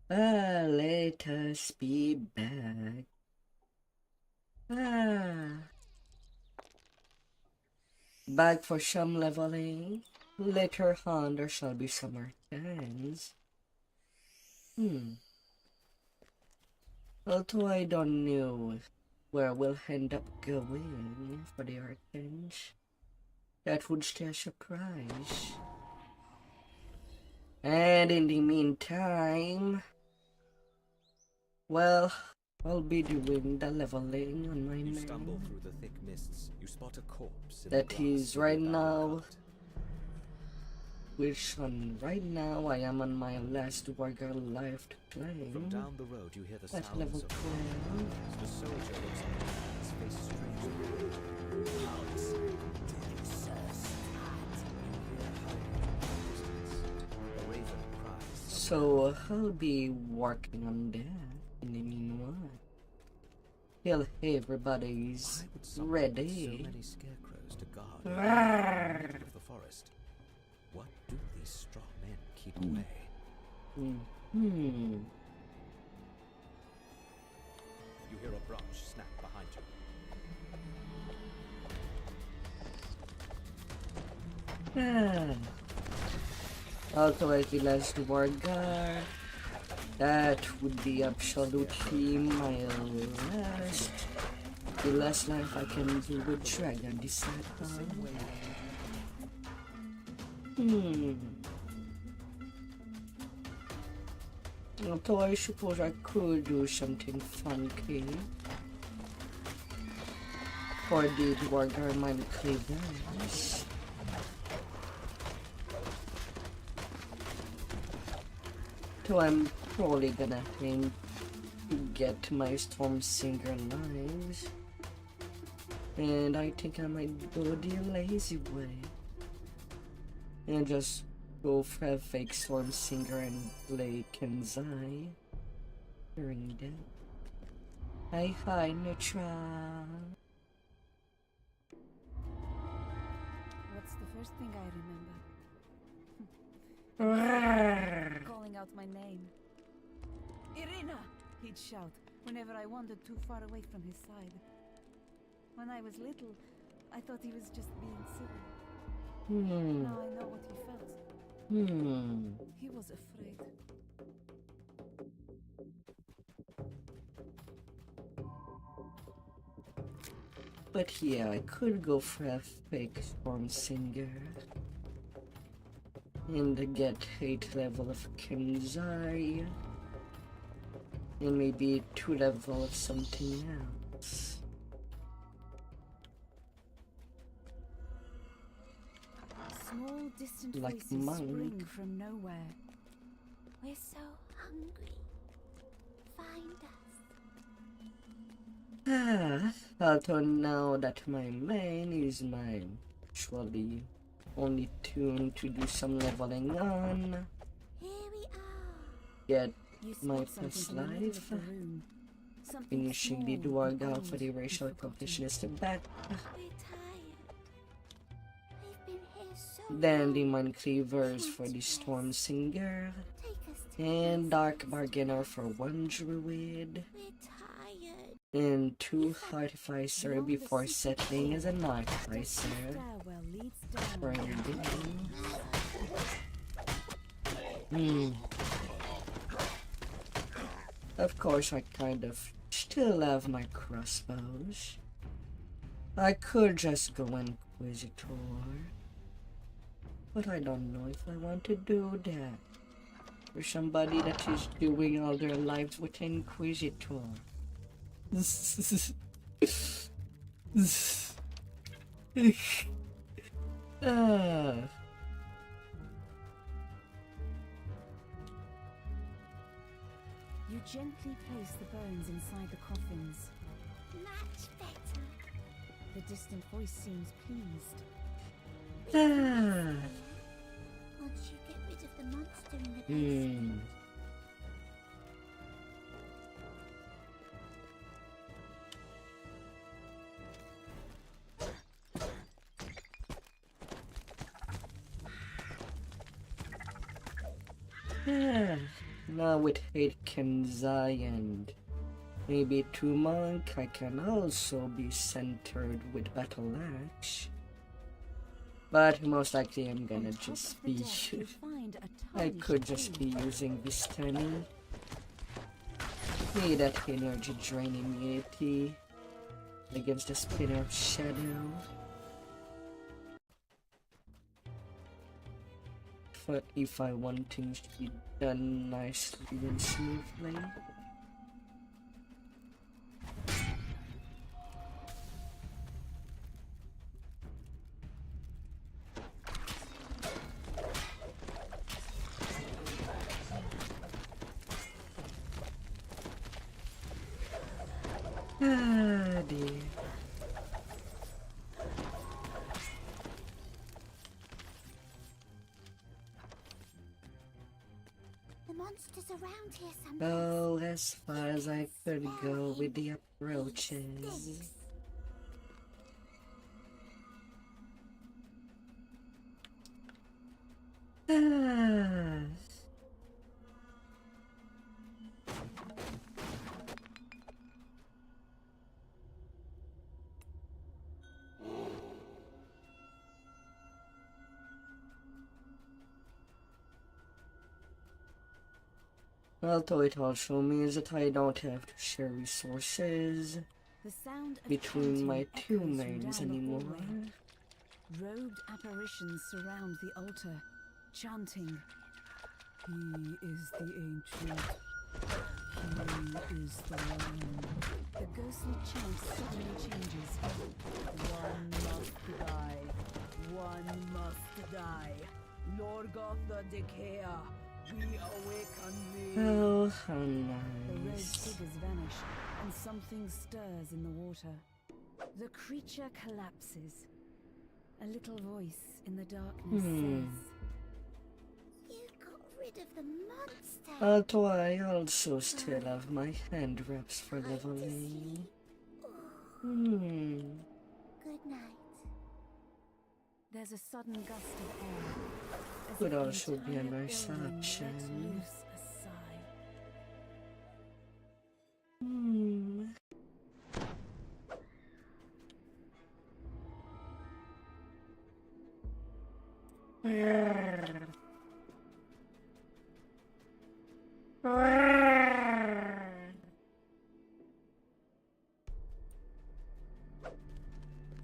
Let us be back. Back for some leveling. Later on, there shall be some R10s. Although I don't know where we'll end up going for the R10s. That would stay a surprise. And in the meantime, well, I'll be doing the leveling on my You main. stumble through the thick mists. You spot a corpse in That the grass is right with a now. cut. Which one? Right now I am on my last Duergar life to play. From down the road you hear the At sounds level of 12. the soldier looks up, his face strangely. A raven cries. So I'll be working on that in the meanwhile. Till everybody's Why would someone ready. need so many scarecrows to guard the middle of the forest? What do these straw men keep away? You hear a branch snap behind you. Also, as the last Duergar, that would be absolutely my last. The last life I can do with Dragon Disciple. Although I suppose I could do something funky for the Duergar Mind Cleavers. So I'm probably gonna aim to get my Storm Singer lives. And I think I might go the lazy way. And just go for a fake Storm Singer and play Kenzai during that. Hi, Neutral. What's the first thing I remember? Calling out my name. Irina! He'd shout whenever I wandered too far away from his side. When I was little, I thought he was just being silly. Now I know what he felt. He was afraid. But yeah, I could go for a fake Storm Singer and get 8 level of Kenzai and maybe 2 level of something else. Small, distant Like voices monk. spring from nowhere. We're so hungry. Find us. Although now that my main is my actually only tune to do some leveling on, Here we are. get You my spot something first in the middle life, of the room. Something finishing the small and Duergar old for the and racial forgotten. completionist back, We're tired. We've been here so then long. the Mind Cleavers for the Storm Singer, Take us to and places. Dark Bargainer for 1 Druid, We're tired. and 2 Artificer Beyond the before secret settling as an door, Artificer stairwell leads down. for the game. Of course, I kind of still have my crossbows. I could just go Inquisitor, but I don't know if I want to do that. For somebody that is doing all their lives with Inquisitor. You gently place the bones inside the coffins. Much better. The distant voice seems pleased. Once you get rid of the monster in the basement. Yeah. Now with 8 Kenzai and maybe 2 Monk, I can also be centered with Battle Axe. But most likely I'm gonna just be... I could just be using Vistani. Need that energy drain immunity against the Spinner of Shadow. But if I want things to be done nicely and smoothly. Ah, dear. The monsters around here somewhere. Go as far as I could go with the approaches. Ah. Although it also means that I don't have to share resources between my two mains anymore. Robed apparitions surround the altar, chanting, "He is the ancient. He is the one." The ghostly chant suddenly changes. One must die. One must die. Lorgoth the Decayer, we awaken thee. Oh, how The red nice. figures vanish, and something stirs in the water. The creature collapses. A little voice in the darkness says, You got rid of the monster. Although I also still have my hand wraps for leveling. Good night. there's a sudden gust of air. As Could if the also be a entire nice building option. lets loose a sigh.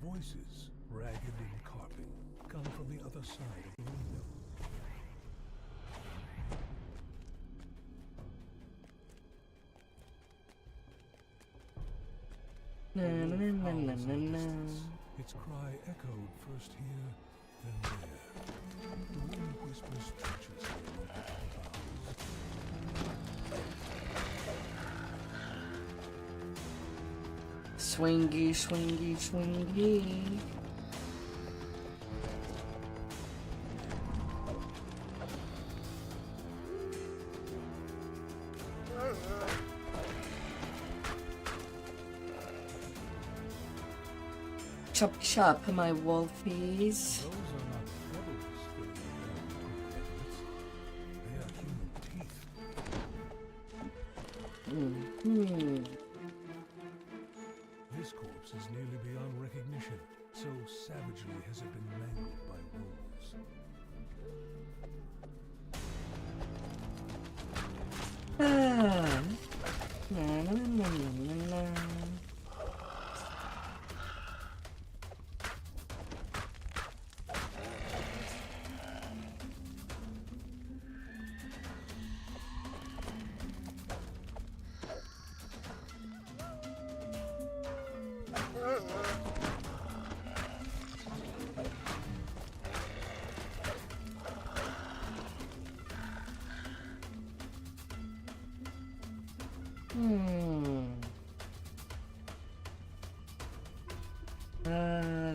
Voices, ragged and carping, come from the other side of the window. Na na na na na na. Its cry echoed first here, then there. The wind whispers treacherously among the boughs. Swingy, swingy, swingy. Chop chop, my wolfies. Those are not feathers filling the air with they are human teeth. This corpse is nearly beyond recognition, so savagely has it been mangled by wolves. Ah. Na na na na na na.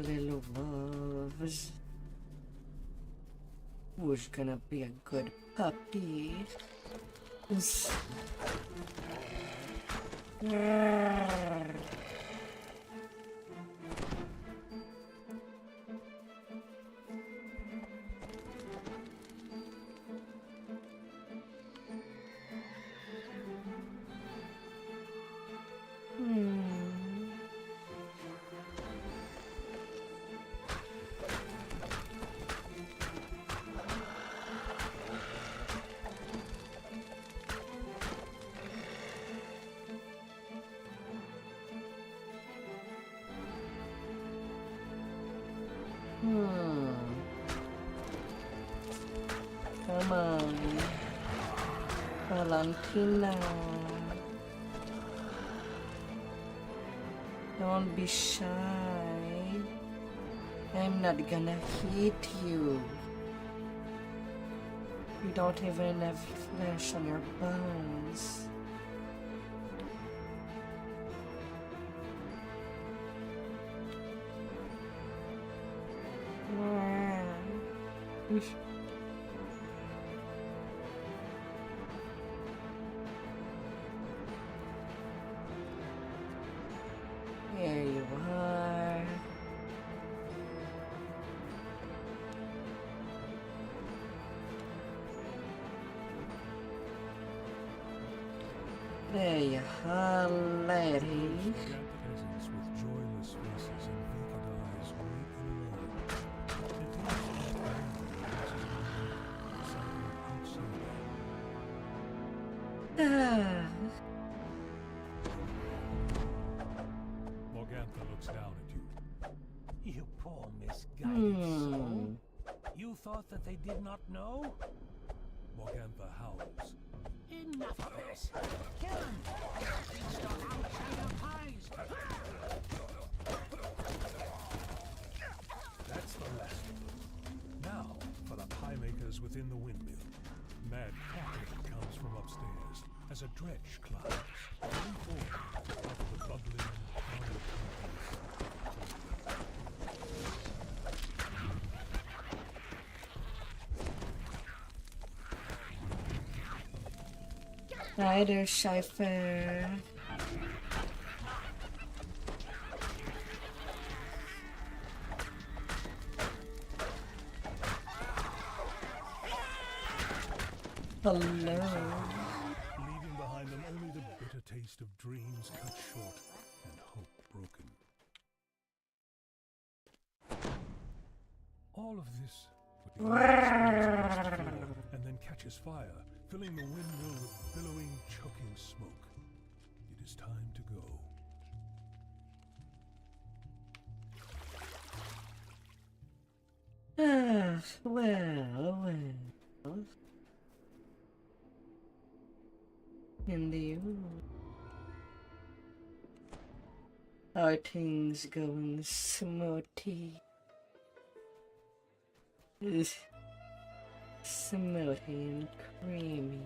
Little loves. Who's gonna be a good puppy? Come on. Valentina. Don't be shy. I'm not gonna hit you. You don't even have flesh on your bones. Here you are. There you are, lady. Peasants with joyless faces and vacant eyes wait in a line. Morgantha looks down at you. You poor misguided soul. You thought that they did not know? Morgantha howls. Enough of this! Kill him! Feast on outsider pies! That's the last of them. Now for the pie makers within the windmill. Mad cackling comes from upstairs as a dredge climbs, going forward out of the bubbling powder Hi there, Scheifer. Hello. leaving behind them only the bitter taste of dreams cut short and hope broken. All of this would be and then catches fire, filling the windmill with billowing, choking smoke. It is time to go. Well. In the are things going smoothie? Smoothie and creamy.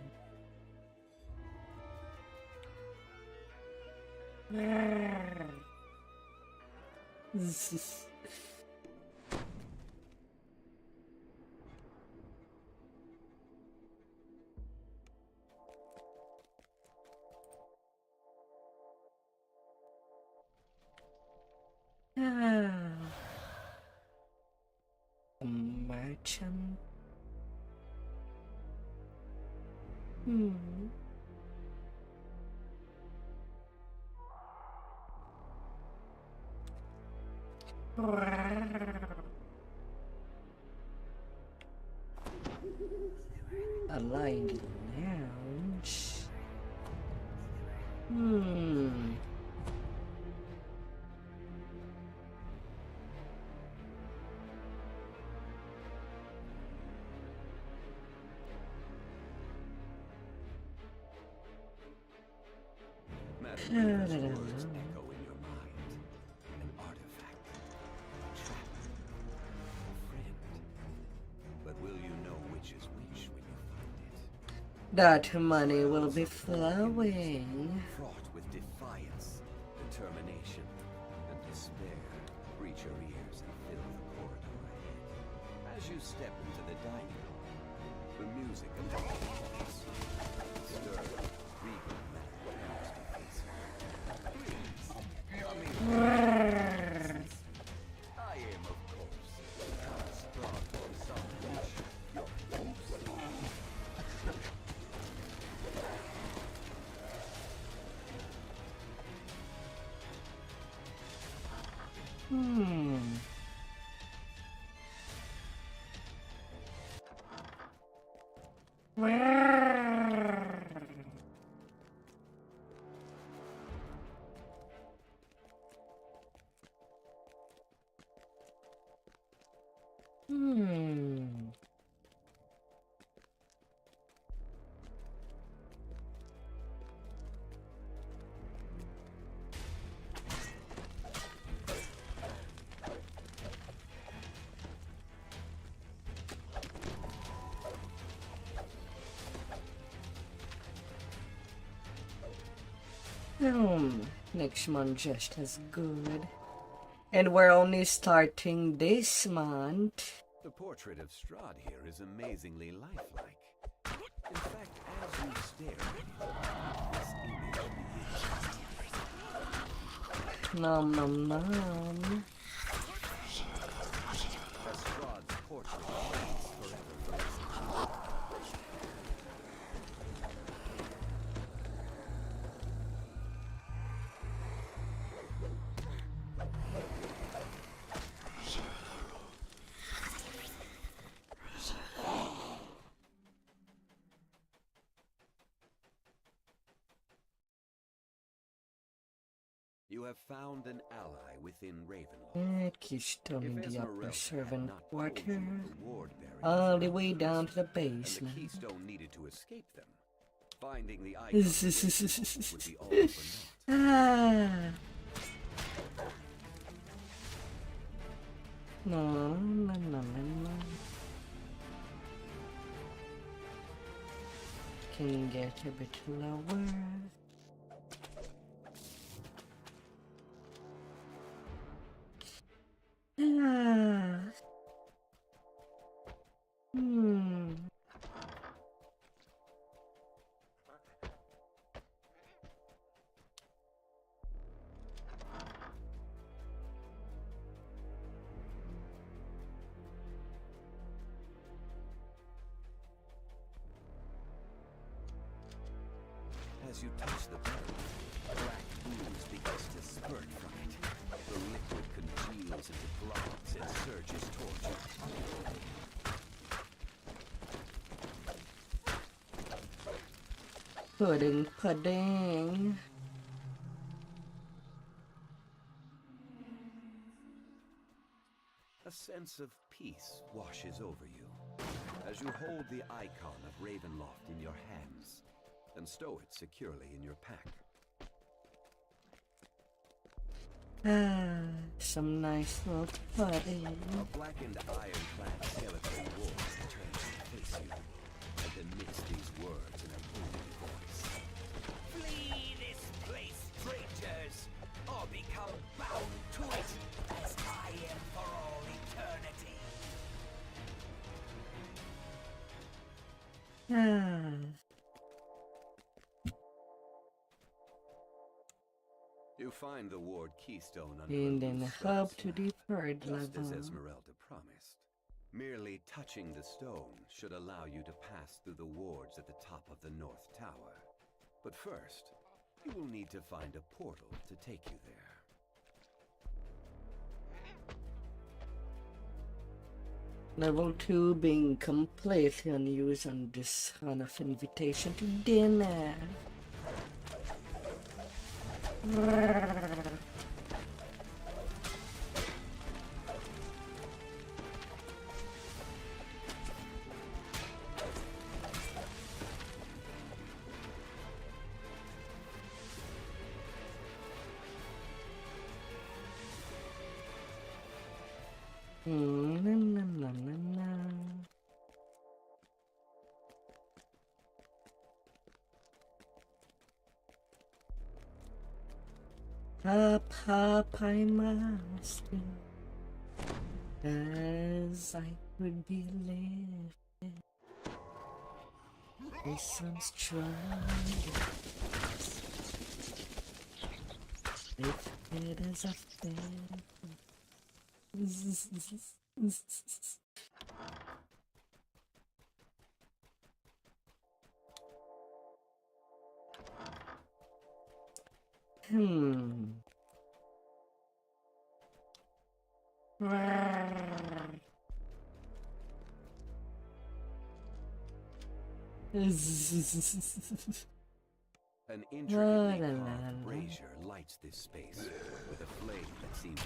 Merchant. A light lounge. Madam, those words echo in your mind. An artifact, a trap, a friend. But will you know which is which when you find it? That money will be flowing. Fraught with defiance, determination, and despair. Reach your ears and fill the corridor ahead. As you step into the dining hall, the music of the halls. Stir, regal metal comes to face you. Please, come in. I am, of course, strong for some wish. Your hopes. Next month just as good. And we're only starting this month. The portrait of Strahd here is amazingly lifelike. In fact, as you stare at it, this image begins. Nom nom nom. As Strahd's portrait fades forever from his mind. You have found an ally within Ravenloft. Keystone in If the upper Esmeralda had servant not told you quarter. of the ward barriers All the around way the down to the coast, and the basement. keystone needed to escape them, finding the icon of Ravenloft would be all for naught. Ah. No, no, no, no, no. Can get a bit lower. Ah. As you touch the barrel, black ooze begins to spurt from it. The liquid congeals into globs and surges towards you. Pudding, pudding. A sense of peace washes over you as you hold the icon of Ravenloft in your hands and stow it securely in your pack. Ah, some nice little pudding. A blackened ironclad skeleton wolf turns to face you and emits these words in a booming voice. Flee this place, strangers, or become bound to it as I am for all eternity. Ah. You find the ward keystone under And a then loose hop stone to the slab, third just as level. Esmeralda promised. Merely touching the stone should allow you to pass through the wards at the top of the North Tower. But first, you will need to find a portal to take you there. Level 2 being completely unused on this kind of invitation to dinner. Na, na, na, na, na. Up, up, I must go, as I would be lifted with some strong, lifted as a feather. An intricately carved brazier lights this space with a flame that seems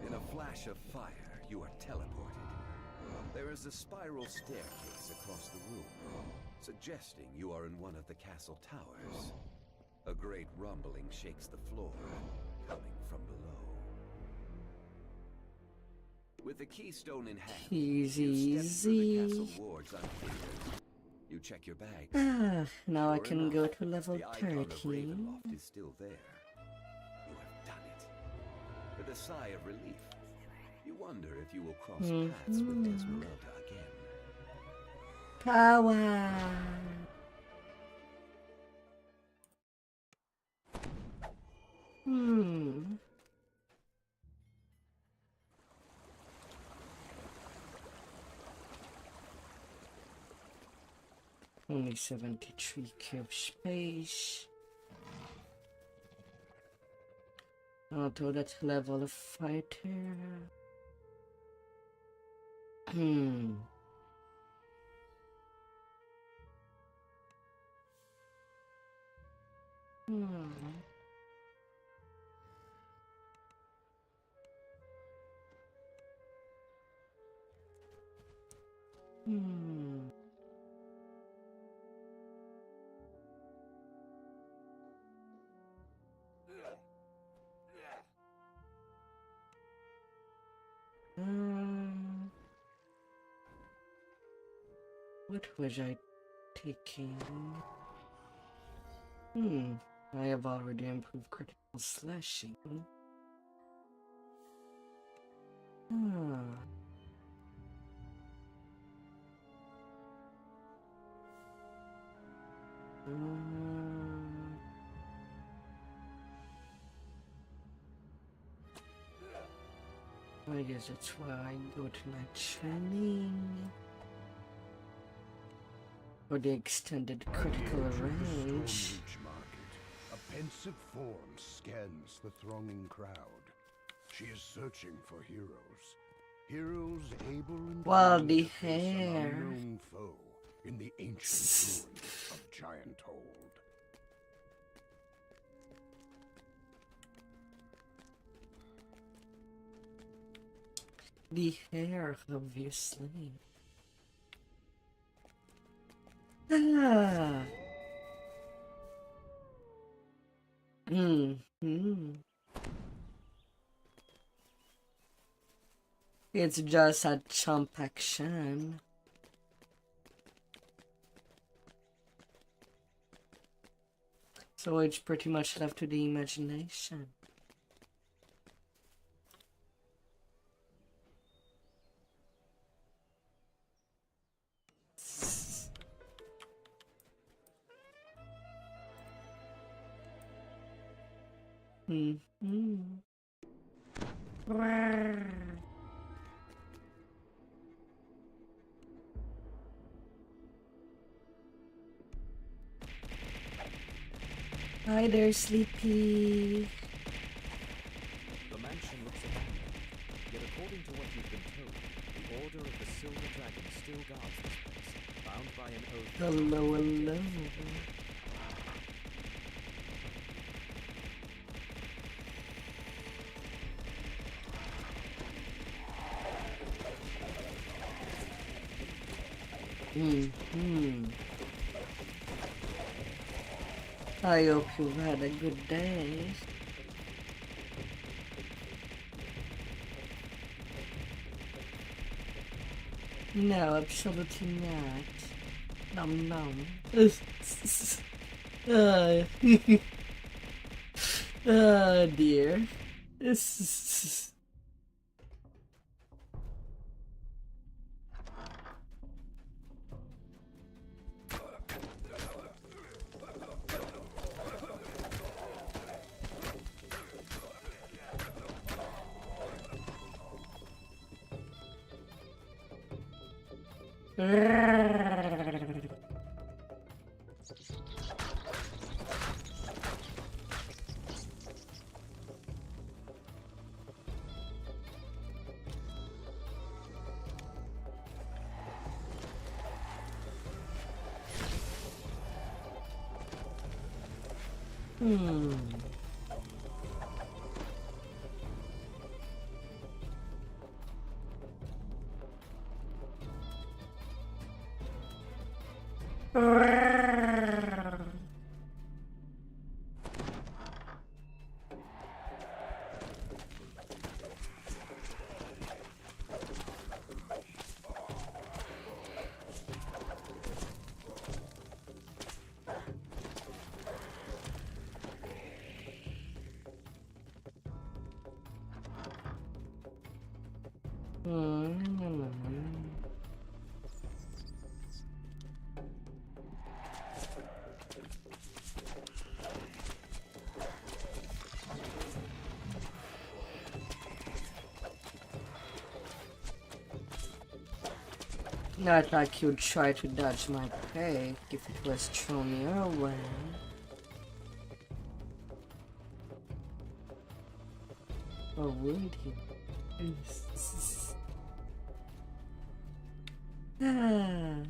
In a flash of fire, you are teleported. There is a spiral staircase across the room. suggesting you are in one of the castle towers. A great rumbling shakes the floor, coming from below. With the keystone in hand, Easy, you step through the easy. castle wards unhindered. You check your bags. Ah, now I Sure can enough, go to level the icon of 13. Ravenloft is still there. You have done it. With a sigh of relief, you wonder if you will cross paths with Esmeralda again. Power! Only 73 cube space. Although that level of fighter. What was I taking? I have already improved critical slashing. I guess that's why I go to my training. For the extended critical range. A pensive form scans the thronging crowd. She is searching for heroes. Heroes able and Well, willing the to face an hair. unknown foe in the ancient ruins of Giant Hold. The hair, obviously. Ah. It's just a chump action. So it's pretty much left to the imagination. Hi there, Sleepy. The mansion looks abandoned, yet according to what you've been told, the Order of the Silver Dragon still guards this place, bound by an oath. Hello, hello. I hope you've had a good day. No, absolutely not. Nom nom. Oh dear. Not like you'd try to dodge my pick if it was thrown your way. Or would he? Ah.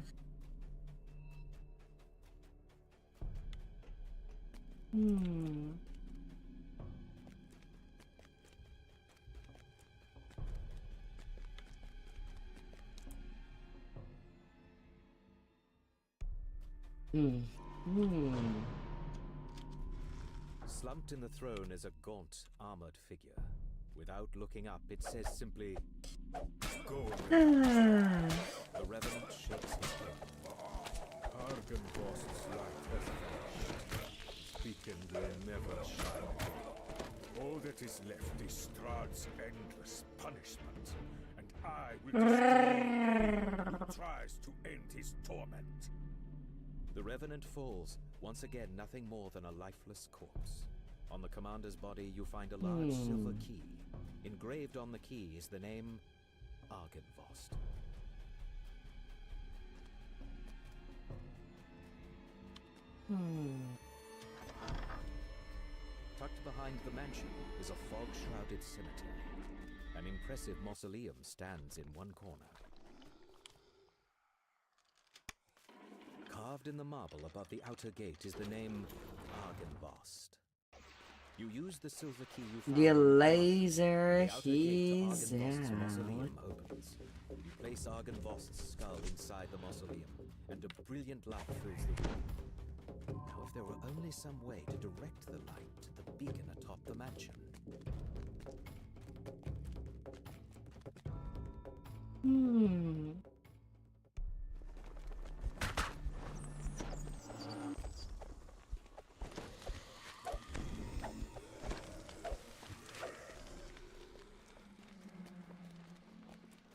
Slumped in the throne is a gaunt, armored figure. Without looking up, it says simply, "Go." The Revenant shakes his head. Argenbost's light has vanished. Beacon will never shine again. All that is left is Strahd's endless punishment, and I will destroy anyone who tries to end his torment. The Revenant falls, once again nothing more than a lifeless corpse. On the commander's body, you find a large silver key. Engraved on the key is the name Argenvost. Tucked behind the mansion is a fog-shrouded cemetery. An impressive mausoleum stands in one corner. Carved in the marble above the outer gate is the name Argenvost. You use the silver key you found. The laser, The outer gate he's to Argenvost's out. mausoleum opens. You place Argenvost's skull inside the mausoleum, and a brilliant light fills the room. Now, if there were only some way to direct the light to the beacon atop the mansion.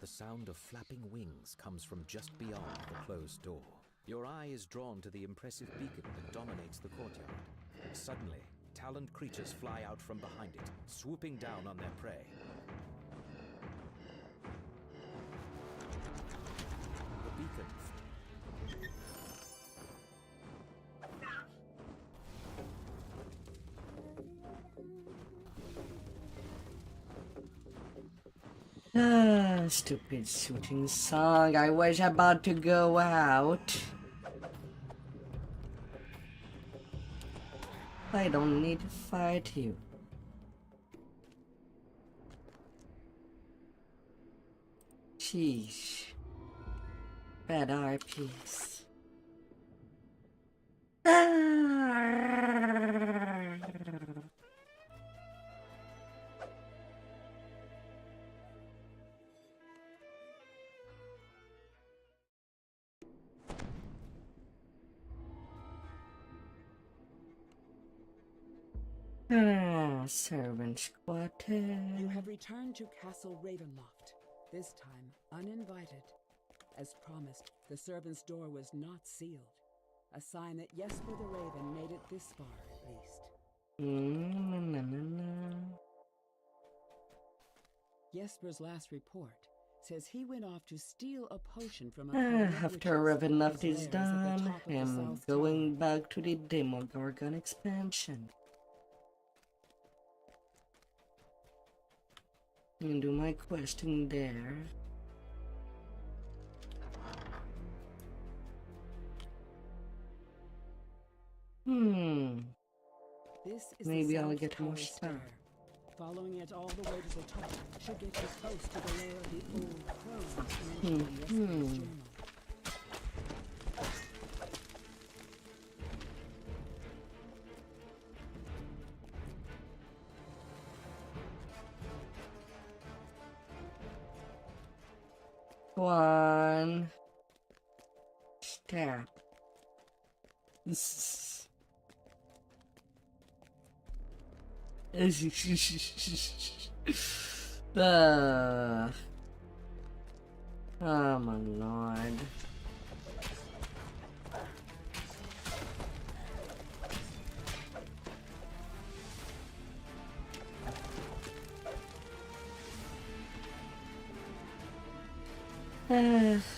The sound of flapping wings comes from just beyond the closed door. Your eye is drawn to the impressive beacon that dominates the courtyard. Suddenly, taloned creatures fly out from behind it, swooping down on their prey. The beacon. Stupid shooting song. I was about to go out. I don't need to fight you. Sheesh. Bad RPs. Servant's quarter. You have returned to Castle Ravenloft, this time uninvited. As promised, the servant's door was not sealed, a sign that Jesper the Raven made it this far, at least. Jesper's last report says he went off to steal a potion from a After Ravenloft is done, I'm going back to the Demogorgon expansion. And do my questing there. This is Maybe the I'll South get more Tower stuff. Stair. Following it all the way to the top should get you close to the lair of the old crones mentioned in Jesper's journal. one. Stop. Oh my lord.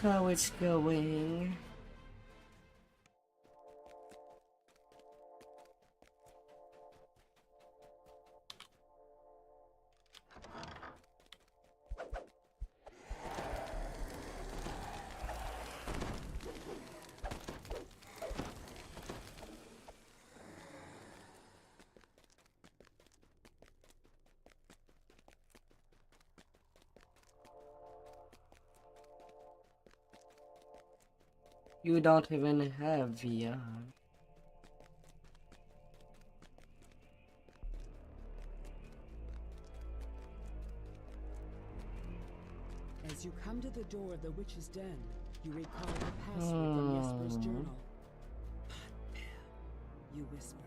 How it's going. You don't even have VR. As you come to the door of the witch's den, you recall the password from Jesper's journal. You whisper.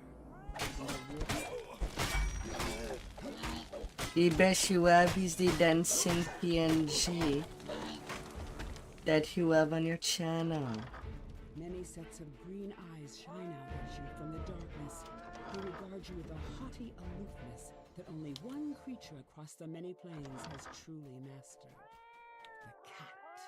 The best you have is the dancing PNG that you have on your channel. Many sets of green eyes shine out at you from the darkness. They regard you with a haughty aloofness that only one creature across the many planes has truly mastered. The cat.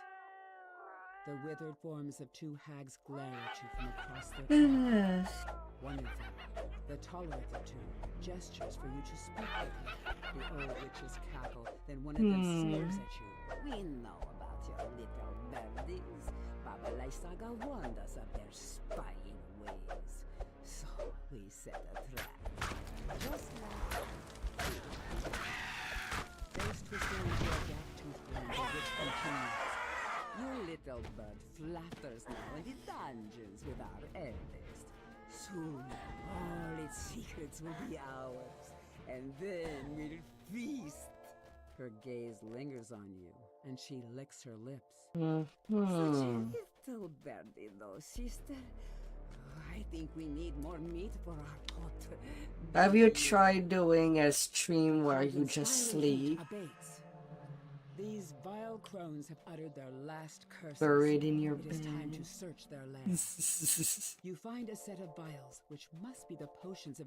The withered forms of two hags glare at you from across their path. One of them, the taller of the two, gestures for you to speak with him. The old witches cackle, then one of them sneers at you. We know about your little birdies. Baba Lysaga warned us of their spying ways. So we set a trap. Just like... Face twisting into a gap-toothed grin, the witch continues. Your little bird flatters now in the dungeons with our eldest. Soon, all its secrets will be ours, and then we'll feast. Her gaze lingers on you, and she licks her lips. Such a little birdie, though, sister. I think we need more meat for our pot. Have you tried doing a stream where you just sleep? Abates. These vile crones have uttered their last curses. Buried in your It is time bed. to search their land. You find a set of vials, which must be the potions of...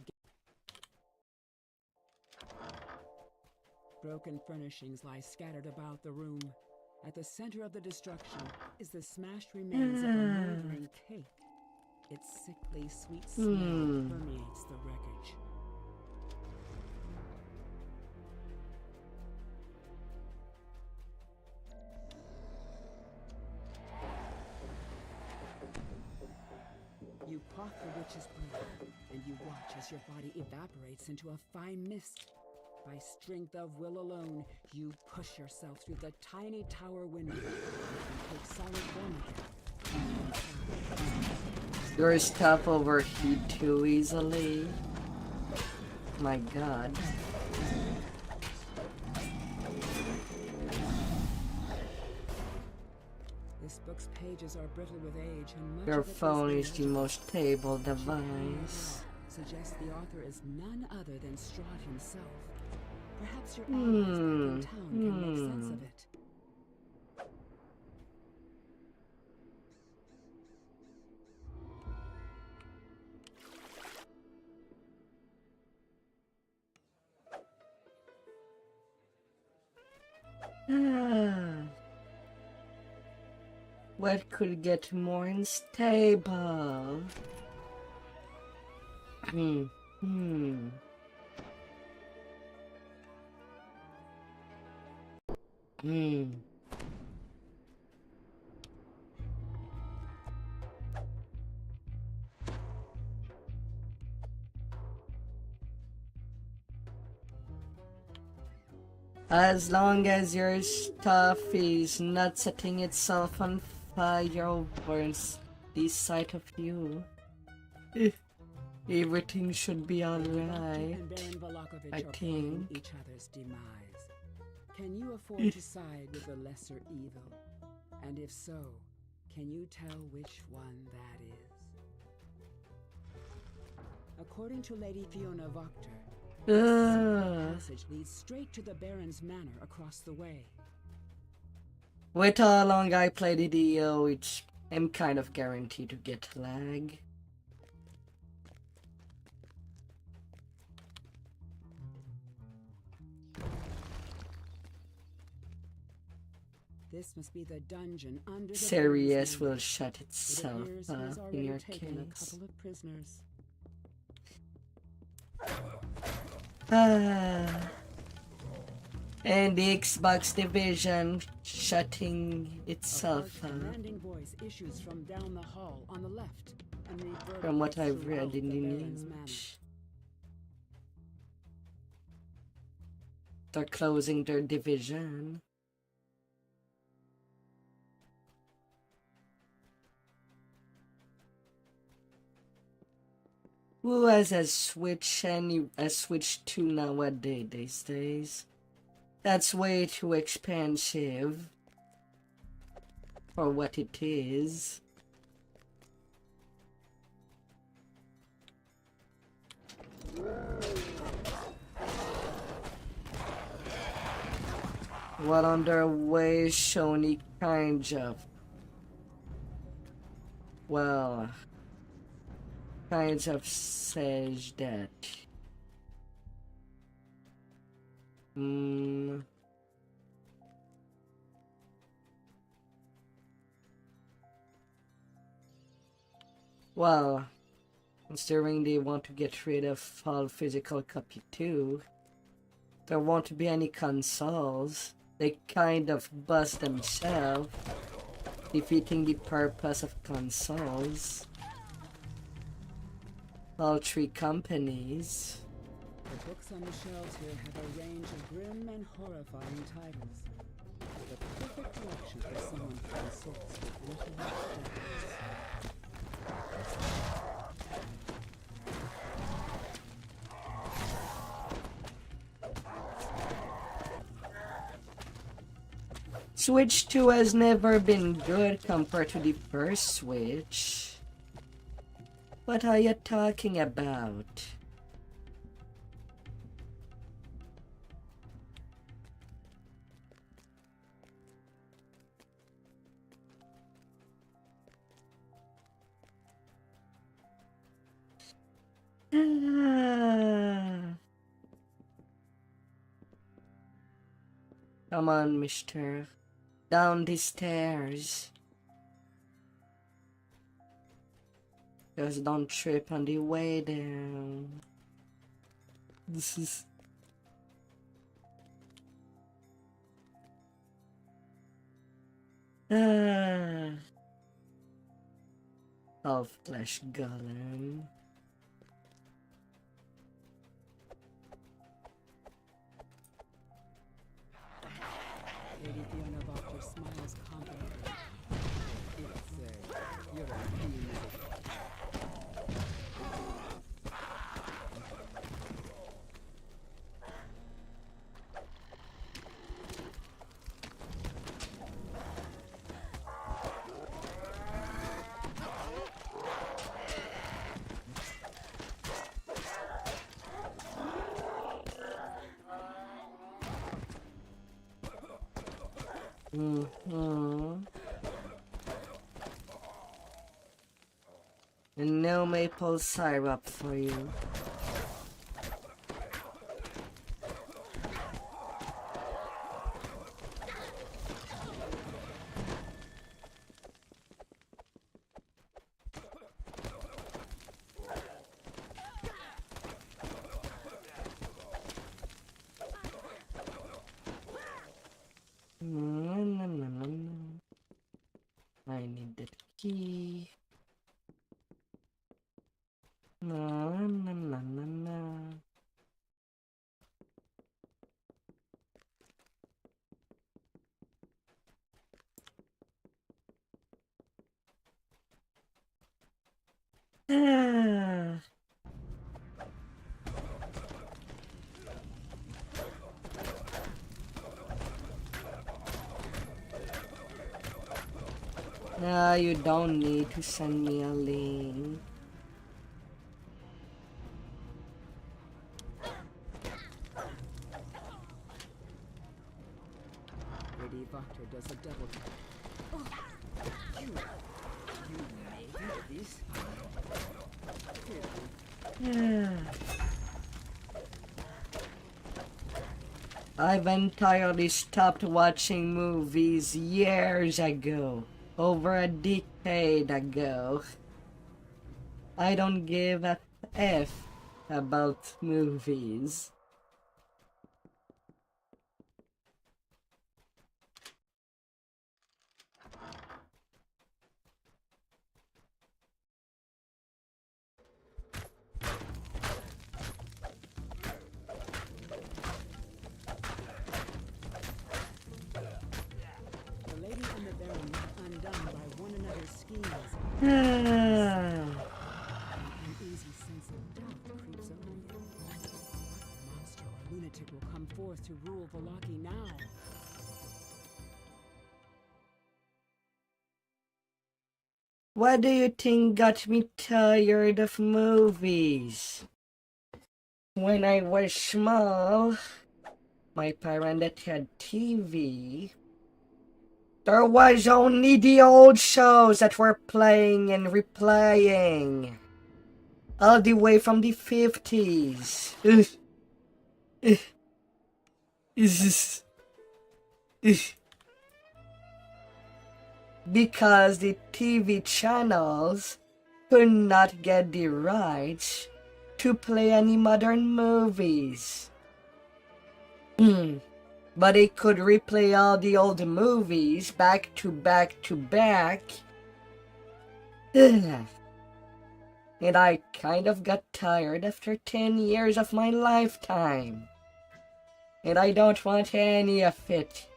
Broken furnishings lie scattered about the room. At the center of the destruction is the smashed remains of a mouldering cake. Its sickly sweet smell permeates the wreckage. You quaff the witch's brew, and you watch as your body evaporates into a fine mist. By strength of will alone, you push yourself through the tiny tower window and take solid form again. Your stuff overheat too easily. My god. This book's pages are brittle with age, and much Your of it phone is the illegible. most stable device. Suggests the author is none other than Strahd himself. Perhaps your allies back in town can make sense of it. What could get more unstable? As long as your stuff is not setting itself on fire over the sight of you, everything should be alright. I think. Each other's demise. Can you afford to side with the lesser evil And if so, can you tell which one that is? According to Lady Fiona Voctor, the passage leads straight to the Baron's manor across the way. With how long I played EDO, I'm kind of guaranteed to get lag. This must be the dungeon under the Series Baron's will manor. shut It itself appears up he's in already your taken a case. couple of prisoners. And the Xbox division shutting A itself harsh, up. commanding voice issues from down the hall on the left, and From what reverberates I've read throughout in the Baron's manor. news. They're closing their division. Who has a Switch and a Switch 2 nowadays these days? That's way too expensive for what it is. What on their way Shoni kind of, well, kind of says that well, considering they want to get rid of all physical copy too, there won't be any consoles. They kind of bust themselves, defeating the purpose of consoles. All three companies. The books on the shelves here have a range of grim and horrifying titles. The perfect collection for someone who consults with intellect depths. Switch 2 has never been good compared to the first Switch. What are you talking about? Come on, mister. Down the stairs. Just don't trip on the way down. This is... Half-flesh golem. Lady Fiona Voctor smiles confidently. You're a fiend. And no maple syrup for you. I need that key. Nah, you don't need to send me a link. Lady Vtuber does a double tap. Oh, you made this? I've entirely stopped watching movies years ago. Over a decade ago. I don't give a F about movies. The lady and the baron were undone by one another's schemes. Ah. An easy sense of doubt creeps over you. What monster or lunatic will come forth to rule Vallaki now? What do you think got me tired of movies? When I was small, my parents had TV. There was only the old shows that were playing and replaying. All the way from the 50s. Because the TV channels could not get the rights to play any modern movies. But they could replay all the old movies back to back to back. And I kind of got tired after 10 years of my lifetime. And I don't want any of it.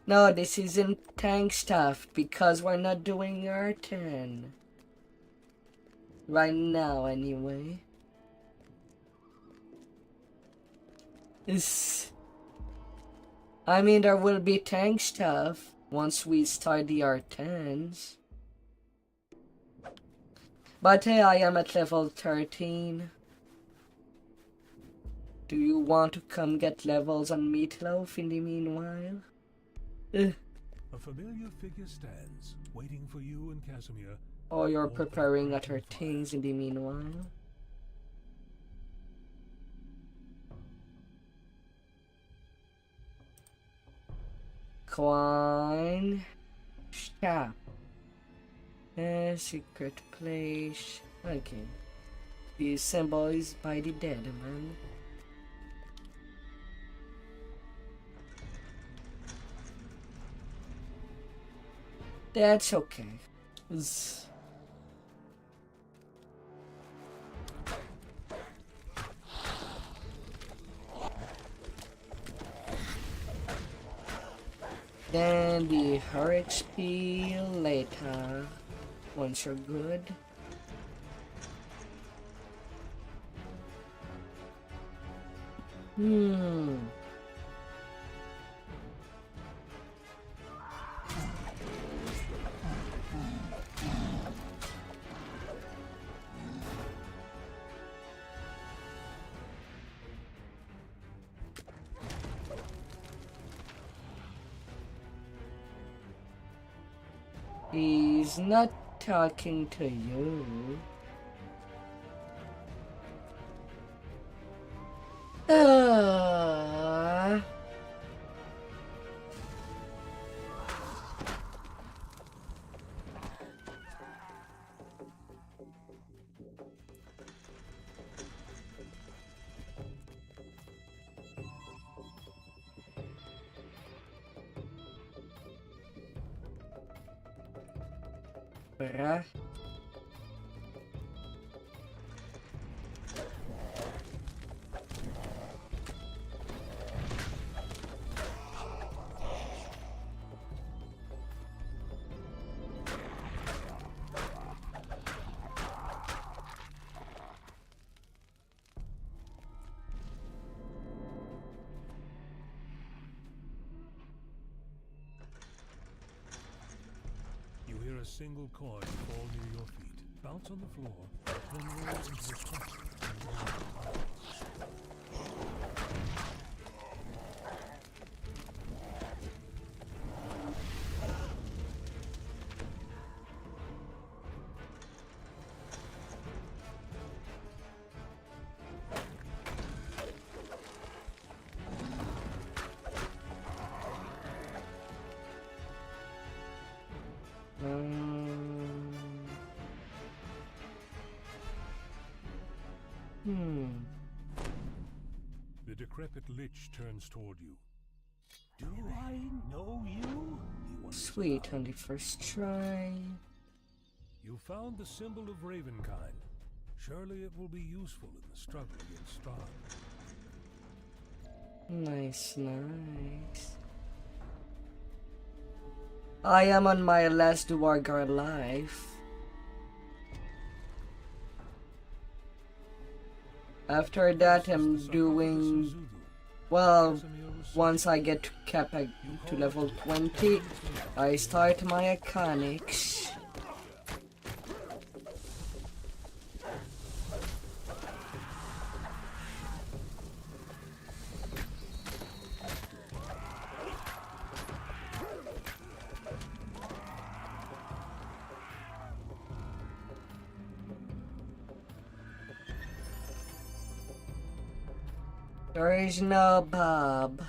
No, this isn't tank stuff because we're not doing R10. Right now, anyway. I mean, there will be tank stuff once we start the R10s. But hey, I am at level 13. Do you want to come get levels on Meatloaf in the meanwhile? A familiar figure stands, waiting for you and Casimir. Or you're preparing other things in the meanwhile? Coin. Shop. Secret place. Okay. The symbol is by the dead man. That's okay. Then the her HP later, once you're good. He's not talking to you. Bruh. single coin fall near your feet. Bounce on the floor, then roll into the center and roll the pile. The decrepit lich turns toward you. Do I know you? He wonders Sweet aloud. on the first try. You found the symbol of Ravenkind. Surely it will be useful in the struggle against Strahd. Nice, nice. I am on my last Duergar life. After that, I'm doing, well, once I get to cap to level 20, I start my iconics. There is no Bob.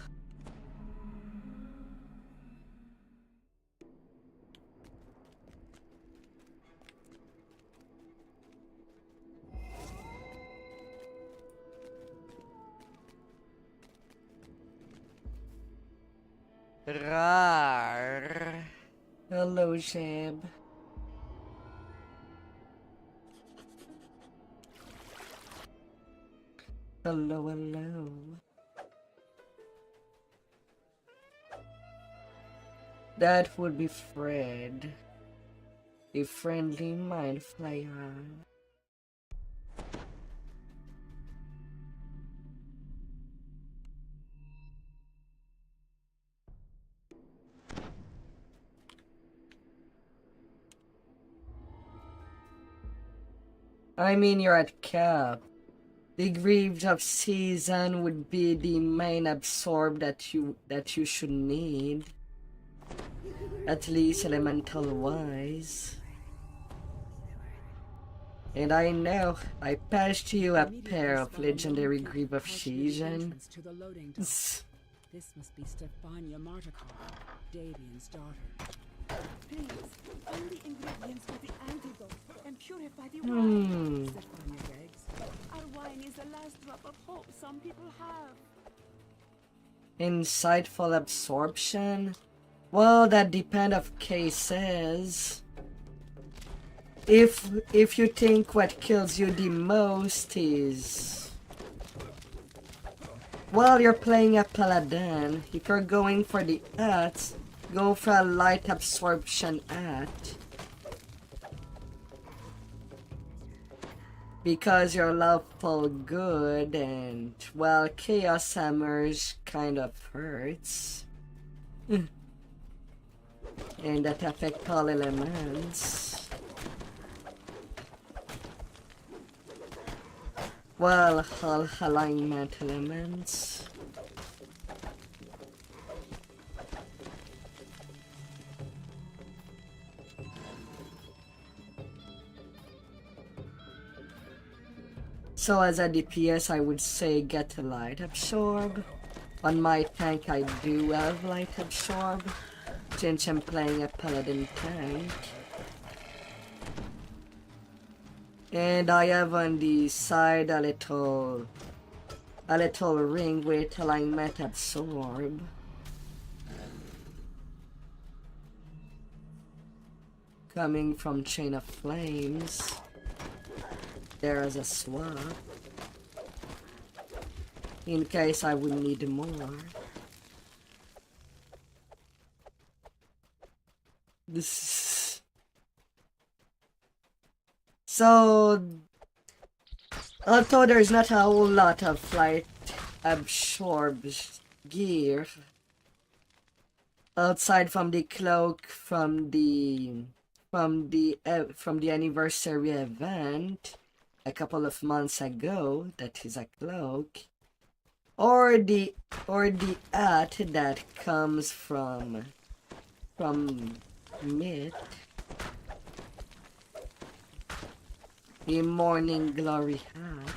Rar. Hello, Shab. Hello, hello. That would be Fred. A friendly mind flayer. I mean, you're at cap. The Greaves of Season would be the main absorb that you should need. At least elemental wise. And I know I passed you a pair of legendary Greaves of Season. This must be Stefania Martikar, Davian's daughter. Please, find the ingredients for the antidote and purify the wine. Stefania begs. Our wine is the last drop of hope some people have. Insightful absorption? Well, that depends of cases. If you think what kills you the most is, well, you're playing a paladin. If you're going for the art, go for a light absorption art. Because you're lawful good and, well, chaos hammers kind of hurts. And that affect all elements. Well, all alignment elements. So as a DPS, I would say get a light absorb. On my tank, I do have light absorb, since I'm playing a paladin tank. And I have on the side a little ring with alignment absorb. Coming from Chain of Flames. There is a swap. In case I would need more. This. So, although there's not a whole lot of light absorbs gear, outside from the cloak, from the from the anniversary event a couple of months ago that is a cloak, or the art that comes from Myth, the Morning Glory hat.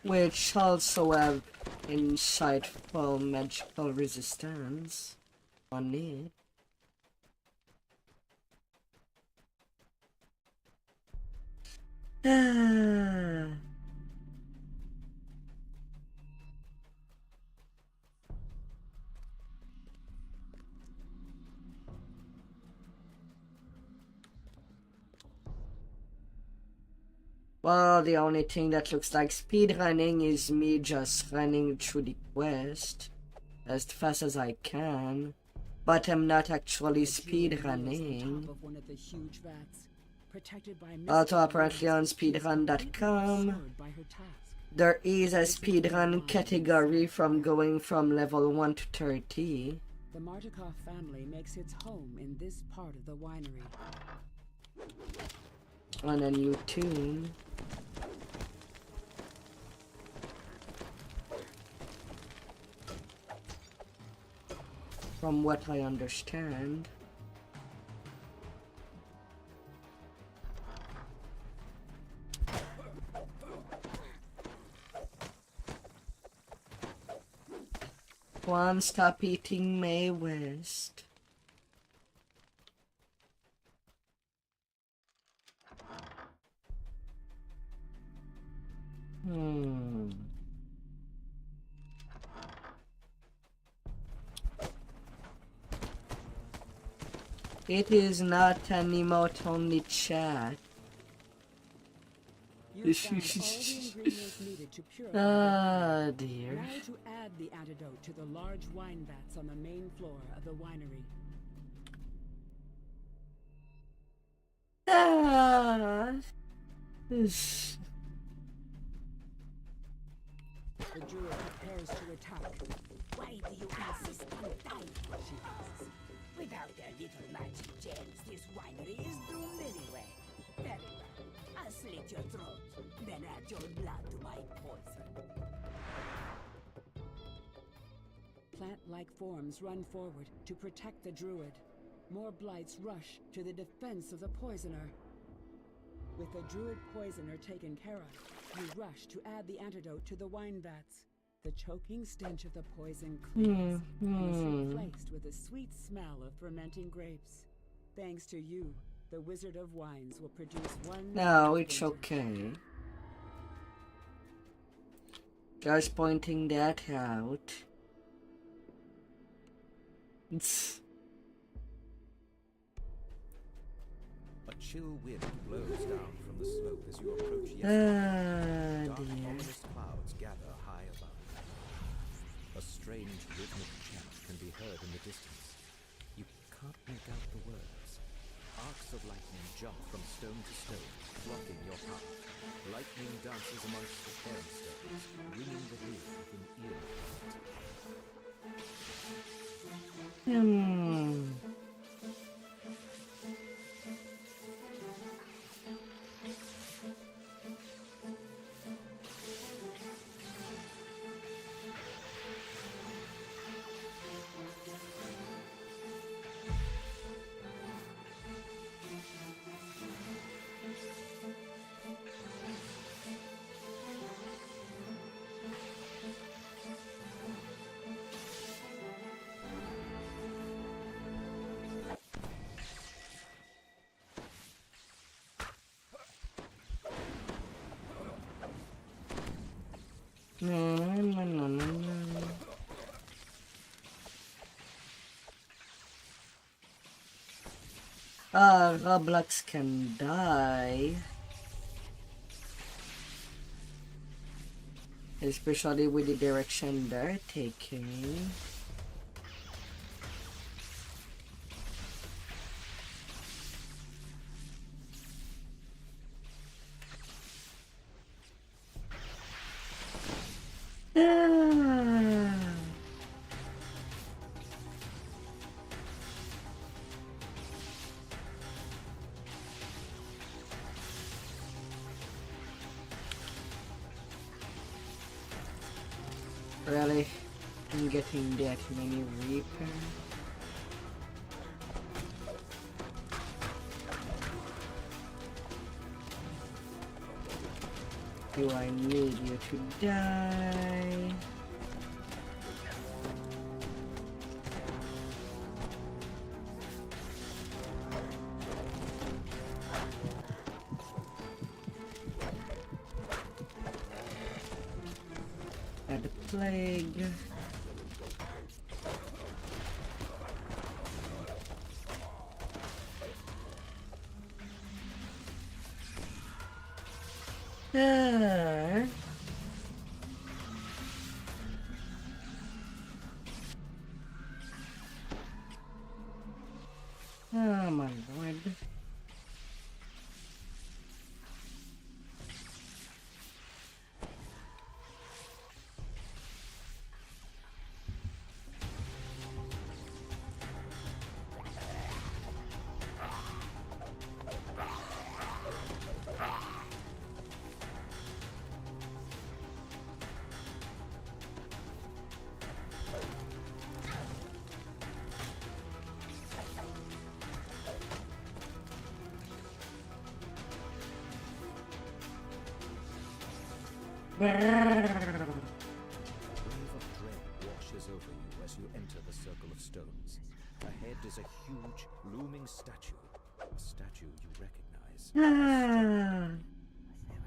Which also have insightful magical resistance on it. Well, the only thing that looks like speedrunning is me just running through the quest as fast as I can, but I'm not actually speedrunning. Also, apparently on speedrun.com, there is a speedrun category from going from level 1 to 30. The Martikov family makes its home in this part of the winery. On a new tune. From what I understand. Juan, stop eating Mae West. It is not an emote-only chat. Ah, dear. Now to add the antidote to the large wine vats on the main floor of the winery. The druid prepares to attack. Why do you insist on dying? She asks. Without their little magic gems, this winery is doomed anyway. Very well. I'll slit your throat, then add your blood to my poison. Plant-like forms run forward to protect the druid. More blights rush to the defense of the poisoner. With the druid poisoner taken care of, you rush to add the antidote to the wine vats. The choking stench of the poison clears and is replaced with a sweet smell of fermenting grapes. Thanks to you, the Wizard of Wines will produce one... No, it's okay. Just pointing that out. A chill wind blows down from the slope as you approach Yesper. Dark, ominous clouds gather high above. A strange rhythmic chant can be heard in the distance. You can't make out the words. Arcs of lightning jump from stone to stone, blocking your path. Lightning dances amongst the cairnstones, ringing the roof with an eerie light. Roblox can die. Especially with the direction they're taking. Really? I'm getting that many reaper? Do I need you to die? At the plague. Ah. Oh my lord. A wave of dread washes over you as you enter the circle of stones. Ahead is a huge, looming statue. A statue you recognize.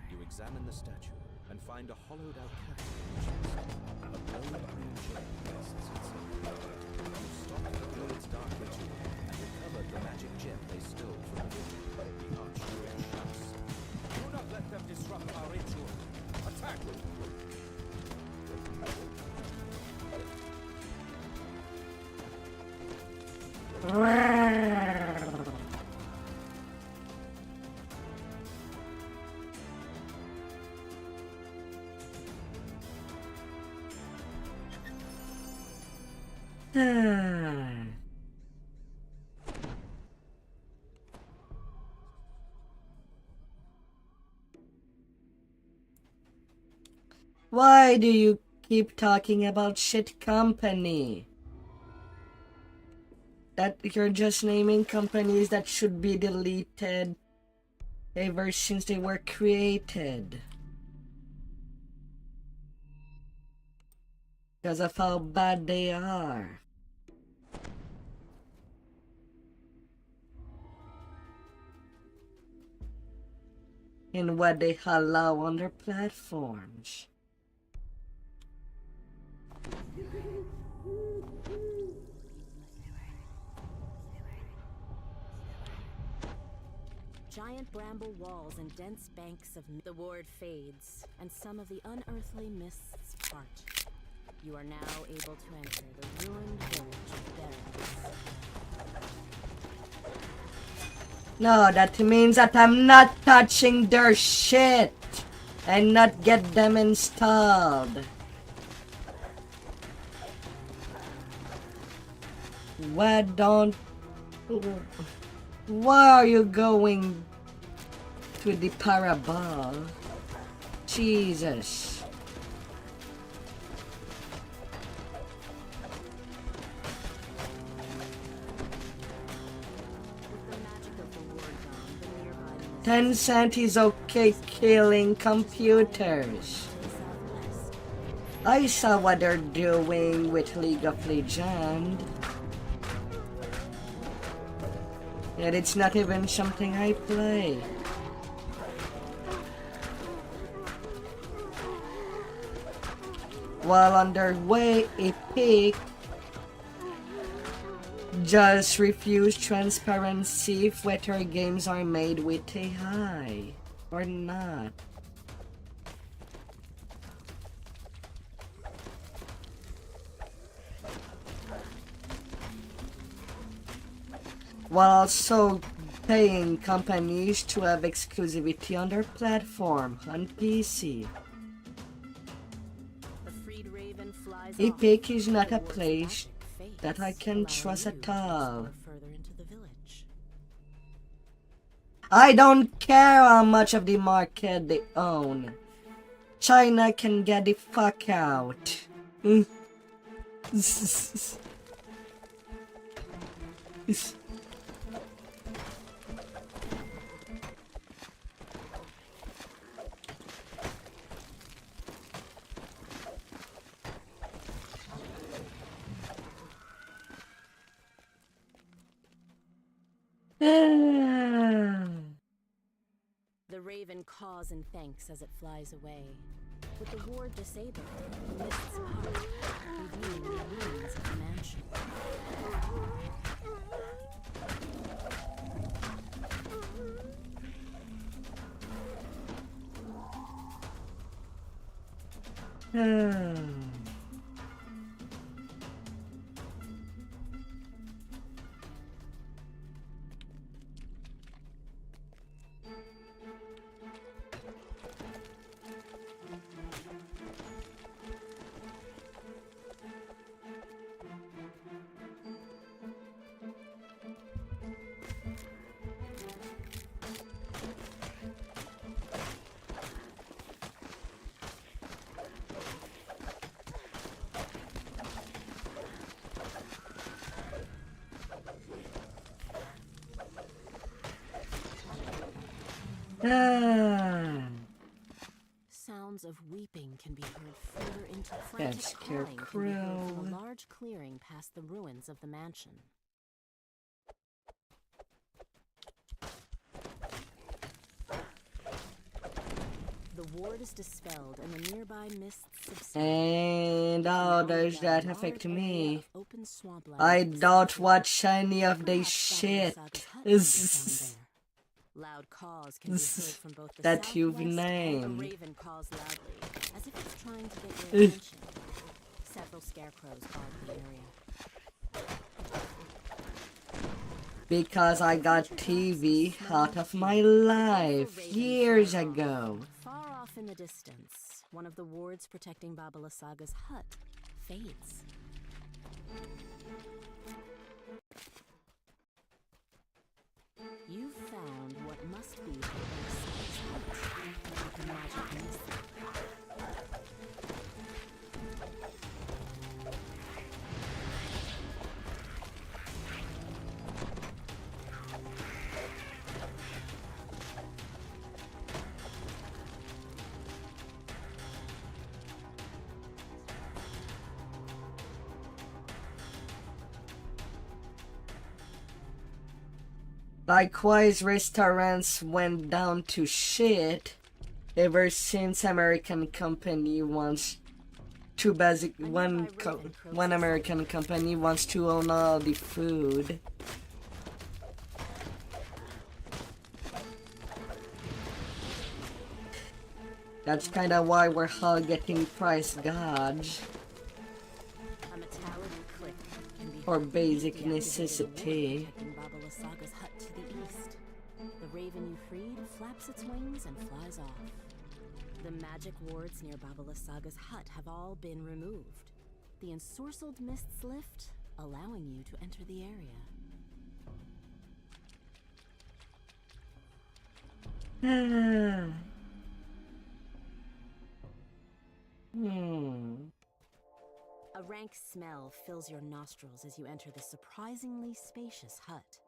You examine the statue and find a hollowed-out castle in the chest. A glowing green gem rests inside. You stop the druid's dark ritual and recovered the magic gem they stole from the village. The archdruid shouts, "Do not let them disrupt our ritual! Attack!" Why do you keep talking about shit company? That you're just naming companies that should be deleted ever since they were created. Because of how bad they are. And what they allow on their platforms. Giant bramble walls and dense banks of the ward fades, and some of the unearthly mists part. You are now able to enter the ruined village of Duergar. No, that means that I'm not touching their shit and not get them installed. Why are you going to the parabol? Jesus. Tencent is okay killing computers. I saw what they're doing with League of Legends. Yet it's not even something I play. While on their way, Epic just refuse transparency if whether games are made with AI or not. While also paying companies to have exclusivity on their platform on PC. Epic is not a place that I can trust at all. I don't care how much of the market they own. China can get the fuck out. The raven caws and thanks as it flies away. With the ward disabled, the mists part, revealing the ruins of the mansion. Sounds of weeping can be heard further into frantic calling can be heard from a large clearing past the ruins of the mansion. The ward is dispelled and the nearby mists subside. And oh, does that affect me? I don't watch shiny of this shit. Loud caws can be heard from both the that you've southwest and named. a raven caws loudly, as if it's trying to get your attention. Several scarecrows guard the area. Because I got TV out of my life years ago. Far off in the distance, one of the wards protecting Baba Lysaga's hut fades. You've found what must be the magic mist. Likewise, restaurants went down to shit ever since American company wants to one American company wants to own all the food. That's kinda why we're all getting price gouge. Or basic necessity. Baba Lysaga's hut to the east. The raven you freed flaps its wings and flies off. The magic wards near Baba Lysaga's hut have all been removed. The ensorcelled mists lift, allowing you to enter the area. A rank smell fills your nostrils as you enter the surprisingly spacious hut.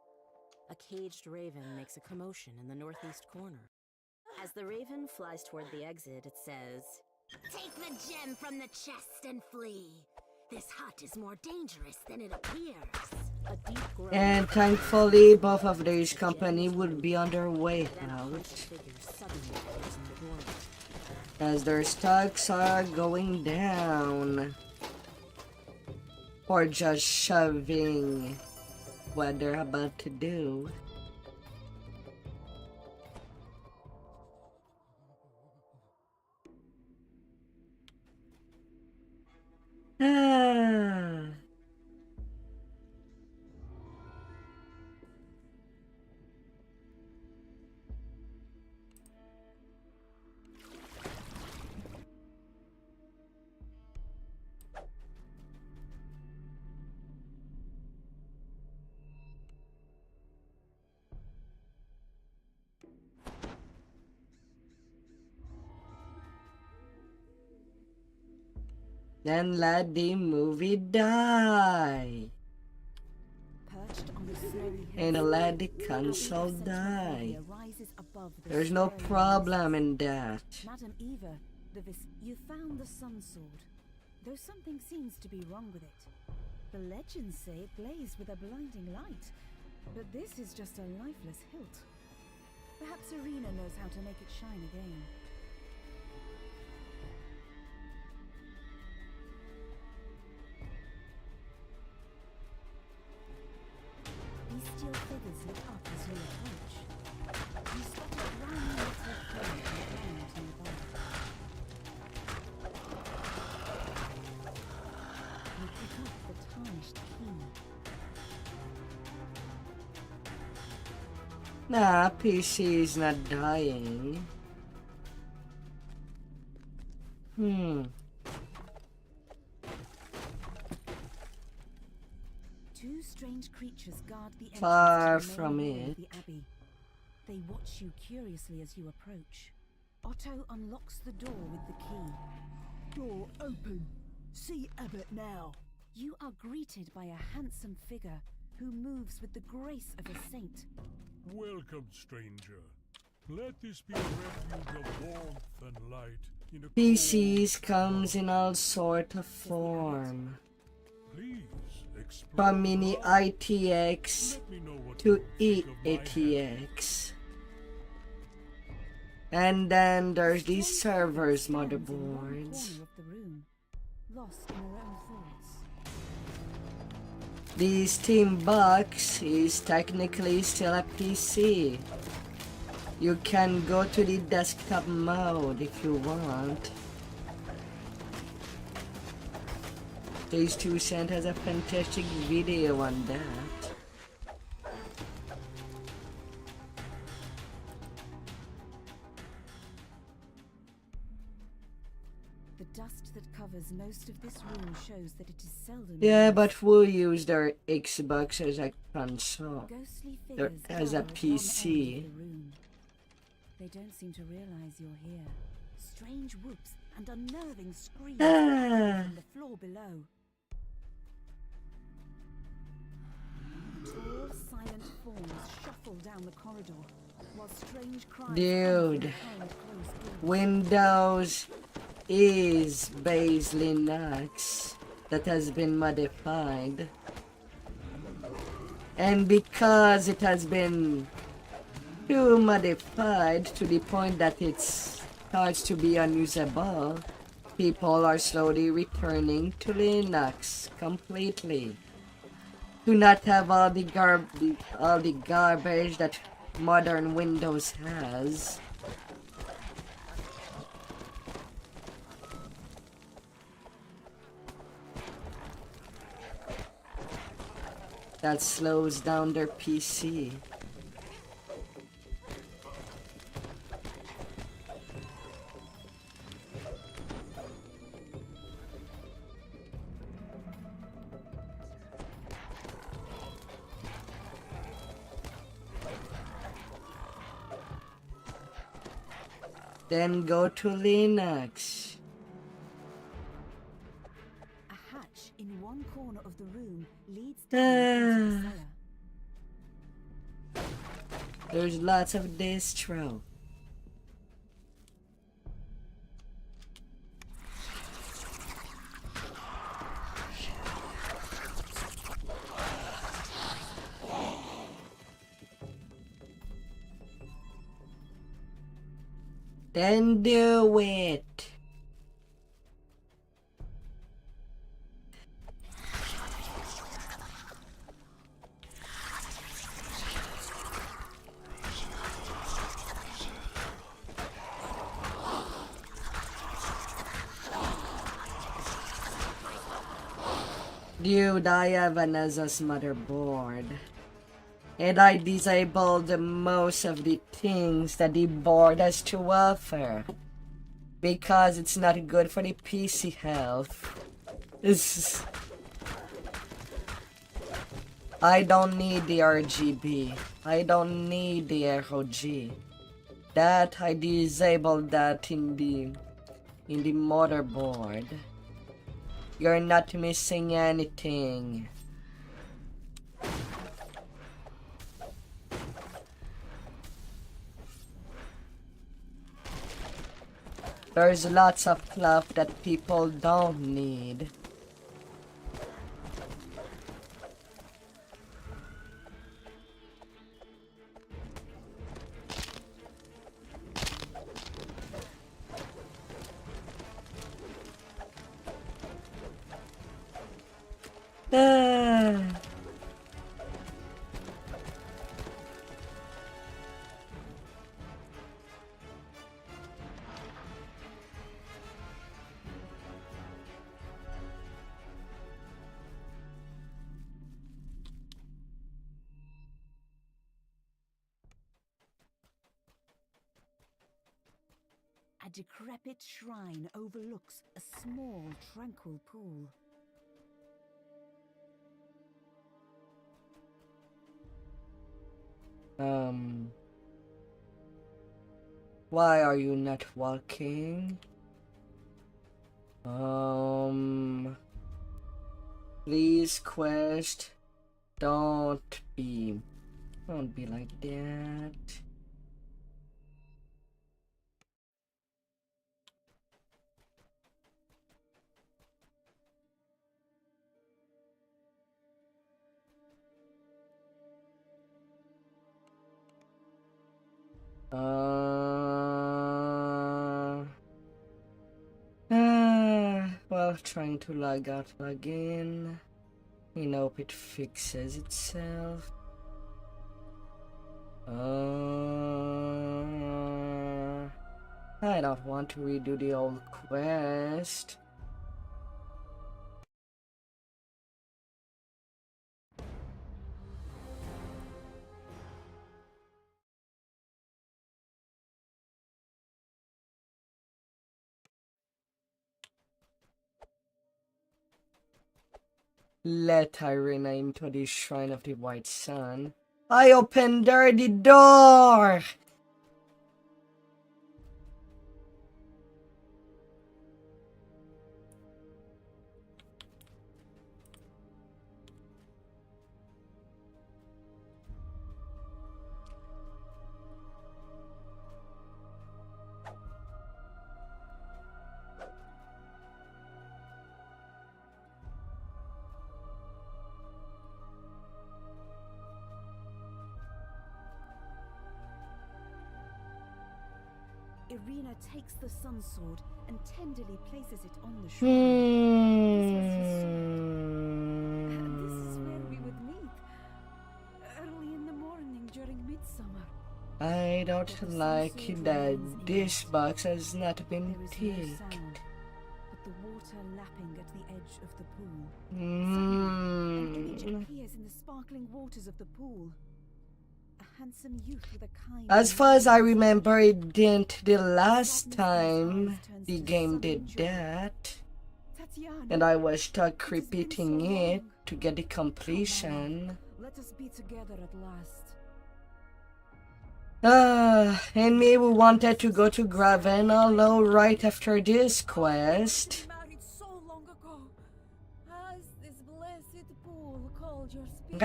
A caged raven makes a commotion in the northeast corner. As the raven flies toward the exit, it says, Take the gem from the chest and flee. This hut is more dangerous than it appears. A deep groan. And thankfully, both of these companies would be on their way out, as their stocks are going down, or just shoving what they're about to do. Then let the movie die. Perched on a snowy And hill, let the console Central die. area rises above the There's no swirling problem mists. in that. Madam Eva, you found the sun sword, though something seems to be wrong with it. The legends say it blazed with a blinding light, but this is just a lifeless hilt. Perhaps Irina knows how to make it shine again. These steel figures look up as you approach. You spot a grimy metal frame on the ground nearby. You pick up the tarnished key. Nah, PC is not dying. Two strange creatures guard the entrance Far to the main from hall of it. the abbey. They watch you curiously as you approach. Otto unlocks the door with the key. Door open. See Abbot now. You are greeted by a handsome figure who moves with the grace of a saint. Welcome, stranger. Let this be a refuge of warmth and light in a PCs comes in all sort of form. Please explore. From mini ITX Let me know what to you think of my EATX. And then there's these servers Stands in one motherboards. corner of the room, lost in her own thoughts. The Steam box is technically still a PC. You can go to the desktop mode if you want. These two Cent has a fantastic video on that. The dust that covers most of this room shows that it is seldom Yeah, used. but who use their Xbox as a console? Ghostly They're figures as a gather at one end PC. of the room. They don't seem to realize you're here. Strange whoops and unnerving screams Ah. from the floor below. Tall, silent forms shuffle down the corridor, while strange cries come Dude. from behind closed doors. Windows is base Linux that has been modified. And because it has been too modified to the point that it starts to be unusable, people are slowly returning to Linux completely. Do not have all the garbage that modern Windows has. That slows down their PC. Then go to Linux. A hatch in one corner of the room leads down into the cellar. There's lots of distro. Then do it. Dude, I have an Asus motherboard. And I disabled most of the things that the board has to offer. Because it's not good for the PC health. I don't need the RGB. I don't need the ROG. That I disabled that in the motherboard. You're not missing anything. There's lots of fluff that people don't need. A decrepit shrine overlooks a small, tranquil pool. Why are you not walking? Please, quest, don't be like that. Well, trying to log out, log in. We hope it fixes itself. I don't want to redo the old quest. Let Irina into the Shrine of the White Sun. I opened there the door! Irina takes the sun sword and tenderly places it on the shrine. This was his sword. And this is where we would meet. Early in the morning during midsummer. I don't like that this box has not been There is no ticked. sound, but the water lapping at the edge of the pool. Suddenly, an image appears in the sparkling waters of the pool. A handsome youth with a kind. As far as I remember, it didn't the last time the game did that. And I was stuck repeating it to get the completion. Let us be together at last. And me, we wanted to go to Gravenhollow right after this quest. Married so long ago. Has this blessed pool called your spirit?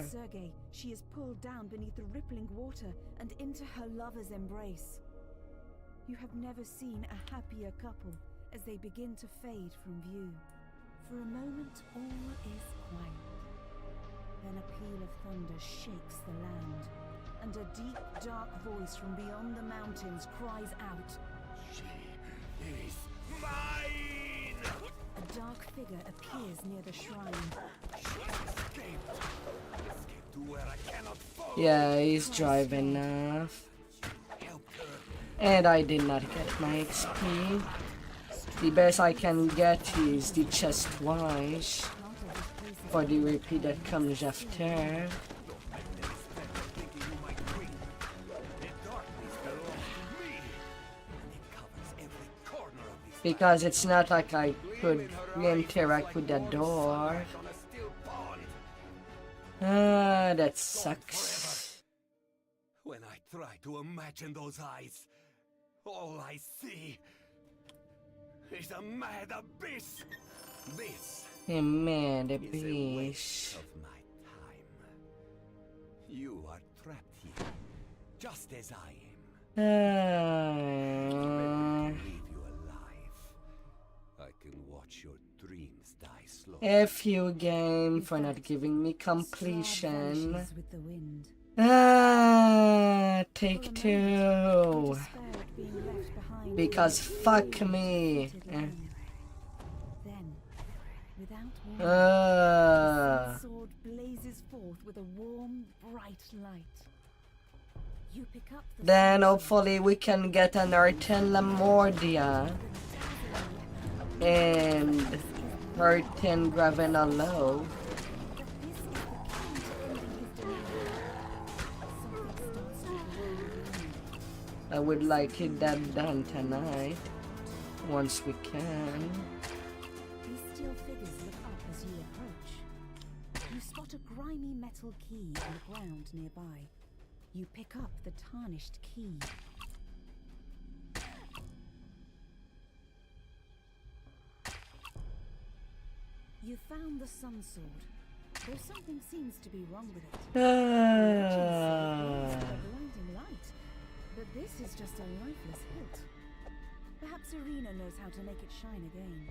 Sergei, she is pulled down beneath the rippling water and into her lover's embrace. You have never seen a happier couple as they begin to fade from view. For a moment, all is quiet. Then a peal of thunder shakes the land, and a deep, dark voice from beyond the mountains cries out, She is mine! A dark figure appears near the shrine. She escaped. Escaped to where I cannot fall. Yeah, he's driving enough. And I did not get my XP. The best I can get is the chest twice for the repeat that comes after. Because it's not like I could interact with the door. That sucks. When I try to imagine those eyes, all I see is a mad abyss. This A mad is a abyss. waste of my time. You are trapped here, just as I am. Leave you alive. I can watch your dreams die slowly. F you game for not giving me completion. Vanishes with the wind. Take For a moment, two. you despair at being left behind. Because fuck me. Then, without warning, the sun sword blazes forth with a warm, bright light. You pick up the Then sun hopefully we can get an R10 Lamordia and R10 Gravena Low. I would like it that done tonight, once we can. These steel figures look up as you approach. You spot a grimy metal key on the ground nearby. You pick up the tarnished key. You found the sun sword, though something seems to be wrong with it. Ah. It blaze with a blinding light, but this is just a lifeless hilt. Perhaps Irina knows how to make it shine again.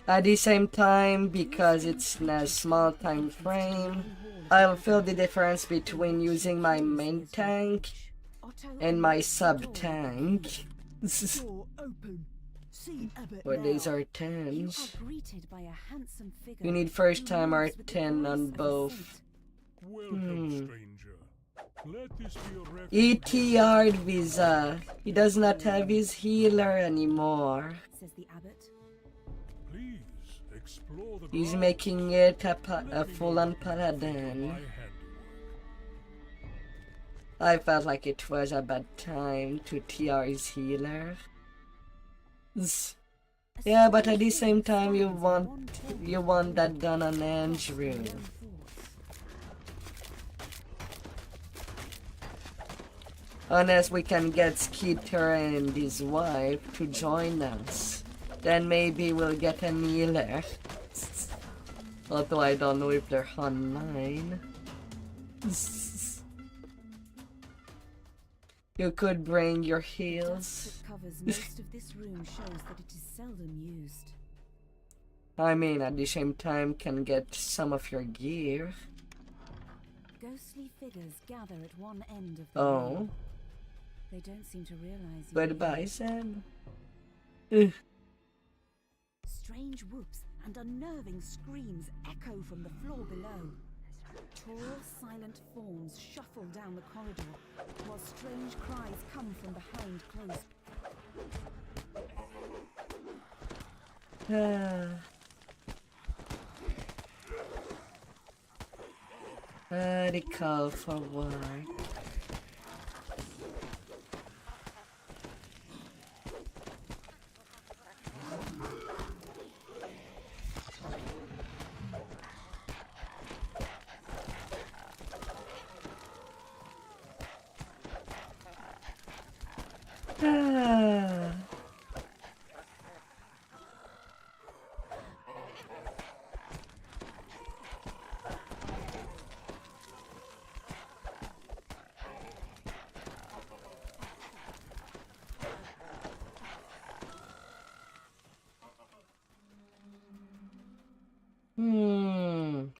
At the same time, because it's in a small time frame, I'll feel the difference between using my main tank and my sub tank. Or these are tens. You need first time R10 on both. Welcome, stranger. Let this be a refuge. ETR visa. He does not have his healer anymore. Says the abbot. Please explore the He's grounds. making it a full-on paladin. My handiwork. I felt like it was a bad time to TR his healer. Yeah, but at the same time you want that done on Andrew. Unless we can get Skeeter and his wife to join us, then maybe we'll get a healer. Although I don't know if they're online. You could bring your heals. Dust that covers most of this room shows that it is seldom used. I mean, at the same time, can get some of your gear. Ghostly figures gather at one end of the Oh. room. They don't seem to realize you. Goodbye, Sam. Strange whoops and unnerving screams echo from the floor below. Tall, silent forms shuffle down the corridor, while strange cries come from behind closed. The call for war.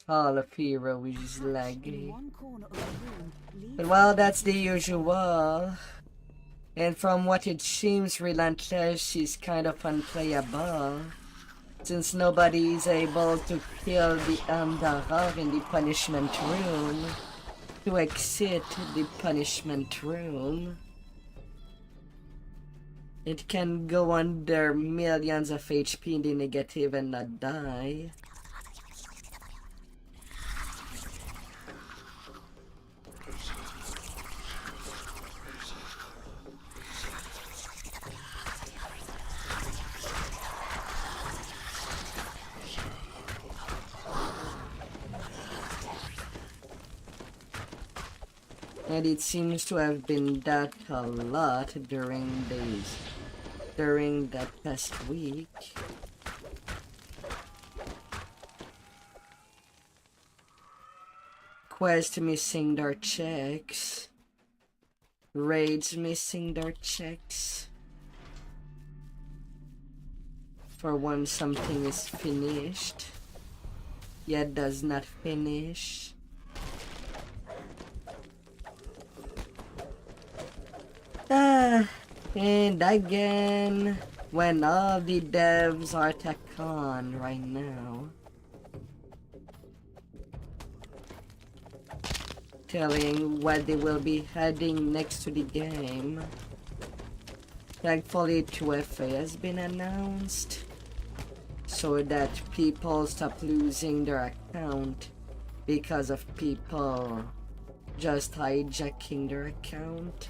Hall of Hero is laggy. One corner of the room leads But well, that's the usual. And from what it seems, Relentless is kind of unplayable, since nobody is able to kill the Andorra in the punishment room, to exit the punishment room. It can go under millions of HP in the negative and not die. And it seems to have been that a lot during that past week. Quest missing their checks. Raids missing their checks. For when something is finished, yet does not finish. And again, when all the devs are at con right now, telling what they will be heading next to the game. Thankfully, 2FA has been announced so that people stop losing their account because of people just hijacking their account.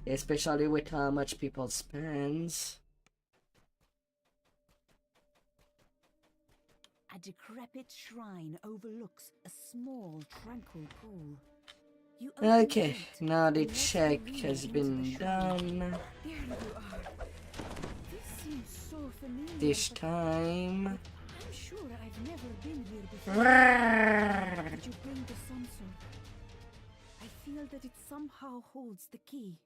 Especially with how much people spends. A decrepit shrine overlooks a small, tranquil pool. You Okay, now the check has been done. There you are. This seems so familiar. This time. I'm sure I've never been here before. Did you bring the sun sword? I feel that it somehow holds the key.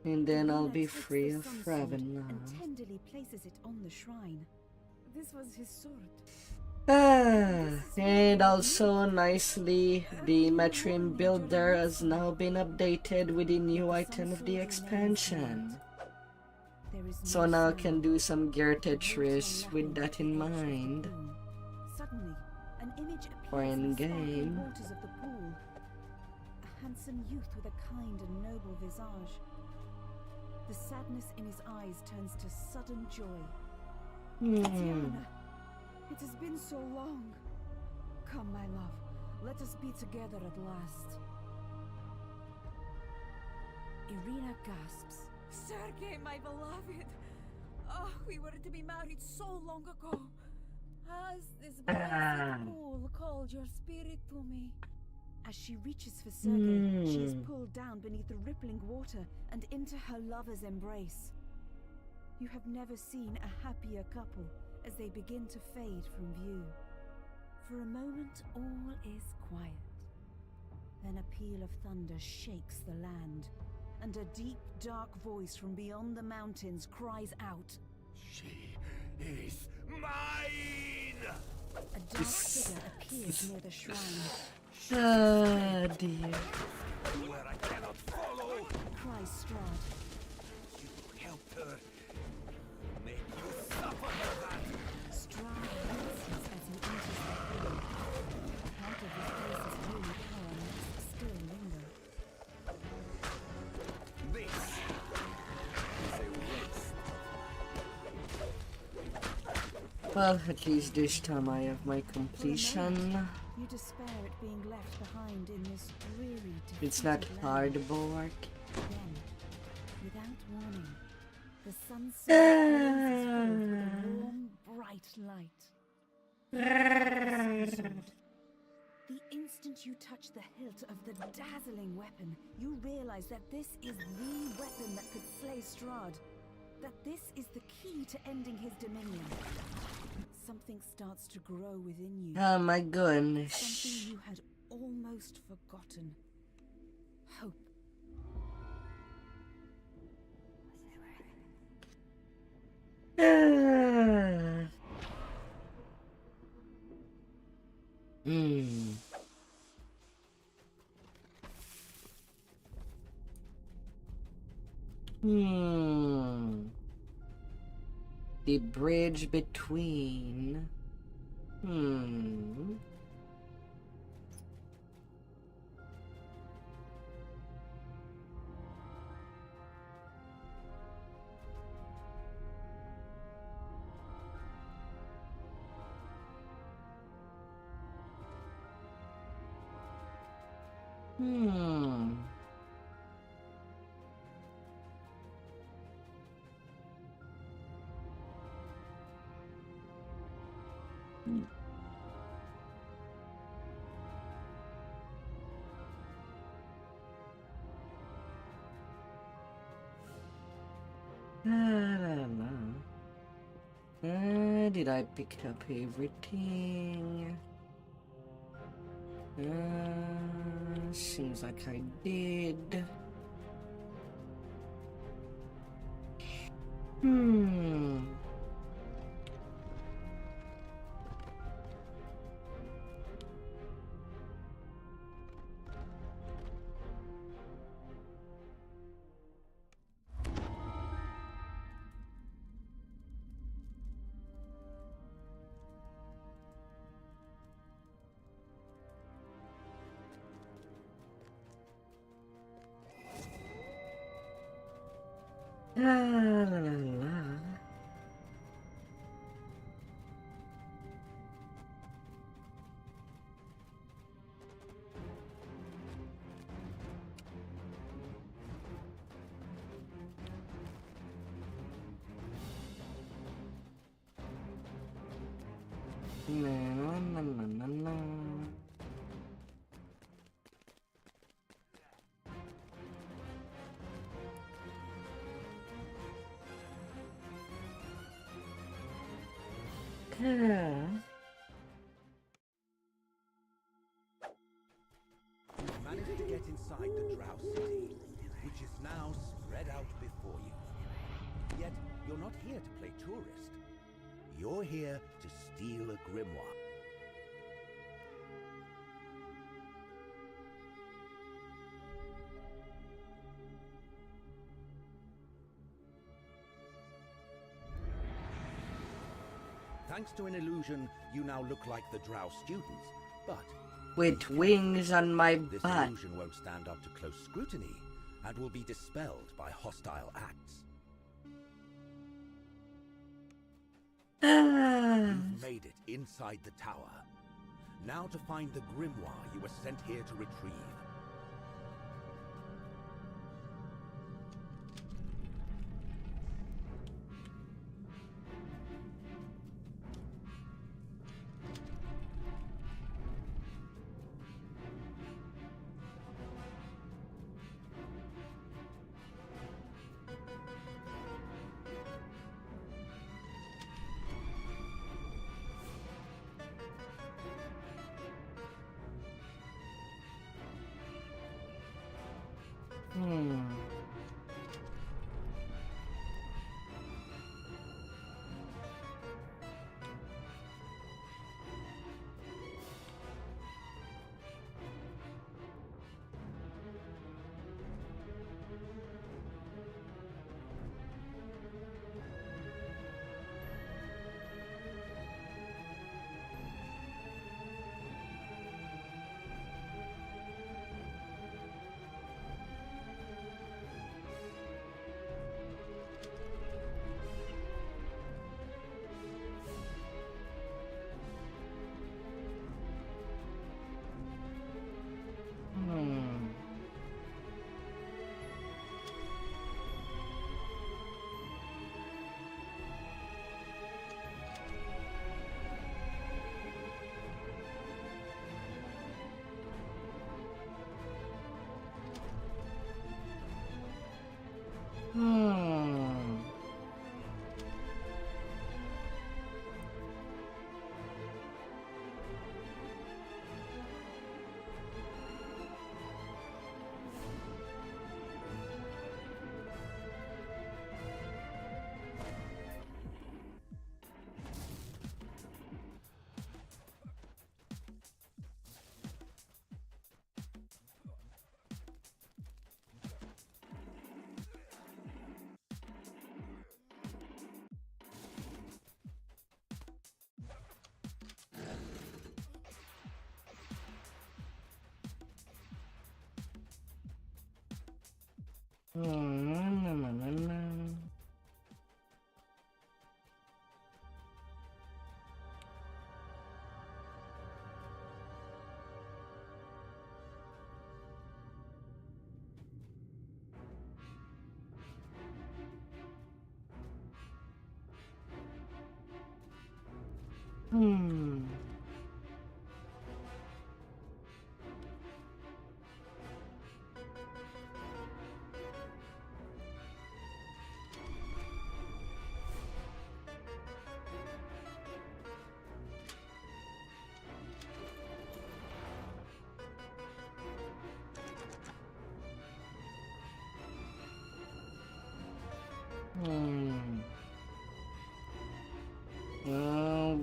And then I'll be Takes free the of sun sword Ravenloft. and tenderly places it on the shrine. This was his sword. And also nicely, the Matrim builder has now been updated with the new item of the expansion. So now I can do some gear Tetris with that in mind. Suddenly, an image For appears in the sparkling in-game. waters of the pool. A handsome youth with a kind and noble visage. The sadness in his eyes turns to sudden joy. Tatiana, it has been so long. Come, my love, let us be together at last. Irina gasps. Sergei, my beloved! Oh, we were to be married so long ago. Has this blessed pool called your spirit to me? As she reaches for Sergei, she is pulled down beneath the rippling water and into her lover's embrace. You have never seen a happier couple as they begin to fade from view. For a moment, all is quiet. Then a peal of thunder shakes the land, and a deep, dark voice from beyond the mountains cries out, She is mine! A dark figure appears near the shrine. Ah, dear. Where I cannot follow! Cries Strahd. You helped her. Make you suffer for that! Strahd winces as he enters the pool. Part of his face's holy power must still linger. This is a waste. Well, at least this time I have my completion. You despair at being left behind in this dreary, It's not defeated hard land. work. Then, without warning, the sun blazes forth with a warm, bright light. The instant you touch the hilt of the dazzling weapon, you realize that this is the weapon that could slay Strahd. That this is the key to ending his dominion. Something starts to grow within you. Oh my goodness. Something you had almost forgotten. Hope. The bridge between. Did I pick up everything? Seems like I did. La la la la. Na na na na na na. Managed to get inside the Drow City, which is now spread out before you. Yet, you're not here to play tourist. You're here to steal a grimoire. Thanks to an illusion, you now look like the Drow students, but with wings on my this butt. illusion won't stand up to close scrutiny and will be dispelled by hostile acts. You've made it inside the tower. Now to find the grimoire you were sent here to retrieve.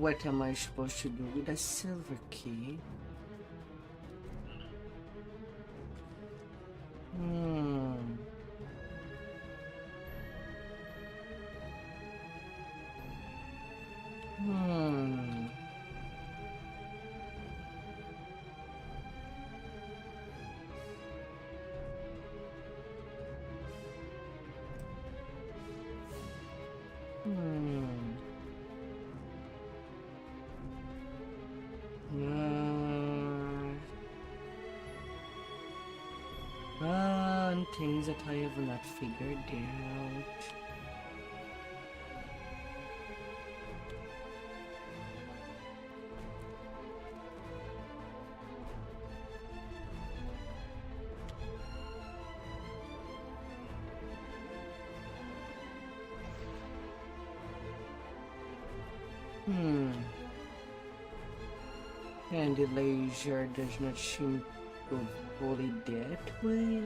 What am I supposed to do with a silver key? And things that I have not figured out. And the laser does not seem to fully that way.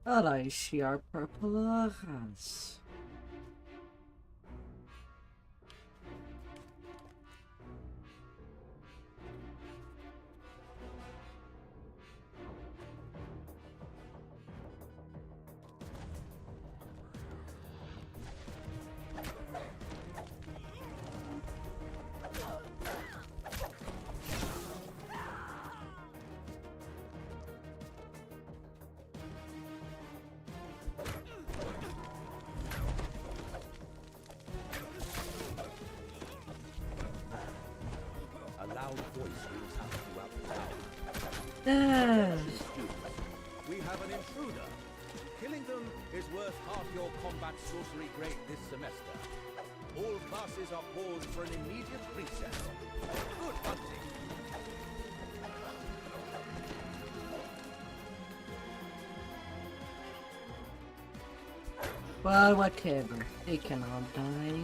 All I see are purple auras. We have an intruder. Killing them is worth half your combat sorcery grade this semester. All classes are paused for an immediate recess. Good hunting. Well, whatever. They can all die.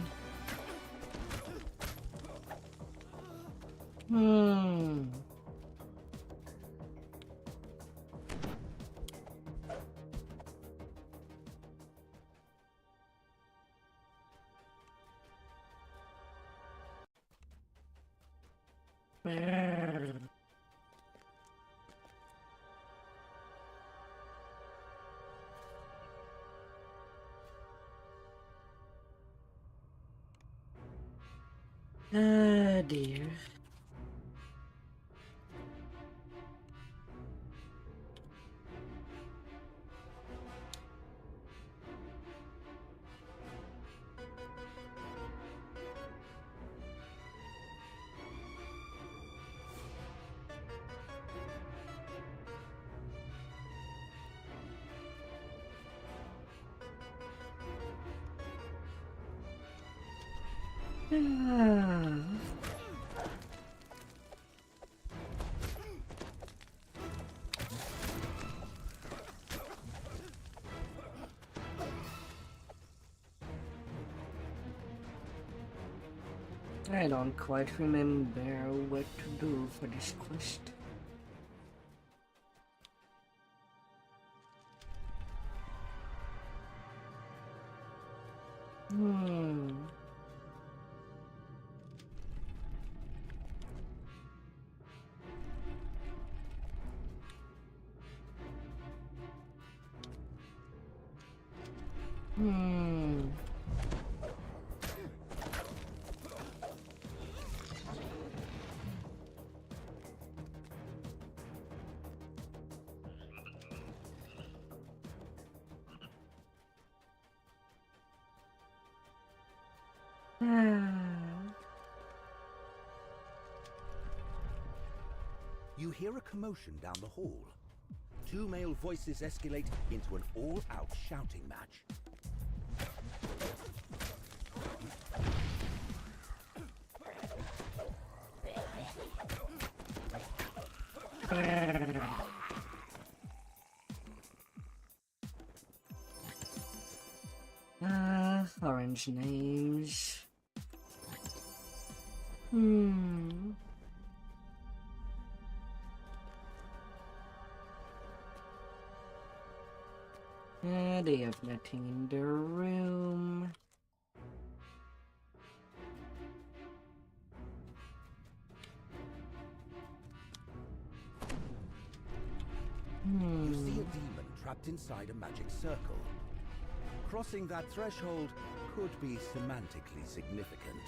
Ah, dear. I don't quite remember what to do for this quest. You hear a commotion down the hall. Two male voices escalate into an all-out shouting match. Orange names. They have nothing in their room. You see a demon trapped inside a magic circle. Crossing that threshold could be semantically significant.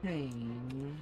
Pain.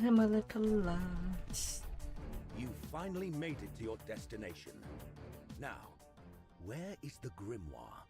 I'm a little lost. You finally made it to your destination. Now, where is the grimoire?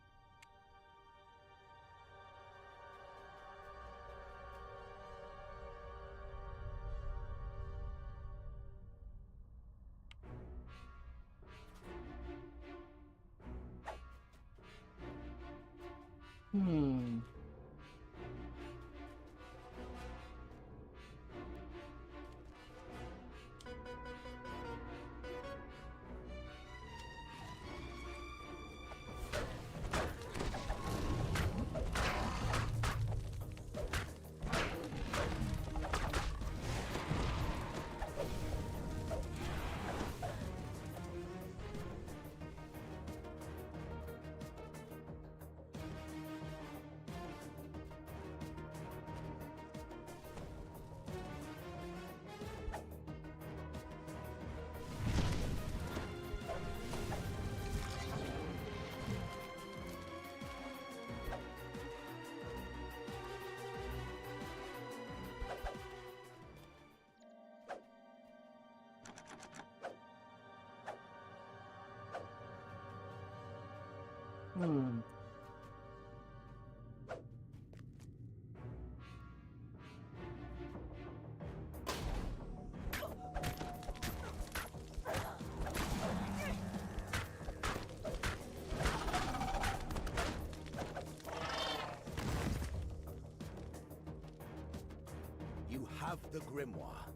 You have the grimoire.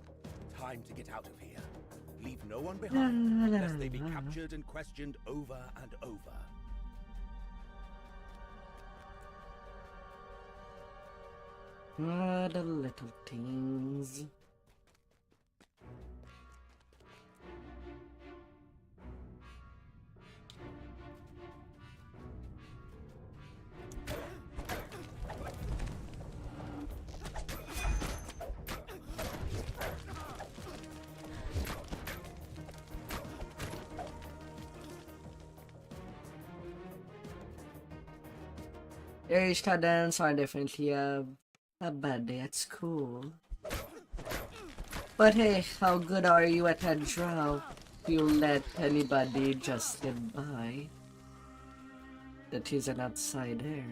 Time to get out of here. Leave no one behind, lest they be captured and questioned over and over. The little things. Students are definitely a bad day at school. But hey, how good are you at that draw? You let anybody just get by. That is an outsider.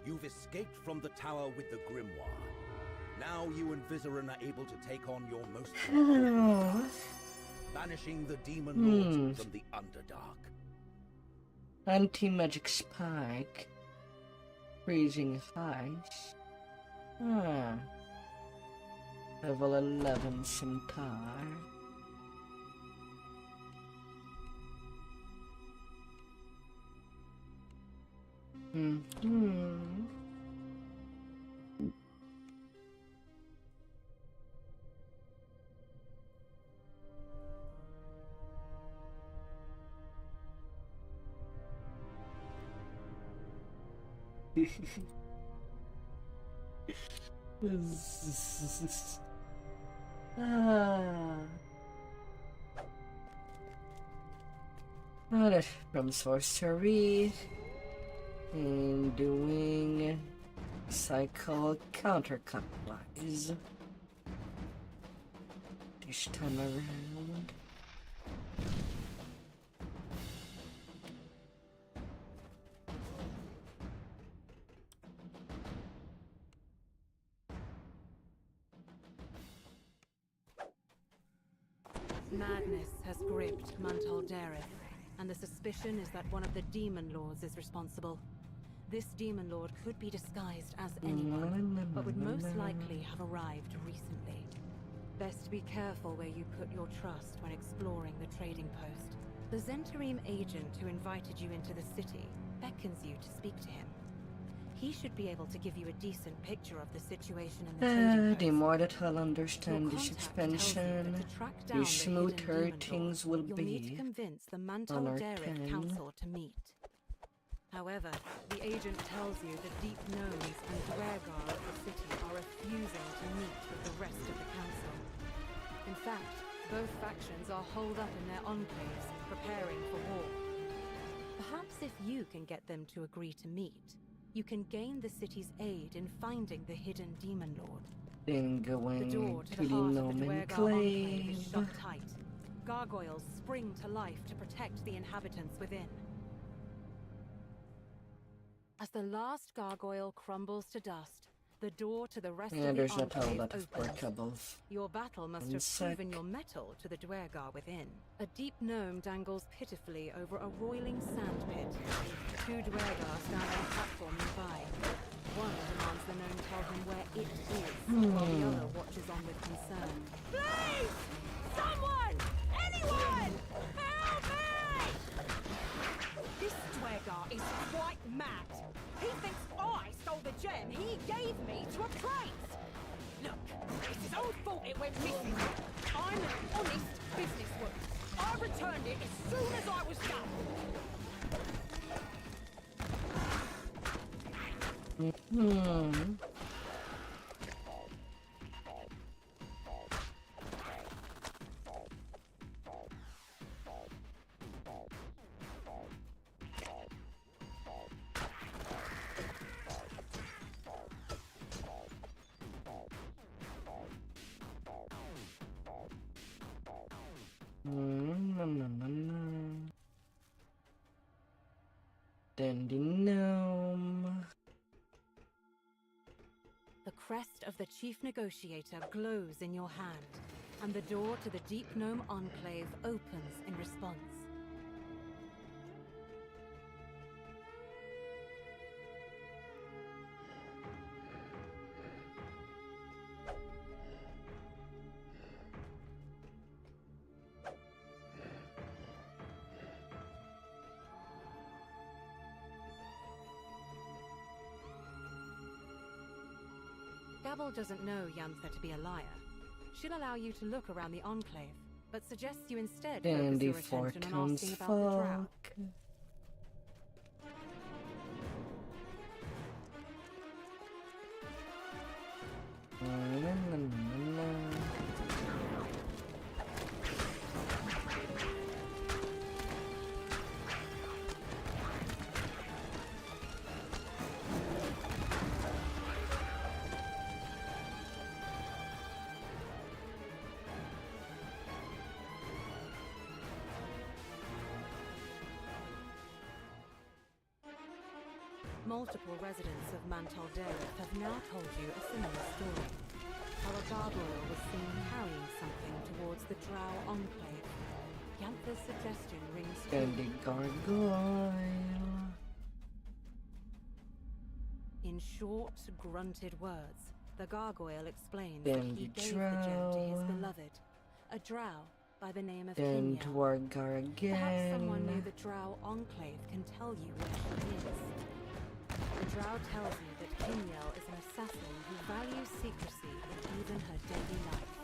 You've escaped from the tower with the grimoire. Now you and Vizerin are able to take on your most Oh. banishing the demon lords from the Underdark. Anti-magic spike. Freezing ice. Level 11 centaur. From sorcery and doing cycle counterclockwise this time around. Madness has gripped Mantaldareth, and the suspicion is that one of the Demon Lords is responsible. This Demon Lord could be disguised as anyone, but would most likely have arrived recently. Best be careful where you put your trust when exploring the trading post. The Zentarim agent who invited you into the city beckons you to speak to him. He should be able to give you a decent picture of the situation in the trading post. The more that I'll understand this expansion, the smoother things will You'll be. need to convince the on Mantaldareth R10. Council to meet. However, the agent tells you the Deep Gnomes and Duergar of the city are refusing to meet with the rest of the council. In fact, both factions are holed up in their enclaves, preparing for war. Perhaps if you can get them to agree to meet, you can gain the city's aid in finding the hidden Demon Lord. Then The going door to to the the heart of the Gnome Duergar enclave is Enclave. shut tight. Gargoyles spring to life to protect the inhabitants within. As the last gargoyle crumbles to dust, the door to the rest Yeah, of the there's not a enclave lot of opens. workables. Your battle must One have sec. proven your mettle to the Duergar within. A deep gnome dangles pitifully over a roiling sand pit. Two Duergar stand on a platform nearby. One demands the gnome tell him where it is, while the other watches on with concern. Please! Someone! Anyone! Help me! This Duergar is quite mad. He thinks I stole the gem he gave me to appraise. Look, it's his own fault it went missing. I'm an honest businesswoman. I returned it as soon as I was done. Then the gnome. The crest of the chief negotiator glows in your hand, and the door to the Deep Gnome Enclave opens in response. Gabble doesn't know Yantha to be a liar. She'll allow you to look around the Enclave, but suggests you instead Then focus the your four attention on towns asking about the drow. folk. Multiple residents of Mantel Dareth have now told you a similar story. How a gargoyle was seen carrying something towards the Drow Enclave. Yantha's suggestion rings true. And the gargoyle. In short, grunted words, the gargoyle explains Then that he the gave the gem to his drow. beloved, a drow by the name of Then Kinyal. Duergar again. Perhaps someone near the Drow Enclave can tell you where she is. The drow tells me that Kinyal is an assassin who values secrecy in even her daily life.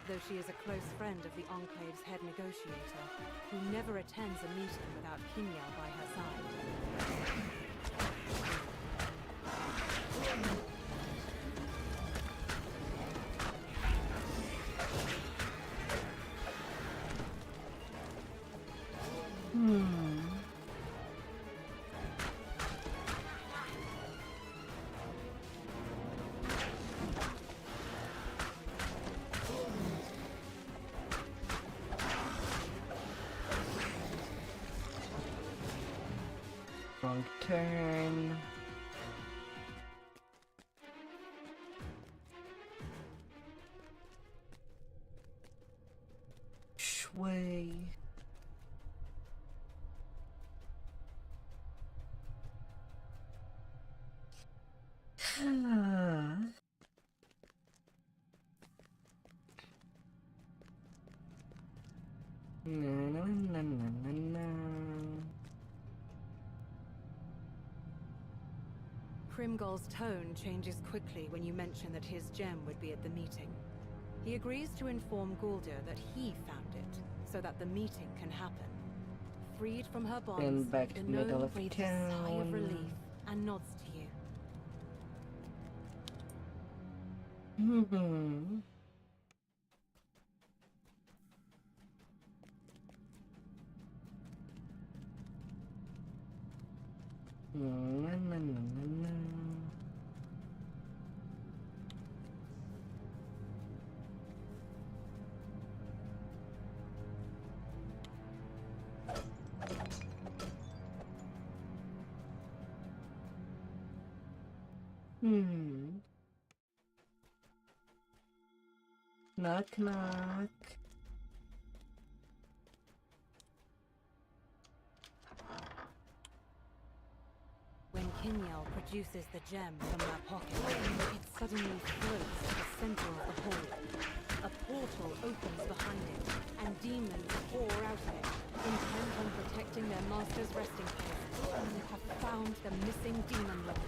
Though she is a close friend of the Enclave's head negotiator, who never attends a meeting without Kinyal by her side. Wrong turn. Sway. Na na na na na na. Primgol's tone changes quickly when you mention that his gem would be at the meeting. He agrees to inform Guldur that he found it, so that the meeting can happen. Freed from her bonds, And back to the the middle gnome of breathes a sigh of town. relief and nods to you. Mm-hmm. Na, na, na, na, na. Knock, knock. When Kinyal produces the gem from her pocket, it suddenly floats to the center of the hall. A portal opens behind it, and demons pour out of it, intent on protecting their master's resting place. And they have found the missing demon lord.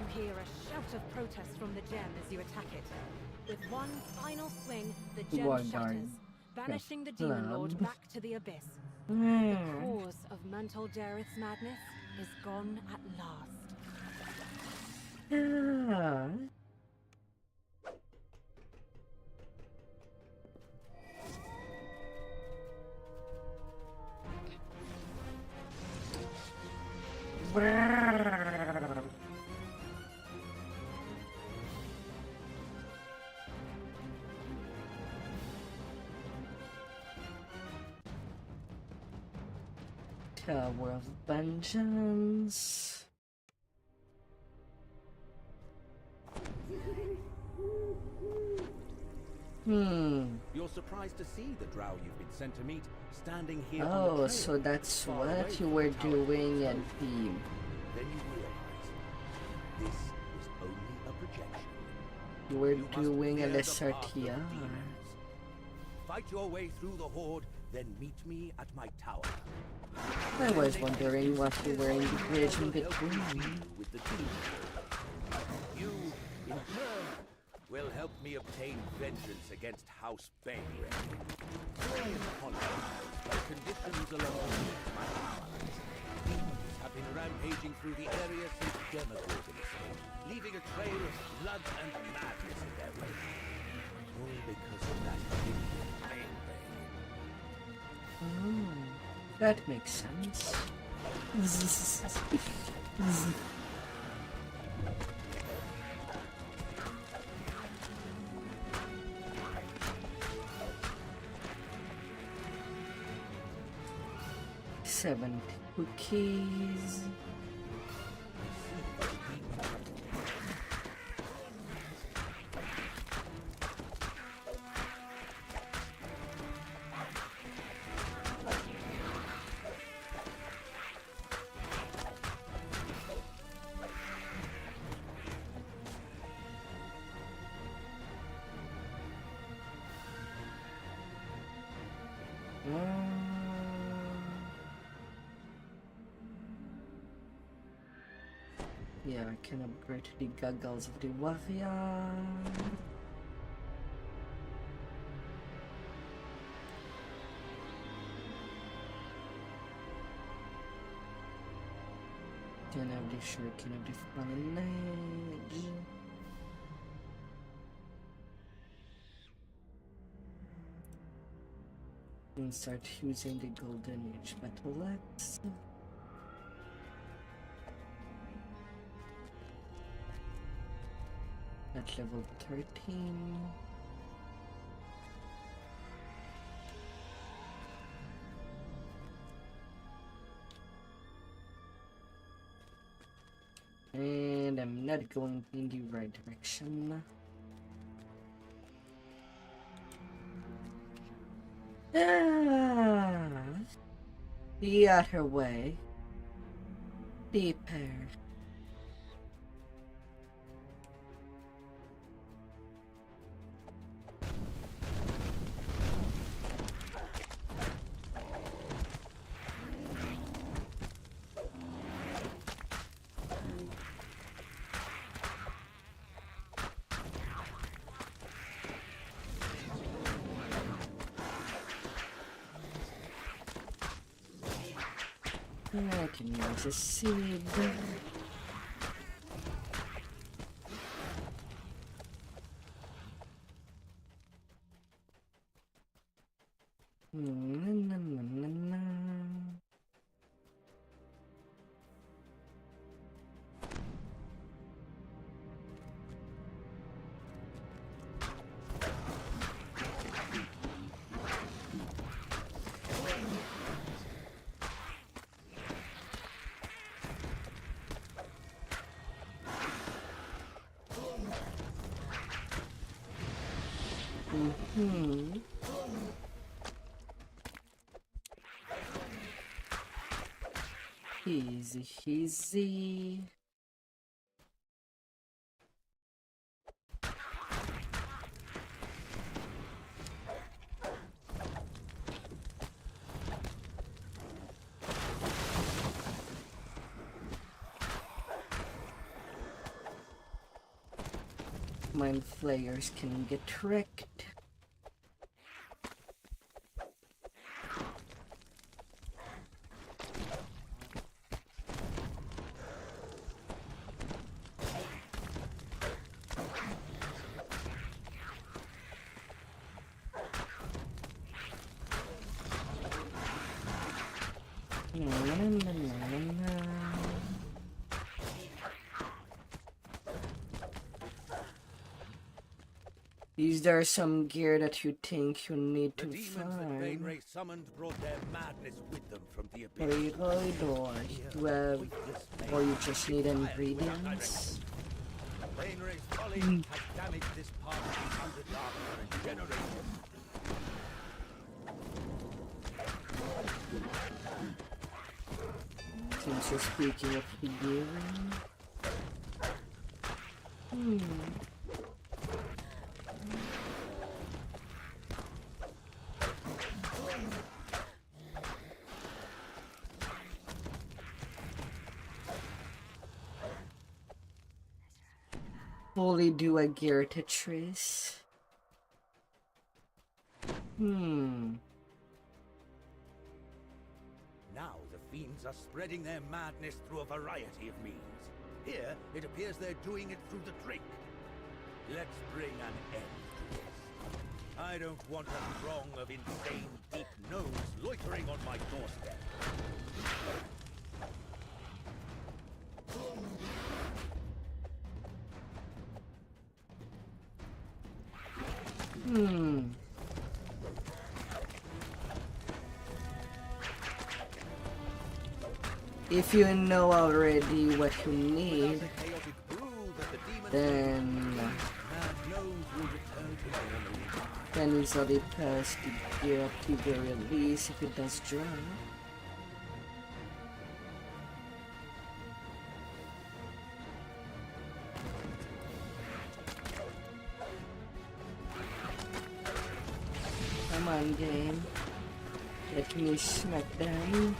You hear a shout of protest from the gem as you attack it. With one final swing, the gem Duergar. shatters, banishing the demon lord Club. back to the abyss. The cause of Mantel Dareth's madness is gone at last. Ah. Tower of Vengeance. You're surprised to see the drow you've been sent to meet standing here on the Oh, trail, so that's far away what you from were the tower doing at itself. the... Then you realize this is only a projection. You were must doing clear an the path of the SRTR. demons. Fight your way through the horde, then meet me at my tower. I was wondering what you were in the bridge in With between. the demons. You, in turn, will help me obtain vengeance against House Bayred. Upon the conditions alone my allies. Demons have been rampaging through the area since Demogorgon escaped, leaving a trail of blood and madness in their wake. All because of that pain. That makes sense. 70 cookies. Yeah, I can upgrade the goggles of the warrior. Can have the shuriken of the fallen age. And start using the golden age battle axe. At level 13. And I'm not going in the right direction. The other way. Deeper. I can use a seed. Easy, easy. Mind flayers can get wrecked. Is there some gear that you think you need to find? Summoned brought their madness with them from the Or you have, or you just need ingredients? Bainray's folly has damaged this part of the Underdark for a generation. Since you're speaking of the gear. Fully do a gear Tetris. Now the fiends are spreading their madness through a variety of means. Here, it appears they're doing it through the drink. Let's bring an end to this. I don't want a throng of insane deep gnomes loitering on my doorstep. if you know already what you need, then can easily pass the gear up to the release if it does drop. Come on, game. Let me smack down.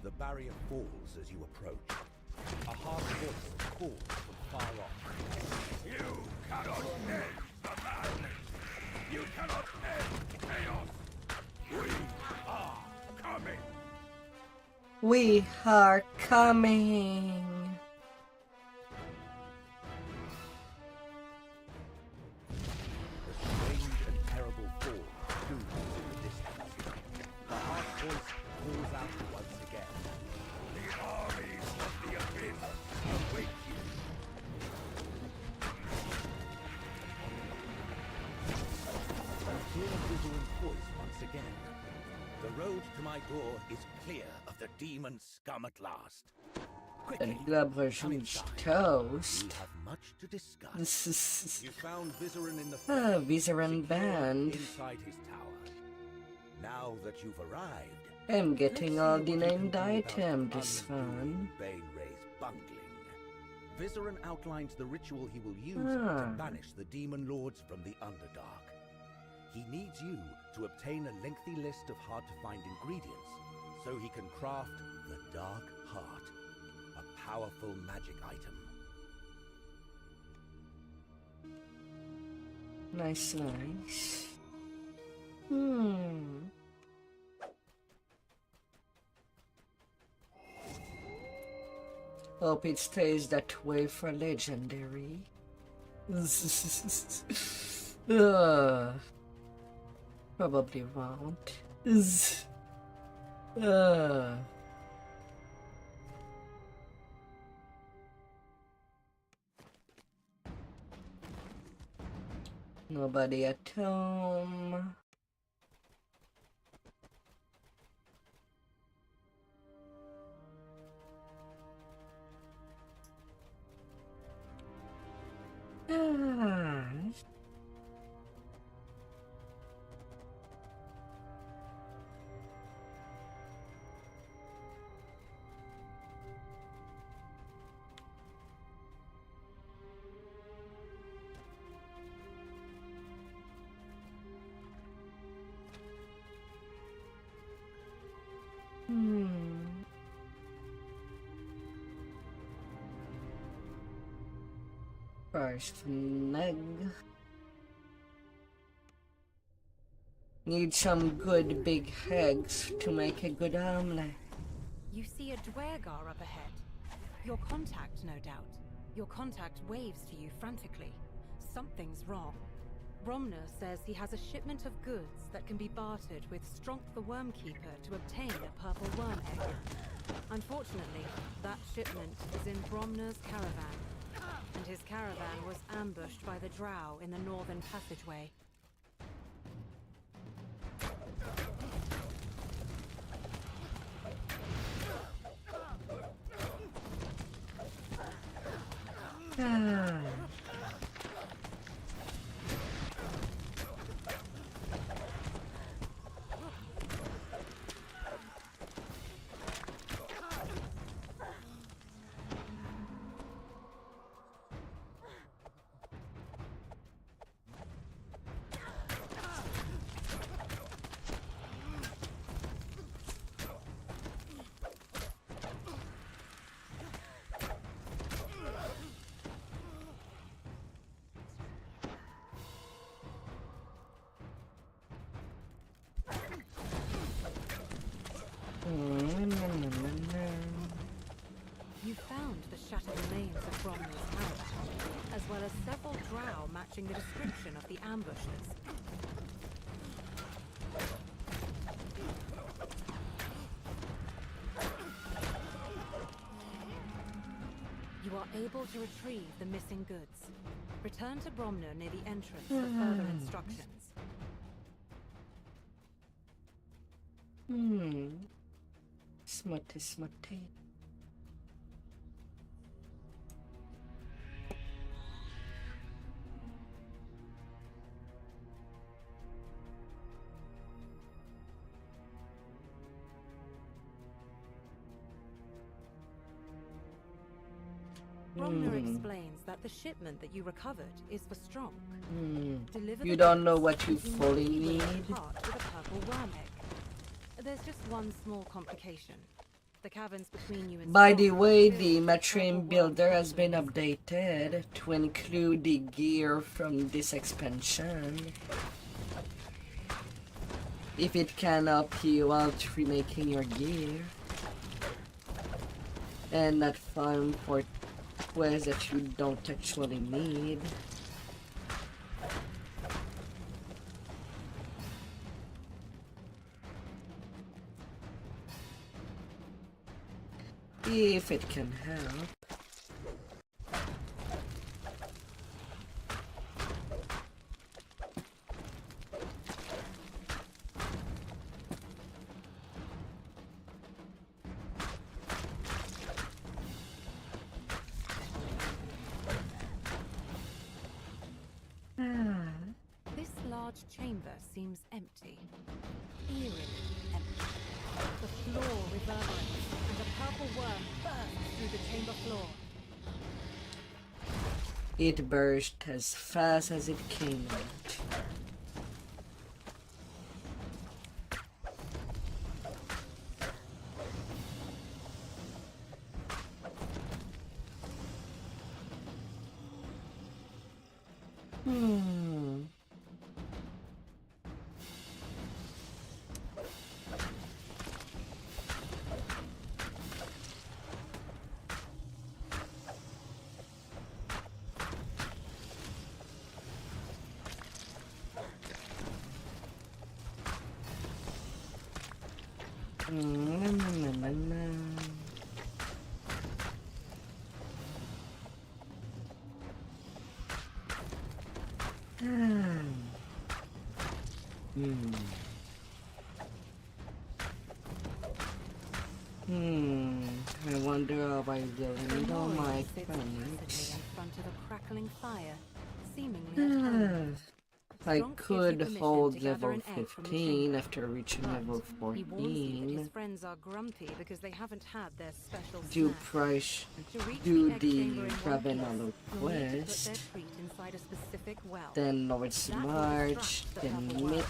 The barrier falls as you approach. A harsh voice calls from far off. You cannot end the madness! You cannot end chaos! We are coming! We are coming! The strange and terrible fall looms in the distance. The harsh voice calls out once again. The armies of the abyss await you! You hear Vizuran's voice once again. The road to my door is clear of the demon scum at last. And Glabreju's toast. We have much to discuss. You found Vizuran in the Vizuran band. inside his tower. Now that you've arrived, I'm getting all the named items this fun. Bane-Ray's bungling. Vizuran outlines the ritual he will use to banish the demon lords from the Underdark. He needs you to obtain a lengthy list of hard-to-find ingredients so he can craft the Dark Heart, a powerful magic item. Nice, nice. Hope it stays that way for legendary. Probably won't. Nobody at home. First neg. Need some good big eggs to make a good omelette. You see a Duergar up ahead. Your contact, no doubt. Your contact waves to you frantically. Something's wrong. Bromner says he has a shipment of goods that can be bartered with Stronk the Wormkeeper to obtain a purple worm egg. Unfortunately, that shipment is in Bromner's caravan, and his caravan was ambushed by the Drow in the northern passageway. You found the shattered remains of Bromner's house. A as well as several drow matching the description of the ambushes. You are able to retrieve the missing goods. Return to Bromner near the entrance for further instructions. Smutty, smutty. Bromner explains that the shipment that you recovered is for Strong. Deliver You the don't know goods what you using fully the need. part with a purple worm egg. There's just one small complication. The caverns between you and By Strong the are way, filled the with Matrim purple builder worm has been capsules. updated to include the gear from this expansion. If it can help you out remaking your gear and not farm for quests that you don't actually need. If it can help. This large chamber seems empty. Eerily empty. The floor reverberates, and a purple worm bursts through the chamber floor. It burst as fast as it came out. I wonder how I will handle my Sits panics. placidly in front of a crackling fire, seemingly at home. I Strong gives you could permission hold to gather level an egg from the 15 chamber. after reaching But level he warns you that his 14. friends are grumpy because they haven't had their special Do snack. price To reach do egg the chamber in one Ravenalo piece, you'll need to put quest, their treat inside a specific well. then Lord's That will March, distract the then purple Myth. worms.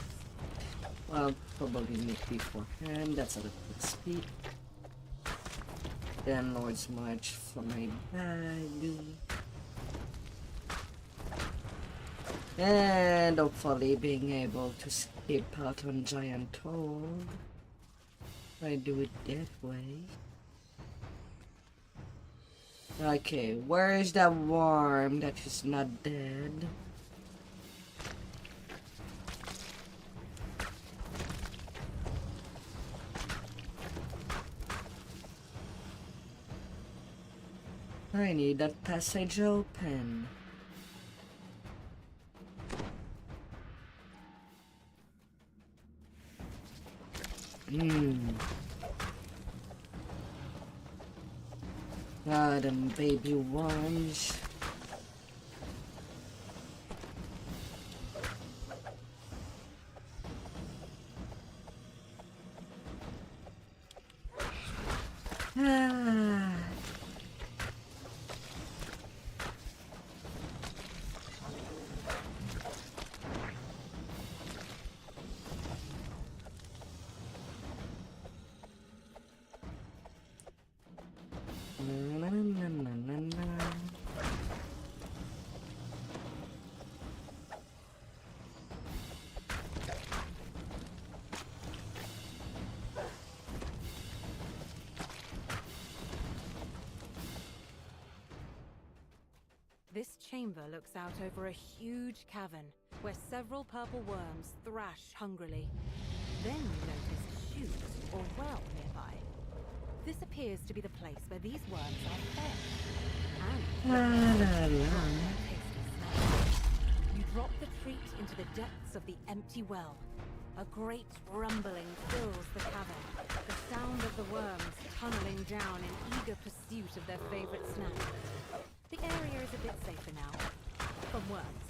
Well, probably Myth beforehand, that's a little bit speed. Then Lord's March for my bag. And hopefully being able to skip out on Giant Toad. I do it that way. Okay, where is that worm that is not dead? I need that passage open. Ah, them baby worms. Ah. Na, na, na, na, na. chamber looks out over a huge cavern where several purple worms thrash hungrily. Then you notice chutes or well nearby. This appears to be the place where these worms are fed. And tasty snack. You drop the treat into the depths of the empty well. A great rumbling fills the cavern, the sound of the worms tunneling down in eager pursuit of their favorite snack. The area is a bit safer now. From worms.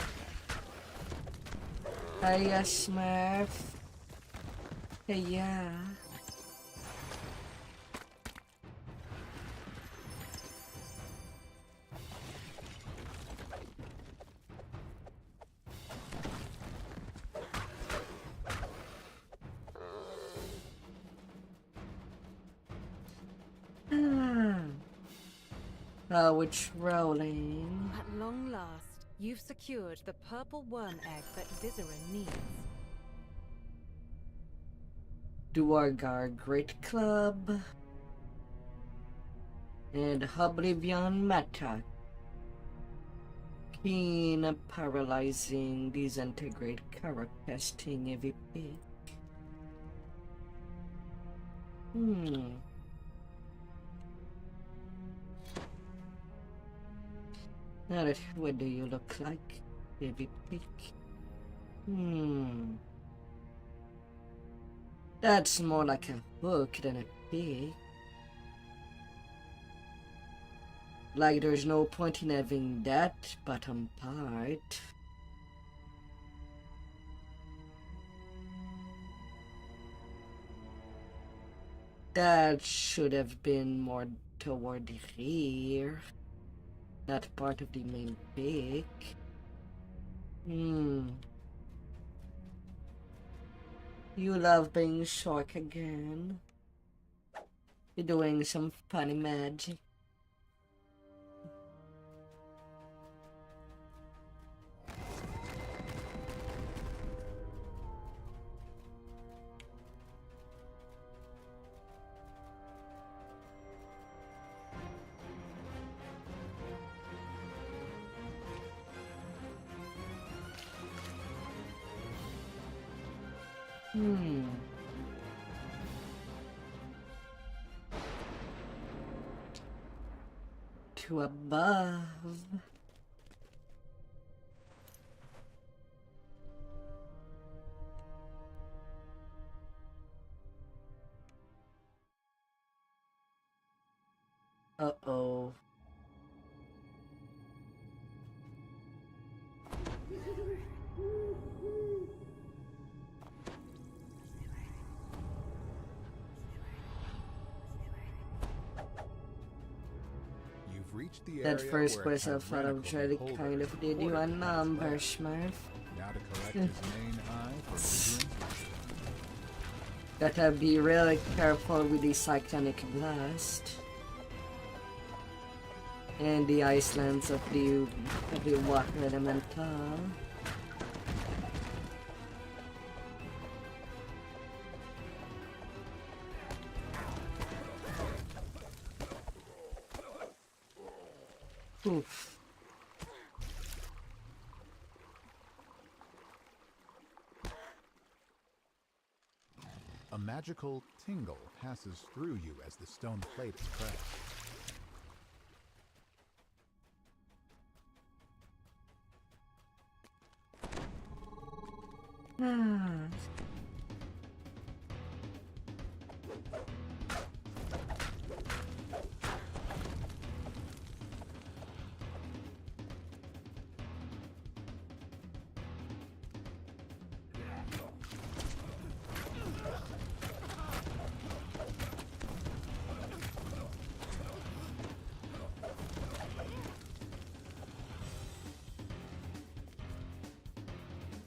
Hiya, Smurf. Hey, yeah. Oh, it's rolling. At long last, you've secured the purple worm egg that Viscera needs. Duergar Great Club. And Oblivion Meta. Keen, paralyzing, disintegrate, character-testing EVP. Now that, what do you look like, baby pig? That's more like a hook than a pig. Like there's no point in having that bottom part. That should have been more toward the rear. Not part of the main pic. You love being short again. You're doing some funny magic. To above. Uh-oh. Reached the That area first where quest I thought of Jelly kind of did you a number, Smurf. Now to collect his main eye for vigilant. Gotta be really careful with the Cyclonic Blast. And the Icelands of the Water Elemental. Oof. A magical tingle passes through you as the stone plate is pressed.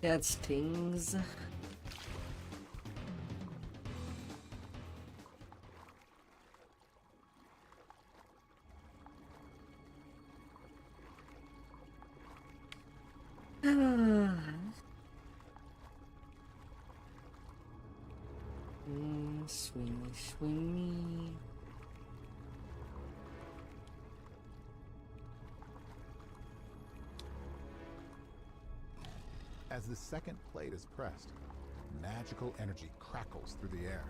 That stings. Swingy, swingy. As the second plate is pressed, magical energy crackles through the air.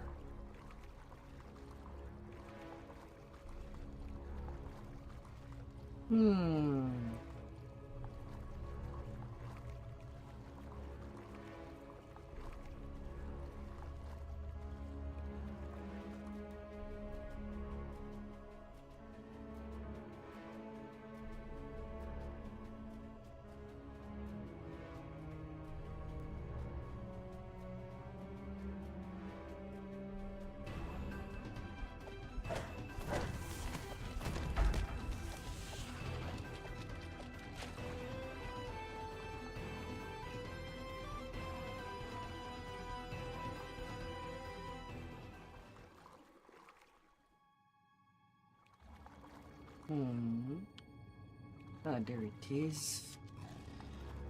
Ah, there it is.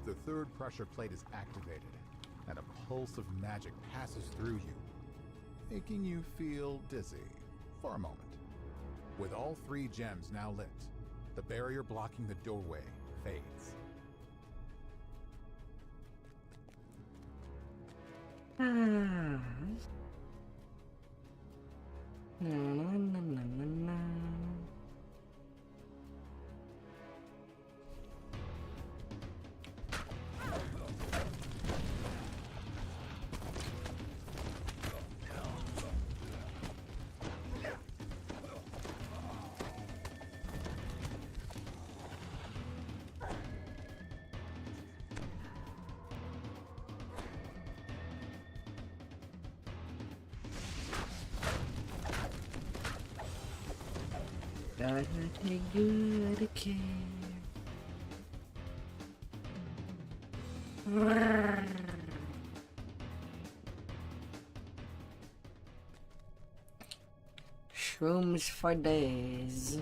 The third pressure plate is activated, and a pulse of magic passes through you, making you feel dizzy for a moment. With all 3 gems now lit, the barrier blocking the doorway fades. Gotta take good care. Shrooms for days.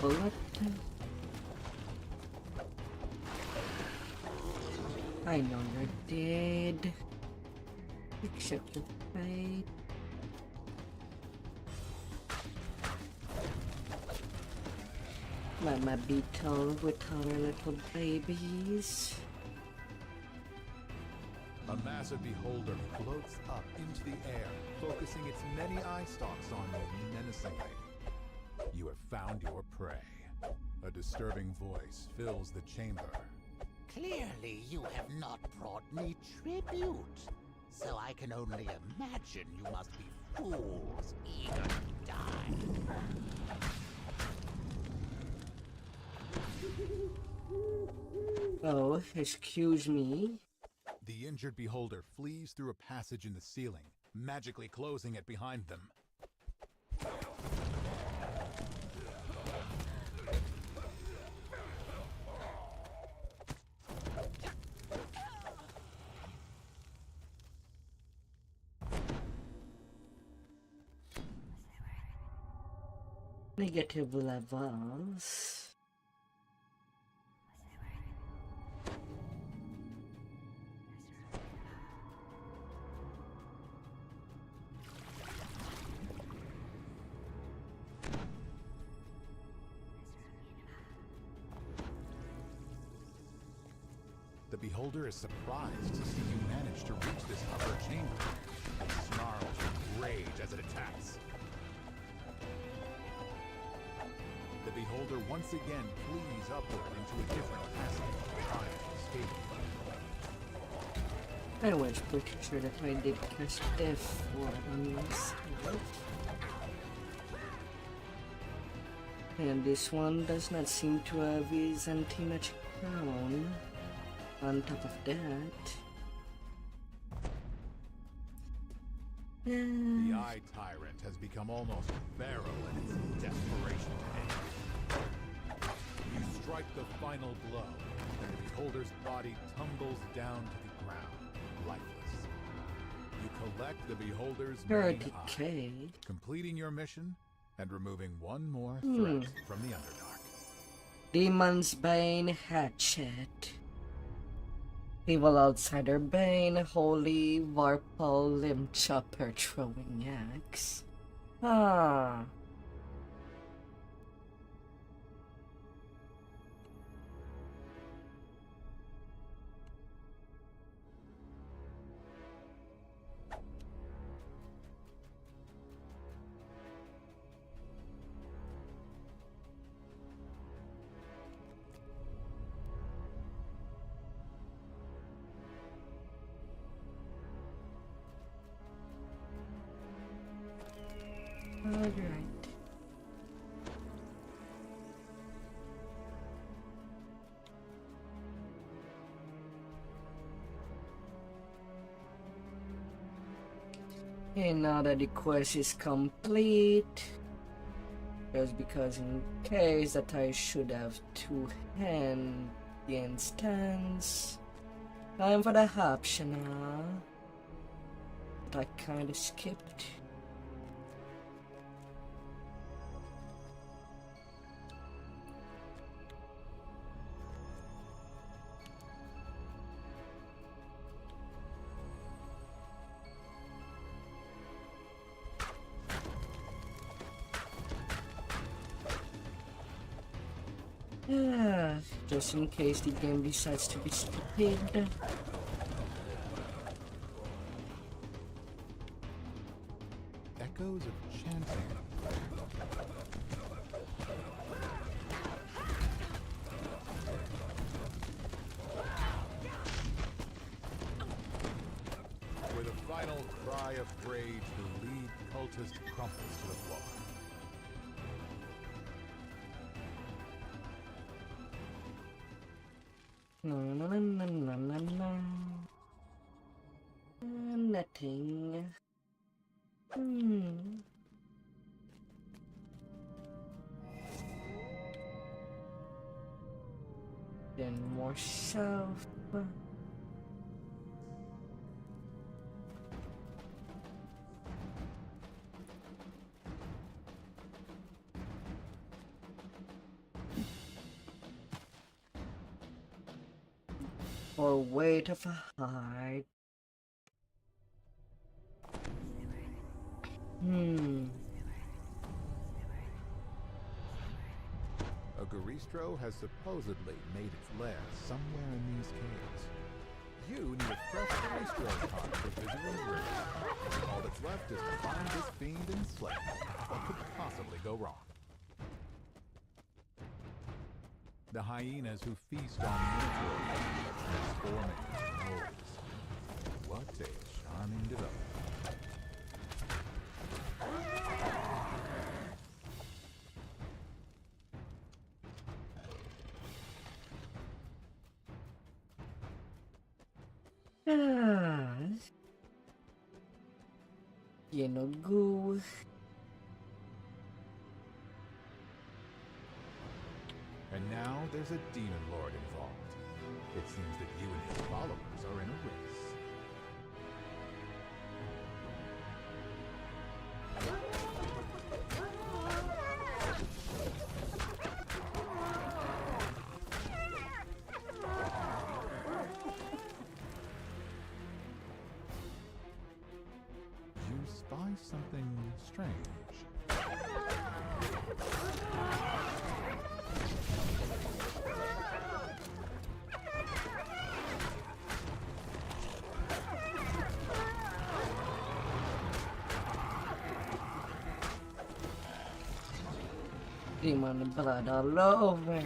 Bullet. I know you're dead. Accept your fate. Mama beetle with other little babies. A massive beholder floats up into the air, focusing its many eye stalks on you menacingly. You have found your prey. A disturbing voice fills the chamber. Clearly you have not brought me tribute, so I can only imagine you must be fools eager to die. Oh, excuse me. The injured beholder flees through a passage in the ceiling, magically closing it behind them. Negative levels. The beholder is surprised to see you manage to reach this upper chamber. It snarls with rage as it attacks. The beholder once again flees upward into a different passage, trying to escape. I was pretty sure that I did press F1 on myself. And this one does not seem to have his anti-magic crown on top of that. The Eye Tyrant has become almost feral in its desperation to end. You strike the final blow, and the beholder's body tumbles down to the ground, lifeless. You collect the beholder's main eye, completing your mission and removing one more threat from the Underdark. Demon's Bane Hatchet. Evil Outsider Bane, Holy Varpal Limb Chopper Throwing Axe. Ah. Alright. And now that the quest is complete, just because in case that I should have two-hand the instance, time for the optional that I kinda skipped. Just in case the game decides to be stupid. Echoes of chanting. With a final cry of rage, the lead cultist crumples to the floor. Nothing. Then more south. Or weight of a heart. A Garistro has supposedly made its lair somewhere in these caves. You need a fresh Garistro card for visiting the river. All that's left is to find this fiend and slay him. What could possibly go wrong? The hyenas who feast on minotaurs transforming wolves. What a charming development. You know, go. And now there's a demon lord involved. It seems that you and his followers are in a race. You spy something strange. Demon blood all over.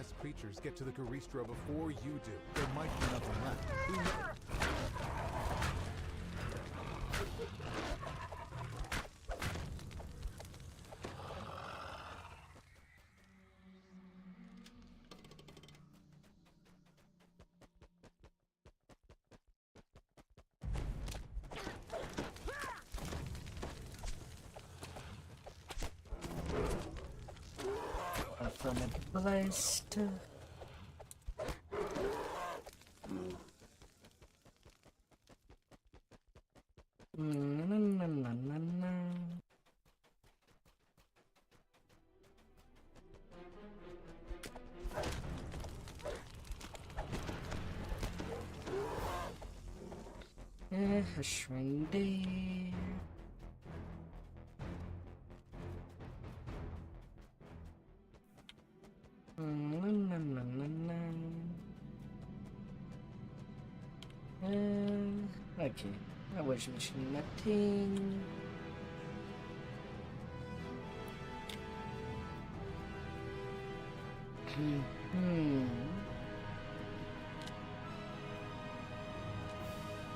ravenous creatures get to the Caristro before you do, there might be nothing left. Who knows? Atomic blast. Na, na, na, na, na. A shrine there. Na, na, na, na, na. Okay, I was missing nothing.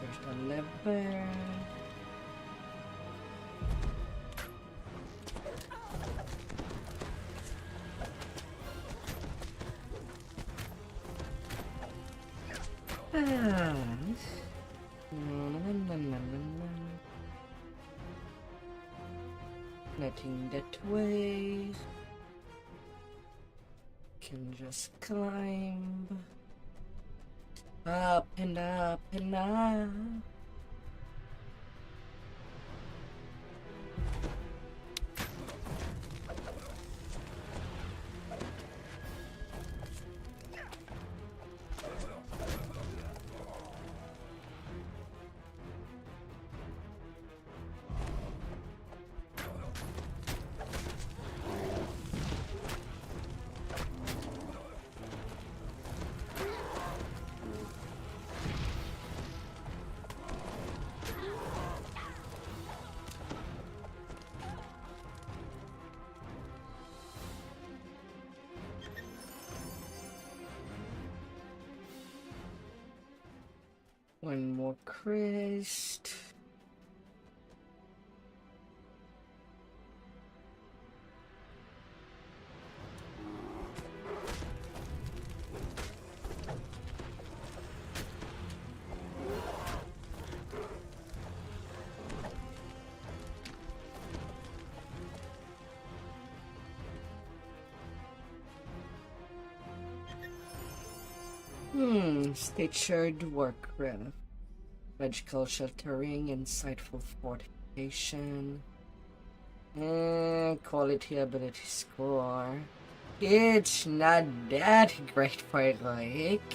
First a lever. Nothing that way. Can just climb up and up and up. One more crest. Stature Duergar. Magical sheltering, insightful fortification. And quality ability score. It's not that great for like.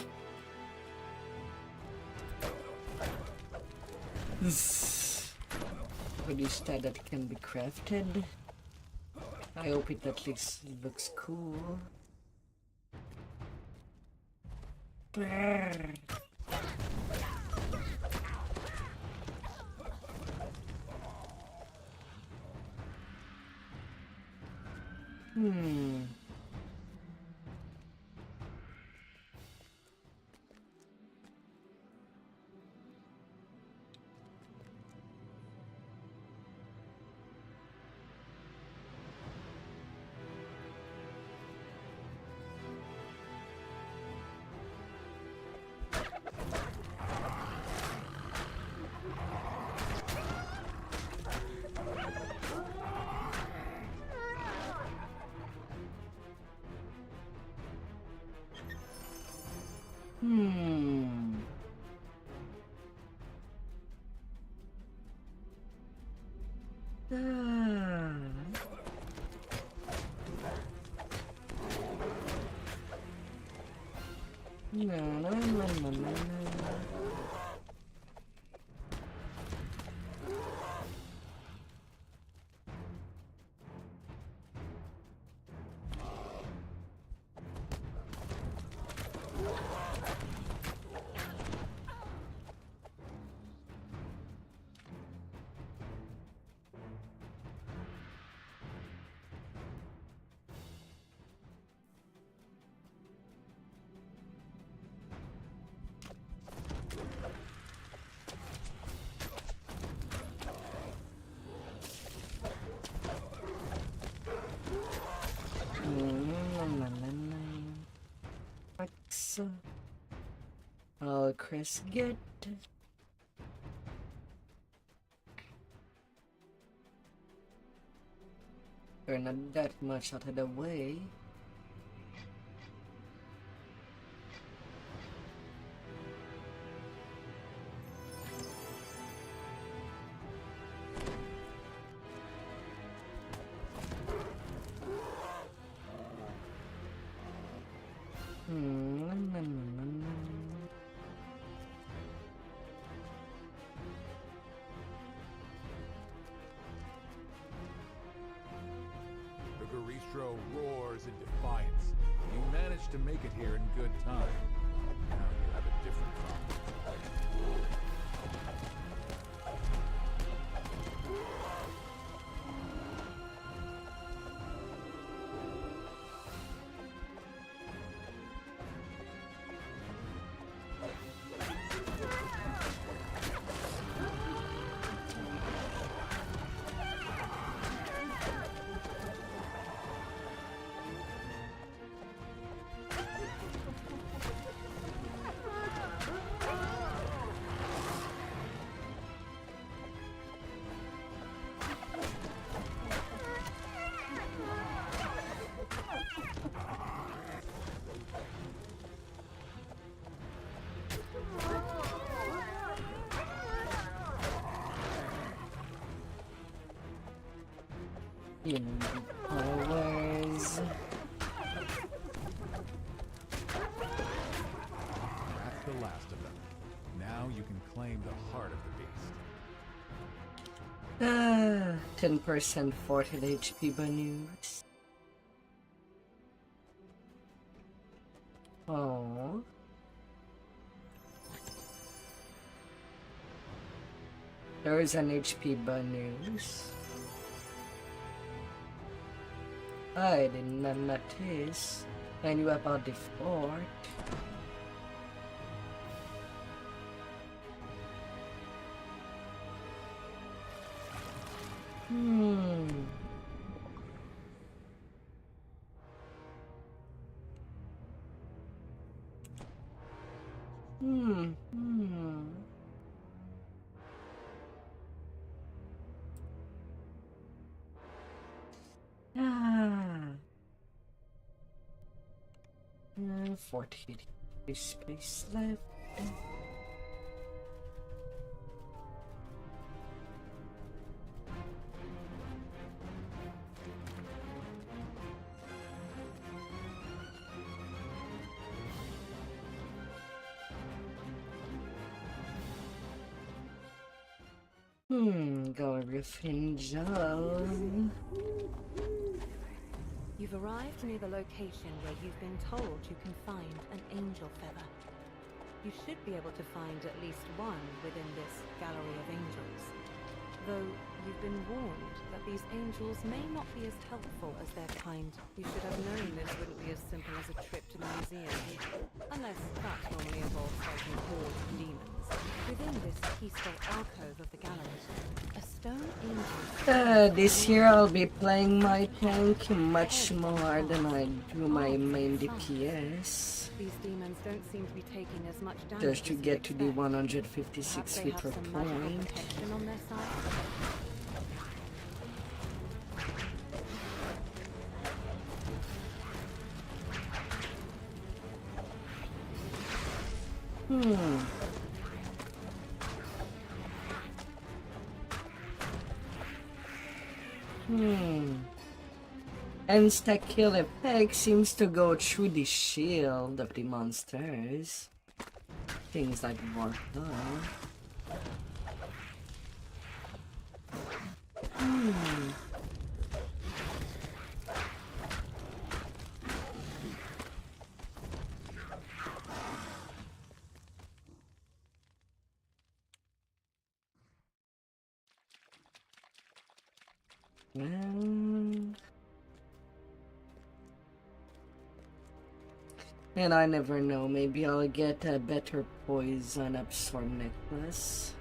But you said that it can be crafted. I hope it at least looks cool. Brrr. I'll Chris get. We're not that much out of the way. Garistro roars in defiance. You managed to make it here in good time. Now you have a different problem. Powers. That's the last of them. Now you can claim the heart of the beast. 10% 40 HP bonus. Oh. There is an HP bonus. I did not notice. And you about the fort. Ah. 40 space left. Go Gryffindor. You've arrived near the location where you've been told you can find an angel feather. You should be able to find at least one within this gallery of angels. Though you've been warned that these angels may not be as helpful as their kind. You should have known this wouldn't be as simple as a trip to the museum. Unless that normally involves fighting hordes of demons. Within this peaceful alcove of the gallery, a stone angel... This year I'll be playing my tank much more than I do my main DPS. These demons don't seem to be taking as much damage just to get to the 156 feet per point. On their side. Insta-kill effect seems to go through the shield of the monsters. Things like Warthog. And I never know, maybe I'll get a better poison absorb necklace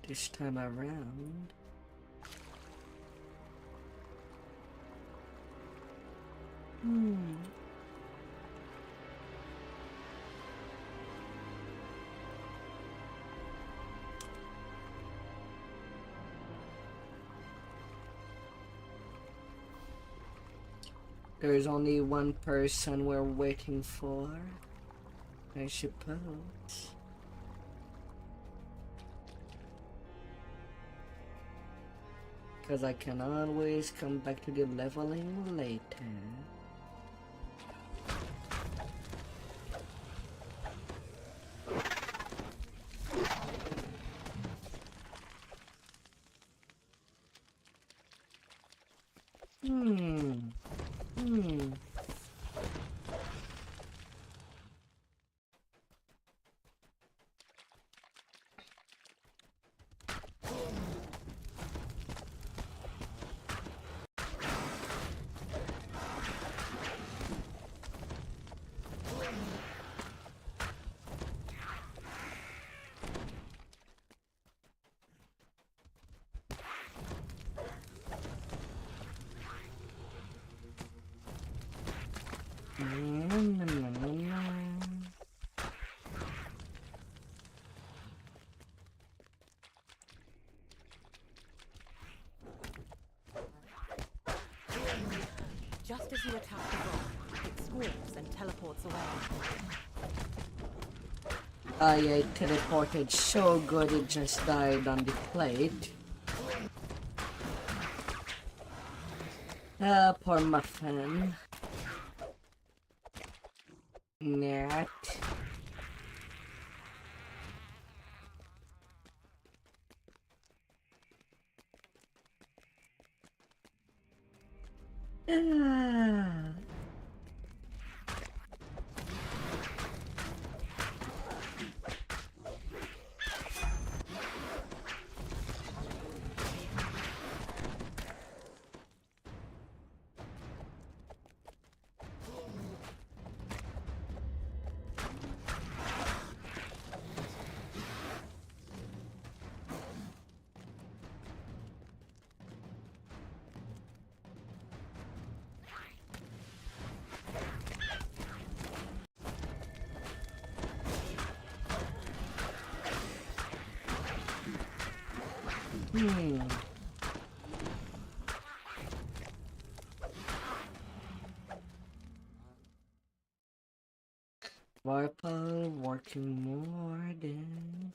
this time around. There's only one person we're waiting for, I suppose. Because I can always come back to the leveling later. Just as you attack the rock, it squirms and teleports away. I teleported so good it just died on the plate. Ah, poor muffin. Nat. Ah. Warple working more than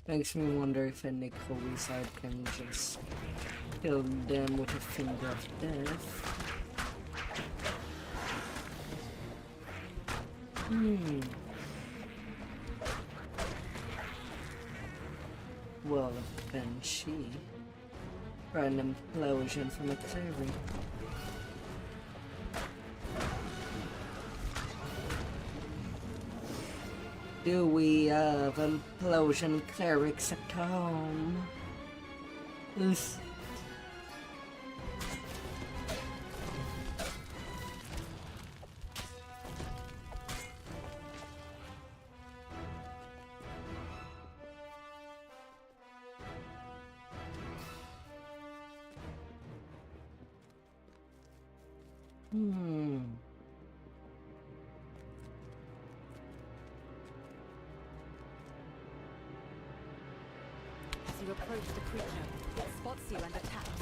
makes me wonder if a nickel wizard can just kill them with a finger of death. Well, then she or an implosion from a cleric. Do we have implosion clerics at home? Oof. As you approach the creature, it spots you and attacks.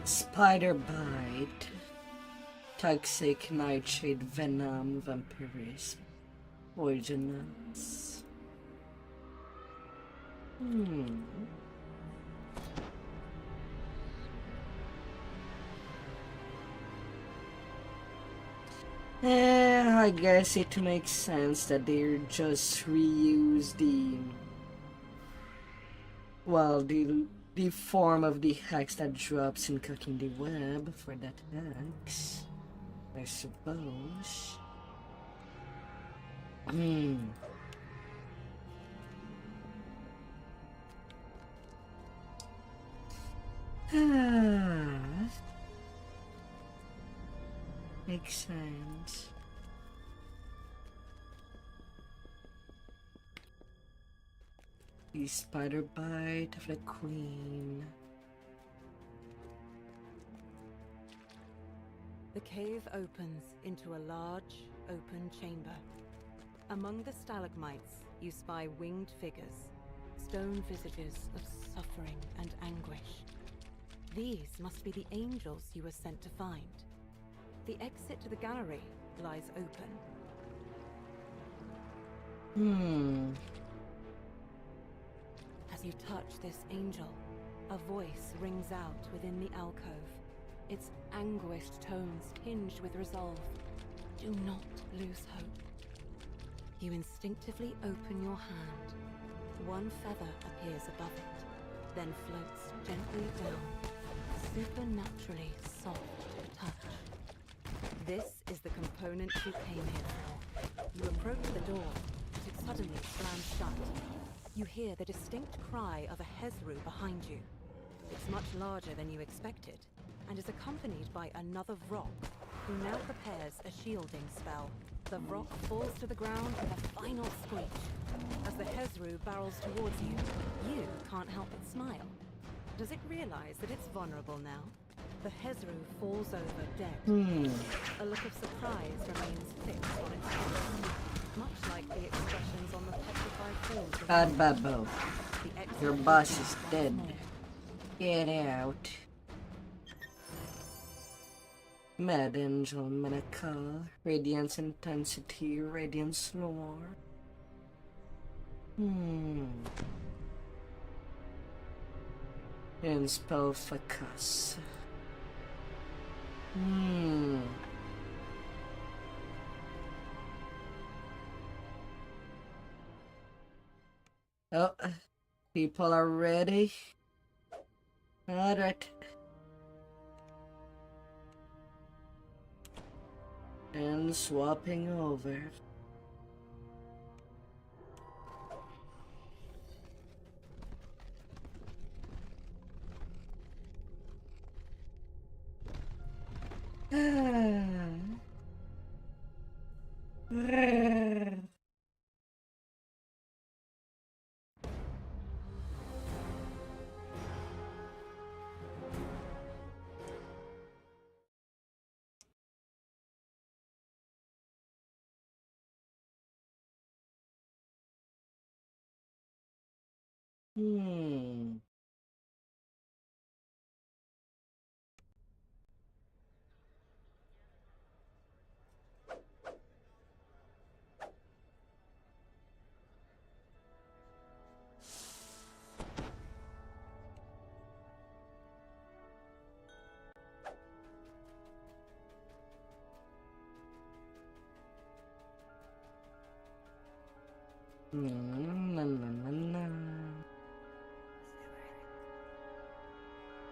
Spider bite, toxic nightshade venom, vampirism, poisonous. I guess it makes sense that they just reuse the form of the hex that drops in cooking the web for that hex, I suppose. Makes sense. The spider bite of the queen. The cave opens into a large, open chamber. Among the stalagmites, you spy winged figures, stone visages of suffering and anguish. These must be the angels you were sent to find. The exit to the gallery lies open. As you touch this angel, a voice rings out within the alcove, its anguished tones tinged with resolve. Do not lose hope. You instinctively open your hand. One feather appears above it, then floats gently down, supernaturally soft to touch. This is the component you came here for. You approach the door, but it suddenly slams shut. You hear the distinct cry of a Hezru behind you. It's much larger than you expected, and is accompanied by another Vrock, who now prepares a shielding spell. The Vrock falls to the ground with a final screech. As the Hezru barrels towards you, you can't help but smile. Does it realize that it's vulnerable now? The Hezru falls over dead. A look of surprise remains fixed on its face, much like the expressions on the petrified forms of Bad Babo. Your boss is dead. Get out. Mad Angel Medical. Radiance Intensity. Radiance Lore. And Spell Focus. Oh, people are ready. Alright. And swapping over.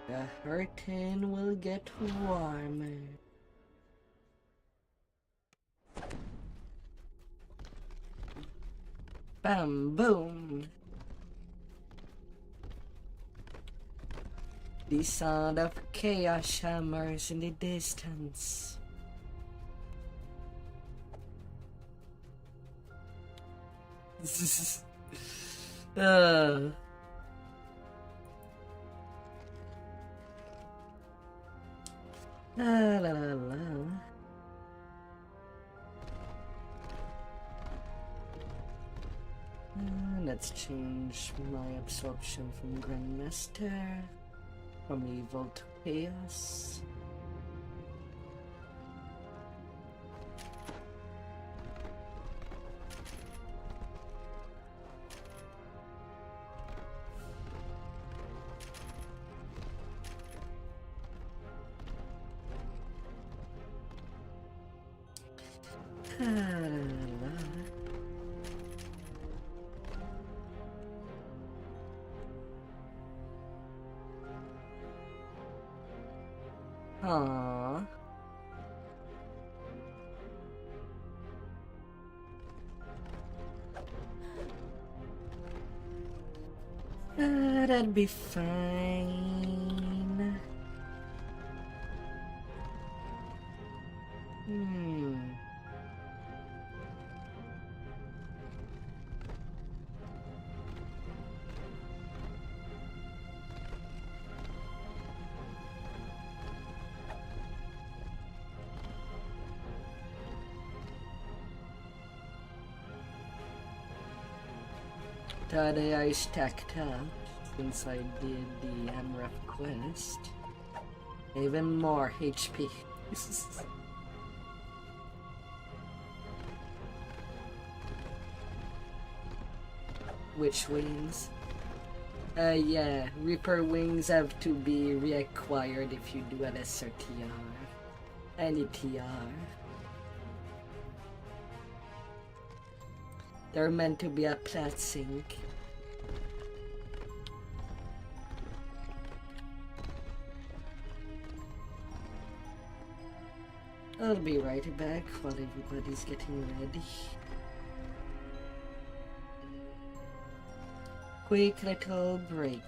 The R10 will get warmer. Bam boom. The sound of chaos hammers in the distance. La la la la. Let's change my absorption from Grandmaster, from evil to chaos. Aww. That'd be fine. That I stacked up since I did the MRF quest. Even more HP. Which wings? Yeah, Reaper wings have to be reacquired if you do an SRTR. Any TR. They're meant to be a plat sync. I'll be right back while everybody's getting ready. Quick little break,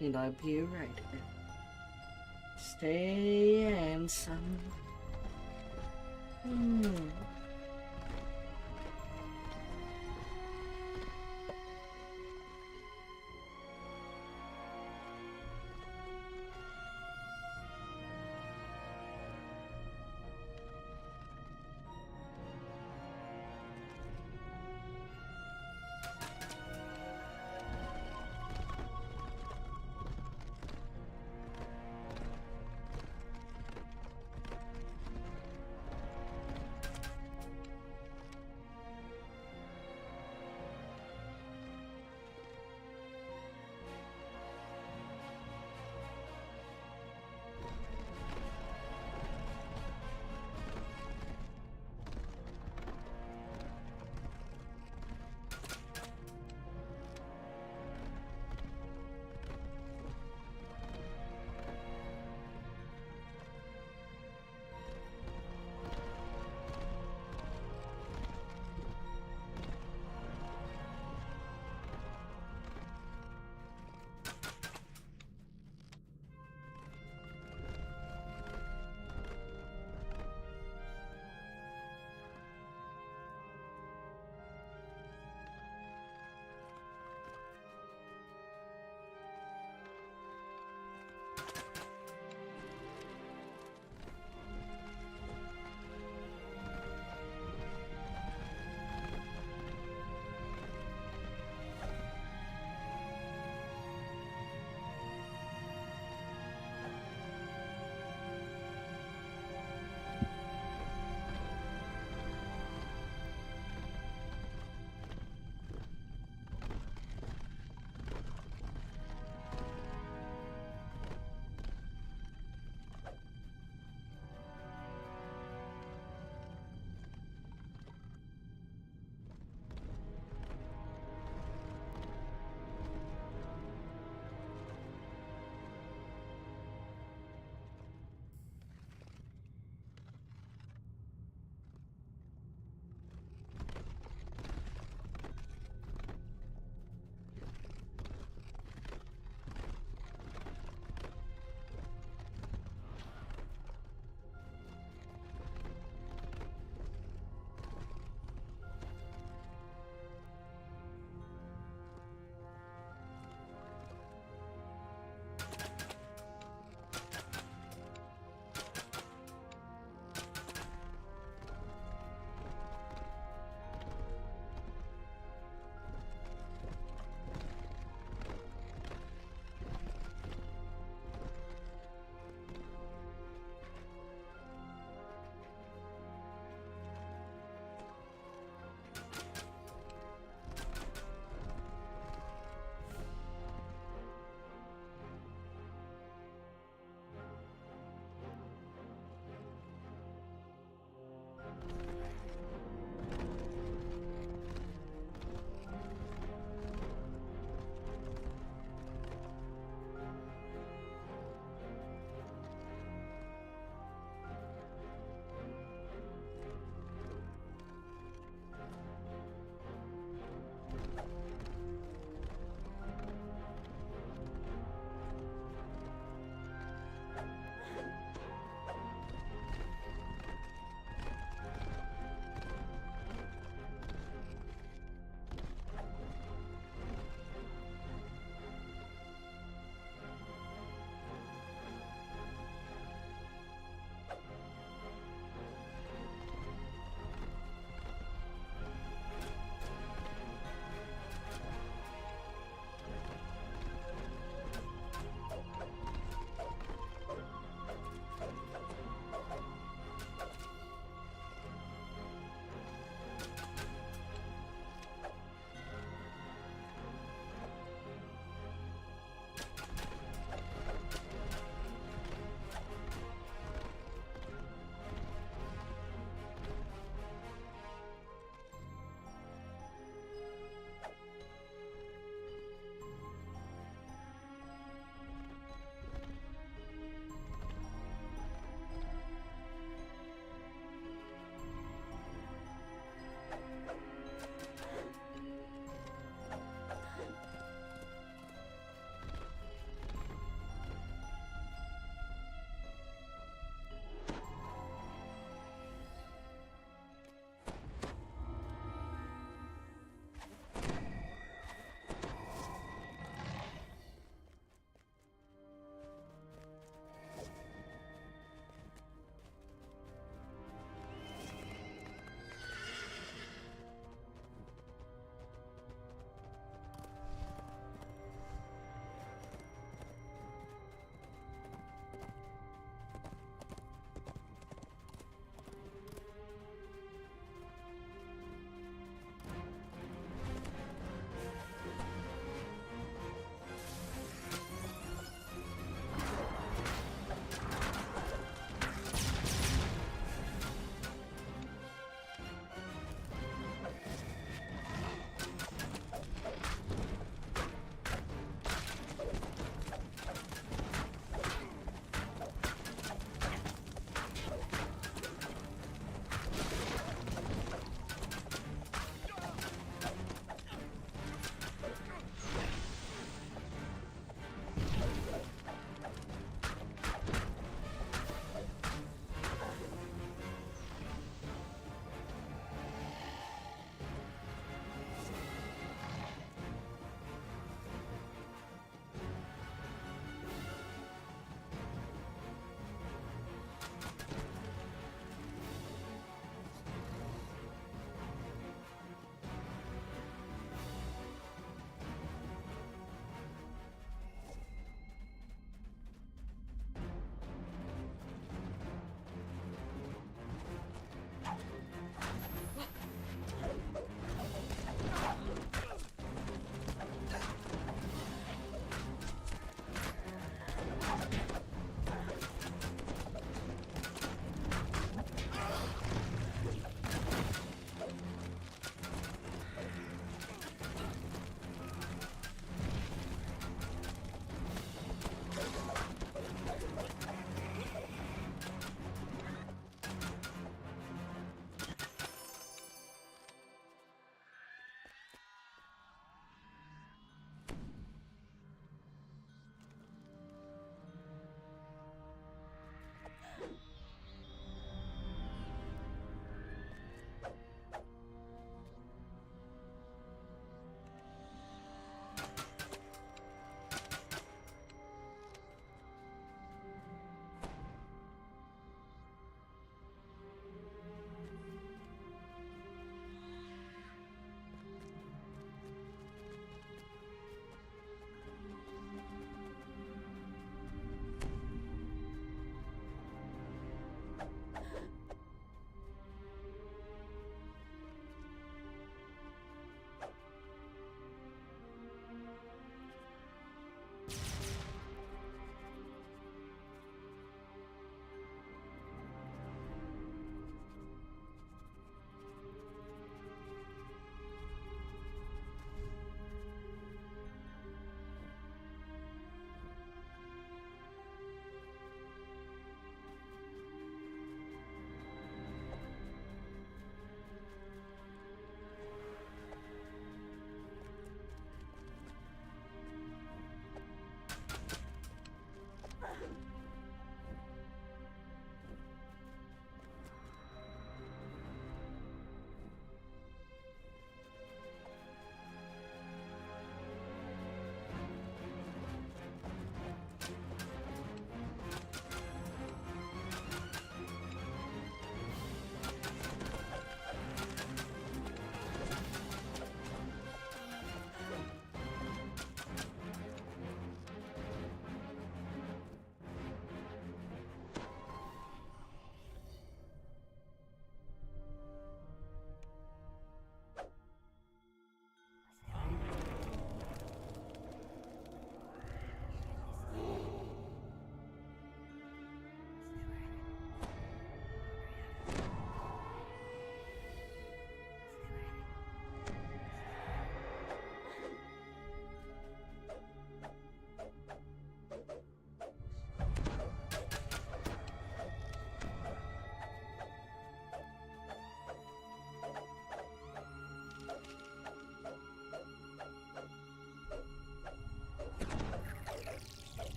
and I'll be right back. Stay handsome.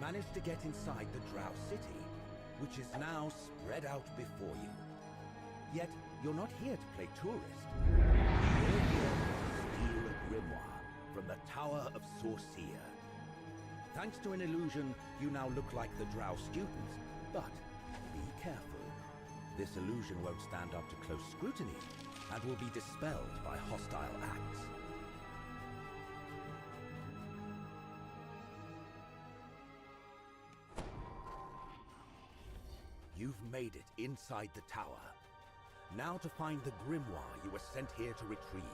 managed to get inside the Drow City, which is now spread out before you. Yet, you're not here to play tourist. You're here to steal a grimoire from the Tower of Sorceer. Thanks to an illusion, you now look like the Drow students, but be careful. This illusion won't stand up to close scrutiny, and will be dispelled by hostile acts. You've made it inside the tower. Now to find the grimoire you were sent here to retrieve.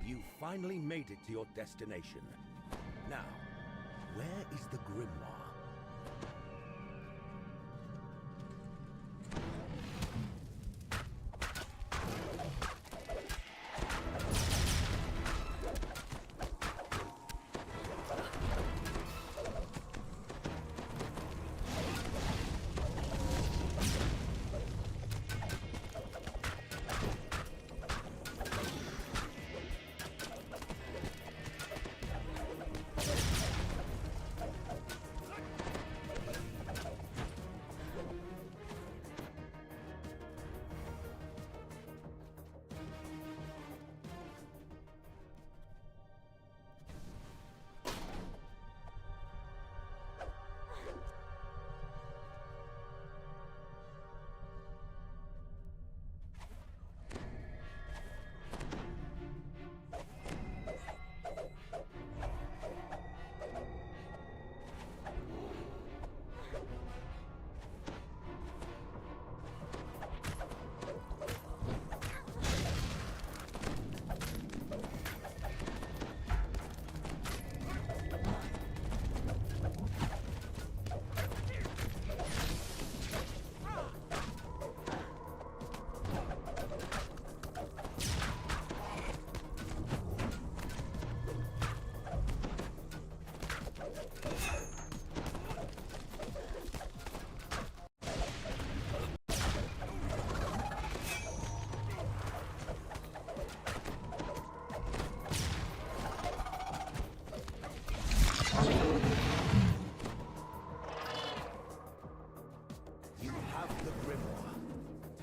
You finally made it to your destination. Now, where is the grimoire?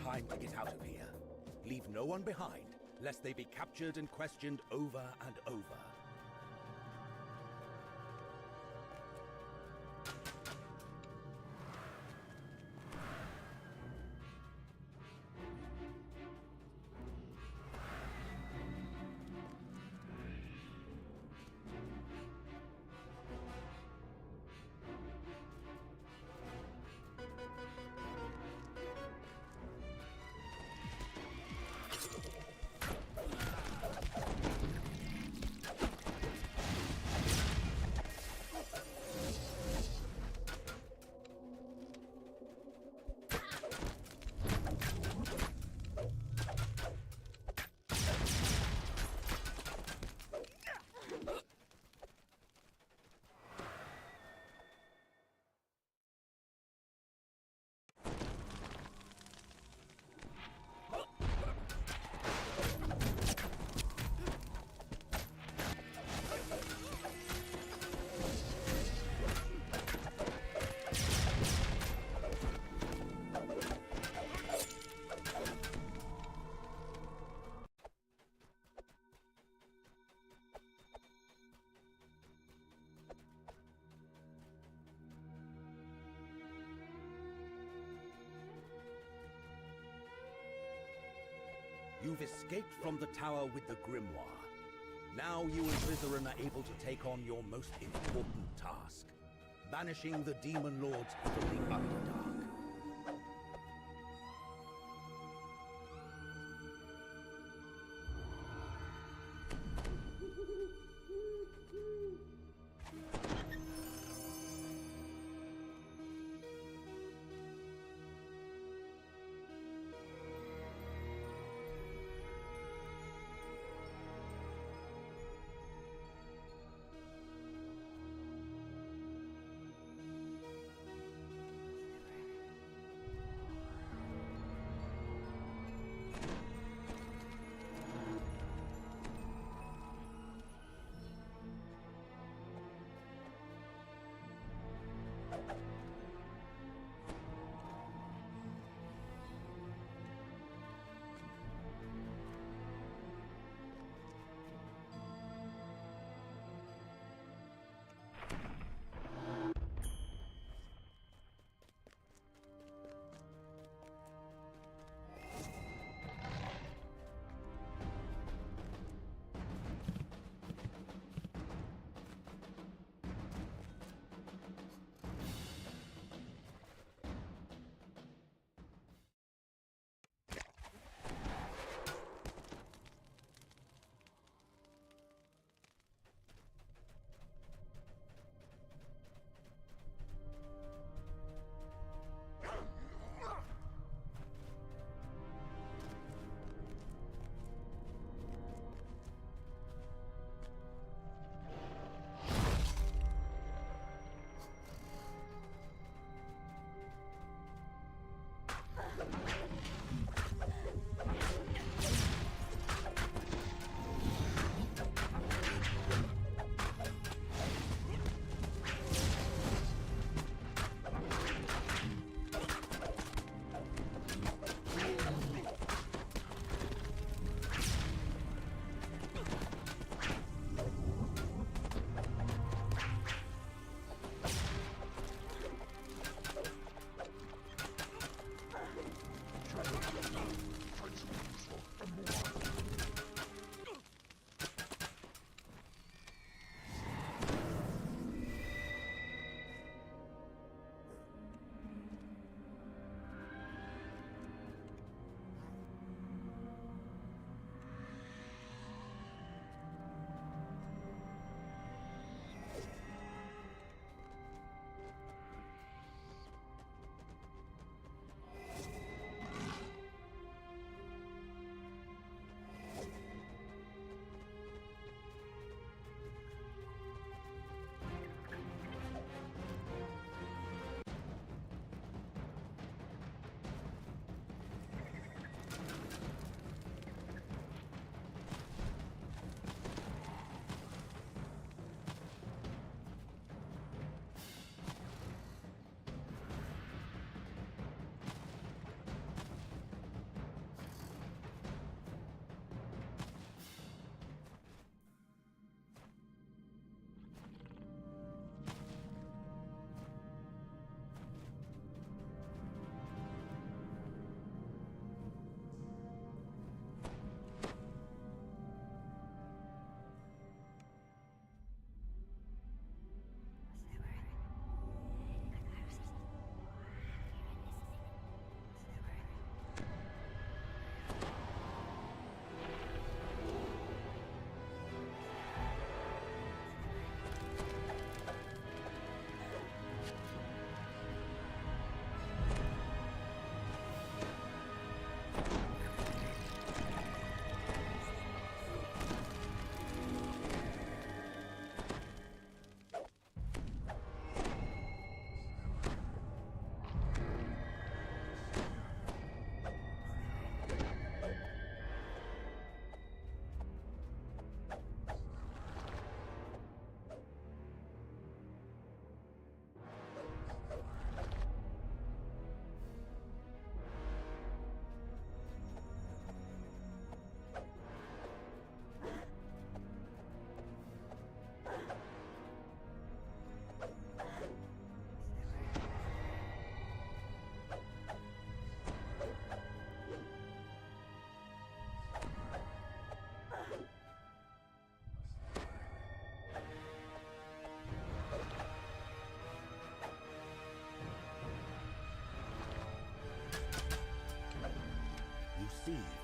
Time to get out of here. Leave no one behind, lest they be captured and questioned over and over. You've escaped from the tower with the grimoire. Now you and Slytherin are able to take on your most important task. Banishing the demon lords from the Underdark.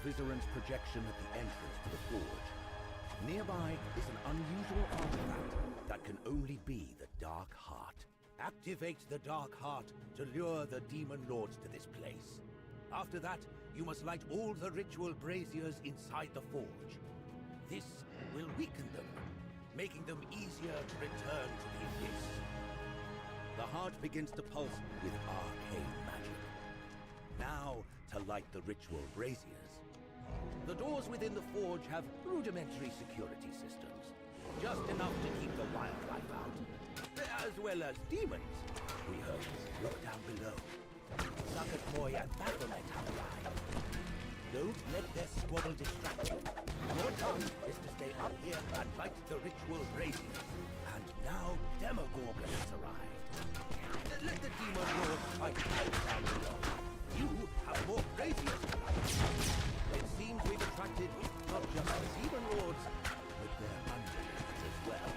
Slytherin's projection at the entrance to the forge. Nearby is an unusual artifact that can only be the Dark Heart. Activate the Dark Heart to lure the demon lords to this place. After that, you must light all the ritual braziers inside the forge. This will weaken them, making them easier to return to the abyss. The heart begins to pulse with arcane magic. Now, to light the ritual braziers. The doors within the forge have rudimentary security systems, just enough to keep the wildlife out, as well as demons. We heard. Look down below. Succat Moy and Baphomet have arrived. Don't let their squabble distract you. Your task is to stay up here and light the ritual braziers. And now Demogorgon has arrived. Let the demon lord fight down below. You have more braziers to light. It seems we've attracted not just the demon lords, but their underlings as well.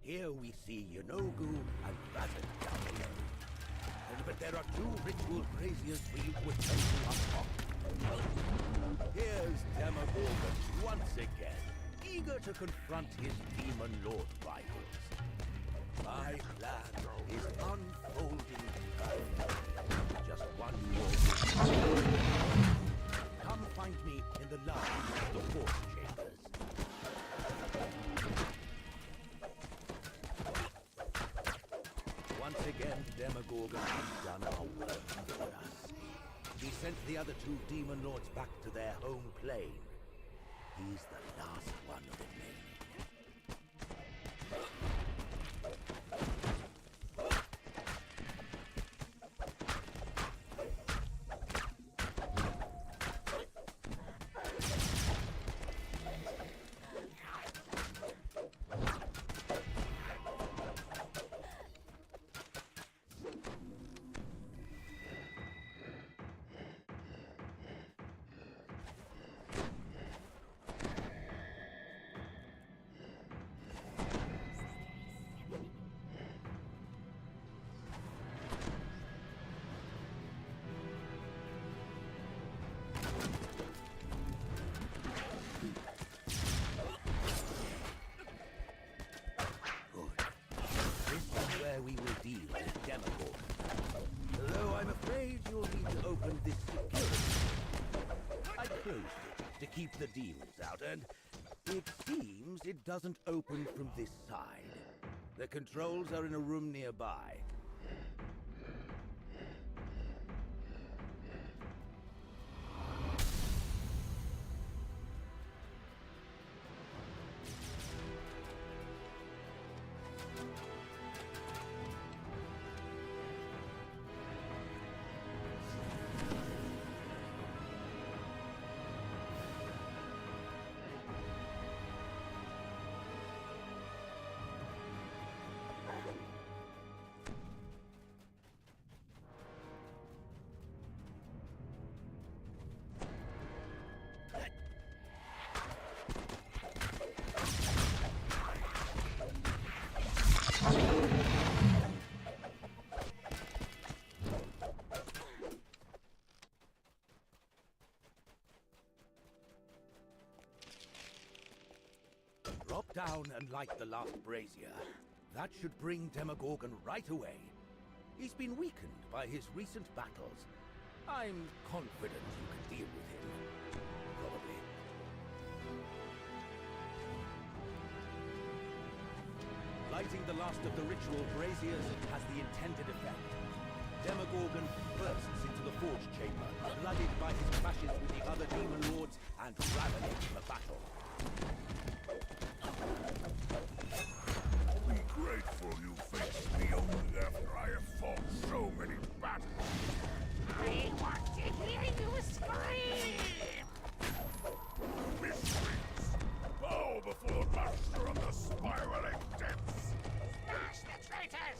Here we see Yanogu and Razak down below. But there are two ritual braziers for you to attempt to unlock. Here's Demogorgon once again, eager to confront his demon lord rivals. My plan is unfolding perfectly. Just one more. Come find me in the lobby of the force chambers. Once again, Demogorgon has done our work for us. He sent the other two demon lords back to their home plane. He's the last one remaining. We will deal with Demogorgon. Though I'm afraid you'll need to open this security. I closed it to keep the demons out, and it seems it doesn't open from this side. The controls are in a room nearby. Drop down and light the last brazier. That should bring Demogorgon right away. He's been weakened by his recent battles. I'm confident you can deal with him. Probably. Lighting the last of the ritual braziers has the intended effect. Demogorgon bursts into the forge chamber, blooded by his clashes with the other demon lords, and ravening the battle. Be grateful you faced me only after I have fought so many battles. I want to hear you scream! Mysteries! Bow before the master of the spiraling depths! Smash the traitors!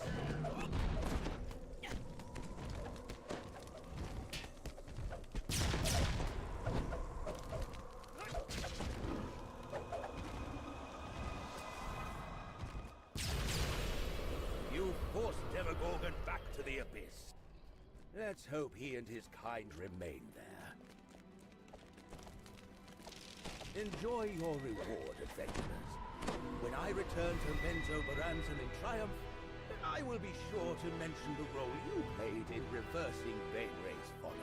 You forced Demogorgon back to the abyss. Let's hope he and his kind remain there. Enjoy your reward, adventurers. When I return to Menzo Baranzan in triumph, I will be sure to mention the role you played in reversing Bainray's folly.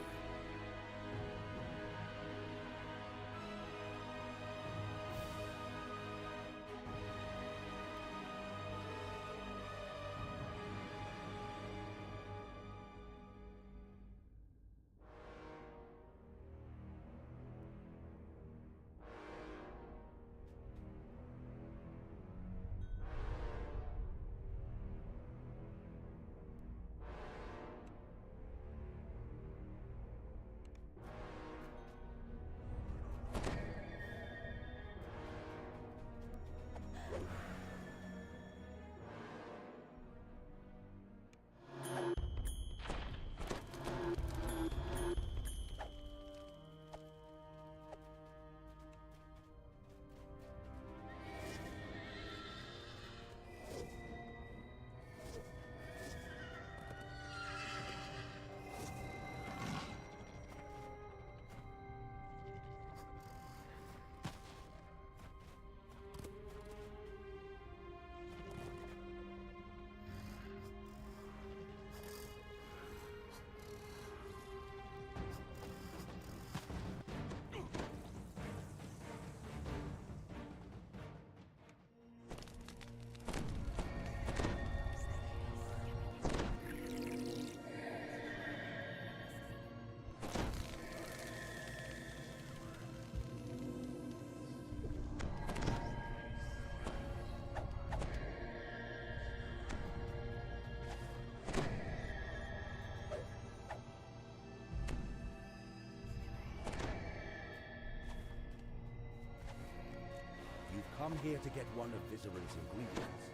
Come here to get one of Vizeran's ingredients,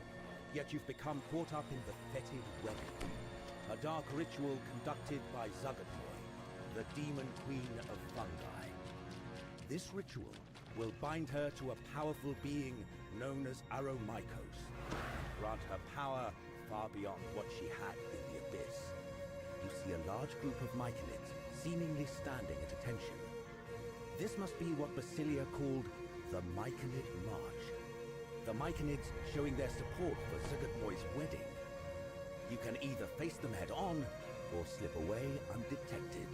yet you've become caught up in the fetid wedding, a dark ritual conducted by Zuggatoy, the demon queen of fungi. This ritual will bind her to a powerful being known as Aromykos, grant her power far beyond what she had in the abyss. You see a large group of myconids seemingly standing at attention. This must be what Basilia called the Myconid March. The Myconids showing their support for Zuggatoy's wedding. You can either face them head on, or slip away undetected.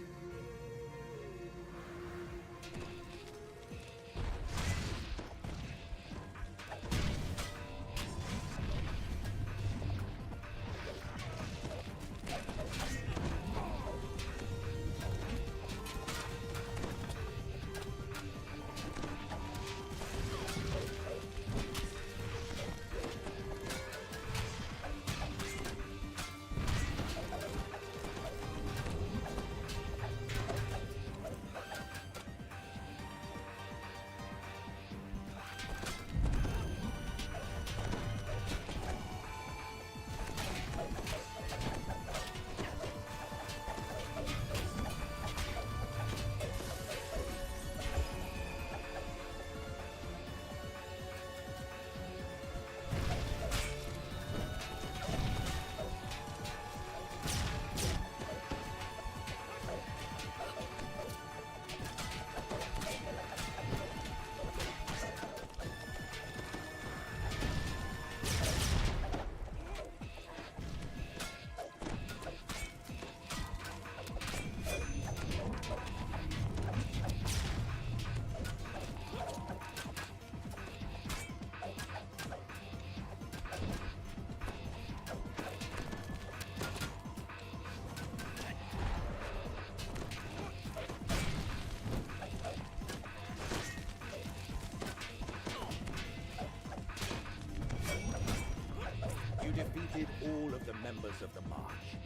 defeated all of the members of the March,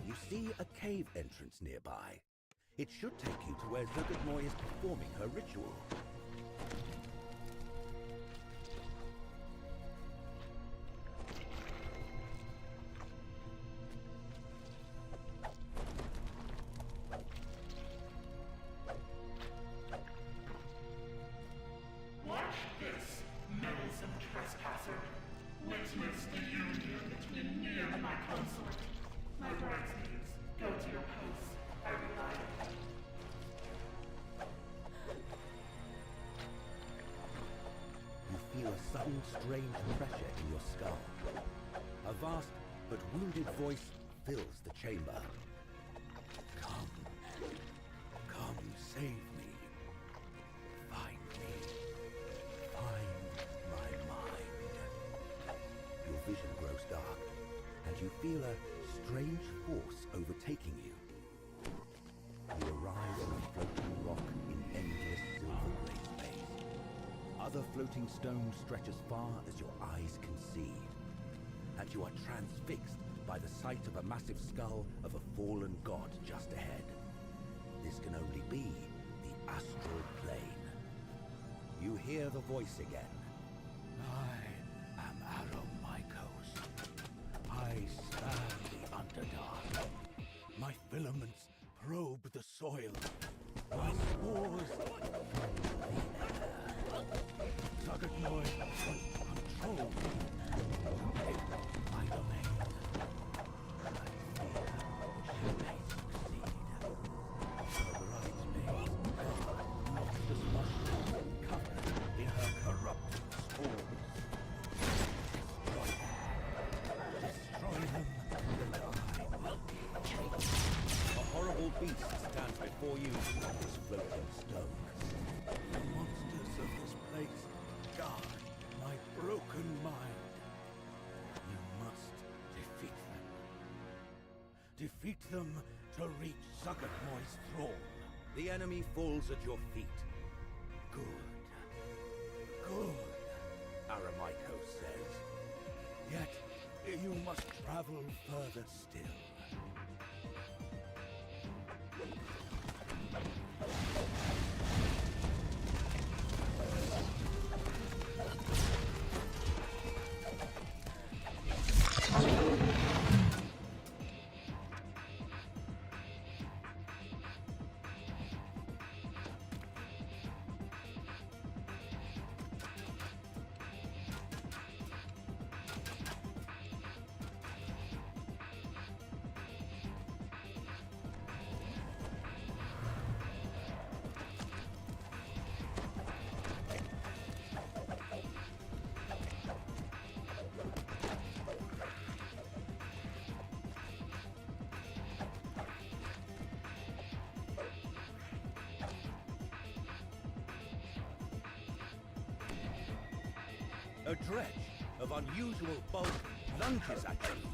you see a cave entrance nearby. It should take you to where Zergotmoy is performing her ritual. Watch this, meddlesome trespasser. Witness the union between me and my consort. My bridesmaids, go to your posts. I rely on you. You feel a sudden strange pressure in your skull. A vast but wounded voice fills the chamber. Come. Come, save me. Find me. Find my mind. Your vision grows dark, and you feel a strange force overtaking you. You arrive on a floating rock in endless silver gray space. Other floating stones stretch as far as your eyes can see, and you are transfixed by the sight of a massive skull of a fallen god just ahead. This can only be the astral plane. You hear the voice again. I am Aromikos. I span the Underdark. My filaments probe the soil. My spores fill the air. Zergotmoy wants to control me. My domain. I fear she may succeed. Her bridesmaids are monstrous mushrooms covered in her corrupted spores. Destroy them, and I will be king. A horrible beast stands before you on this floating stone. The monsters of this place guard my broken mind. You must defeat them. Defeat them to reach Zergotmoy's throne. The enemy falls at your feet. Good. Good, Aromikos says. Yet, you must travel further still. A dredge of unusual bulk lunges at you.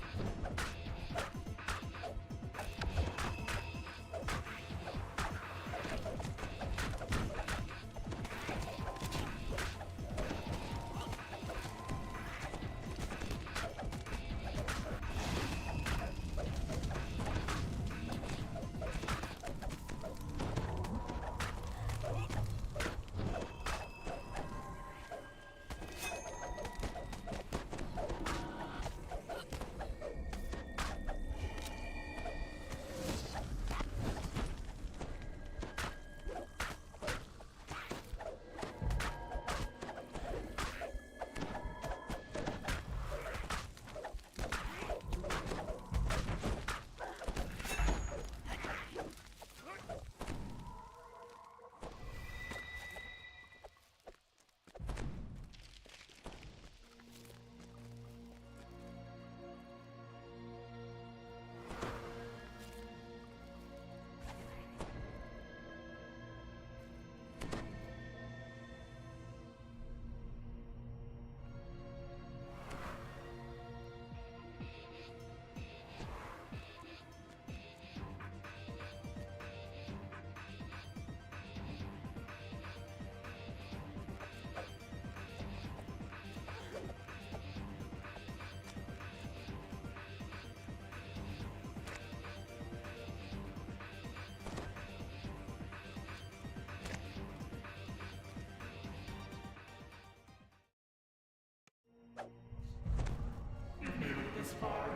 this far,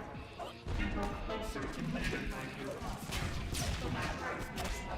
you grow closer to measuring my curiosity. The labyrinth makes my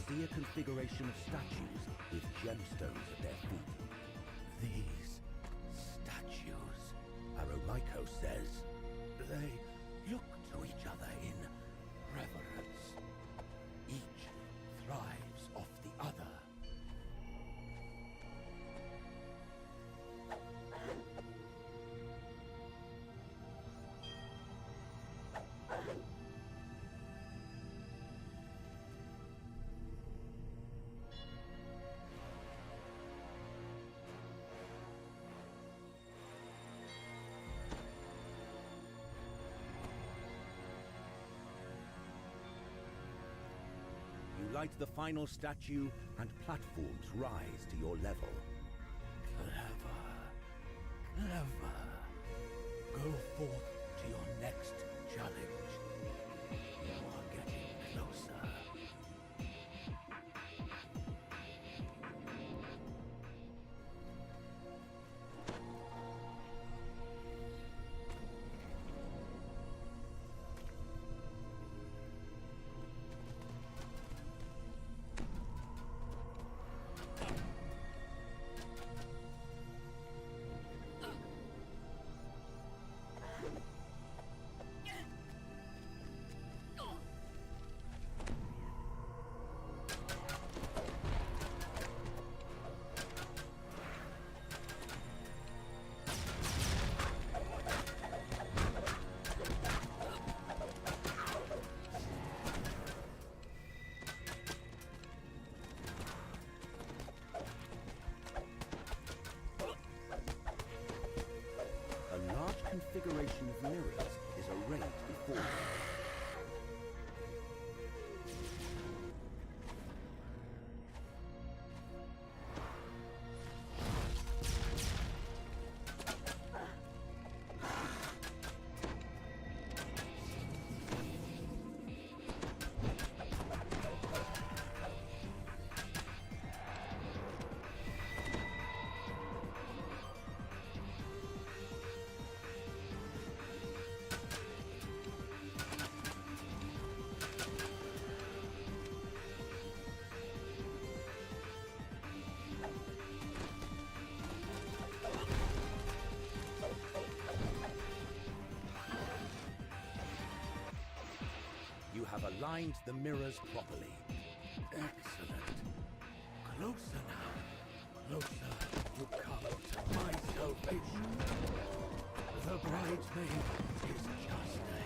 See a configuration of statues with gemstones at their feet. These statues, Aromaiko says, they look to each other in reverence. Each thrives off the other. Light the final statue, and platforms rise to your level. Clever. Clever. Go forth to your next challenge. You are getting closer. Configuration of mirrors is arrayed before you. You have aligned the mirrors properly. Excellent. Closer now. Closer you come to my salvation. The bridesmaid is just ahead.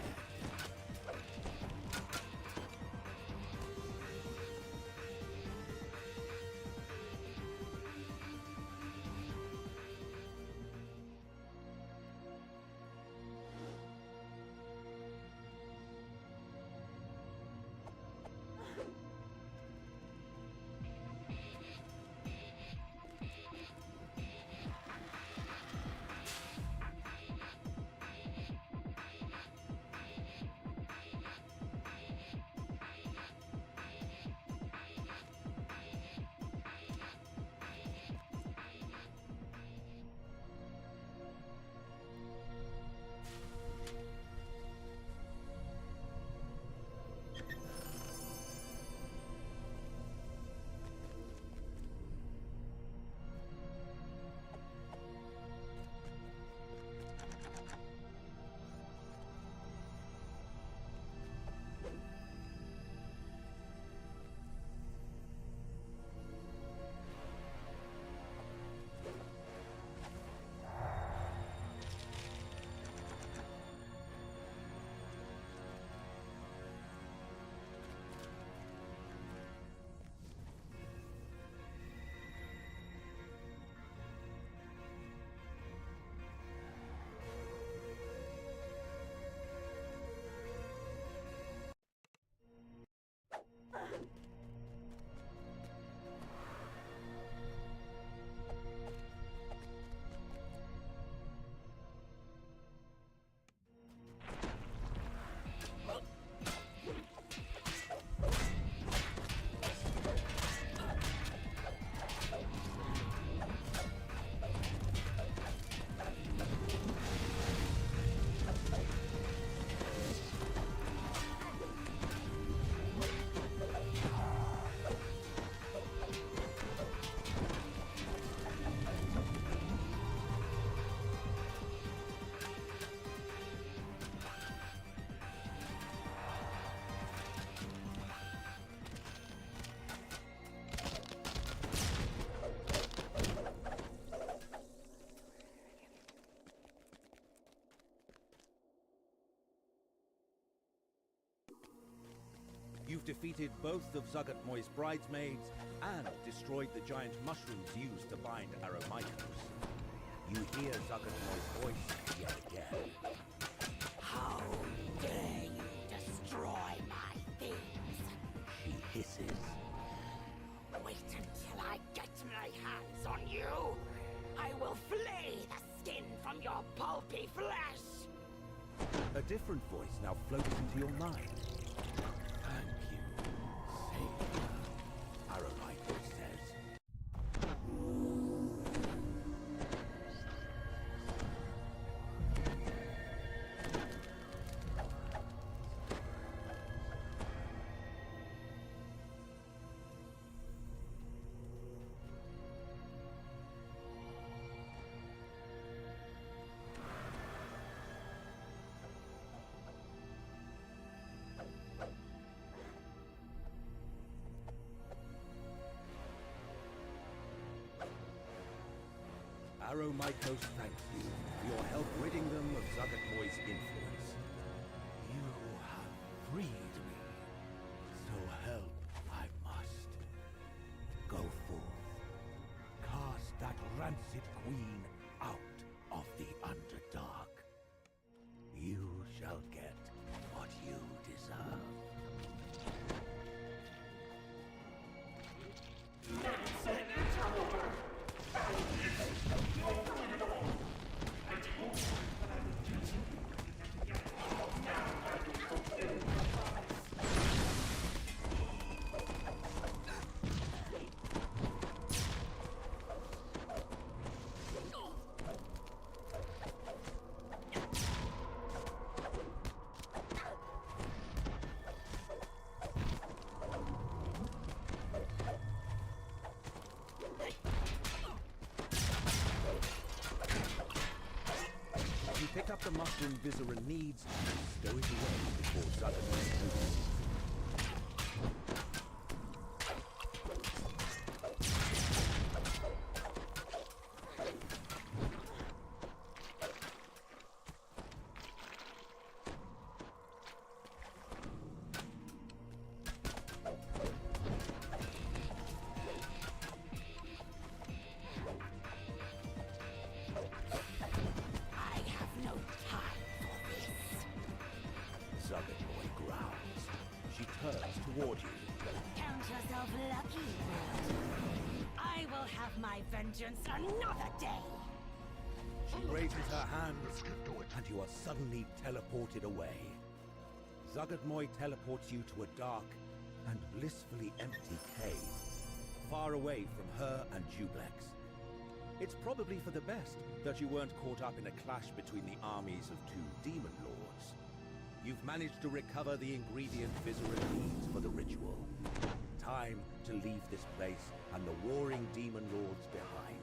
You've defeated both of Zuggotmoy's bridesmaids and destroyed the giant mushrooms used to bind Aromikos. You hear Zuggotmoy's voice yet again. How dare you destroy my things? She hisses. Wait until I get my hands on you! I will flay the skin from your pulpy flesh! A different voice now floats into your mind. Thank you, Savior, Aromikos says. Aromikos thanks you for your help ridding them of Zuggotmoy's influence. You have freed me, so help I must. Go forth. Cast that rancid queen out of the Underdark. You shall get what you deserve. You pick up the mushroom Viserin needs and stow it away before Zuggotmoy notices. Zuggotmoy growls. She turns toward you. Count yourself lucky, Will. I will have my vengeance another day. She raises her hands, and you are suddenly teleported away. Zuggotmoy teleports you to a dark and blissfully empty cave, far away from her and Jublex. It's probably for the best that you weren't caught up in a clash between the armies of two demon lords. You've managed to recover the ingredient Viserin needs for the ritual. Time to leave this place and the warring demon lords behind.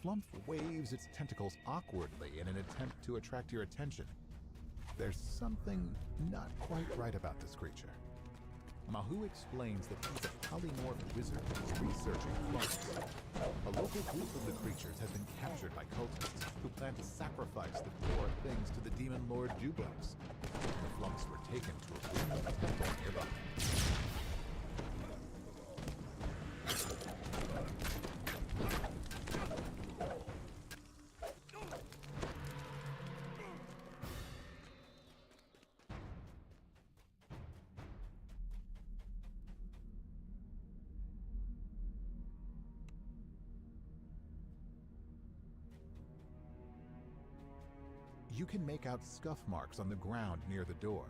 flump waves its tentacles awkwardly in an attempt to attract your attention. There's something not quite right about this creature. Mahu explains that he's a polymorph wizard who's researching flumps. A local group of the creatures has been captured by cultists who plan to sacrifice the poor things to the demon lord Jublex. The flumps were taken to a ruined temple nearby. You can make out scuff marks on the ground near the door.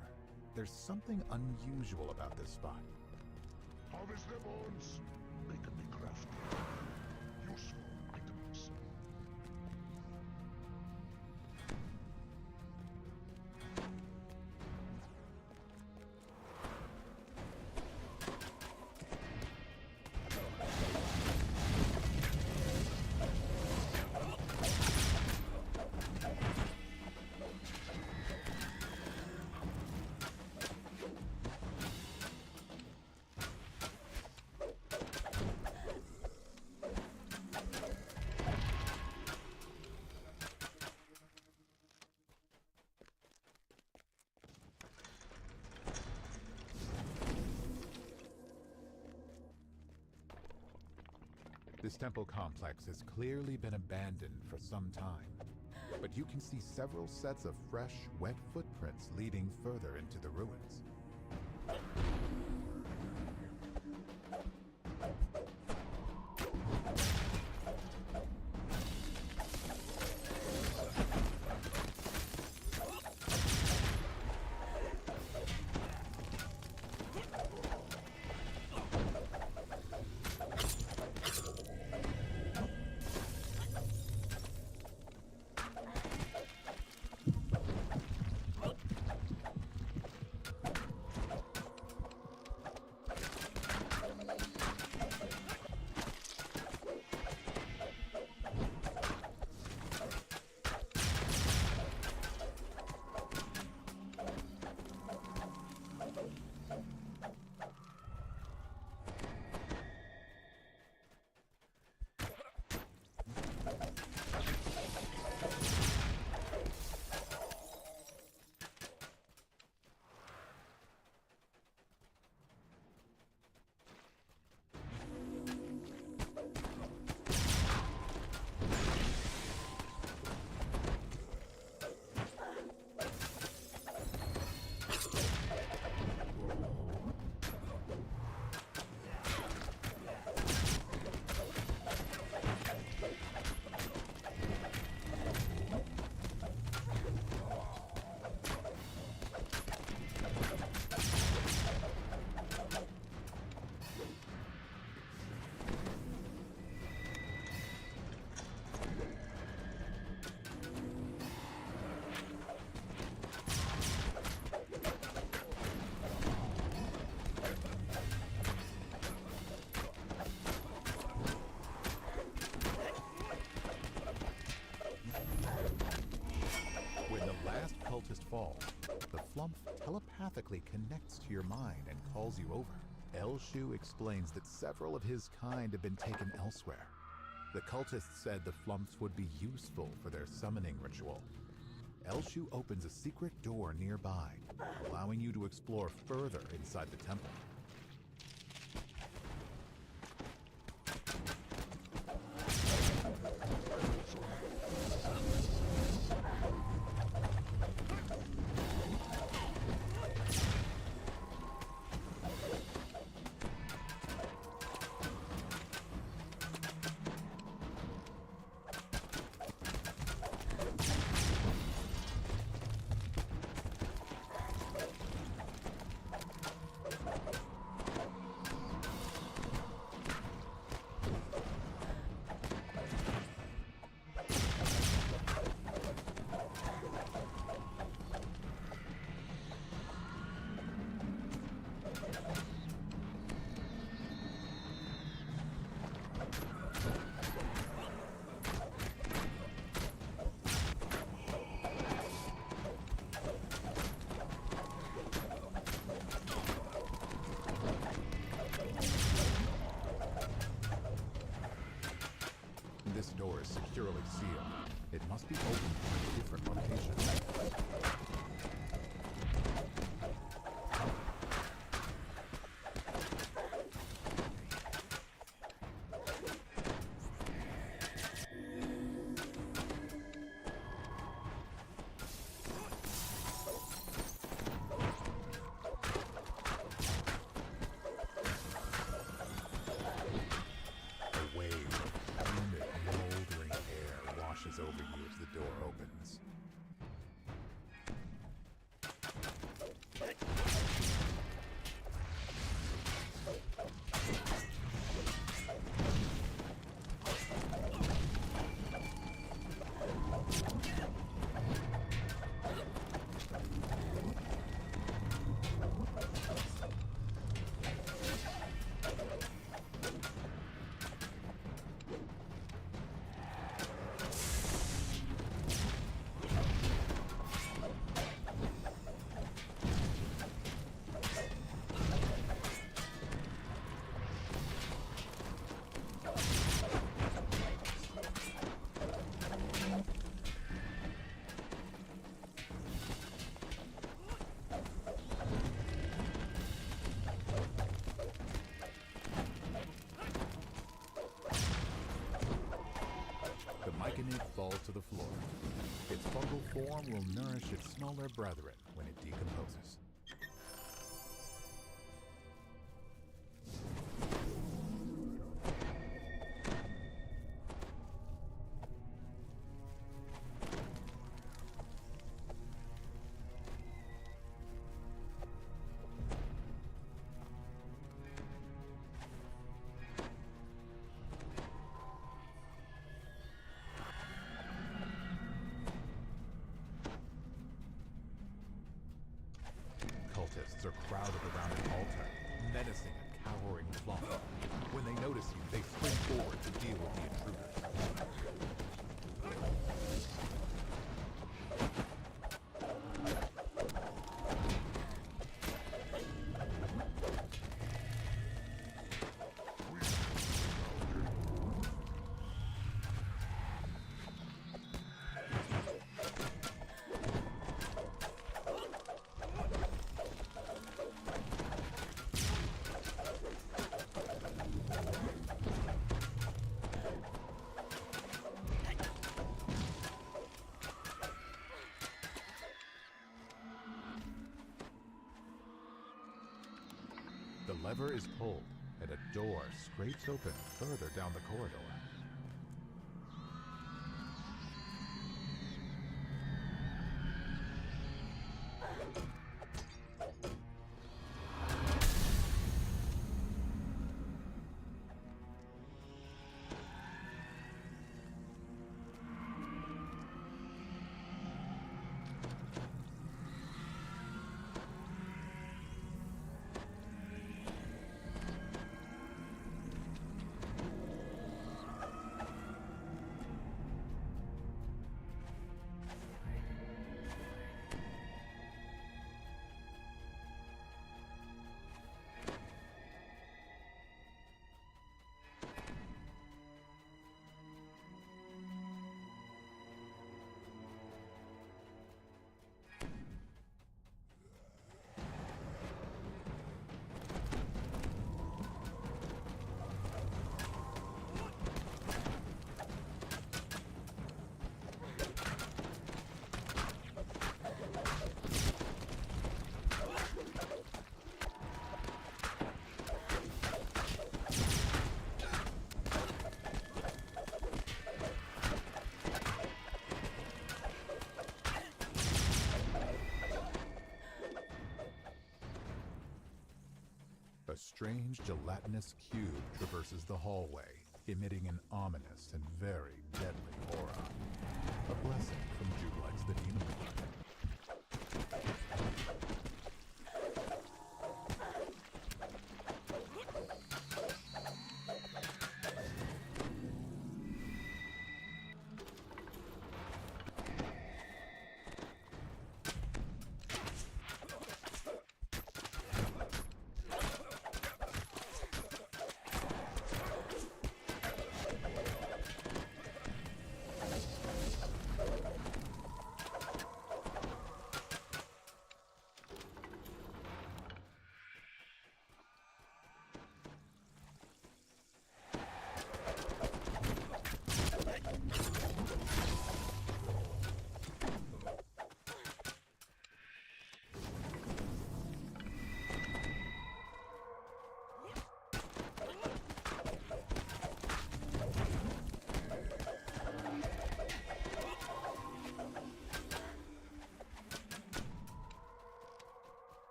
There's something unusual about this spot. Harvest their bones. They can be crafted. Useful items. This temple complex has clearly been abandoned for some time, but you can see several sets of fresh, wet footprints leading further into the ruins. Fall, the flump telepathically connects to your mind and calls you over. Elshu explains that several of his kind have been taken elsewhere. The cultists said the flumps would be useful for their summoning ritual. Elshu opens a secret door nearby, allowing you to explore further inside the temple. falls to the floor. Its fungal form will nourish its smaller brethren when it decomposes. Cultists are crowded around an altar, menacing a cowering flock. When they notice you, they spring forward to deal with the intruders. The lever is pulled, and a door scrapes open further down the corridor. A strange gelatinous cube traverses the hallway, emitting an ominous and very deadly aura. A blessing from Jublex the Demon Lord.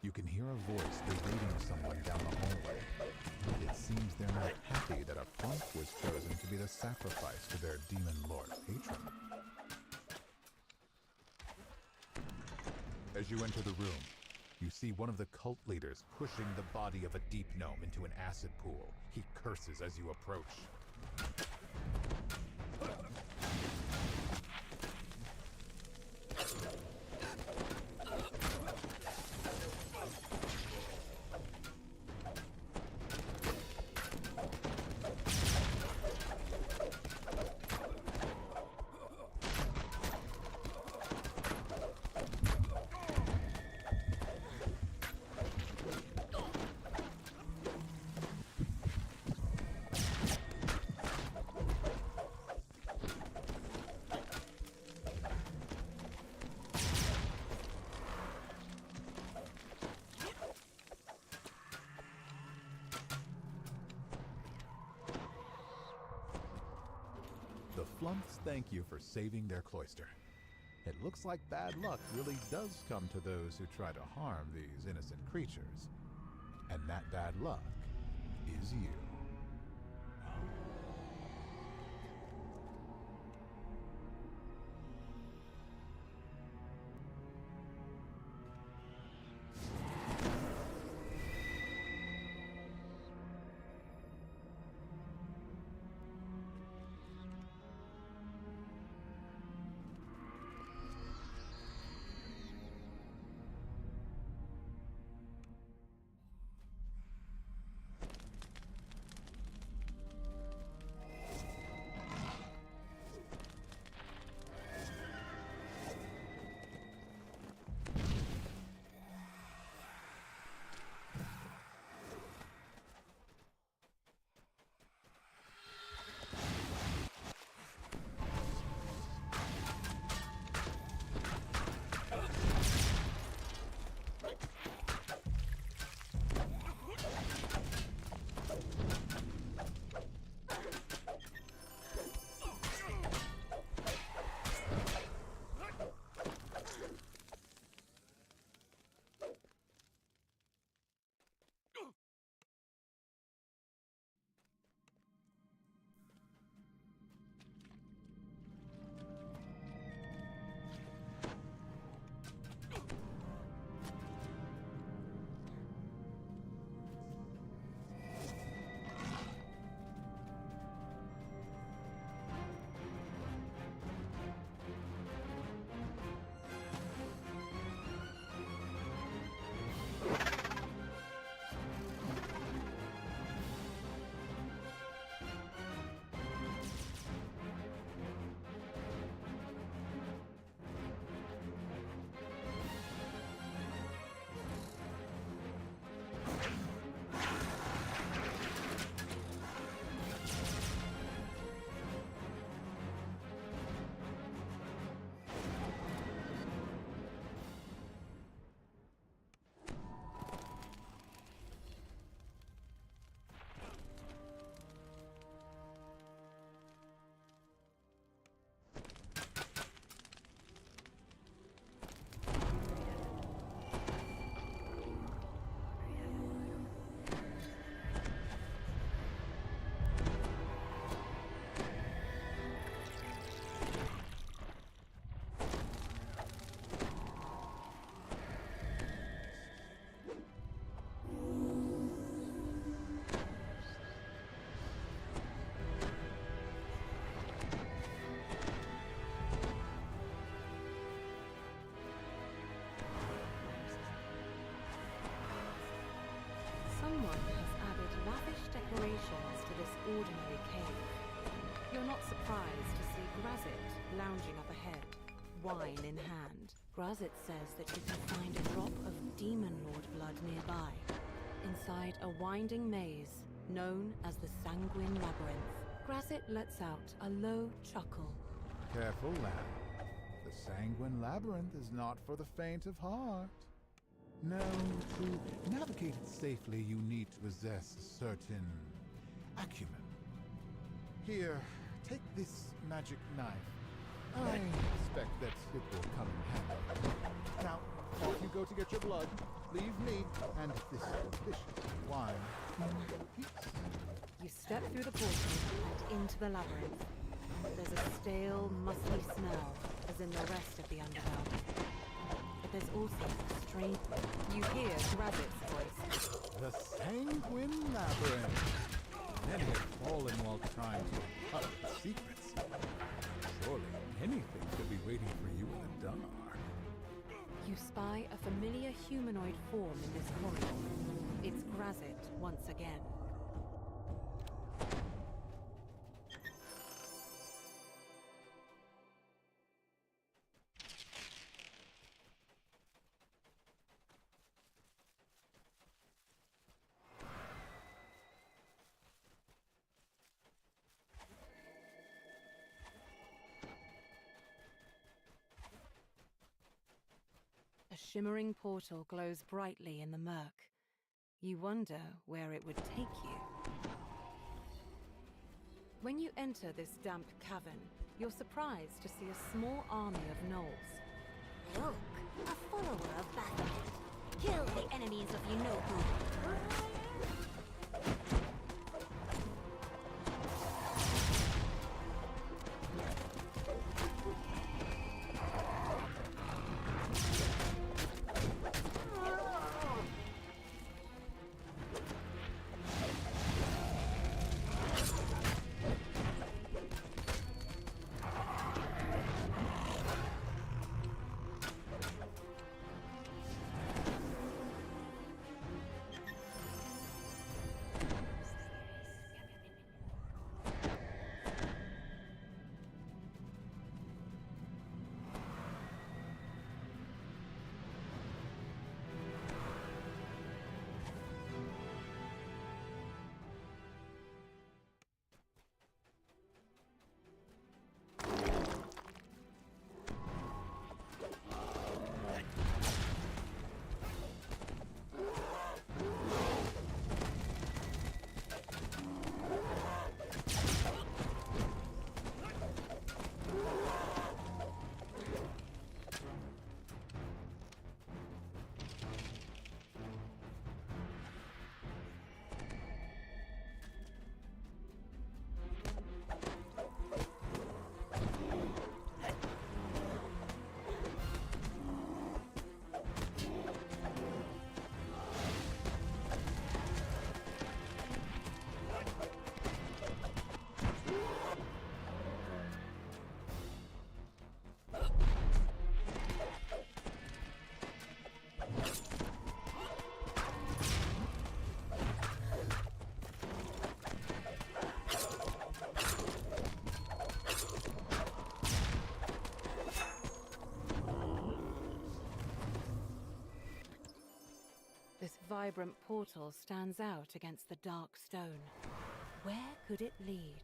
You can hear a voice berating someone down the hallway. It seems they're not happy that a flunk was chosen to be the sacrifice to their demon lord patron. As you enter the room, you see one of the cult leaders pushing the body of a deep gnome into an acid pool. He curses as you approach. Flumps thank you for saving their cloister. It looks like bad luck really does come to those who try to harm these innocent creatures. And that bad luck is you. Someone has added lavish decorations to this ordinary cave. You're not surprised to see Grazit lounging up ahead, wine in hand. Grazit says that you can find a drop of Demon Lord blood nearby, inside a winding maze known as the Sanguine Labyrinth. Grazit lets out a low chuckle. Careful, lad. The Sanguine Labyrinth is not for the faint of heart. No, to navigate it safely, you need to possess a certain acumen. Here, take this magic knife. I expect that it will come in handy. Now, off you go to get your blood. Leave me and this delicious wine in peace. You step through the portal and into the labyrinth. There's a stale, musty smell, as in the rest of the underworld. But there's also a strange... You hear Grazit's voice. The Sanguine Labyrinth. Many have fallen while trying to uncover its secrets. Surely anything could be waiting for you in the dark. You spy a familiar humanoid form in this corridor. It's Grazit once again. A shimmering portal glows brightly in the murk. You wonder where it would take you. When you enter this damp cavern, you're surprised to see a small army of gnolls. Look, a follower of Baphomet. Kill the enemies of Yunoku. This vibrant portal stands out against the dark stone. Where could it lead?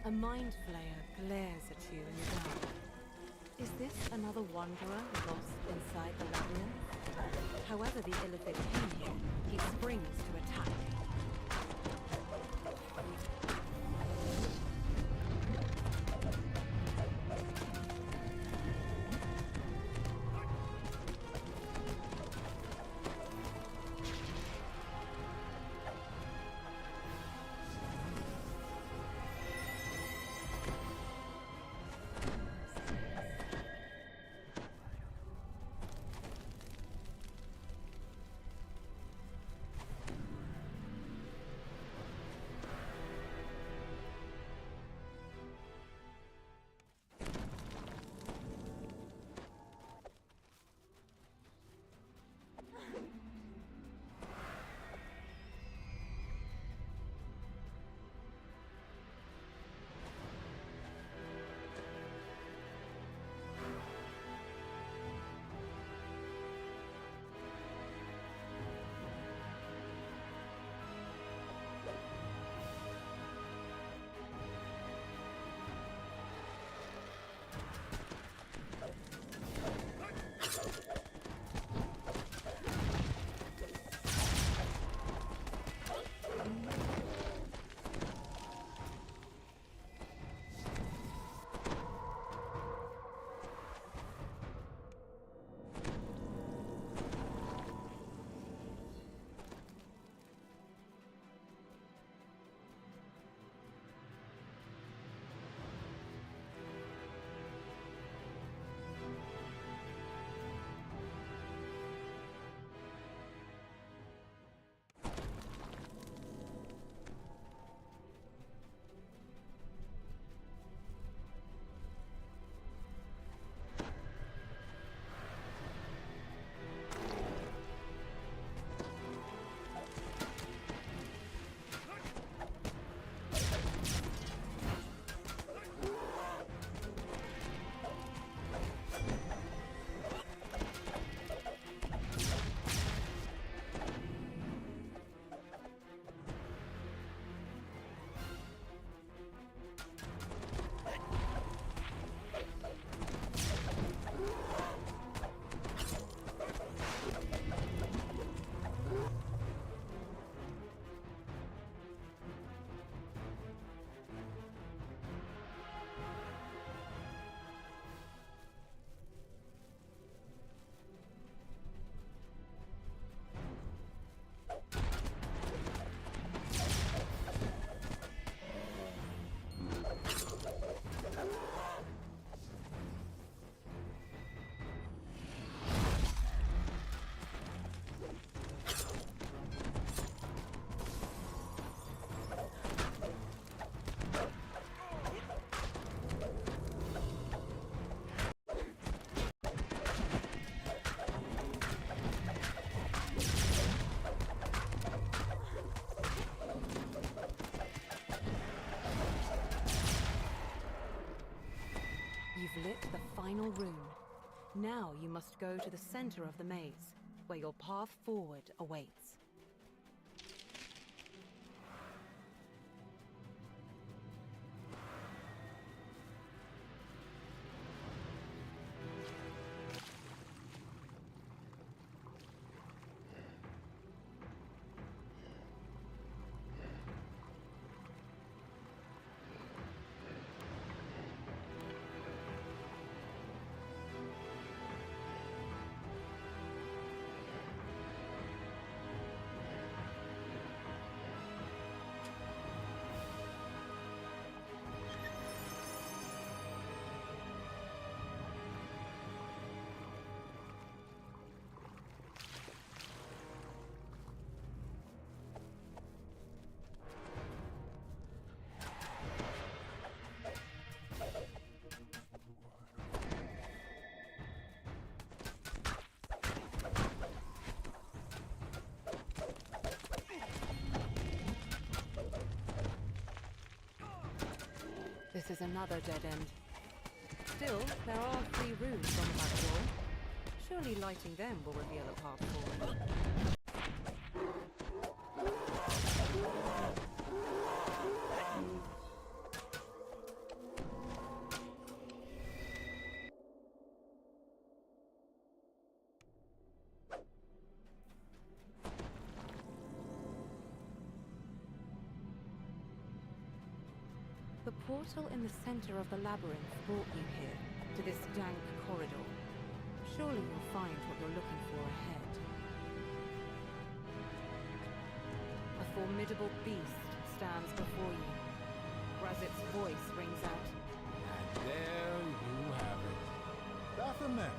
A mind flayer glares at you in the dark. Is this another wanderer lost inside the labyrinth? However the Illithid came here, he springs to attack. final rune. Now you must go to the center of the maze, where your path forward awaits. This is another dead end. Still, there are 3 runes on the back door. Surely lighting them will reveal a path forward. The portal in the center of the labyrinth brought you here, to this dank corridor. Surely you'll find what you're looking for ahead. A formidable beast stands before you. Grazit's voice rings out. And there you have it. Baphomet,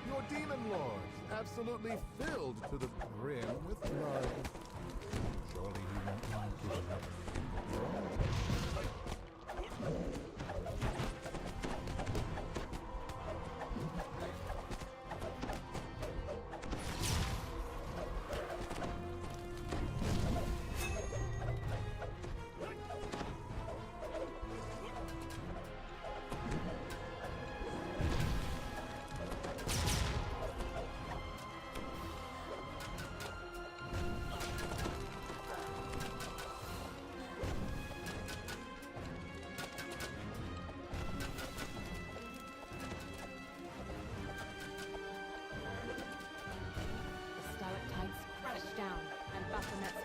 your demon lords, absolutely filled to the brim with blood. Surely you won't mind giving up.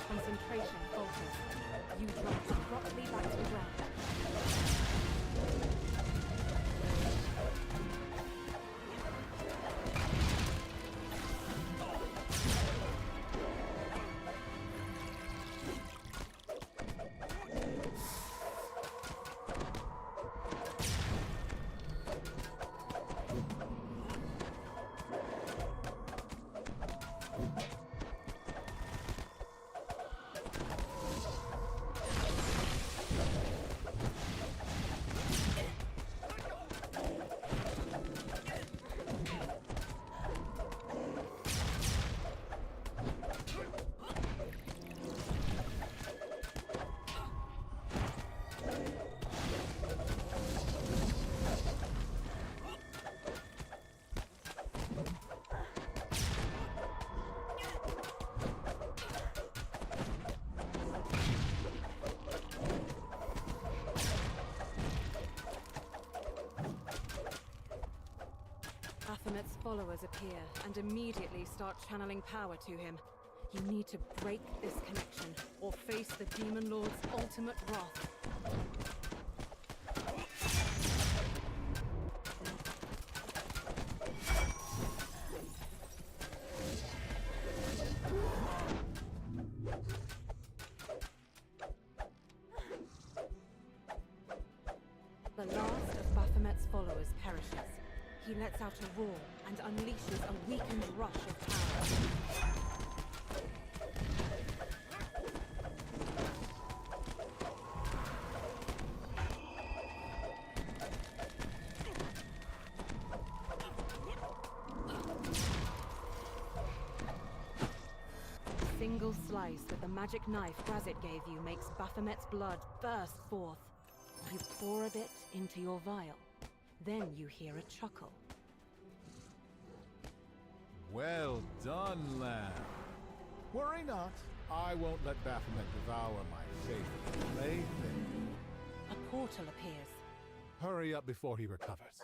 Concentration falters. You drop abruptly back to the ground. Baphomet's followers appear and immediately start channeling power to him. You need to break this connection or face the Demon Lord's ultimate wrath. The last of Baphomet's followers perishes. He lets out a roar and unleashes a weakened rush of power. A single slice with the magic knife Grazit gave you makes Baphomet's blood burst forth. You pour a bit into your vial. Then you hear a chuckle. Well done, lamb. Worry not. I won't let Baphomet devour my favorite plaything. A portal appears. Hurry up before he recovers.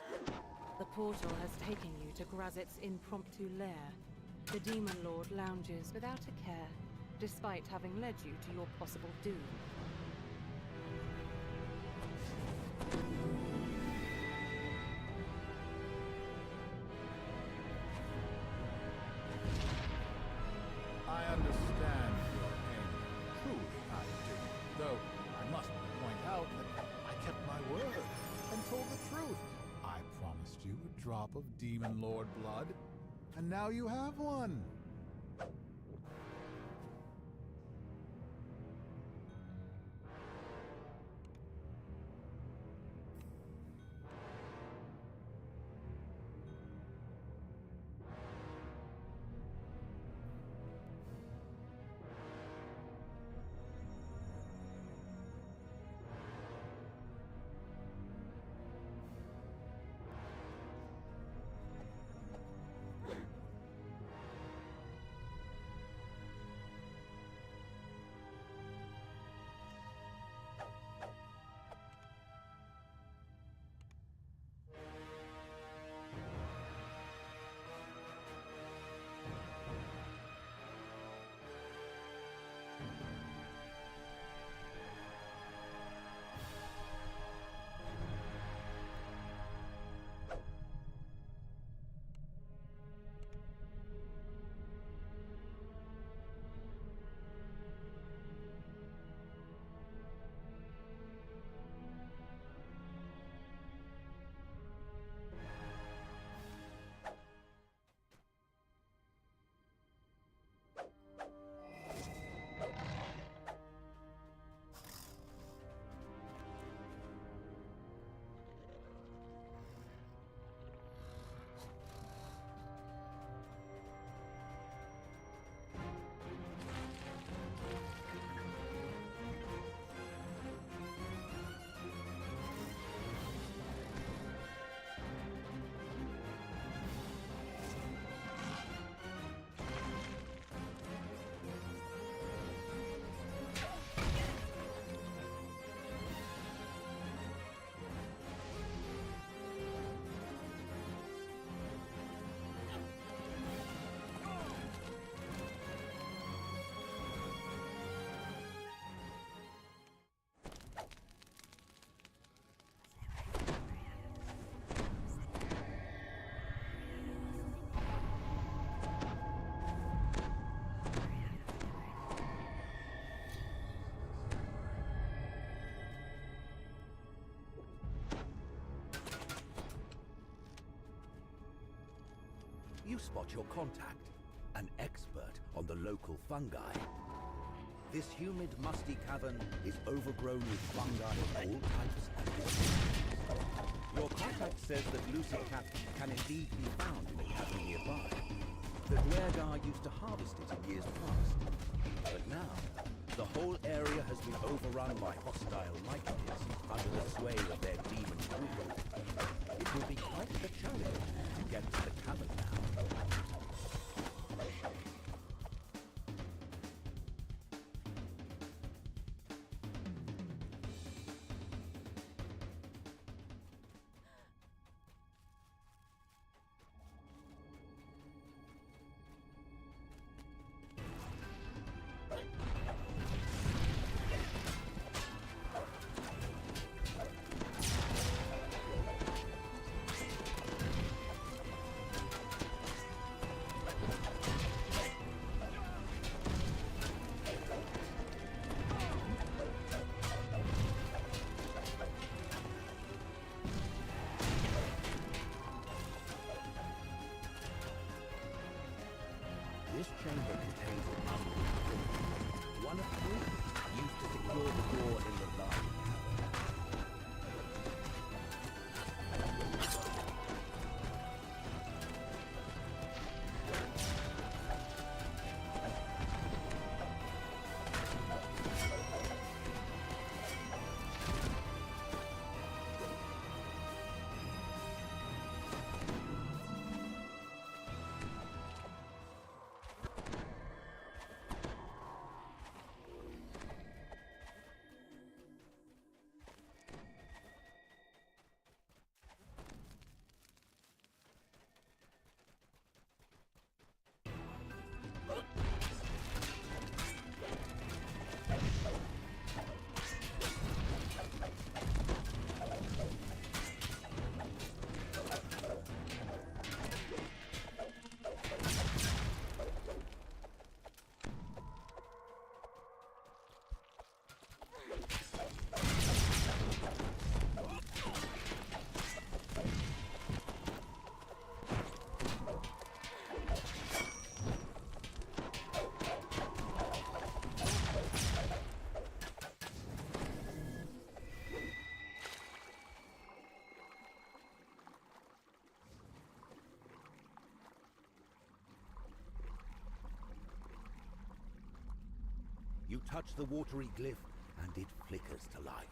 The portal has taken you to Grazit's impromptu lair. The Demon Lord lounges without a care, despite having led you to your possible doom. I understand your pain. Truly, I do. Though, I must point out that I kept my word and told the truth. I promised you a drop of Demon Lord blood, and now you have one. You spot your contact, an expert on the local fungi. This humid, musty cavern is overgrown with fungi of all types and diseases. Your contact says that Lucicat can indeed be found in a cavern nearby. The Duergar used to harvest it in years past. But now, the whole area has been overrun by hostile myconids under the sway of their demon rule. It will be quite the challenge to get to the cavern now. touch the watery glyph, and it flickers to life.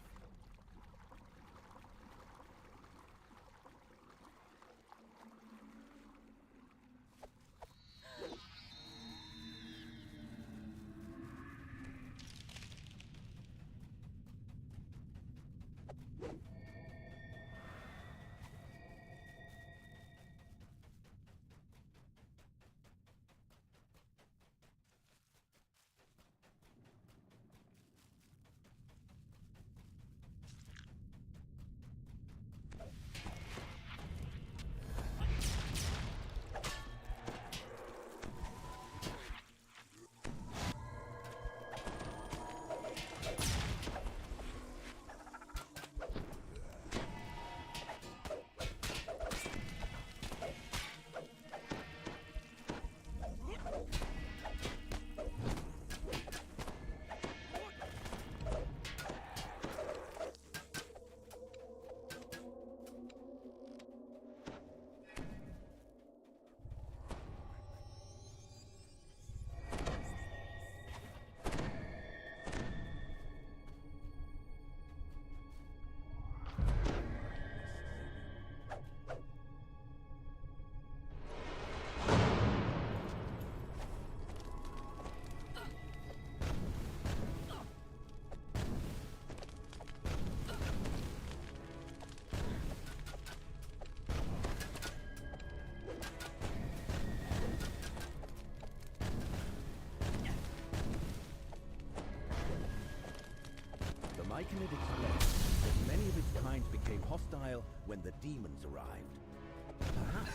Myconid explains that many of its kind became hostile when the demons arrived. Perhaps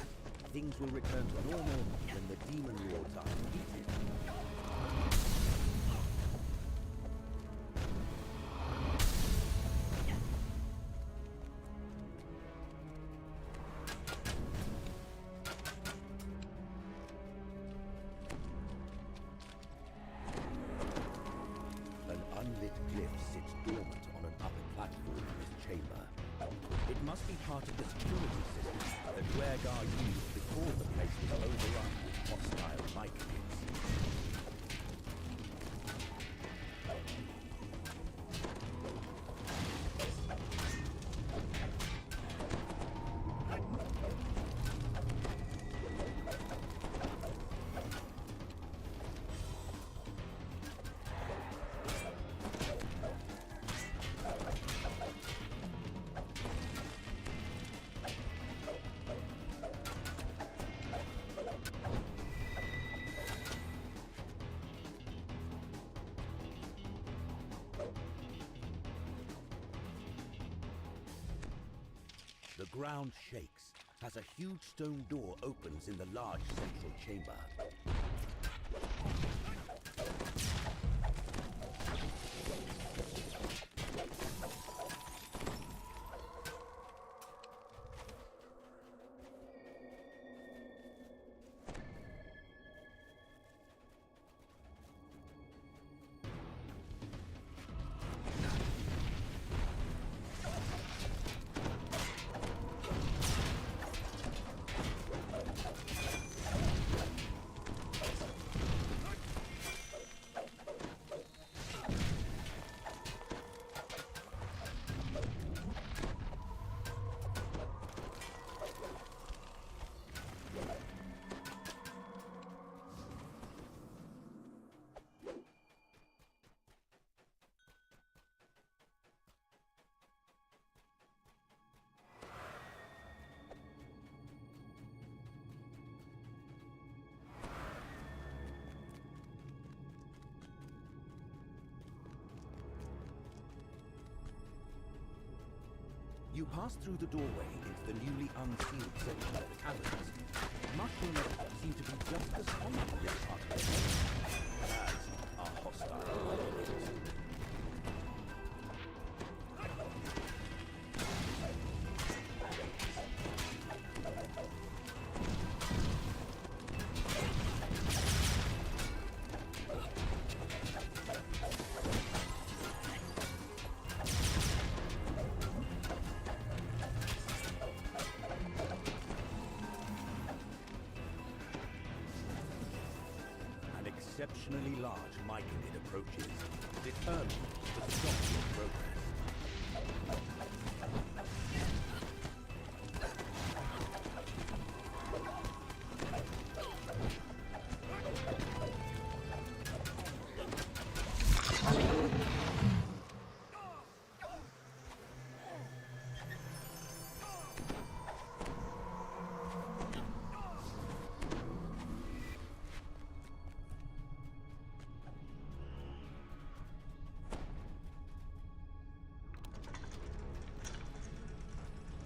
things will return to normal when the demon lords are defeated. An unlit glyph sits dormant on an upper platform in this chamber. It must be part of the security system that Duergar used before the place was overrun with hostile myconids. The ground shakes as a huge stone door opens in the large central chamber. You pass through the doorway into the newly unsealed section of the caverns. Mushrooms seem to be just as common in this part of the world, as are hostile myconids. exceptionally large myconid approaches, determined to stop your progress.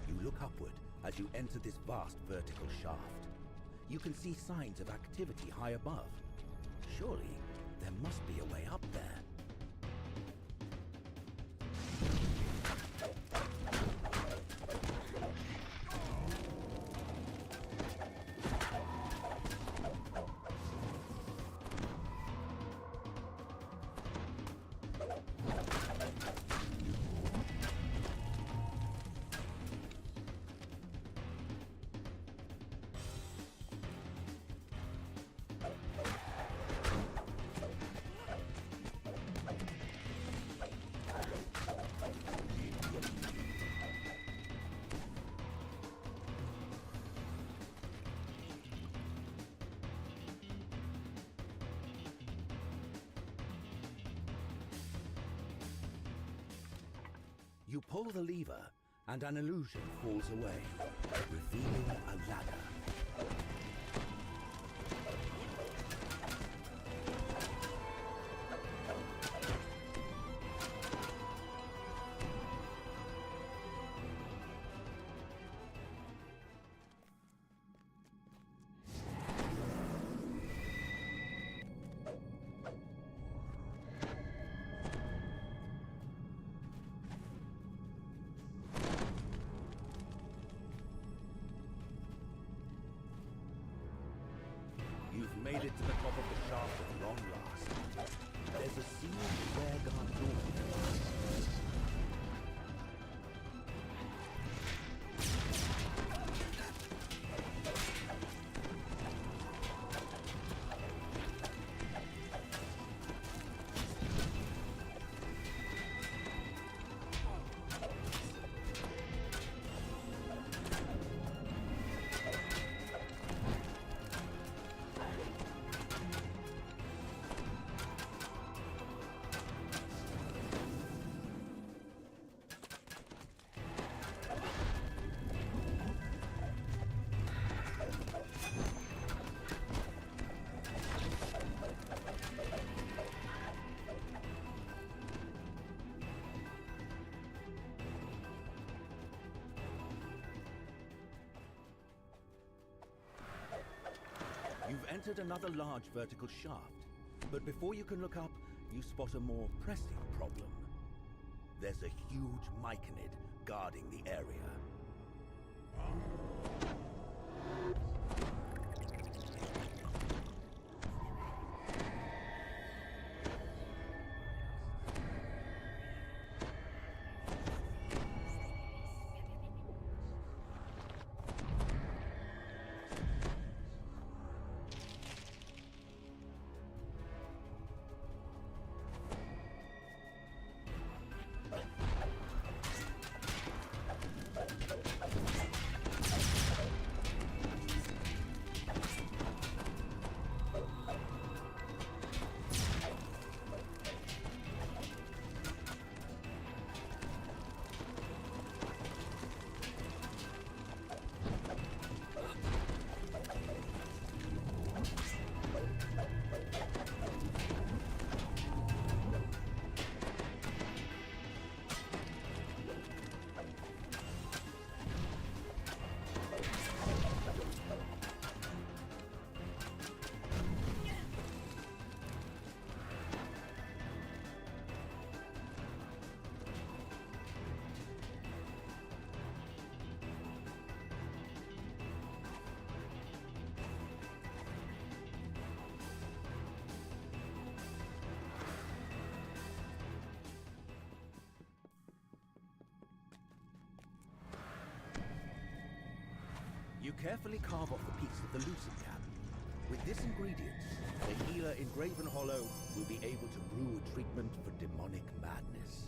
You look upward as you enter this vast vertical shaft. You can see signs of activity high above. Surely, there must be a way up there. You pull the lever, and an illusion falls away, revealing a ladder. You've made it to the top of the shaft at long last. There's a sealed Duergar door. You've entered another large vertical shaft, but before you can look up, you spot a more pressing problem. There's a huge myconid guarding the area. You carefully carve off the piece of the loosen cap. With this ingredient, the healer in Graven Hollow will be able to brew a treatment for demonic madness.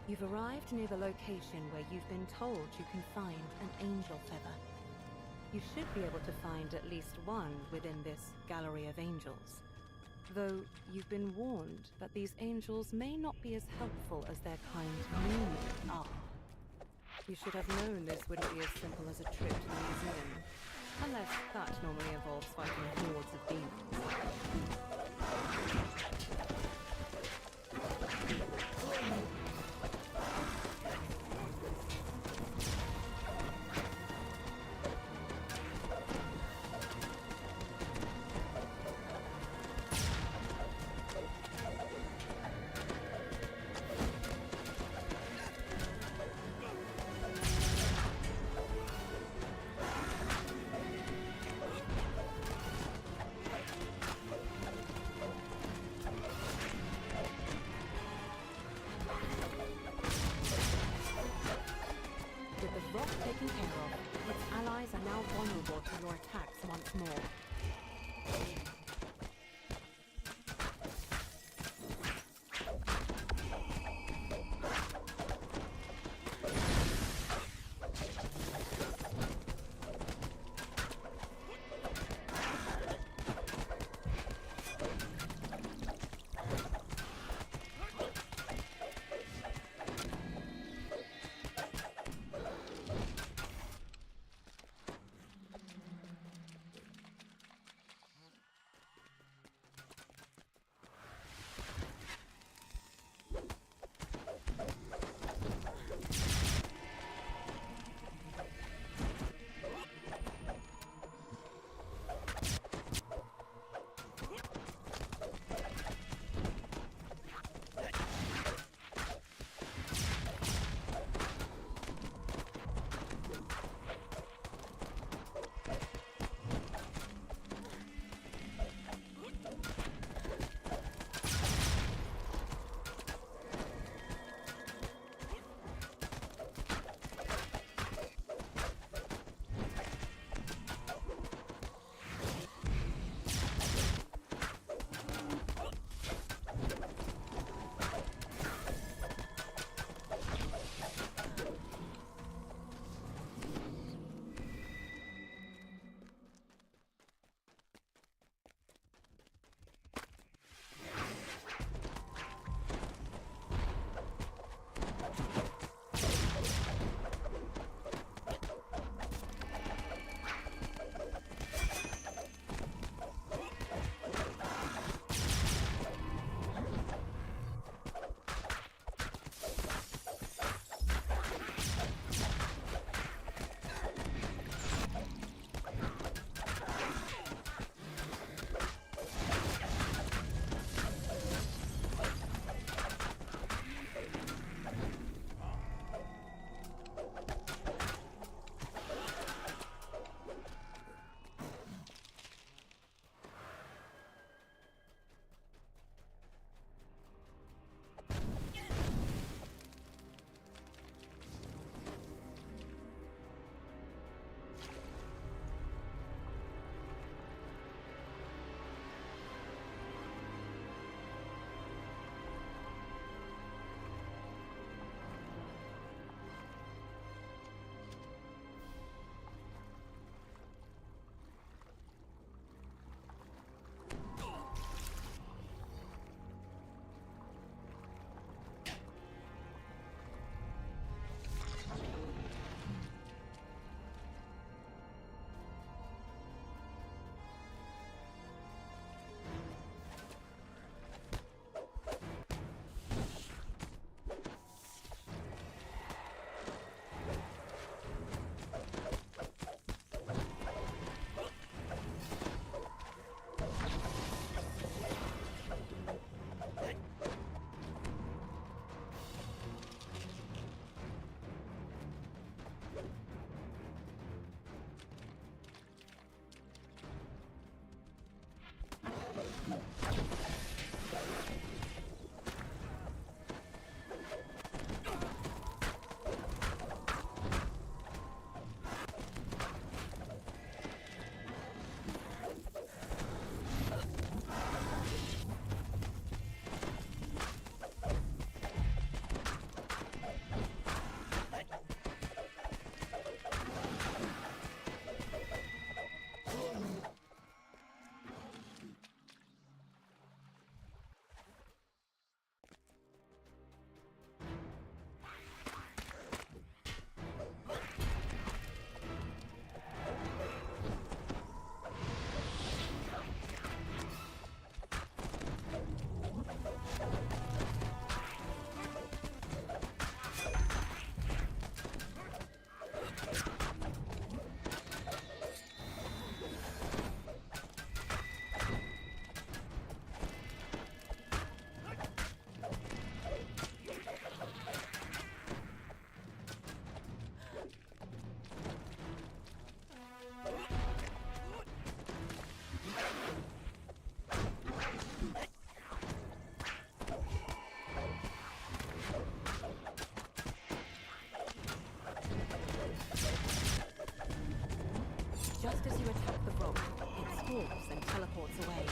You've arrived near the location where you've been told you can find an angel feather. You should be able to find at least one within this gallery of angels. Though you've been warned that these angels may not be as helpful as their kind normally are. You should have known this wouldn't be as simple as a trip to the museum. Unless that normally involves fighting hordes of demons. Taken care of, its allies are now vulnerable to your attacks once more. rock. It stalks and teleports away.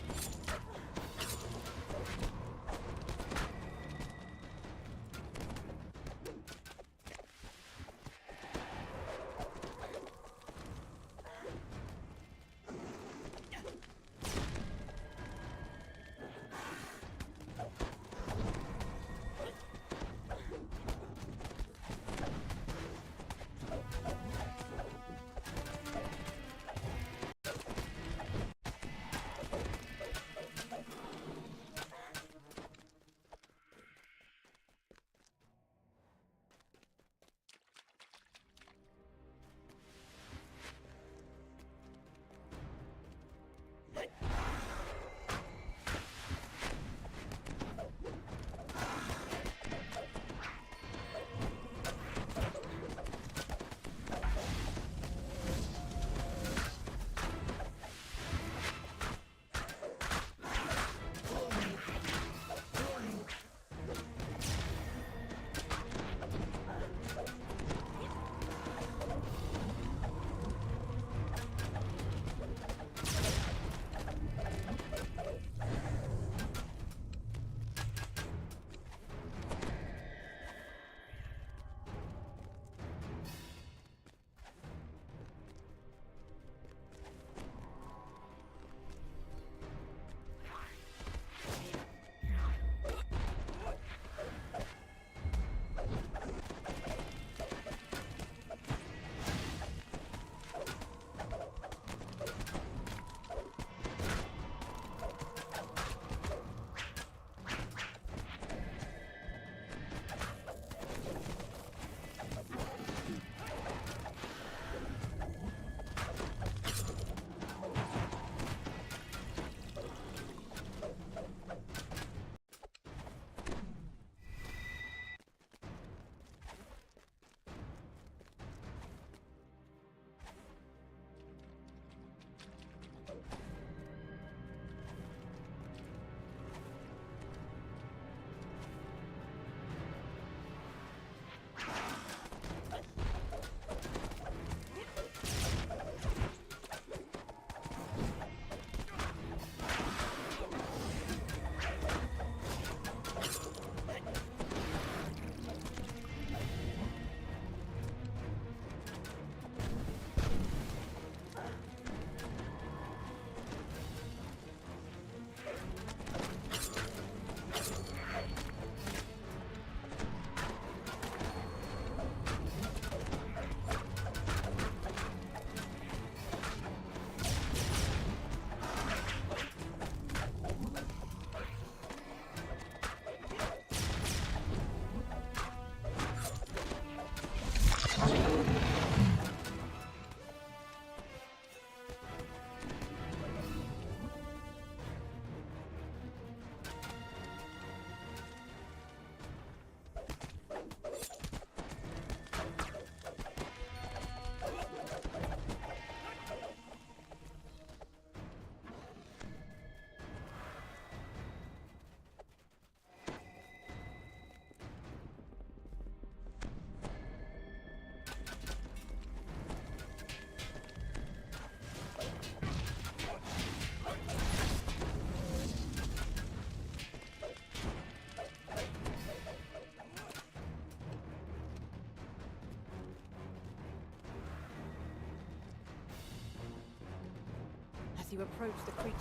As you approach the creature,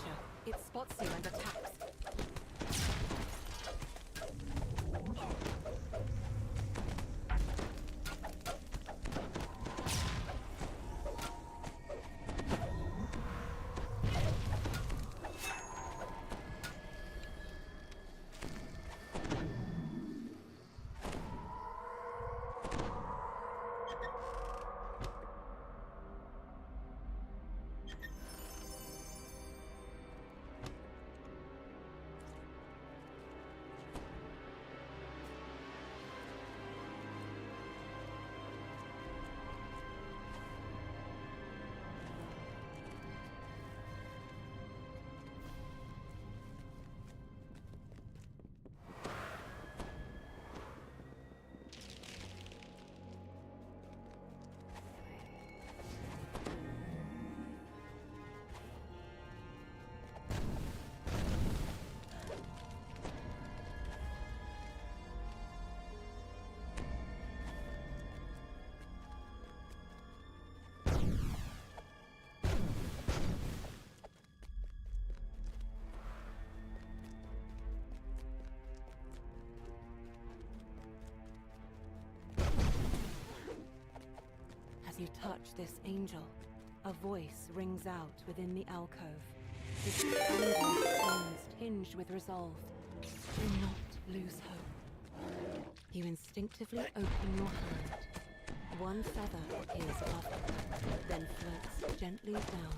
it spots you and attacks. you touch this angel, a voice rings out within the alcove. Its anguished tones tinged with resolve. Do not lose hope. You instinctively open your hand. One feather appears above it, then floats gently down,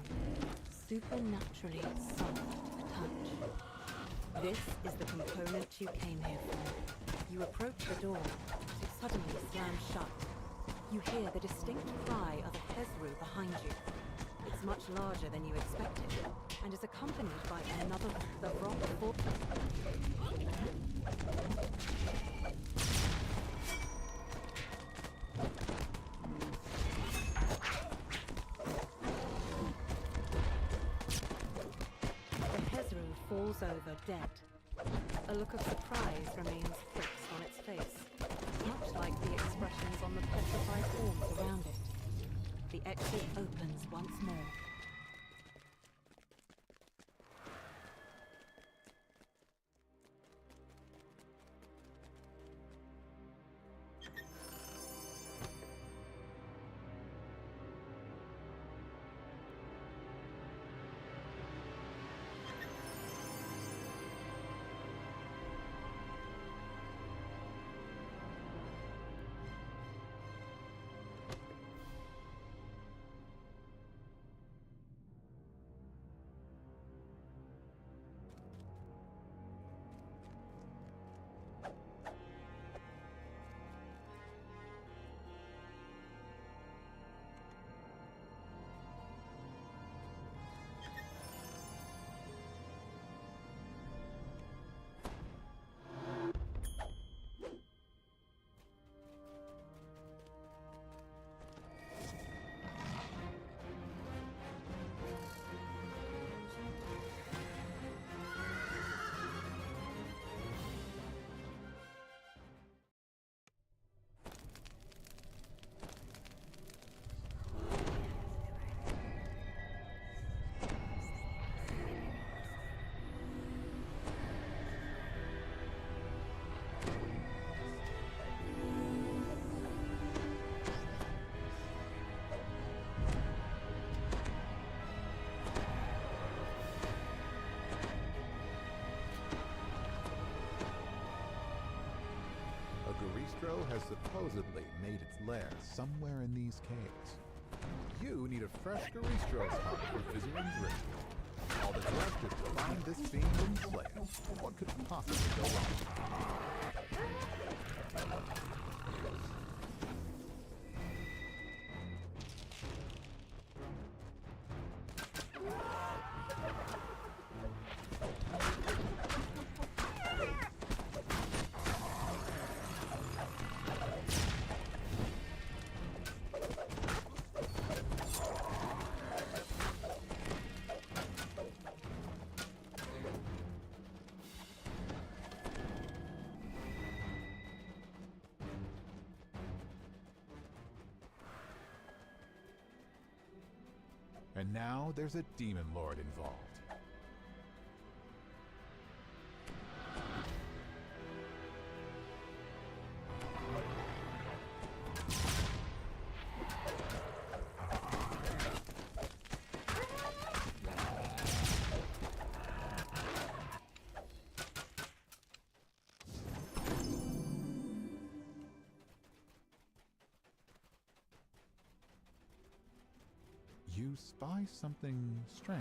supernaturally soft to touch. This is the component you came here for. You approach the door, but it suddenly slams shut. You hear the distinct cry of a Hezru behind you. It's much larger than you expected, and is accompanied by another the rock for. The Hezru falls over dead. A look of surprise remains fixed on its face, much like the expressions on the petrified forms around it. The exit opens once more. Garistro has supposedly made its lair somewhere in these caves. You need a fresh Garistro spot for Vizerin's ritual. All that's left is to find this fiend and slay it. What could possibly go wrong? And now there's a demon lord involved. You spy something strange.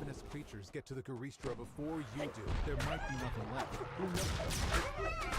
ravenous creatures get to the Garistra before you do, there might be nothing left. Who knows?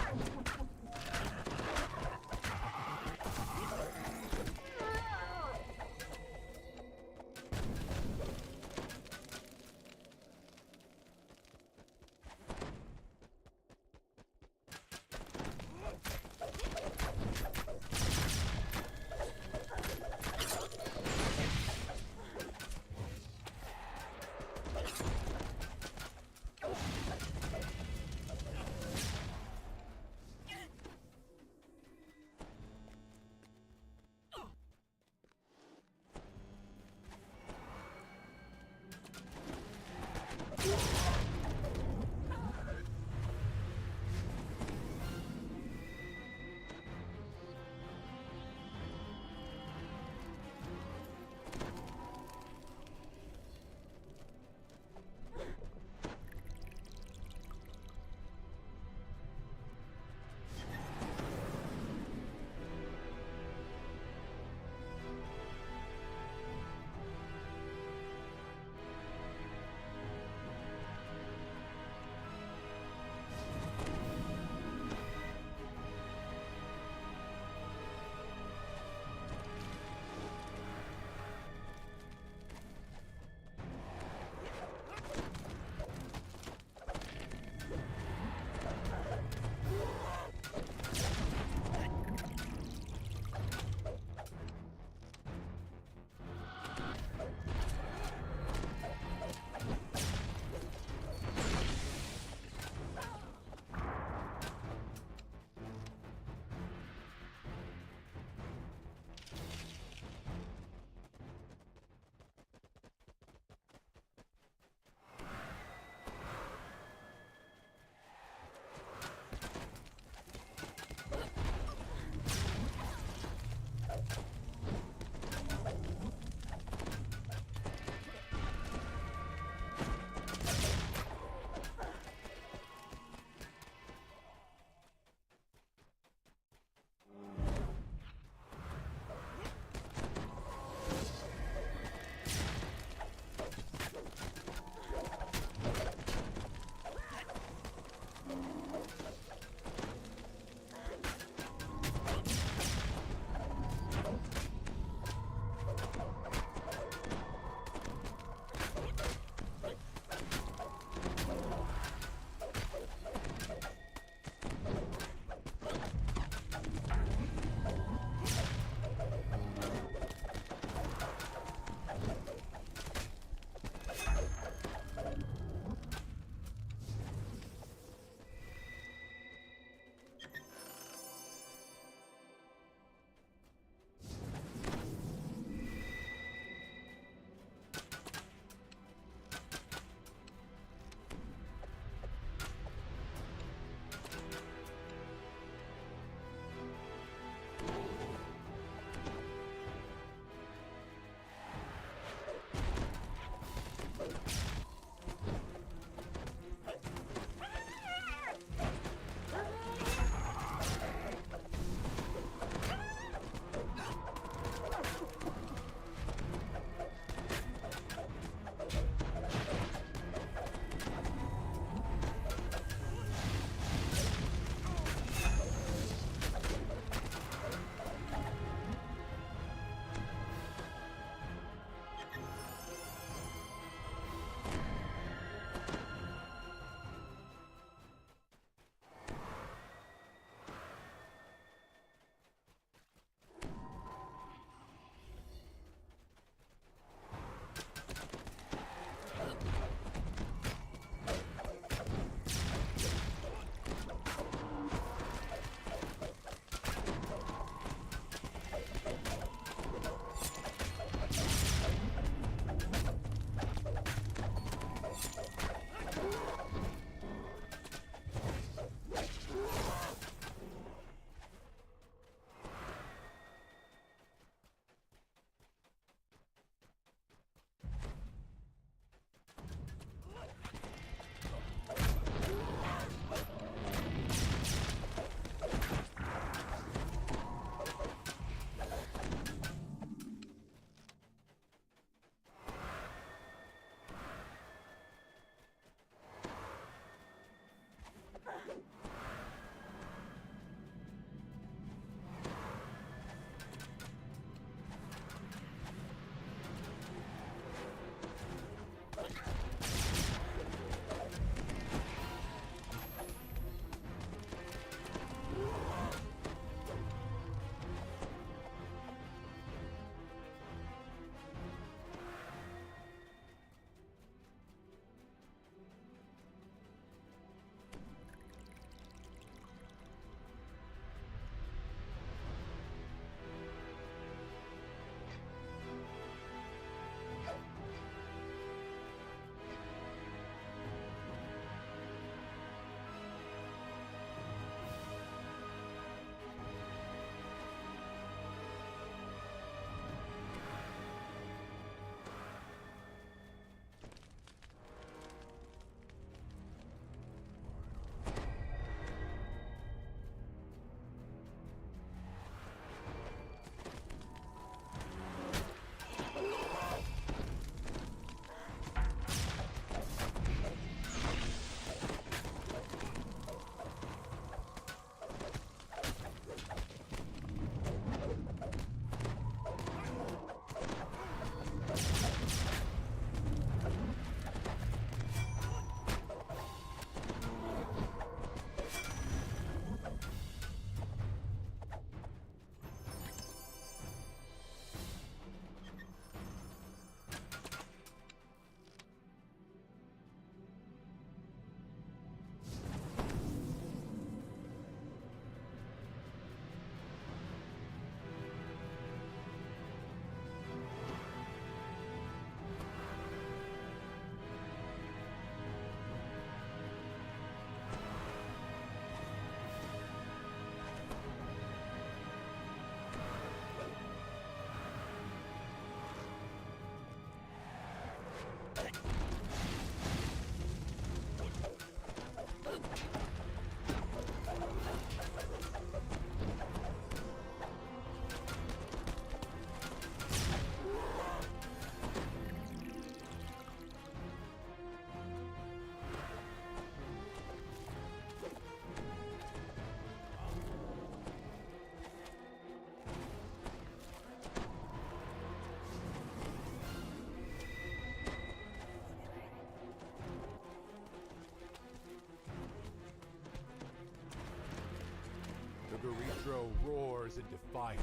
maestro roars in defiance.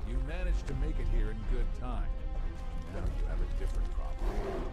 You managed to make it here in good time. Now you have a different problem.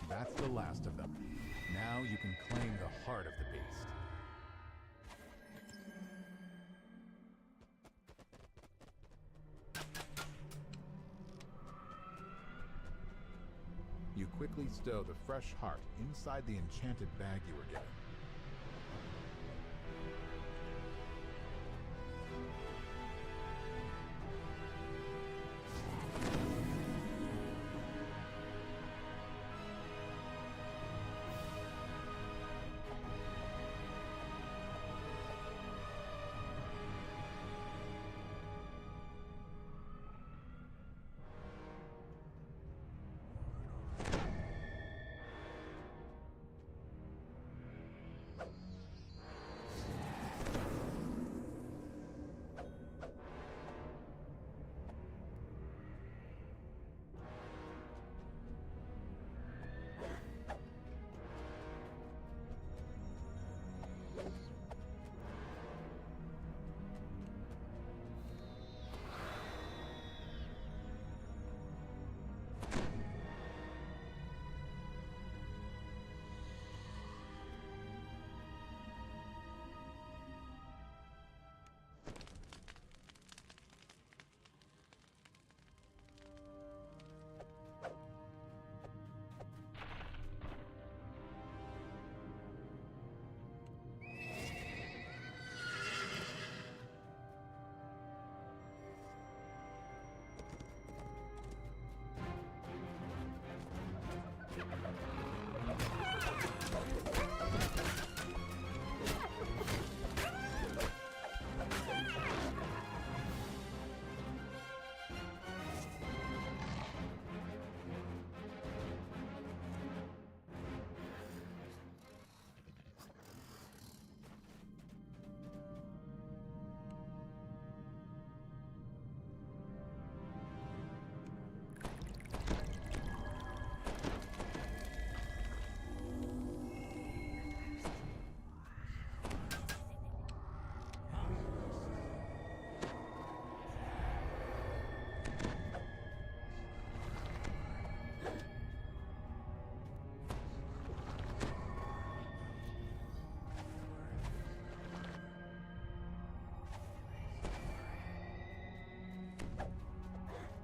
That's the last of them. Now you can claim the heart of the beast. You quickly stow the fresh heart inside the enchanted bag you were given.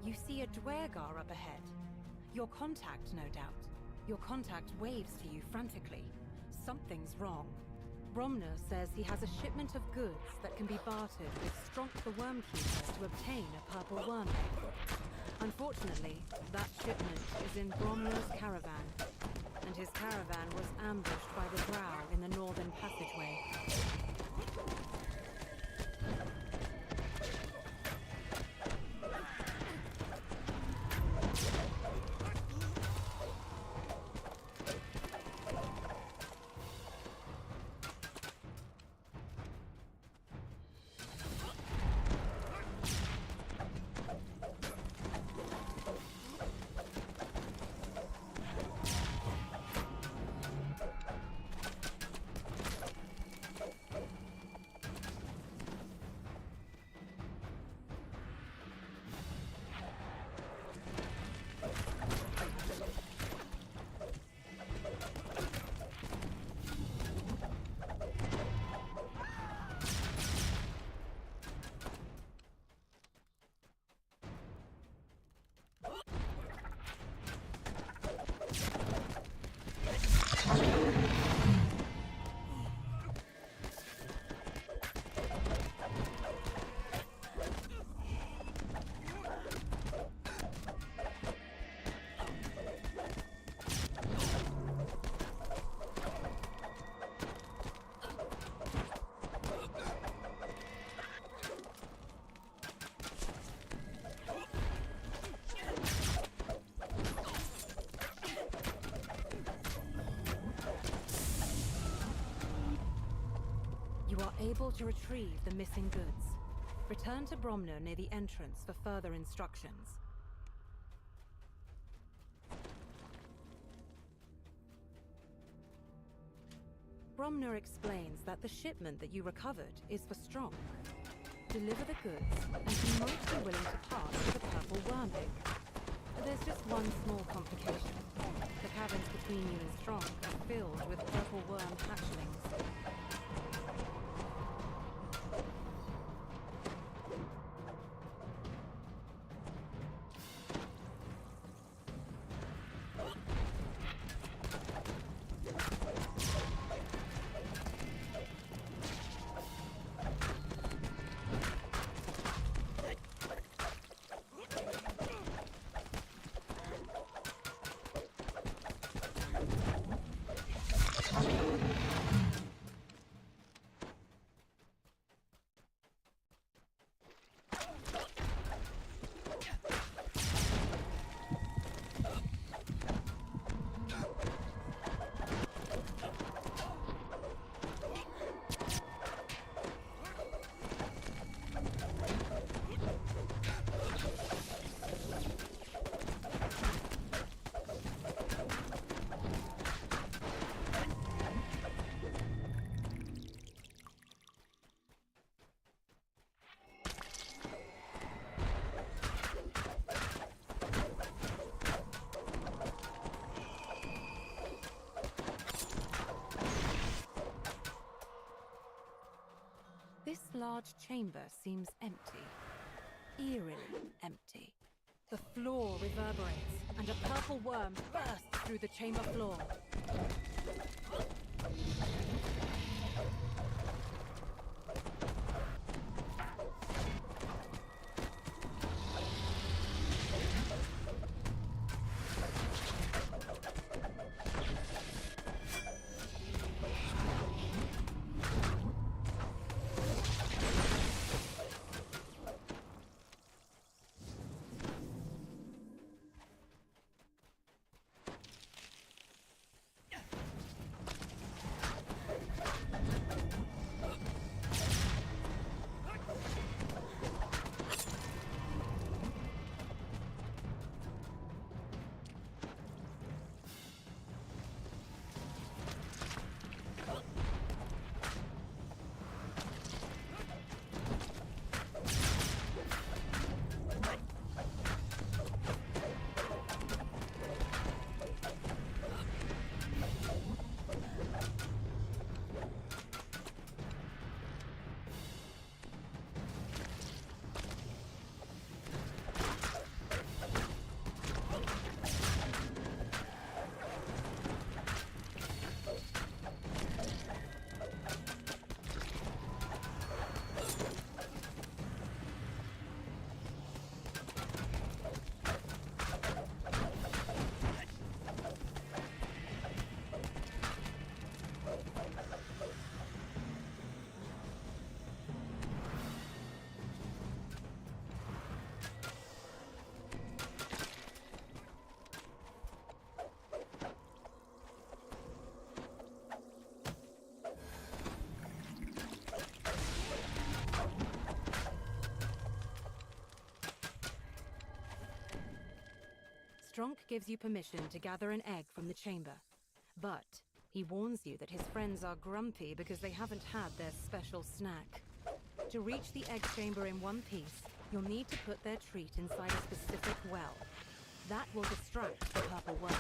You see a Duergar up ahead. Your contact, no doubt. Your contact waves to you frantically. Something's wrong. Bromner says he has a shipment of goods that can be bartered with Stronk the Wormkeeper to obtain a purple worm. Unfortunately, that shipment is in Bromner's caravan, and his caravan was ambushed by the Drow in the northern passageway. You are able to retrieve the missing goods. Return to Bromner near the entrance for further instructions. Bromner explains that the shipment that you recovered is for Strong. Deliver the goods, and he might be willing to part with a purple worm egg. But there's just one small complication. The caverns between you and Strong are filled with purple worm hatchlings. This large chamber seems empty. Eerily empty. The floor reverberates, and a purple worm bursts through the chamber floor. Strunk gives you permission to gather an egg from the chamber. But he warns you that his friends are grumpy because they haven't had their special snack. To reach the egg chamber in one piece, you'll need to put their treat inside a specific well. That will distract the purple worm.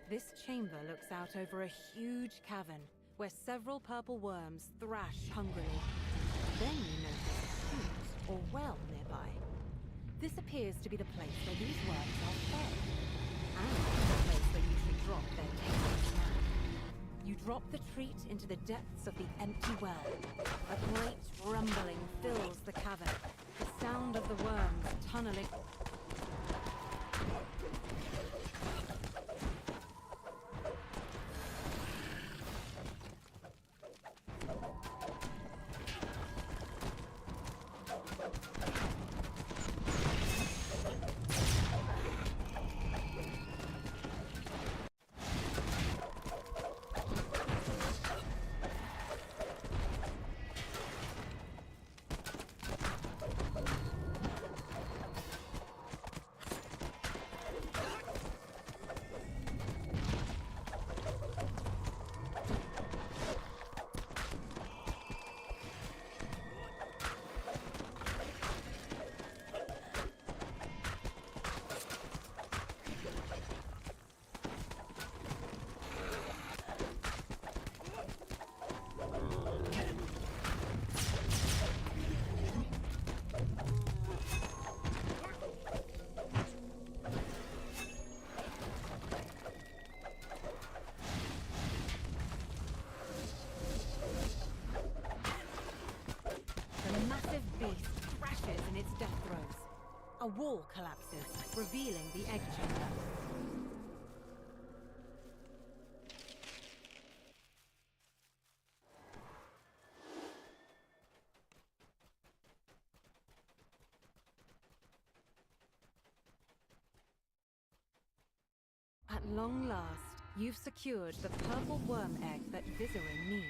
This chamber looks out over a huge cavern, where several purple worms thrash hungrily. Then you notice a chute or well nearby. This appears to be the place where these worms are fed, and the place where you should drop their tasty snack. You drop the treat into the depths of the empty well. A great rumbling fills the cavern, the sound of the worms tunneling. A wall collapses, revealing the egg chamber. At long last, you've secured the purple worm egg that Vizerin needs.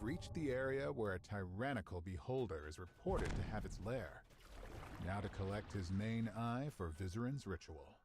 You've reached the area where a tyrannical beholder is reported to have its lair. Now to collect his main eye for Vizarin's ritual.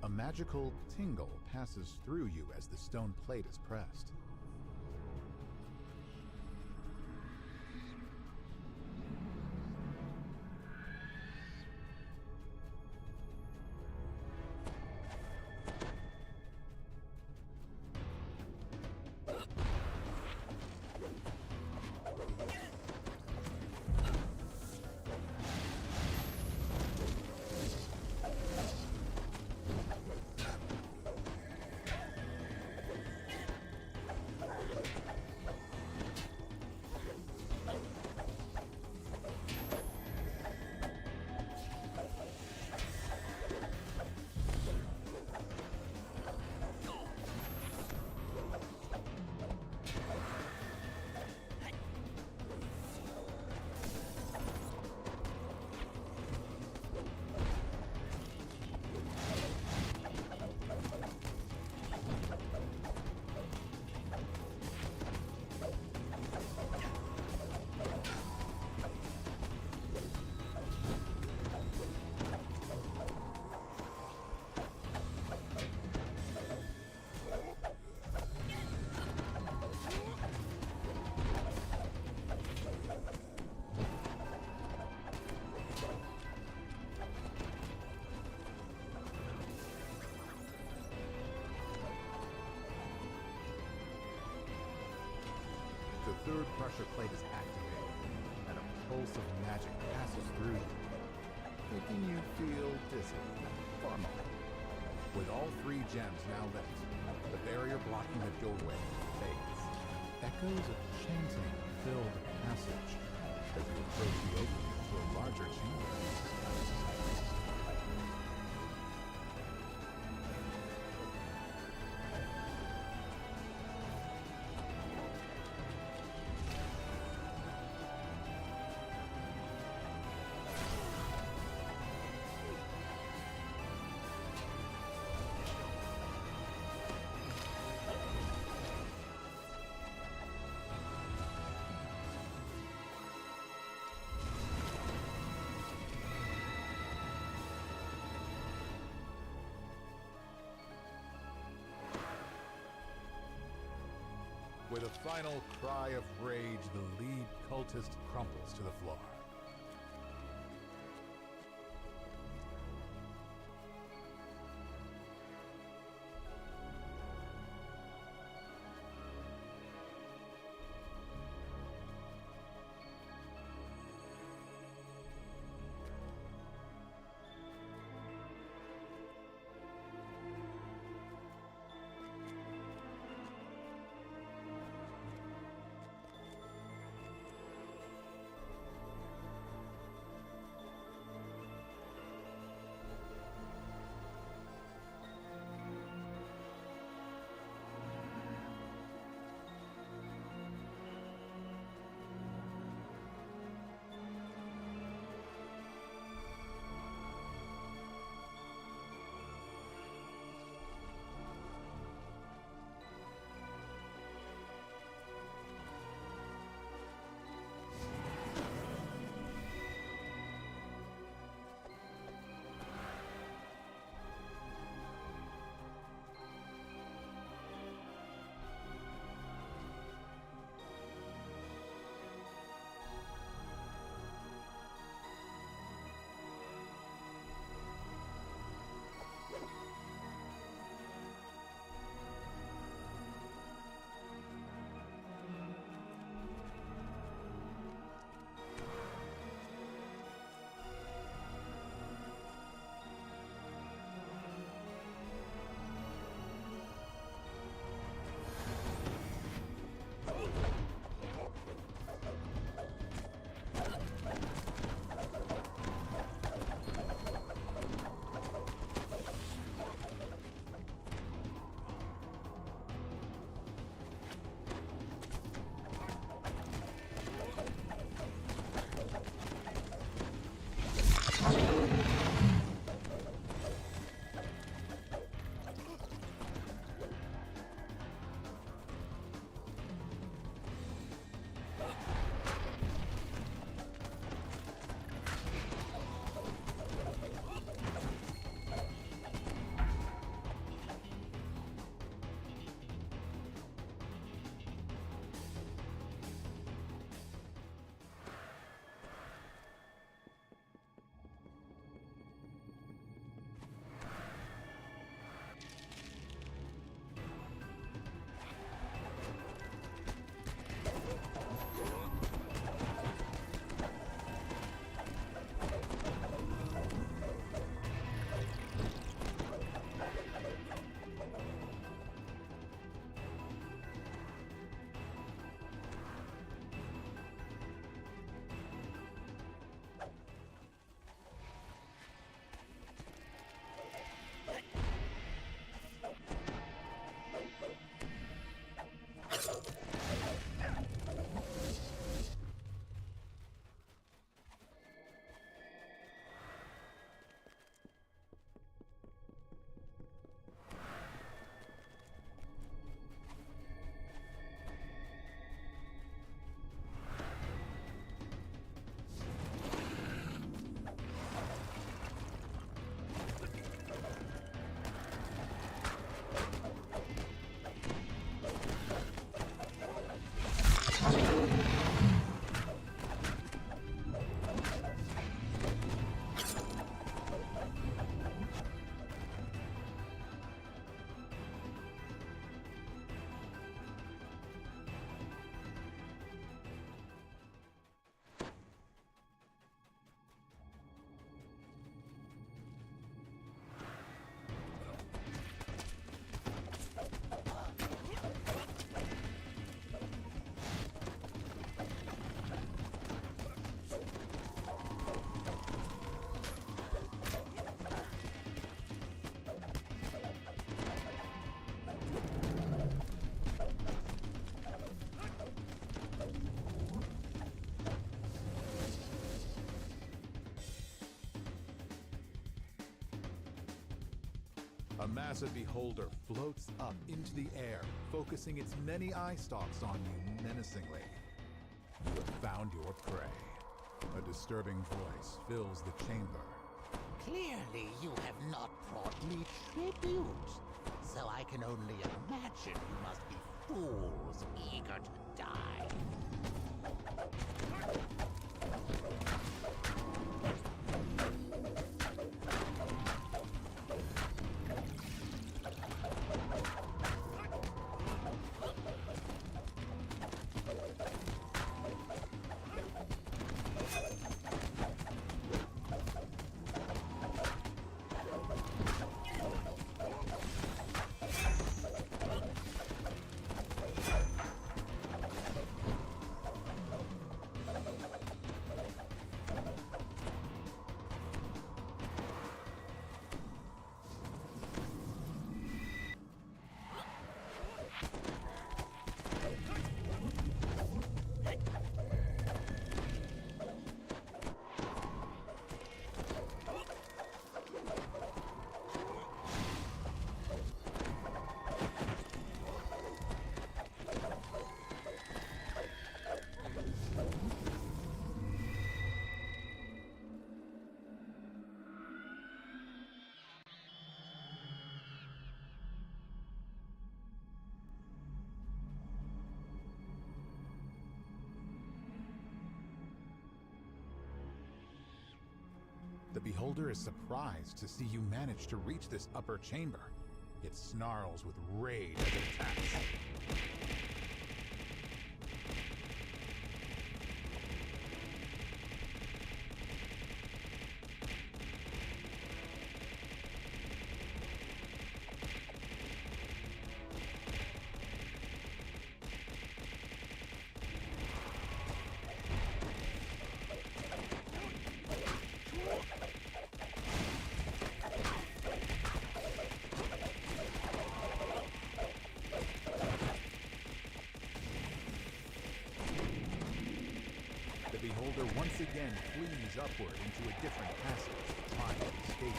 A magical tingle passes through you as the stone plate is pressed. The third pressure plate is activated, and a pulse of magic passes through you, making you feel dizzy for a moment. With all three gems now lit, the barrier blocking the doorway fades. Echoes of chanting fill the passage as you approach the opening to a larger chamber. With a final cry of rage, the lead cultist crumples to the floor. A massive beholder floats up into the air, focusing its many eye stalks on you menacingly. You have found your prey. A disturbing voice fills the chamber. Clearly you have not brought me tribute, so I can only imagine you must be fools eager to die. The beholder is surprised to see you manage to reach this upper chamber. It snarls with rage as it attacks. The beholder once again flees upward into a different passage, trying to escape.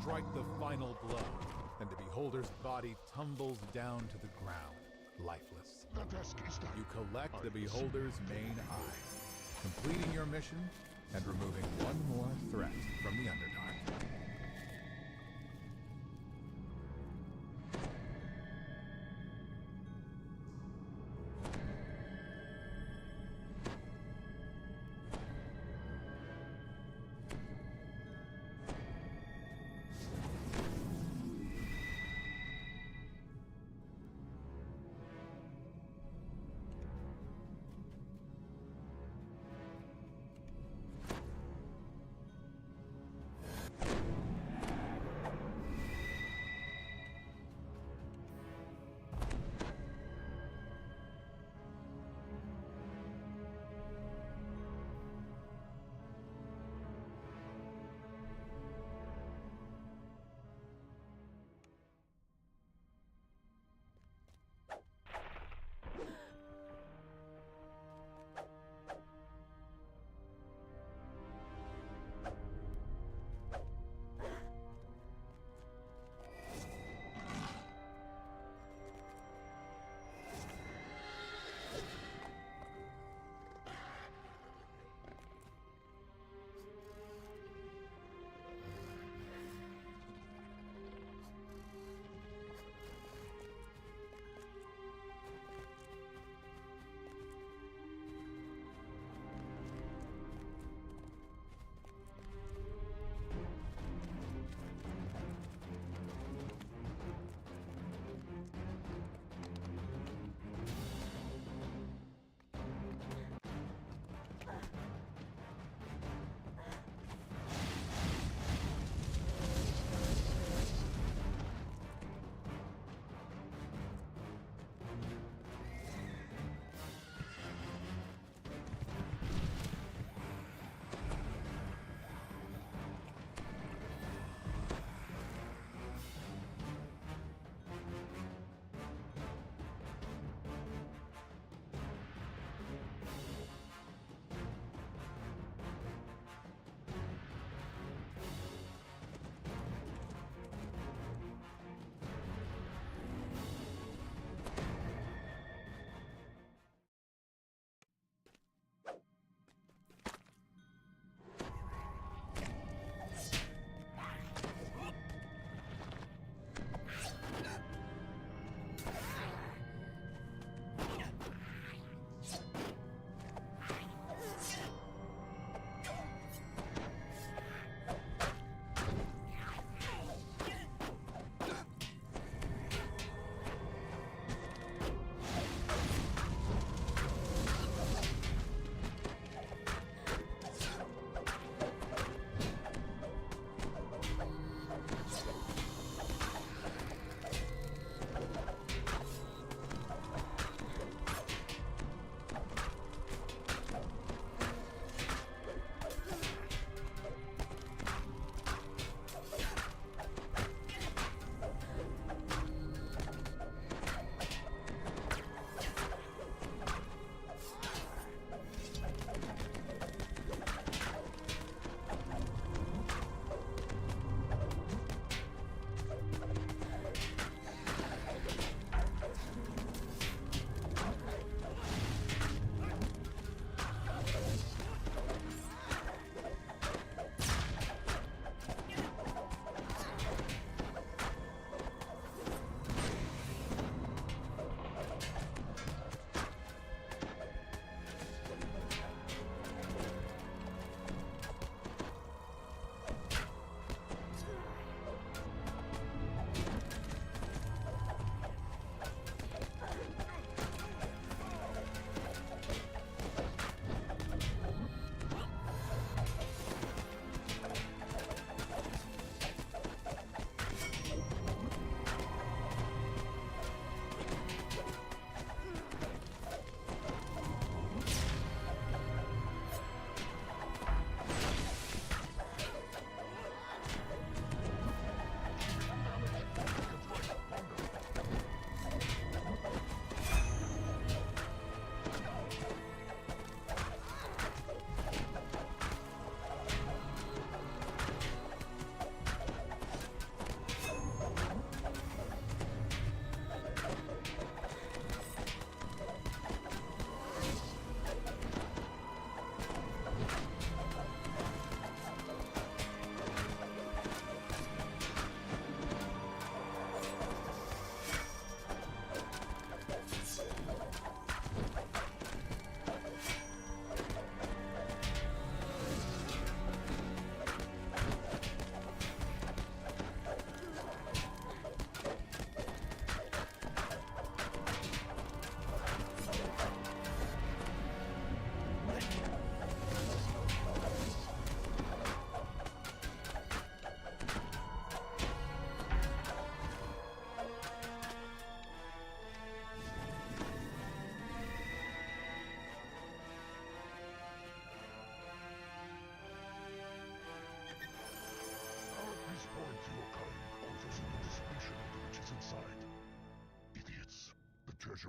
Strike the final blow, and the beholder's body tumbles down to the ground, lifeless. You collect the beholder's main eye, completing your mission and removing one more threat from the Underdark.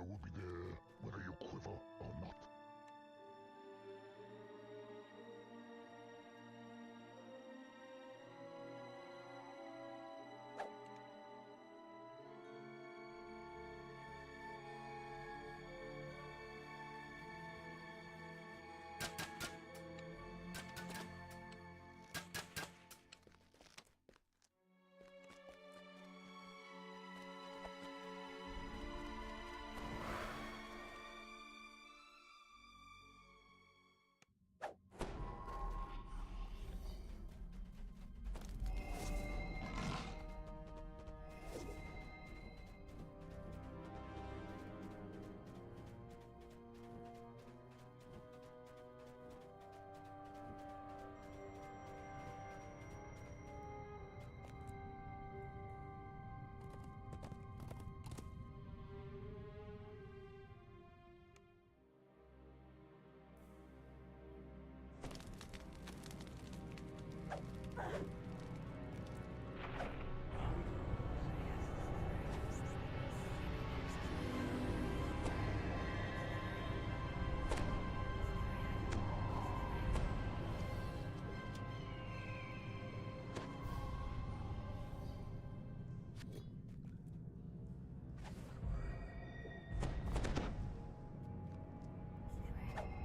danger will be there, whether you quiver or not.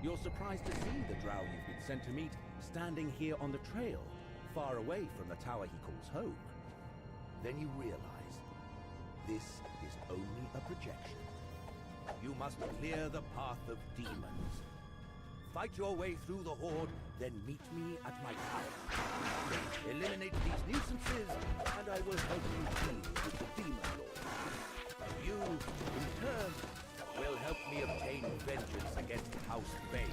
You're surprised to see the drow you've been sent to meet standing here on the trail, far away from the tower he calls home. Then you realize this is only a projection. You must clear the path of demons. Fight your way through the horde, then meet me at my tower. Eliminate these nuisances, and I will help you deal with the demon lord. You, in turn, will help me obtain vengeance against House Bane.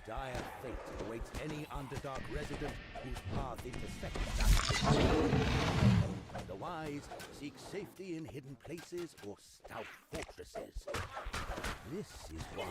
dire fate awaits any Underdark resident whose path intersects that of the wise seek safety in hidden places or stout fortresses. This is why.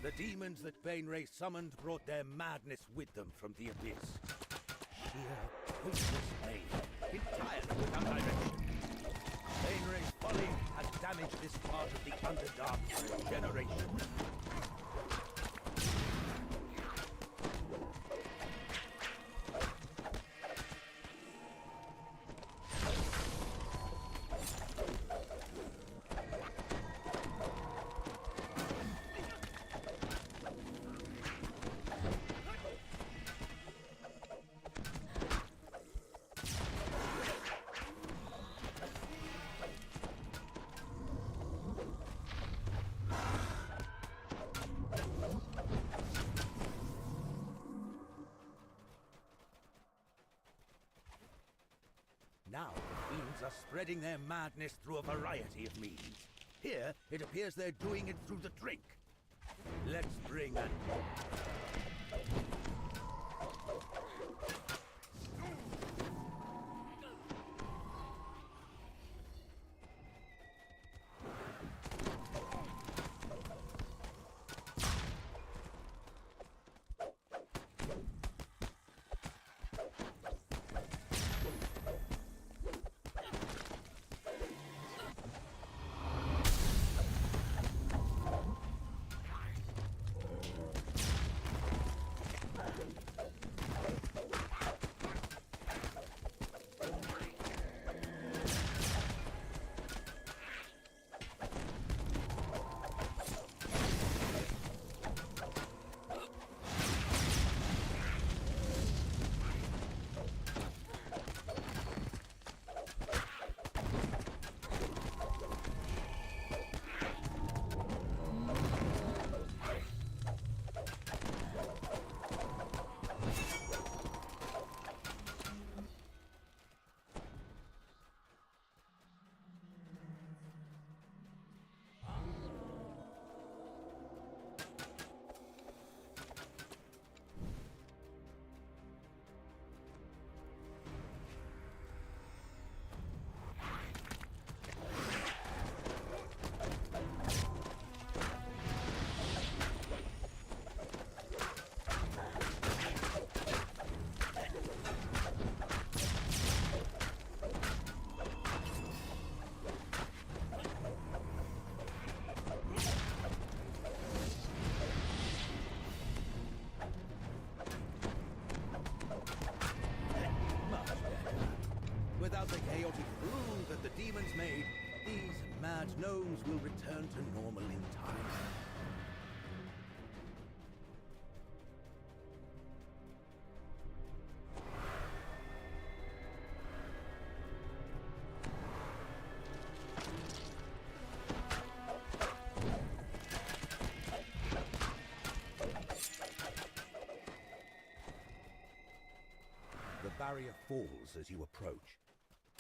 The demons that Baneray summoned brought their madness with them from the abyss. Sheer, hopeless pain, entirely without direction. Baneray's folly has damaged this part of the Underdark for generations. Now the fiends are spreading their madness through a variety of means. Here, it appears they're doing it through the drink. Let's bring an... Without the chaotic brew that the demons made, these mad gnomes will return to normal in time. The barrier falls as you approach.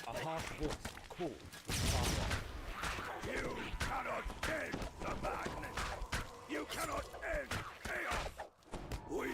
A harsh voice calls from far off. You cannot end the madness! You cannot end chaos! We...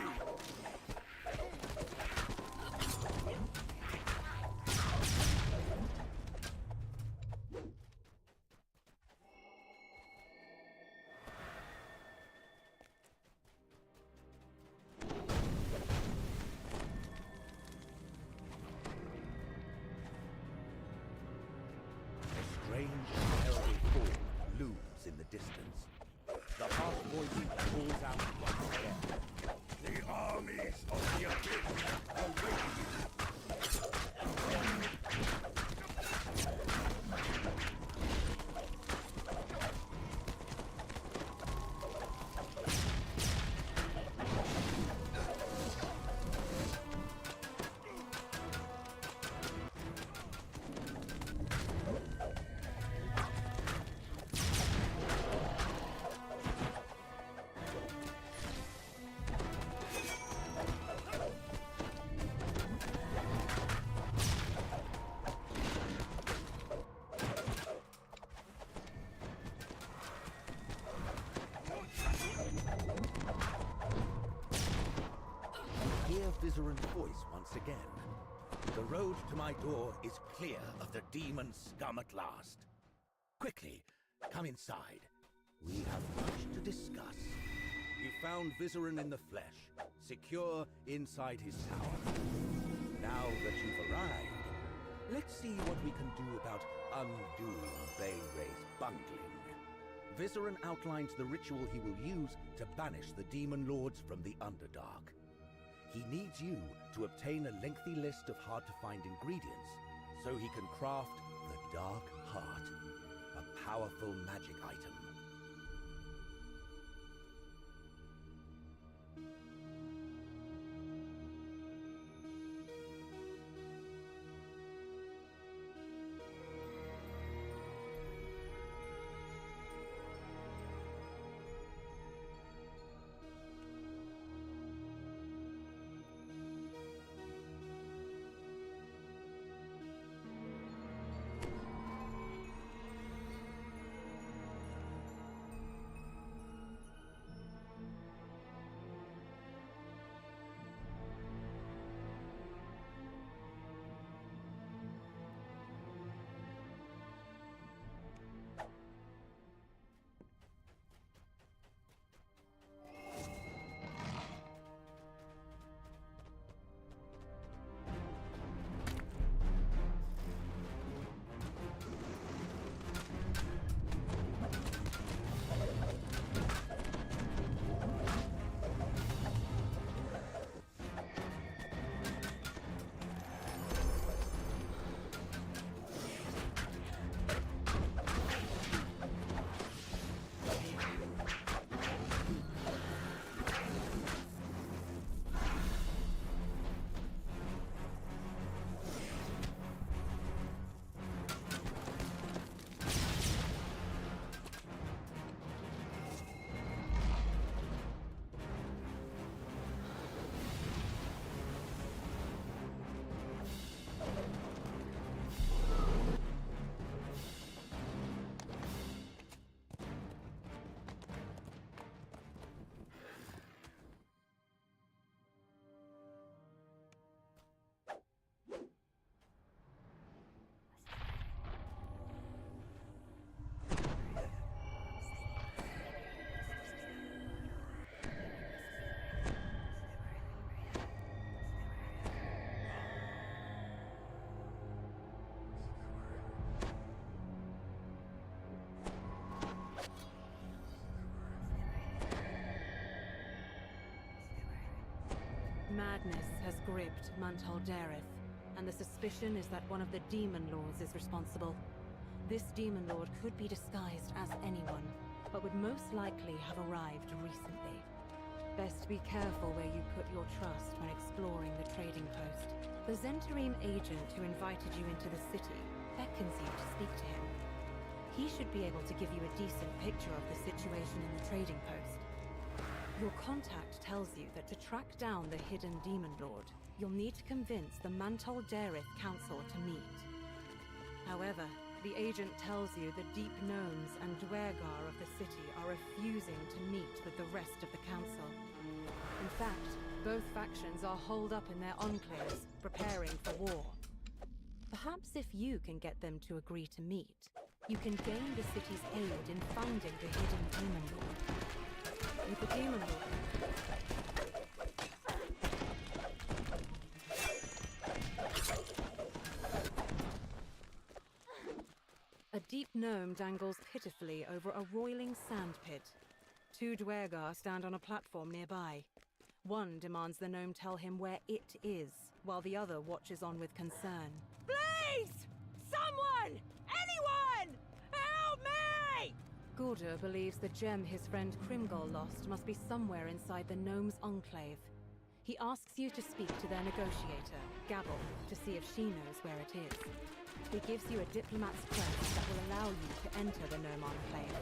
Strange, terrible form looms in the distance. sound once again. The armies of the abyss are waiting. Vizeran's voice once again. The road to my door is clear of the demon scum at last. Quickly, come inside. We have much to discuss. You found Vizeran in the flesh, secure inside his tower. Now that you've arrived, let's see what we can do about undoing Bayray's bungling. Vizeran outlines the ritual he will use to banish the demon lords from the Underdark. He needs you to obtain a lengthy list of hard-to-find ingredients so he can craft the Dark Heart, a powerful magic item. Madness has gripped Mantal Dareth, and the suspicion is that one of the Demon Lords is responsible. This Demon Lord could be disguised as anyone, but would most likely have arrived recently. Best be careful where you put your trust when exploring the trading post. The Zentarim agent who invited you into the city beckons you to speak to him. He should be able to give you a decent picture of the situation in the trading post. Your contact tells you that to track down the hidden Demon Lord, you'll need to convince the Mantal Dareth Council to meet. However, the agent tells you the Deep Gnomes and Duergar of the city are refusing to meet with the rest of the council. In fact, both factions are holed up in their enclaves, preparing for war. Perhaps if you can get them to agree to meet, you can gain the city's aid in finding the hidden Demon Lord. With the Demon Lord... A deep gnome dangles pitifully over a roiling sand pit. 2 Duergar stand on a platform nearby. One demands the gnome tell him where it is, while the other watches on with concern. Please! Someone! Anyone! Help me! Guldur believes the gem his friend Krimgol lost must be somewhere inside the gnome's enclave. He asks you to speak to their negotiator, Gabble, to see if she knows where it is. He gives you a diplomat's quest that will allow you to enter the gnome enclave.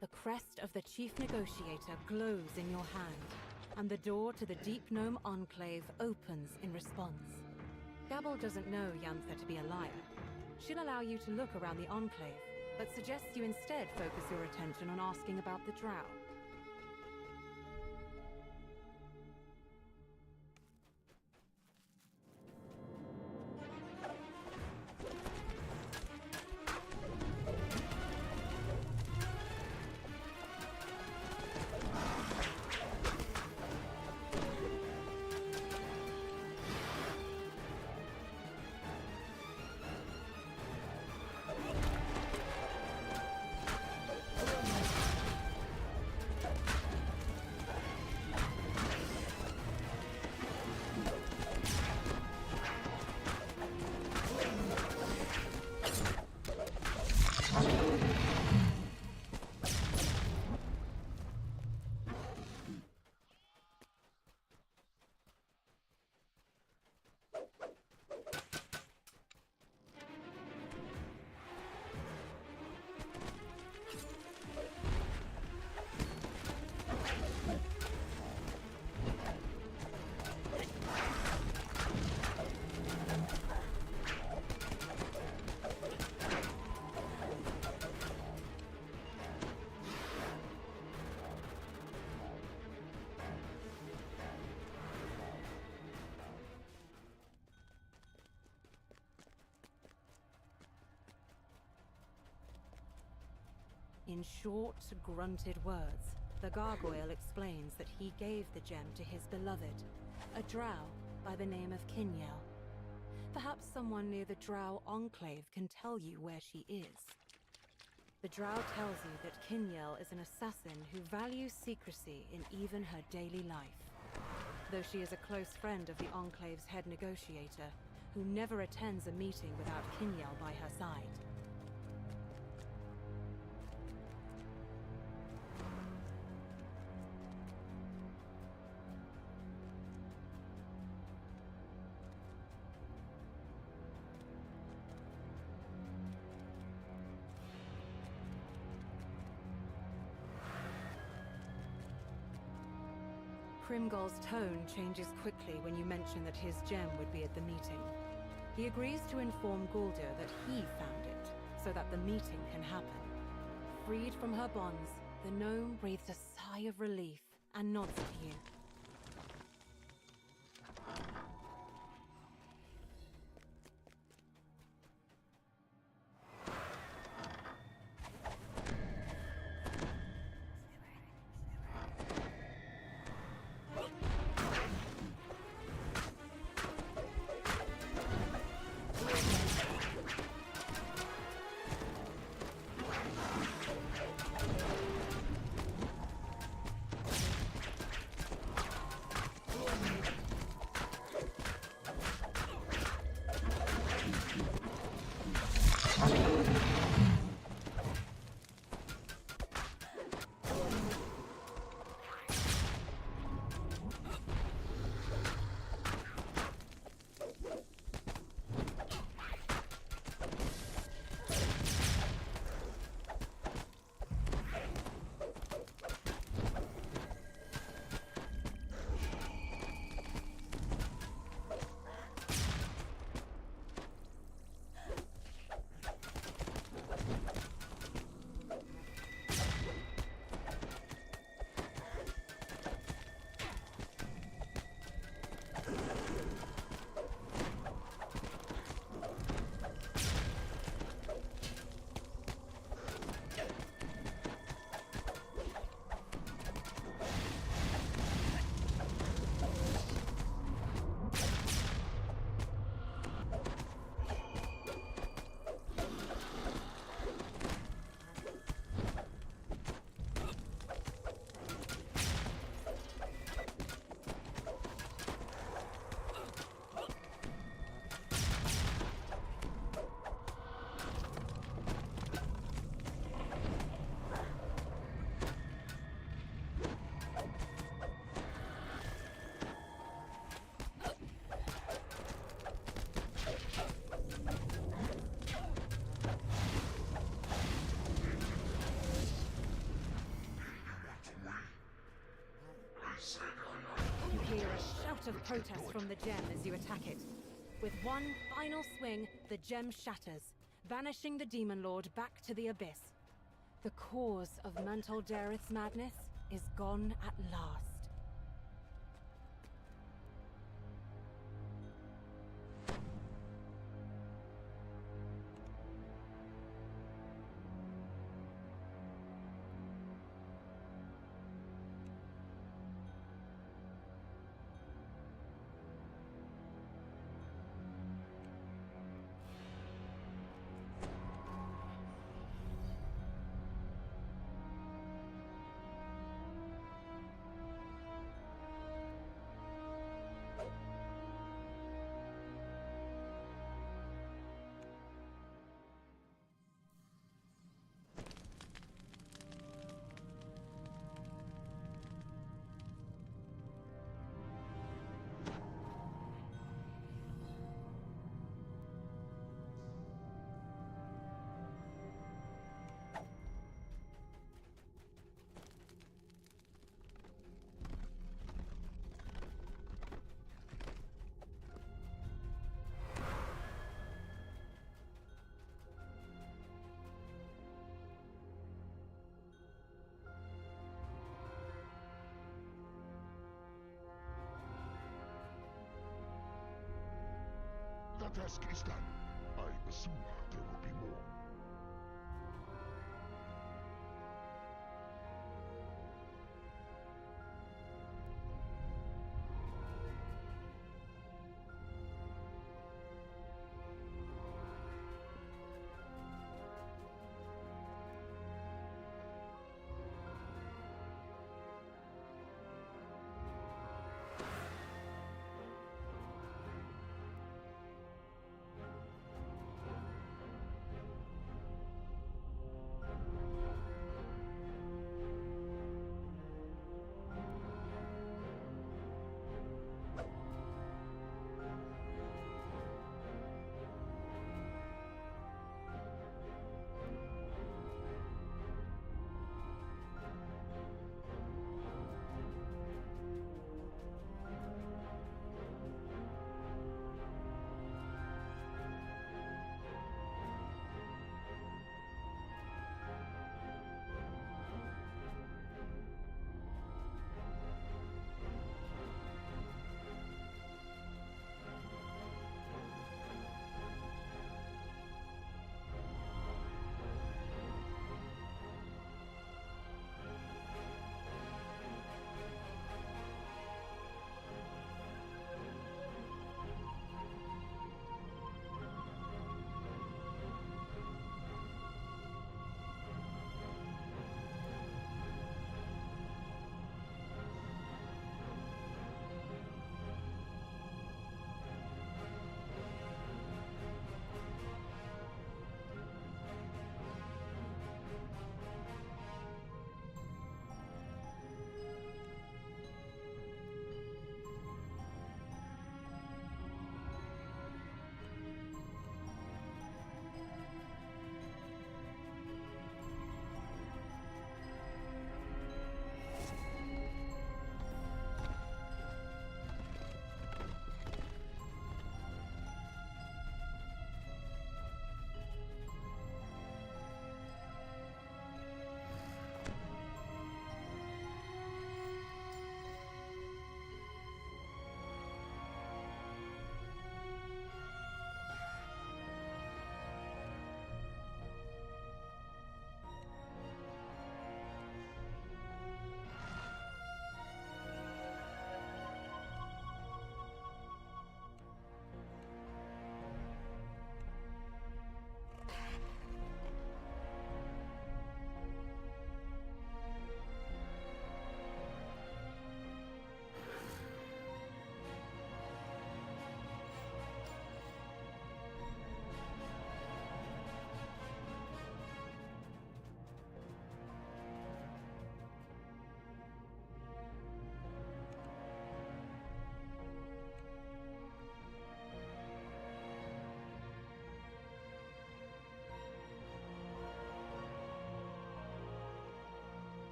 The crest of the chief negotiator glows in your hand, and the door to the Deep Gnome Enclave opens in response. Gabble doesn't know Yantha to be a liar. She'll allow you to look around the Enclave, but suggests you instead focus your attention on asking about the drow. In short, grunted words, the gargoyle explains that he gave the gem to his beloved, a drow by the name of Kinyel. Perhaps someone near the drow enclave can tell you where she is. The drow tells you that Kinyel is an assassin who values secrecy in even her daily life. Though she is a close friend of the enclave's head negotiator, who never attends a meeting without Kinyel by her side. Krimgol's tone changes quickly when you mention that his gem would be at the meeting. He agrees to inform Guldur that he found it, so that the meeting can happen. Freed from her bonds, the gnome breathes a sigh of relief and nods to you. shout of protest from the gem as you attack it. With one final swing, the gem shatters, banishing the Demon Lord back to the abyss. The cause of Mantle Jareth's madness is gone at last. The task is done. I assume there will be more.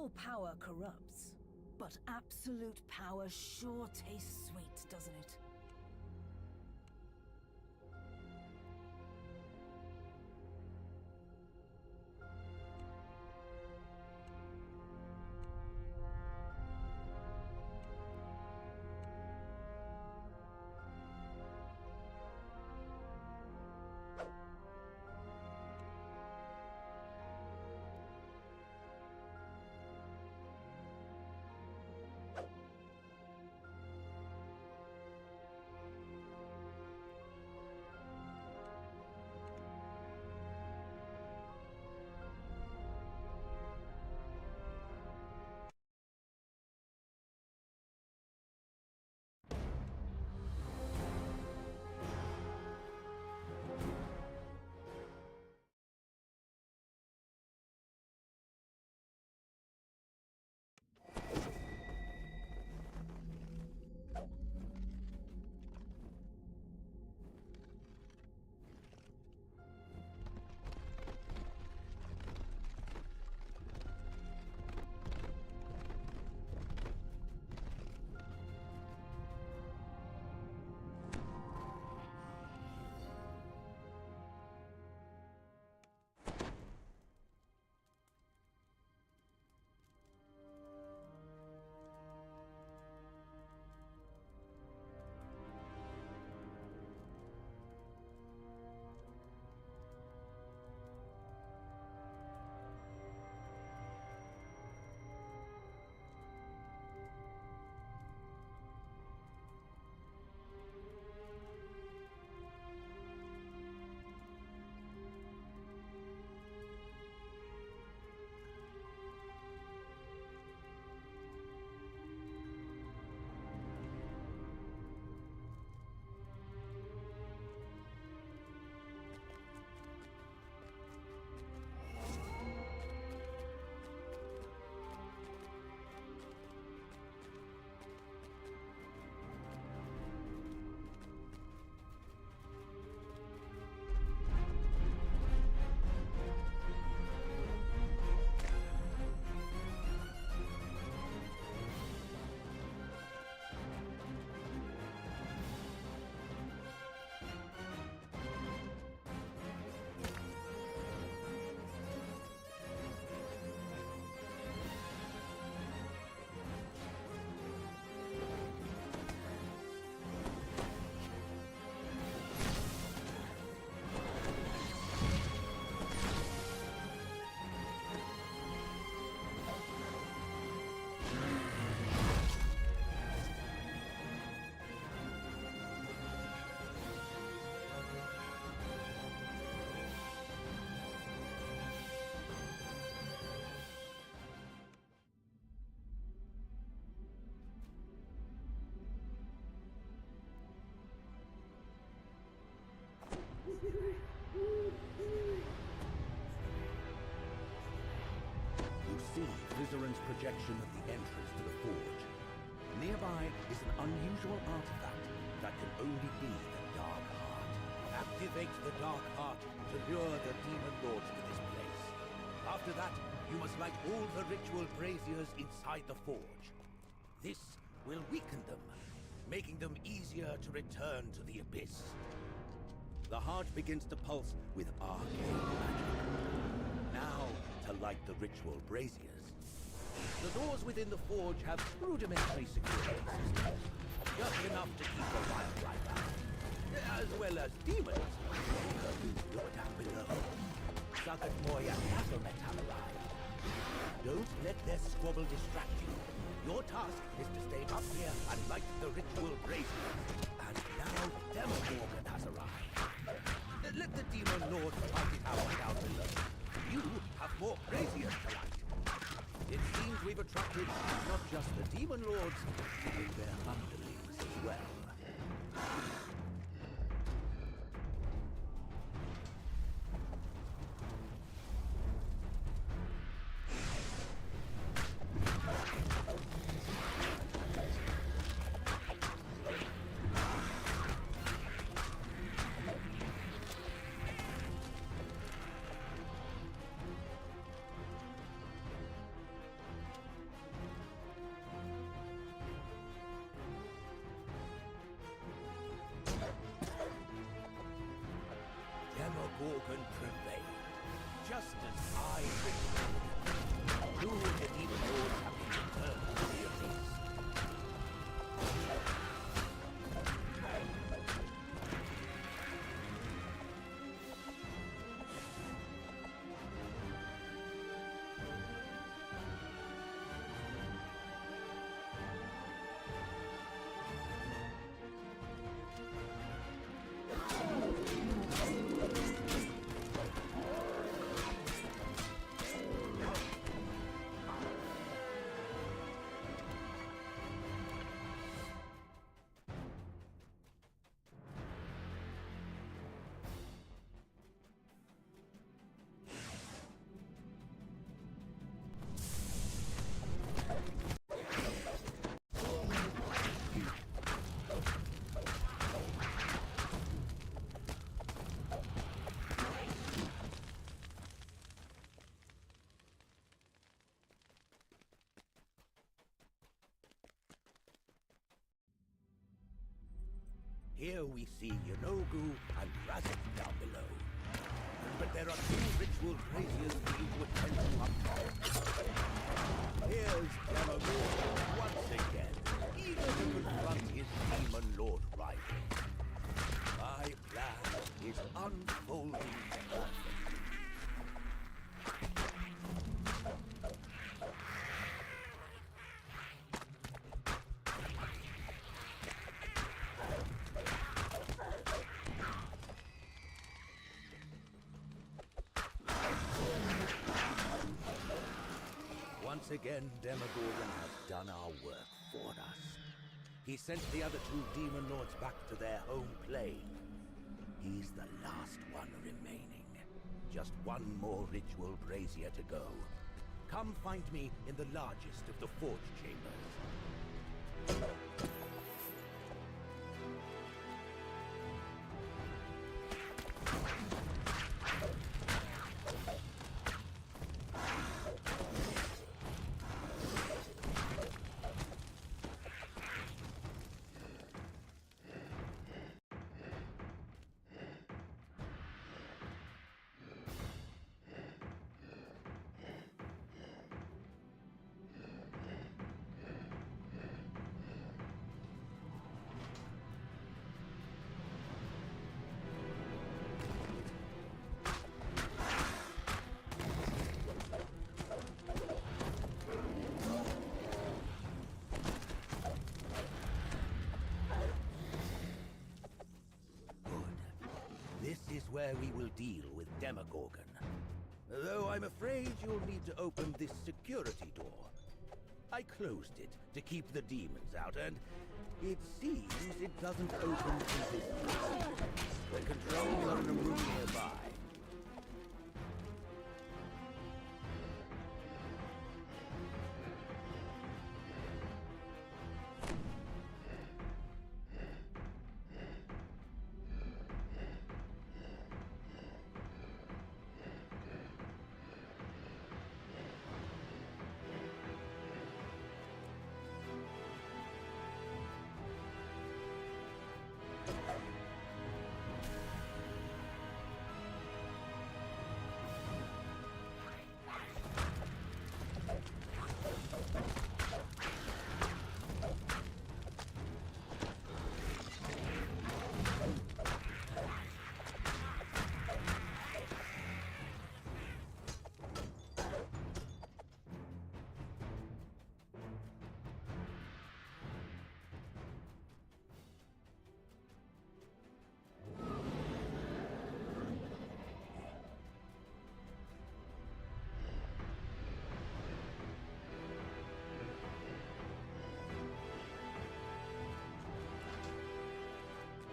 All power corrupts, but absolute power sure tastes sweet, doesn't it? You see Vizzeran's projection of the entrance to the forge. Nearby is an unusual artifact that can only be the Dark Heart. Activate the Dark Heart to lure the Demon Lords to this place. After that, you must light all the ritual braziers inside the forge. This will weaken them, making them easier to return to the Abyss. The heart begins to pulse with arcane magic. Now, to light the ritual braziers. The doors within the forge have rudimentary security systems, just enough to keep the wildlife out, as well as demons. Look down below. Sagatmoy and Azomet have arrived. Don't let their squabble distract you. Your task is to stay up here and light the ritual braziers. And now Demogorgon has arrived. Let the Demon Lord fight it out down below. You have more braziers to light. It seems we've attracted not just the Demon Lords, but their underlings as well. Demogorgon prevailed, just as I predicted. You and the Demon Lord have been returned to the abyss. Here we see Yanogu and Razak down below. But there are two ritual braziers for you to attend to up top. Here's Demogorgon once again, eager to confront his demon lord rival. My plan is unfolding perfectly. Once again, Demogorgon has done our work for us. He sent the other two demon lords back to their home plane. He's the last one remaining. Just one more ritual brazier to go. Come find me in the largest of the forge chambers. Where we will deal with Demogorgon. Though I'm afraid you'll need to open this security door. I closed it to keep the demons out, and it seems it doesn't open completely. The controls are in a room nearby.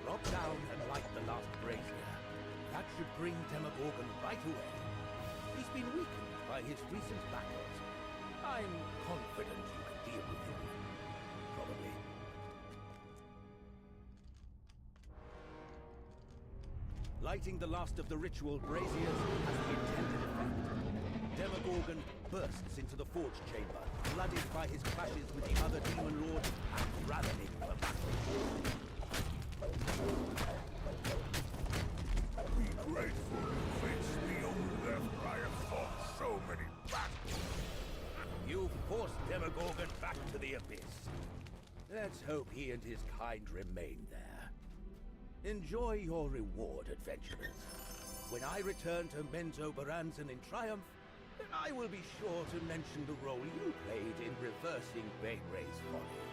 Drop down and light the last brazier. That should bring Demogorgon right away. He's been weakened by his recent battles. I'm confident you can deal with him. Probably. Lighting the last of the ritual braziers has the intended effect. Demogorgon bursts into the forge chamber, flooded by his clashes with the other demon lords and ravening for battle. Be grateful. Demogorgon back to the abyss. Let's hope he and his kind remain there. Enjoy your reward, adventurers. When I return to Menzo Baranzan in triumph, I will be sure to mention the role you played in reversing Bainray's folly.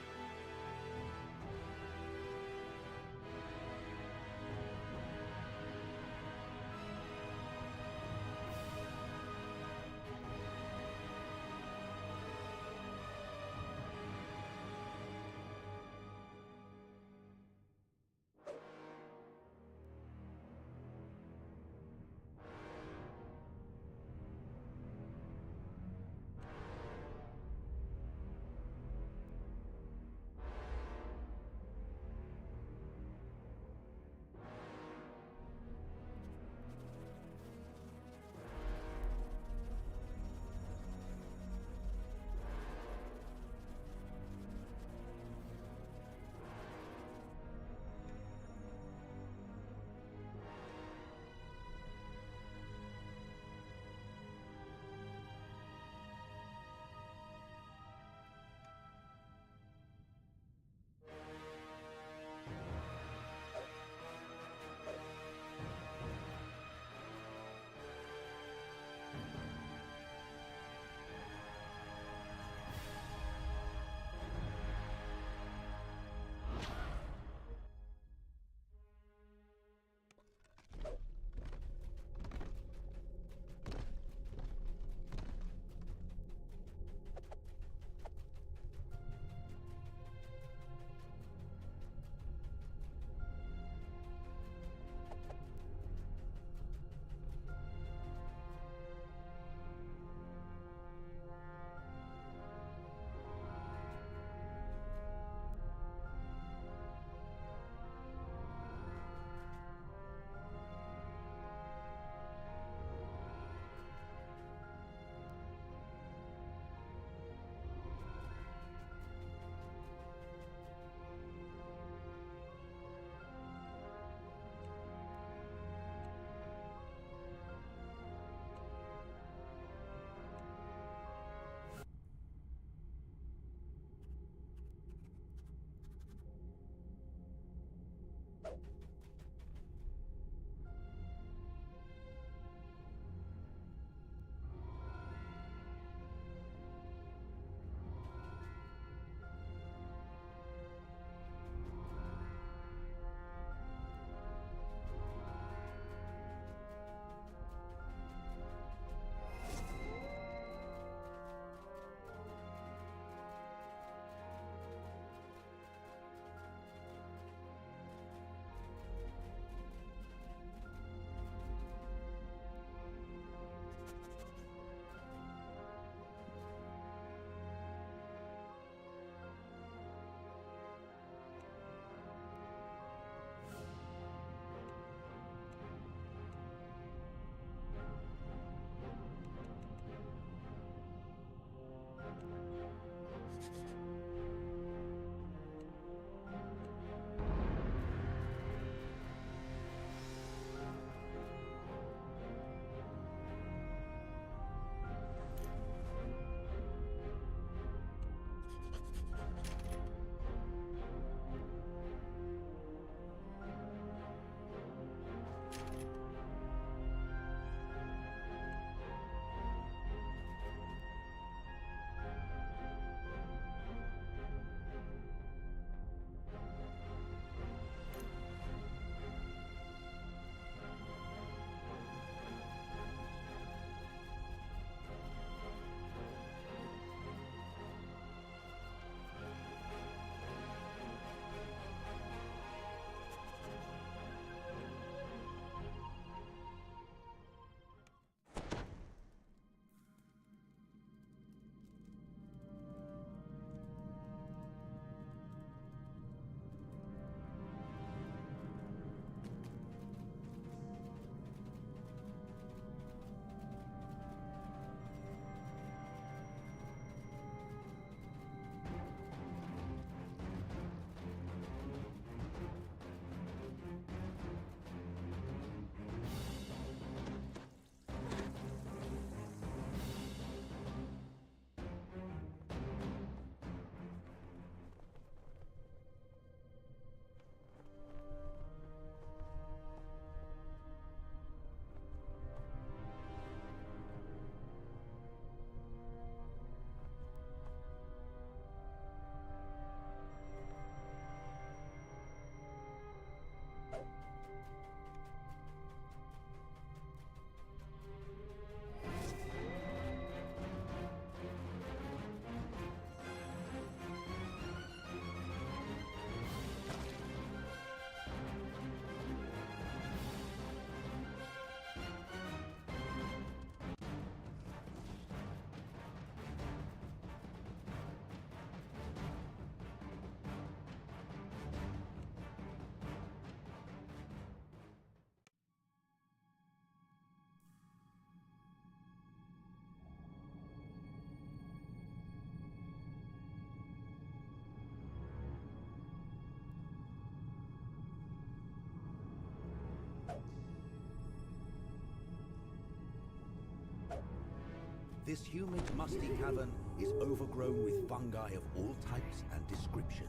This humid, musty cavern is overgrown with fungi of all types and descriptions.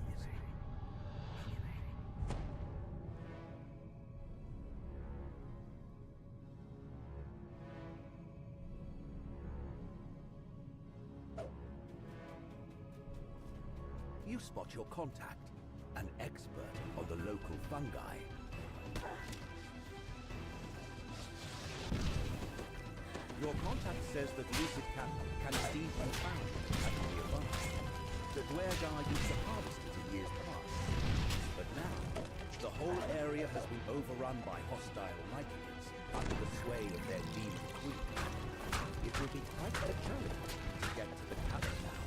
You spot your contact, an expert on the local fungi. Your contact says that Lucid Cat can indeed be found at nearby. The Duergar used to harvest it in years past. But now, the whole area has been overrun by hostile myconids under the sway of their demon queen. It will be quite a challenge to get to the cavern now.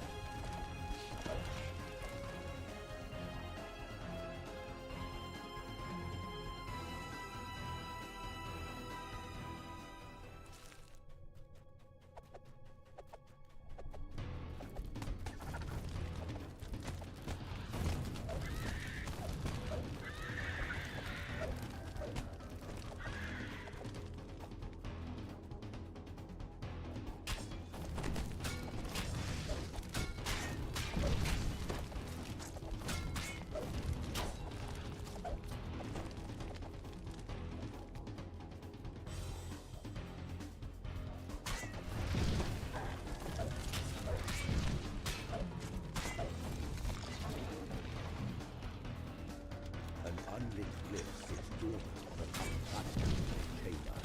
Unlit glyph sits dormant on an unplatformed chamber.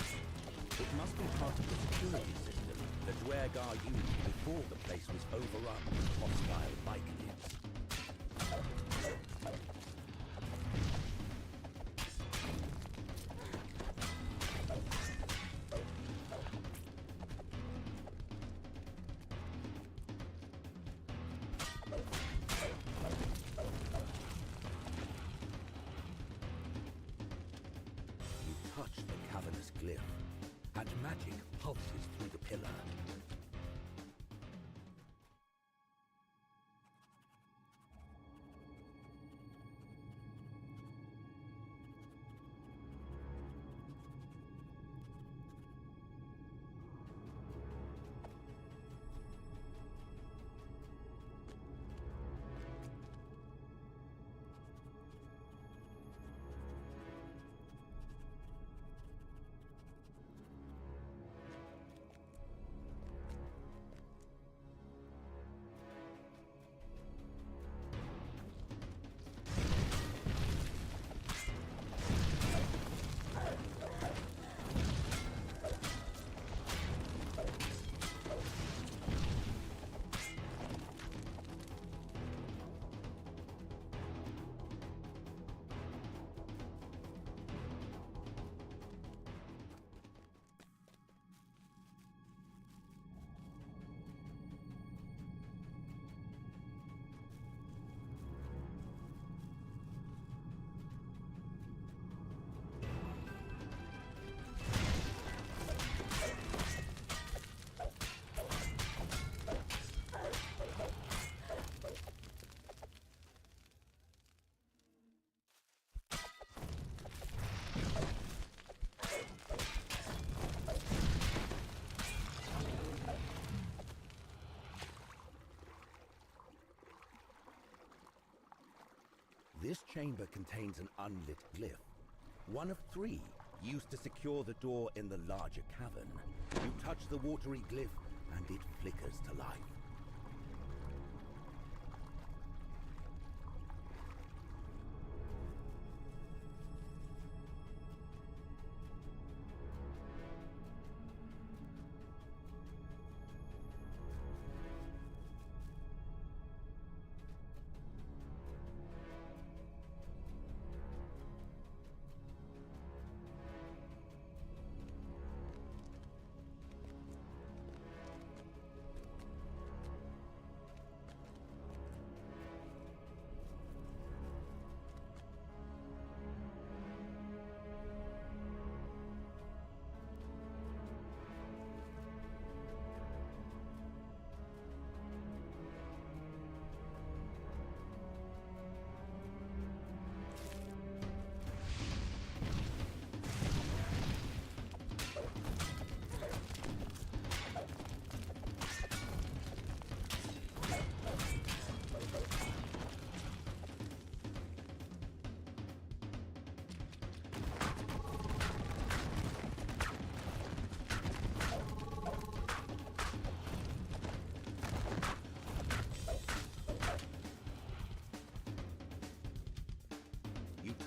It must be part of the security system the Duergar used before the place was overrun with hostile myconids. Touch the cavernous glyph, and magic pulses through the pillar. This chamber contains an unlit glyph, one of 3 used to secure the door in the larger cavern. You touch the watery glyph and it flickers to life.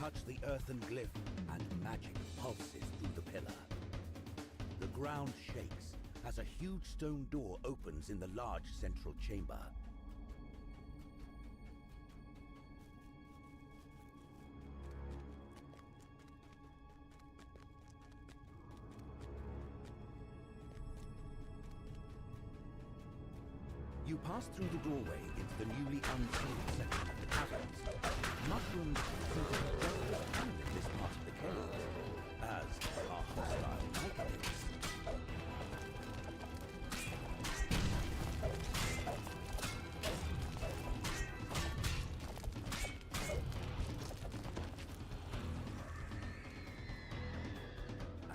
touch the earthen glyph, and magic pulses through the pillar. The ground shakes as a huge stone door opens in the large central chamber. You pass through the doorway into the newly unsealed section of the caverns. Mushrooms seem to be just as common in this part of the cave as are hostile myconids.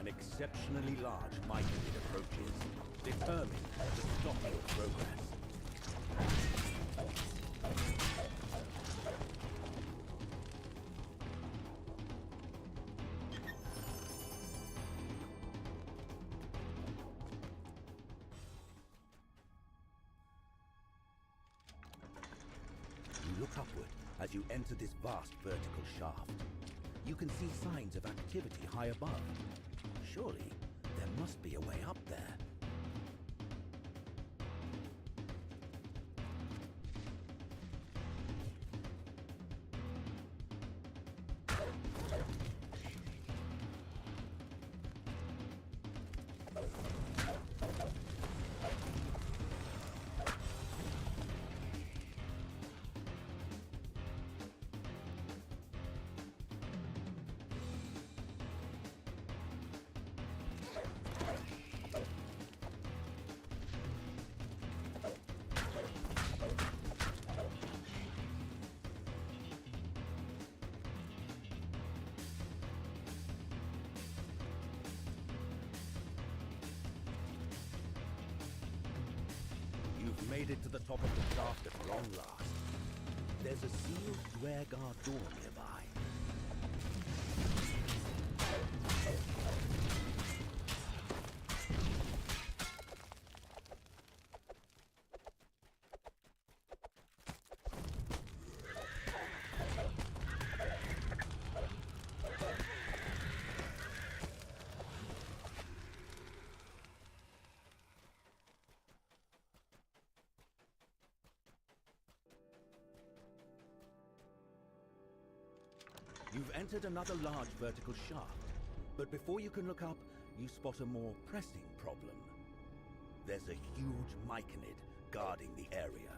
An exceptionally large myconid approaches, determined to stop your progress. You look upward as you enter this vast vertical shaft. You can see signs of activity high above. Surely, there must be a way up there. You've made it to the top of the shaft at long last. There's a sealed Duergar door nearby. You've entered another large vertical shaft, but before you can look up, you spot a more pressing problem. There's a huge myconid guarding the area.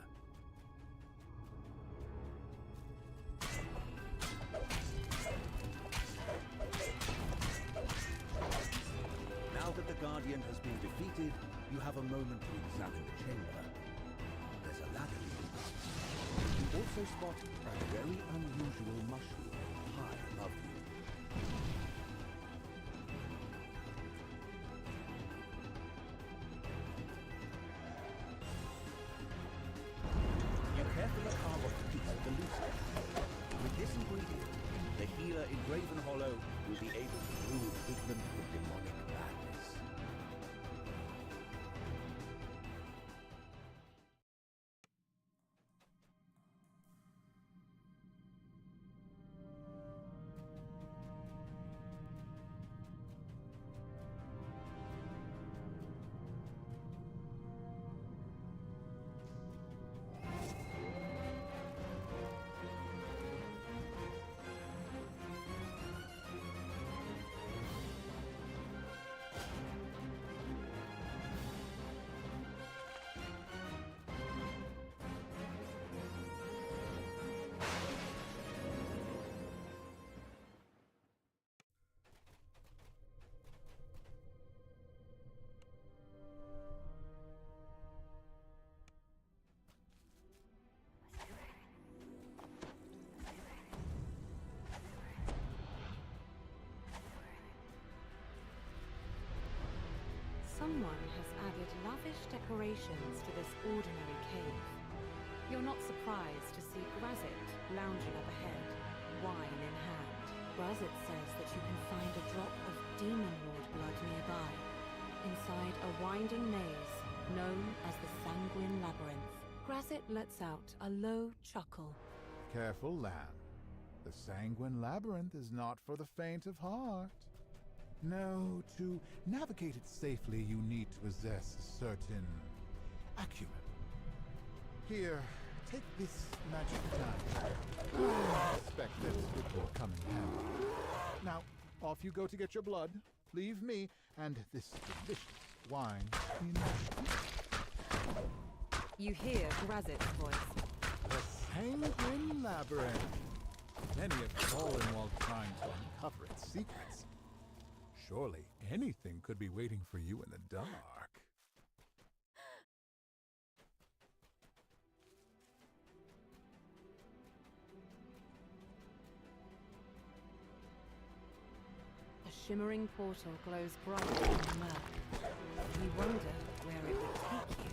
Now that the Guardian has been defeated, you have a moment to examine the chamber. There's a ladder leading up. You also spot a very unusual mushroom high above you. You carefully carve off a piece of the loose end. With this ingredient, the healer in Graven Hollow will be able to brew a pigment for demonic madness. Someone has added lavish decorations to this ordinary cave. You're not surprised to see Grazit lounging up ahead, wine in hand. Grazit says that you can find a drop of Demon Lord blood nearby, inside a winding maze known as the Sanguine Labyrinth. Grazit lets out a low chuckle. Careful, Lamb. The Sanguine Labyrinth is not for the faint of heart. No, to navigate it safely, you need to possess a certain acumen. Here, take this magic knife. I suspect that it will come in handy. Now, off you go to get your blood. Leave me and this delicious wine in You hear Grazit's voice. the Sanguine Labyrinth. Many have fallen while trying to uncover its secrets. Surely anything could be waiting for you in the dark. A shimmering portal glows bright in the murk. You wonder where it would take you.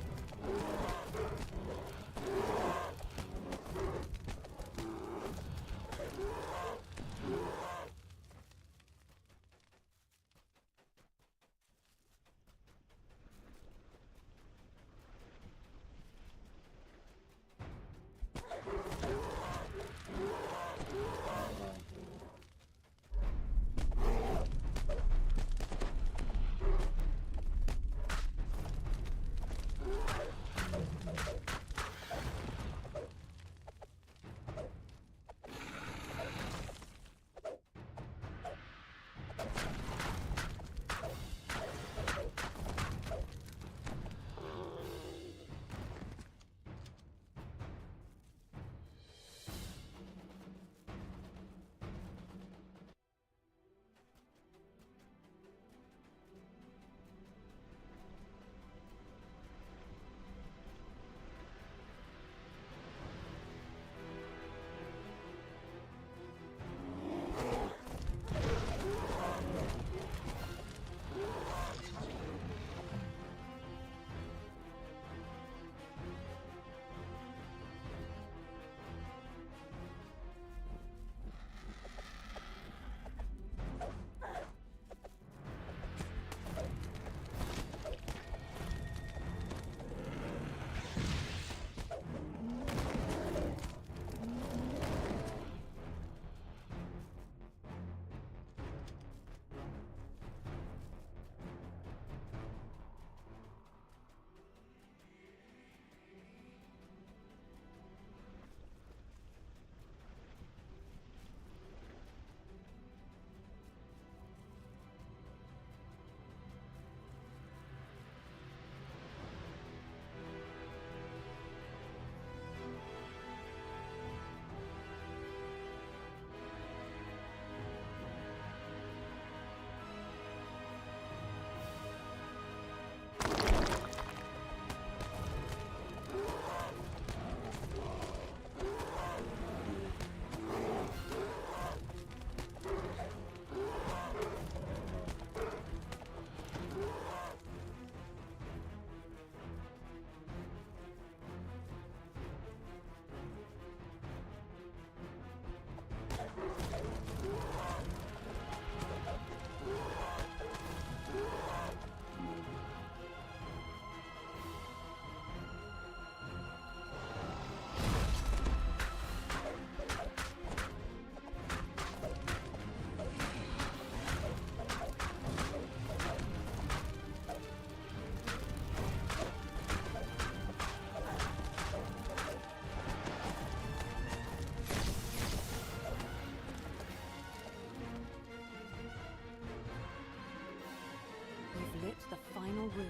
Final room.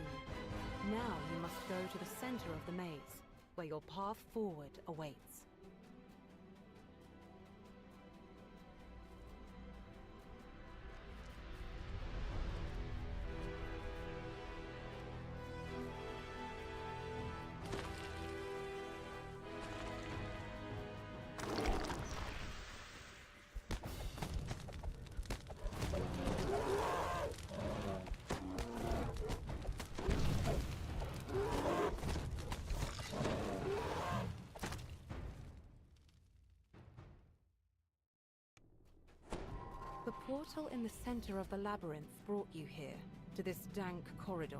Now you must go to the center of the maze, where your path forward awaits. The portal in the center of the labyrinth brought you here, to this dank corridor.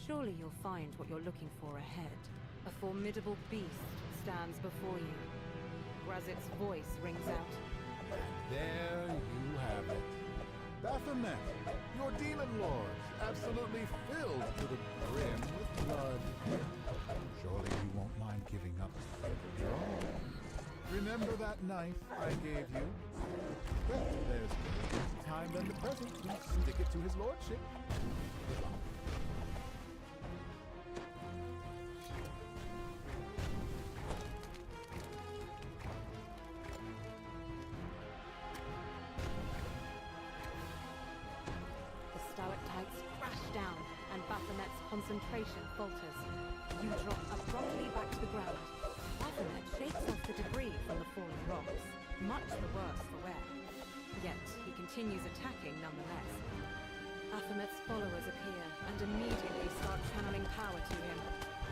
Surely you'll find what you're looking for ahead. A formidable beast stands before you. Grazit's voice rings out, There you have it. Baphomet, your demon lord, absolutely filled to the brim with blood. Surely you won't mind giving up your own. Remember that knife I gave you? Well, there's no time than the present to stick it to his lordship. Good luck. The stalactites crash down, and Baphomet's concentration falters. You drop abruptly back to the ground. Baphomet shakes off the debris from the fallen rocks, much the worse for wear. Yet, he continues attacking nonetheless. Baphomet's followers appear and immediately start channeling power to him.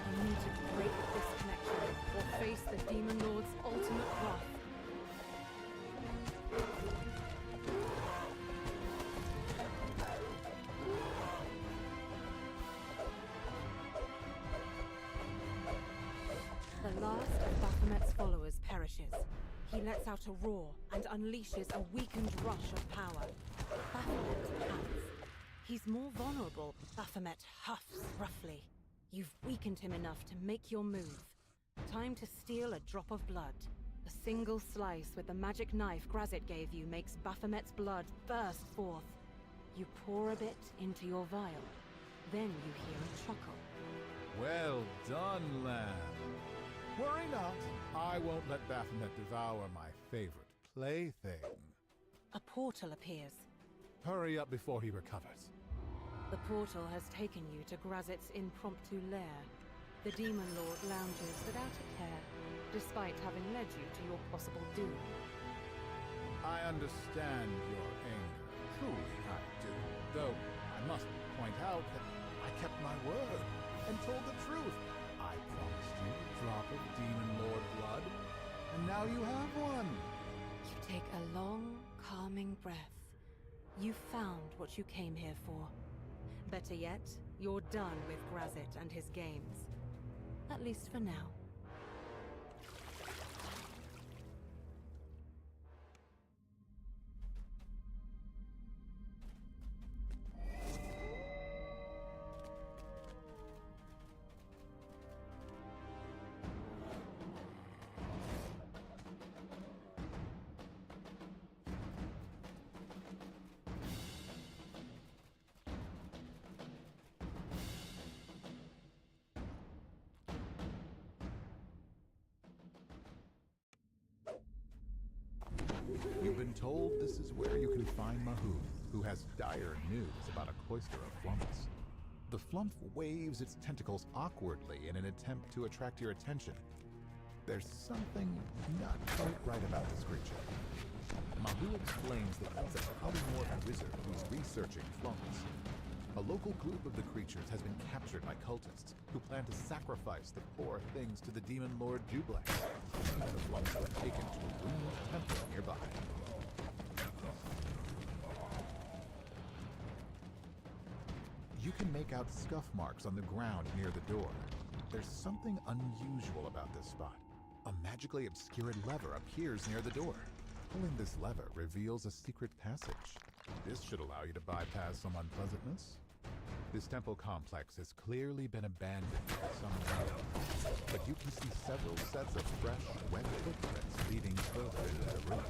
You need to break this connection, or face the Demon Lord's ultimate wrath. The last of Baphomet's followers perishes. He lets out a roar and unleashes a weakened rush of power. Baphomet pants. He's more vulnerable. Baphomet huffs roughly. You've weakened him enough to make your move. Time to steal a drop of blood. A single slice with the magic knife Grazit gave you makes Baphomet's blood burst forth. You pour a bit into your vial. Then you hear a chuckle. Well done, lamb. Worry not. I won't let Baphomet devour my favorite plaything. A portal appears. Hurry up before he recovers. The portal has taken you to Grazit's impromptu lair. The Demon Lord lounges without a care, despite having led you to your possible doom. I understand your anger. Truly I do. Though I must point out that I kept my word and told the truth. I promised you a drop of Demon Lord blood, and now you have one. You take a long, calming breath. You found what you came here for. Better yet, you're done with Grazit and his games. At least for now. You've been told this is where you can find Mahout, who has dire news about a cloister of flumps. The flump waves its tentacles awkwardly in an attempt to attract your attention. There's something not quite right about this creature. Mahout explains that he's a polymorph wizard who's researching flumps. A local group of the creatures has been captured by cultists who plan to sacrifice the poor things to the Demon Lord Jublex. The flumps were taken to a ruined temple nearby. You can make out scuff marks on the ground near the door. There's something unusual about this spot. A magically obscured lever appears near the door. Pulling this lever reveals a secret passage. This should allow you to bypass some unpleasantness. This temple complex has clearly been abandoned for some time, but you can see several sets of fresh, wet footprints leading further into the ruins.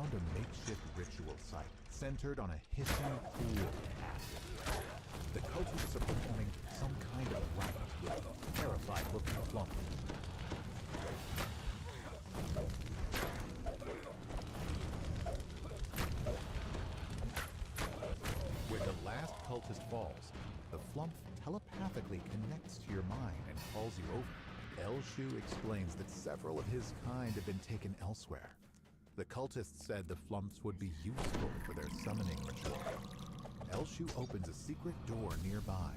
found a makeshift ritual site centered on a hissing pool of acid. The cultists are performing some kind of rite with a terrified-looking flump. When the last cultist falls, the flump telepathically connects to your mind and calls you over. Elshu explains that several of his kind have been taken elsewhere. The cultists said the flumps would be useful for their summoning ritual. Elshu opens a secret door nearby,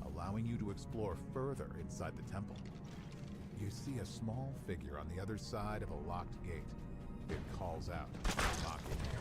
allowing you to explore further inside the temple. You see a small figure on the other side of a locked gate. It calls out, mocking you.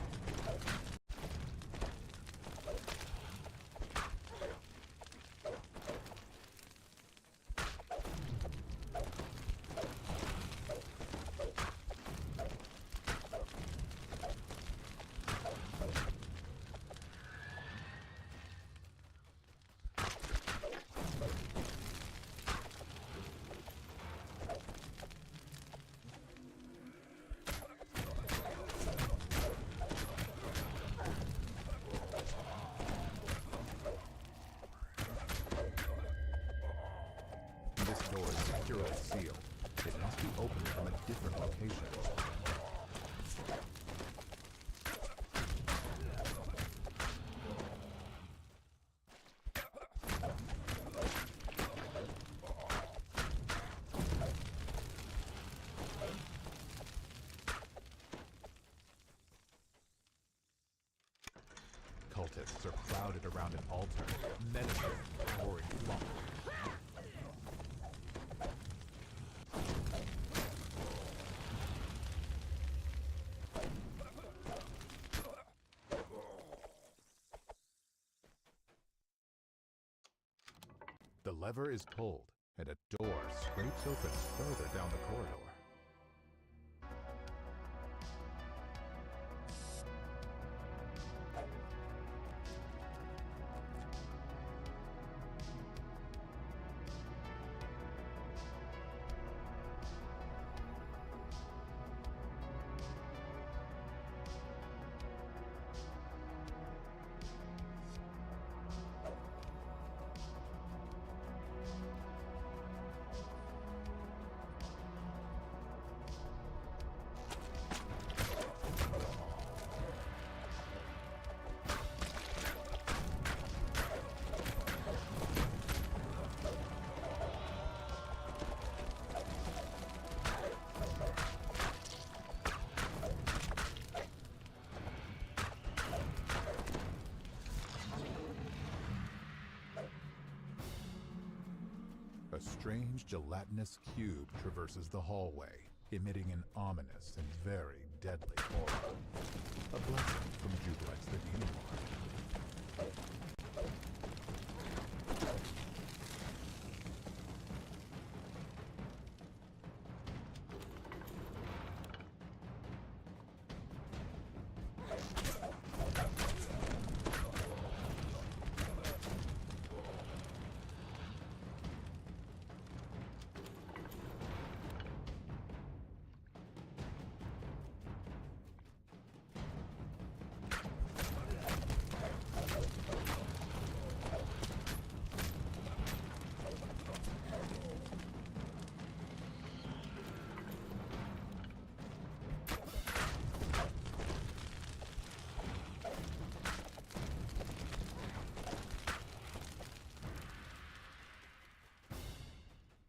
This door is securely sealed. It must be opened from a different location. Cultists are crowded around an altar, menacing the roaring flump. The lever is pulled, and a door scrapes open further down the corridor. A strange gelatinous cube traverses the hallway, emitting an ominous and very deadly aura. A blessing from Jublex the Demon.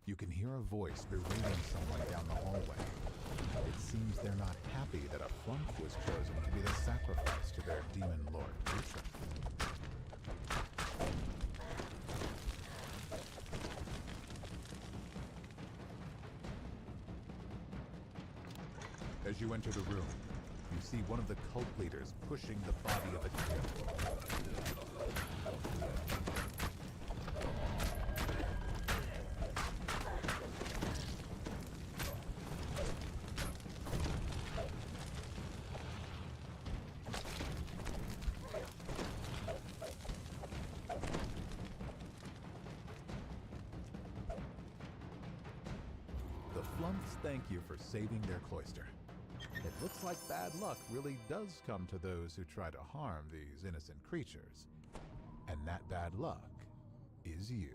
You can hear a voice berating someone down the hallway. It seems they're not happy that a flump was chosen to be the sacrifice to their demon lord, Lucifer. As you enter the room, you see one of the cult leaders pushing the body of a demon. The flumps thank you for saving their cloister. At Looks like bad luck really does come to those who try to harm these innocent creatures. And that bad luck is you.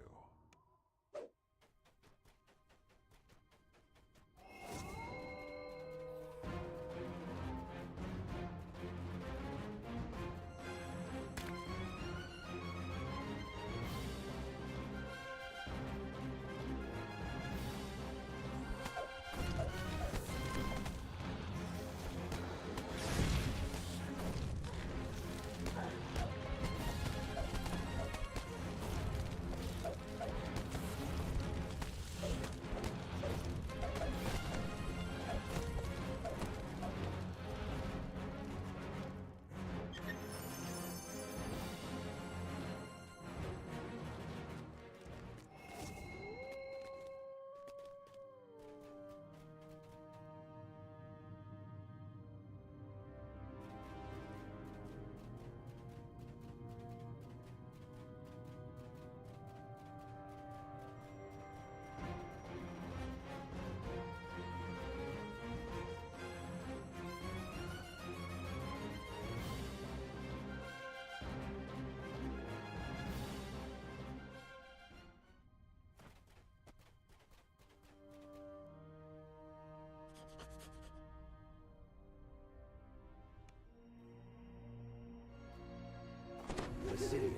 Basilia,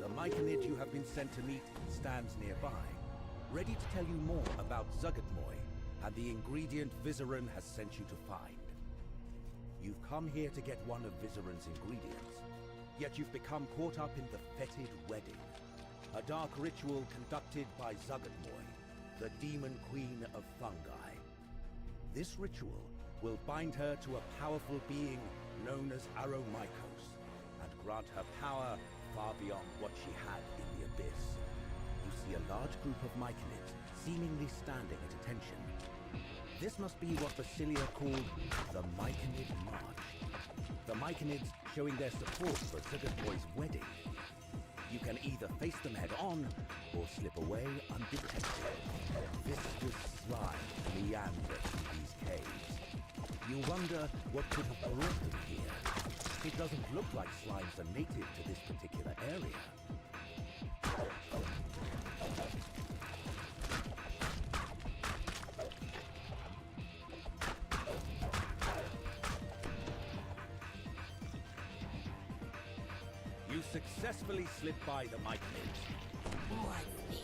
the Myconid you have been sent to meet stands nearby, ready to tell you more about Zuggotmoy and the ingredient Vizeran has sent you to find. You've come here to get one of Vizeran's ingredients, yet you've become caught up in the fetid wedding, a dark ritual conducted by Zuggotmoy, the demon queen of fungi. This ritual will bind her to a powerful being known as Aromykos, and grant her power far beyond what she had in the abyss. You see a large group of Myconids seemingly standing at attention. This must be what Basilia called the Myconid March. The Myconids showing their support for Zuggotmoy's wedding. You can either face them head-on, or slip away undetected. Viscous slime meander through these caves. You wonder what could have brought them here. It doesn't look like slimes are native to this particular area. You successfully slip by the Myconids. What's this?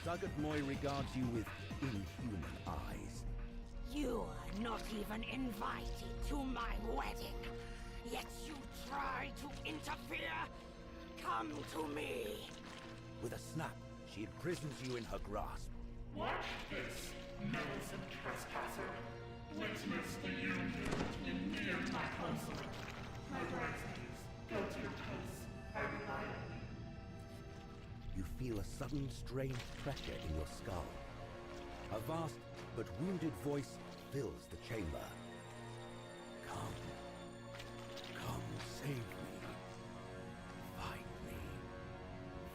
Zuggotmoy regards you with inhuman eyes. You are not even invited to my wedding, yet you try to interfere? Come to me! With a snap, she imprisons you in her grasp. Watch this, meddlesome trespasser. Witness the union between me and my consort. My bridesmaids, go to your place. I rely on you. You feel a sudden strange pressure in your skull. A vast but wounded voice fills the chamber. Come. Come save me. Find me.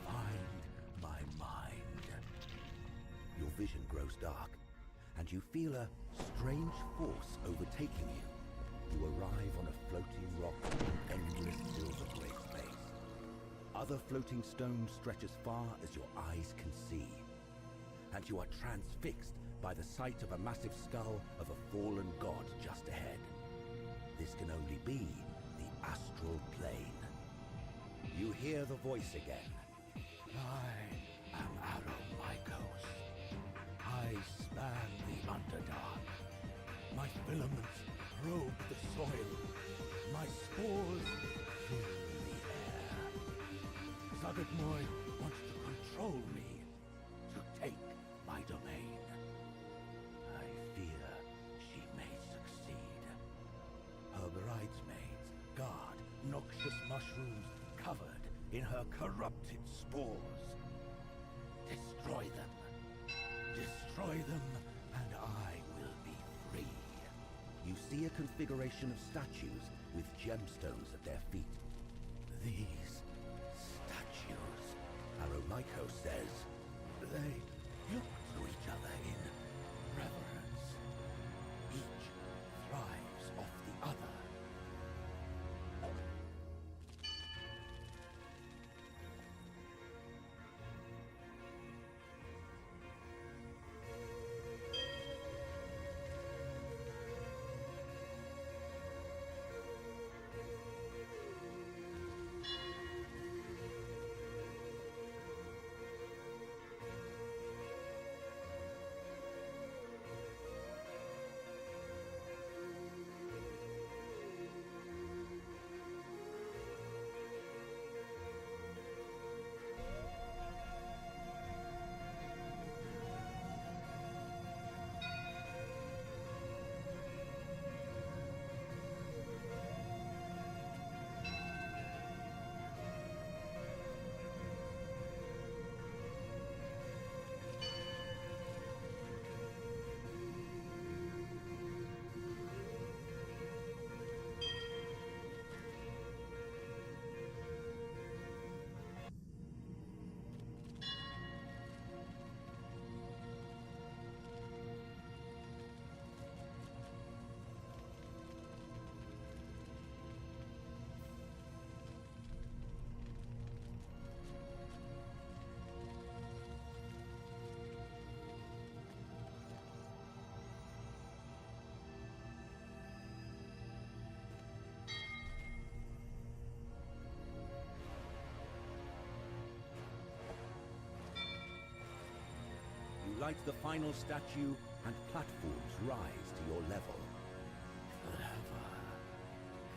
Find my mind. Your vision grows dark, and you feel a strange force overtaking you. You arrive on a floating rock in endless silver gray space. Other floating stones stretch as far as your eyes can see, and you are transfixed by the sight of a massive skull of a fallen god just ahead. This can only be the astral plane. You hear the voice again. I am Aromykos. I span the Underdark. My filaments probe the soil. My spores fill the air. Zuggotmoy wants to control me, to take my domain. I fear she may succeed. Her bridesmaids guard noxious mushrooms covered in her corrupted spores. Destroy them. Destroy them, and I will be free. You see a configuration of statues with gemstones at their feet. These statues, Aromykos says, they look to each other in reverence. Each light the final statue, and platforms rise to your level.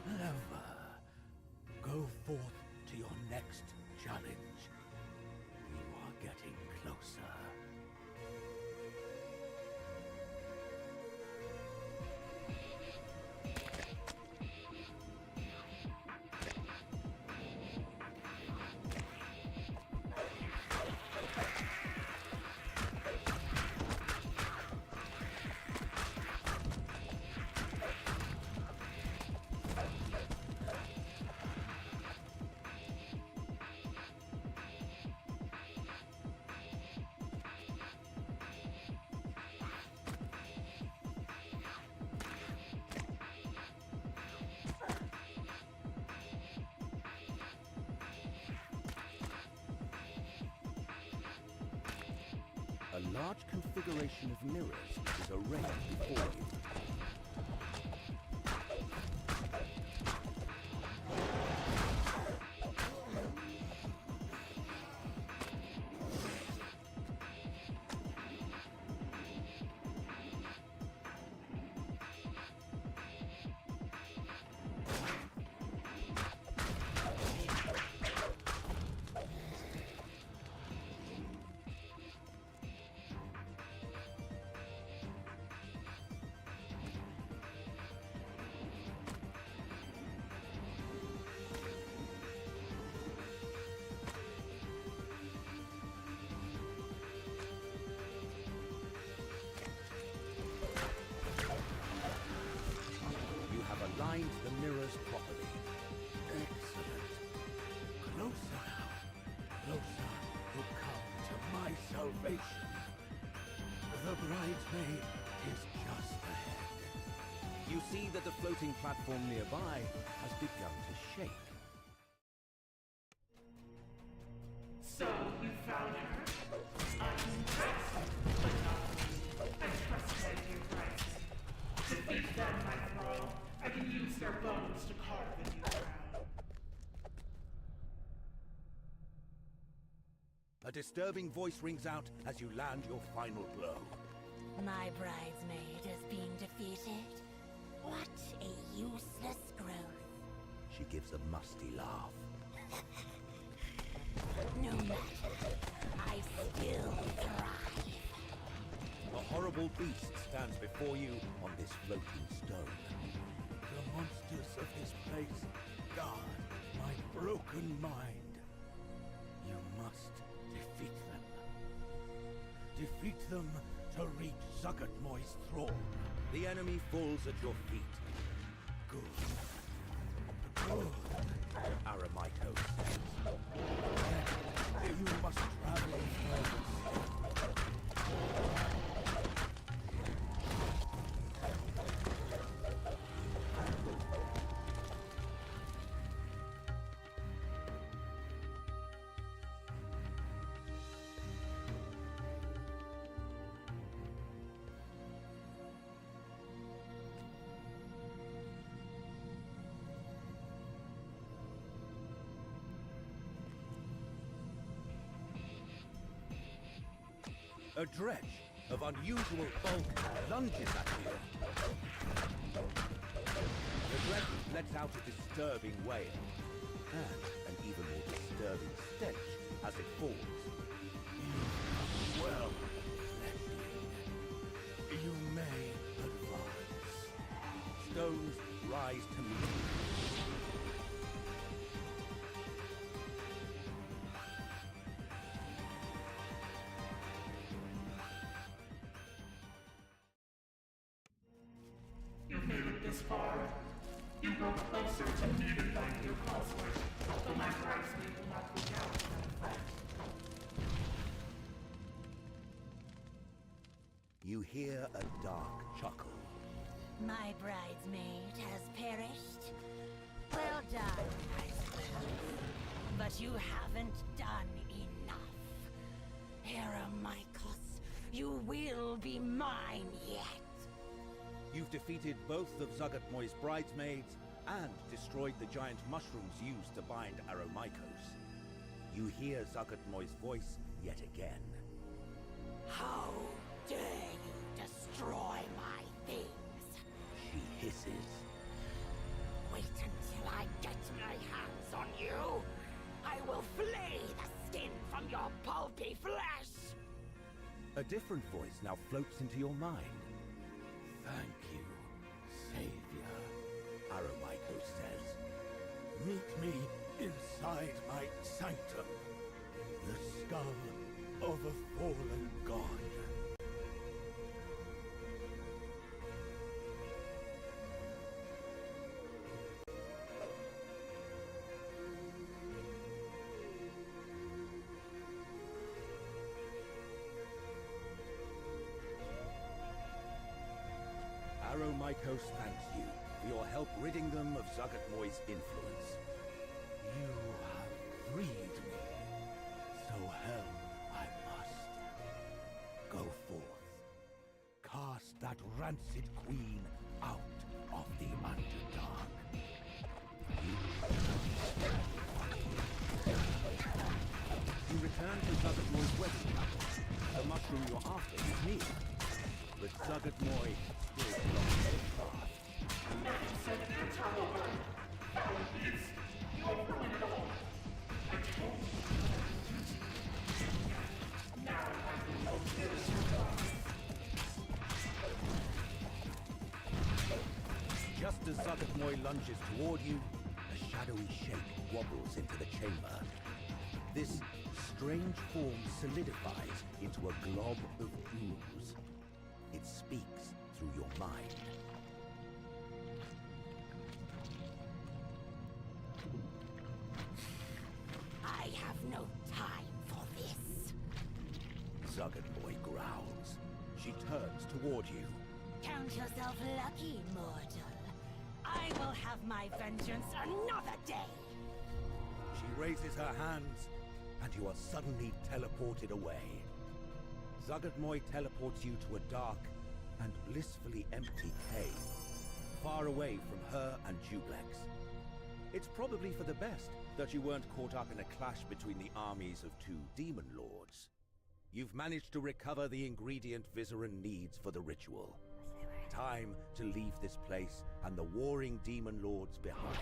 Forever. Go forth to your next challenge. You are getting closer. A large configuration of mirrors is arranged before you. Aligned the mirrors properly. Excellent. Closer now. Closer to come to my salvation. The bridesmaid is just ahead. You see that the floating platform nearby has begun to shake. So, you found her? I'm impressed, but not me. I trust my dear bridesmaid. Defeat them, my thrall. I can use their bones to carve the new crown. A disturbing voice rings out as you land your final blow. My bridesmaid has been defeated. What a useless growth. She gives a musty laugh. No matter, I still thrive. A horrible beast stands before you on this floating stone. The monsters of this place guard my broken mind. You must defeat them. Defeat them to reach Zuggotmoy's throne. The enemy falls at your feet. Good. Good. Aramito says. You must travel further. A dredge of unusual bulk lunges at you. The dredge lets out a disturbing wail, and an even more disturbing stench as it falls. Well, you may advance. Stones rise to meet you. This far, you go closer to meeting thy new consort, but my bridesmaid will not look out for the fact. You hear a dark chuckle. My bridesmaid has perished. Well done, I suppose. But you haven't done enough. Aramicos, you will be mine yet. You've defeated both of Zuggotmoy's bridesmaids and destroyed the giant mushrooms used to bind Aramicos. You hear Zuggotmoy's voice yet again. How dare you destroy my things? She hisses. Wait until I get my hands on you. I will flay the skin from your pulpy flesh. A different voice now floats into your mind. Thank you, Savior, Aramiko says. Meet me inside my sanctum, the skull of a fallen god. Aramikos thanks you for your help ridding them of Zagatmoy's influence. You have freed me, so hell I must. Go forth. Cast that rancid queen out of the Underdark. You return to Zagatmoy's wedding chapel. The mushroom you're after is near. But Zagatmoy still blocks the path. Just as Zagatmoy lunges toward you, a shadowy shape wobbles into the chamber. This strange form solidifies into a glob of ooze. It speaks through your mind. I have no time for this. Zagatmoy growls. She turns toward you. Count yourself lucky, mortal. I will have my vengeance another day. She raises her hands, and you are suddenly teleported away. Zagatmoy teleports you to a dark and blissfully empty cave, far away from her and Jublex. It's probably for the best that you weren't caught up in a clash between the armies of two demon lords. You've managed to recover the ingredient Vizerin needs for the ritual. Time to leave this place and the warring demon lords behind.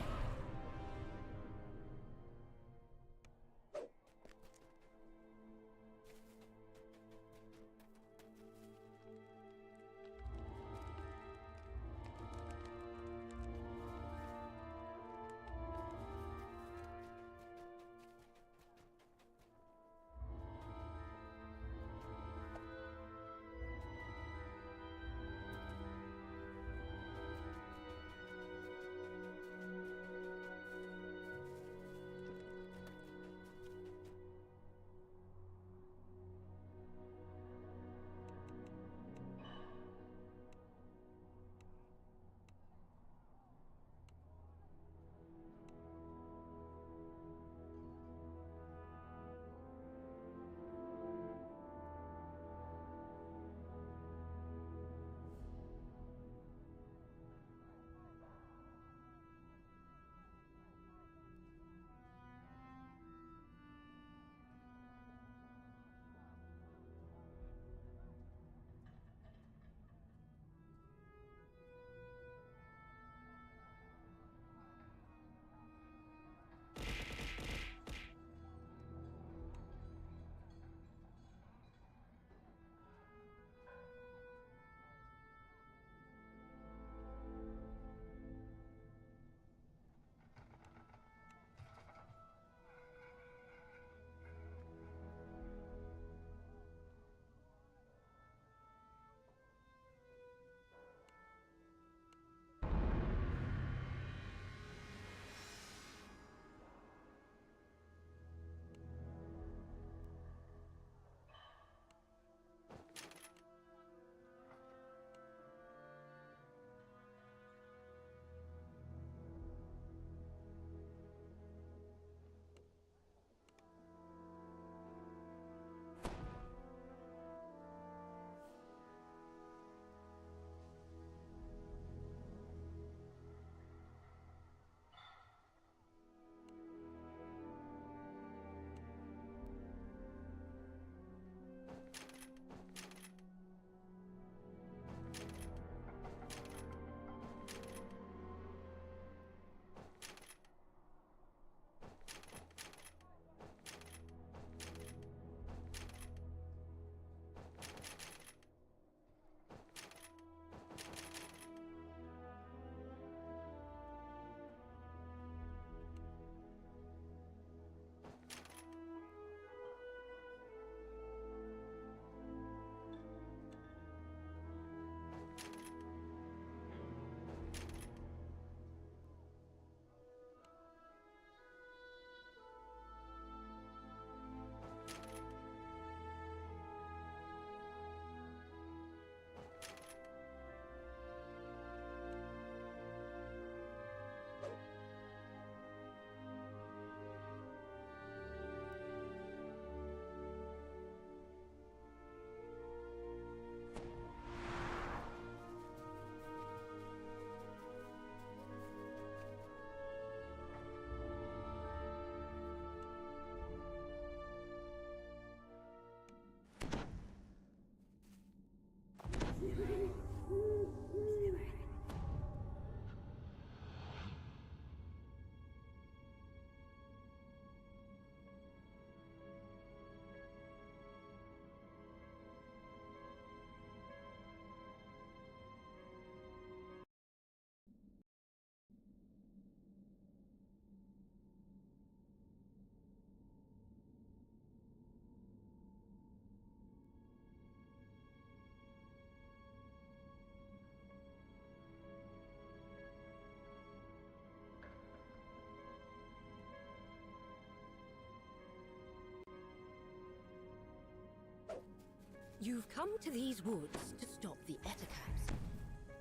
You've come to these woods to stop the Etacaps.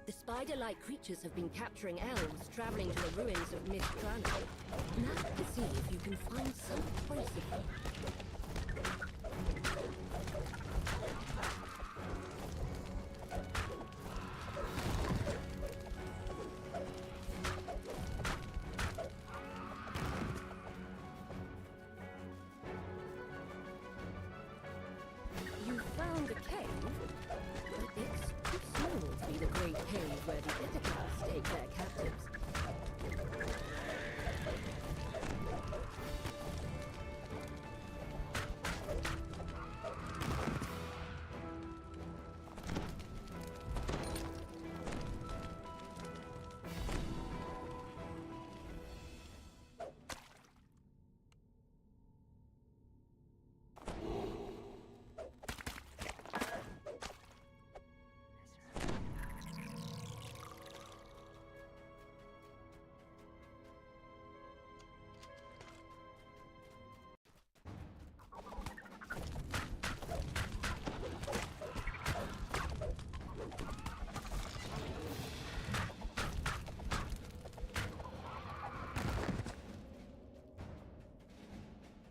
The spider-like creatures have been capturing elves traveling to the ruins of Mistrana. Now to see if you can find some trace of them. You found a cave, but it's too small to be the great cave where the Etacaps take their captives.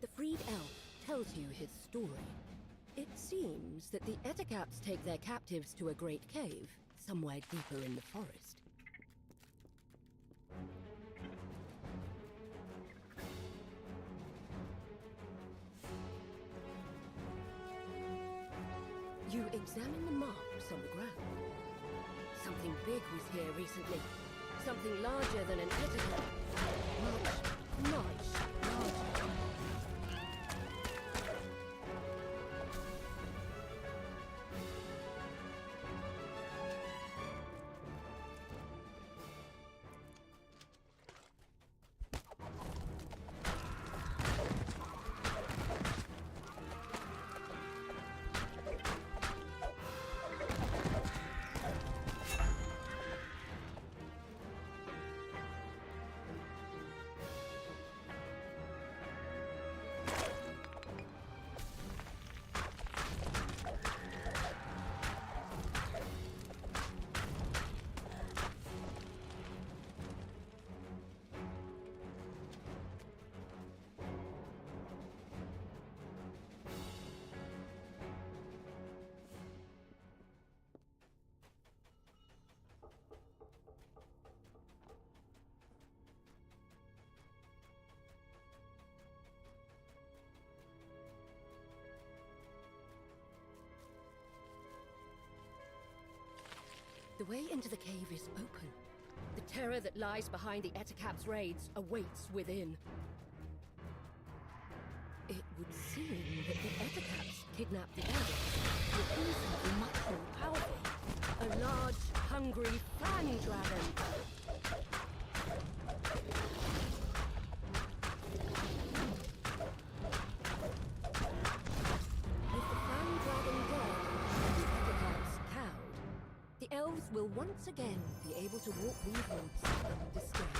The freed elf tells you his story. It seems that the Etacaps take their captives to a great cave, somewhere deeper in the forest. You examine the marks on the ground. Something big was here recently. Something larger than an Etacap. Much larger. The way into the cave is open. The terror that lies behind the Etacap's raids awaits within. It would seem that the Etacaps kidnapped the elves with something much more powerful. A large, hungry fan dragon. Elves will once again be able to walk these woods undisturbed.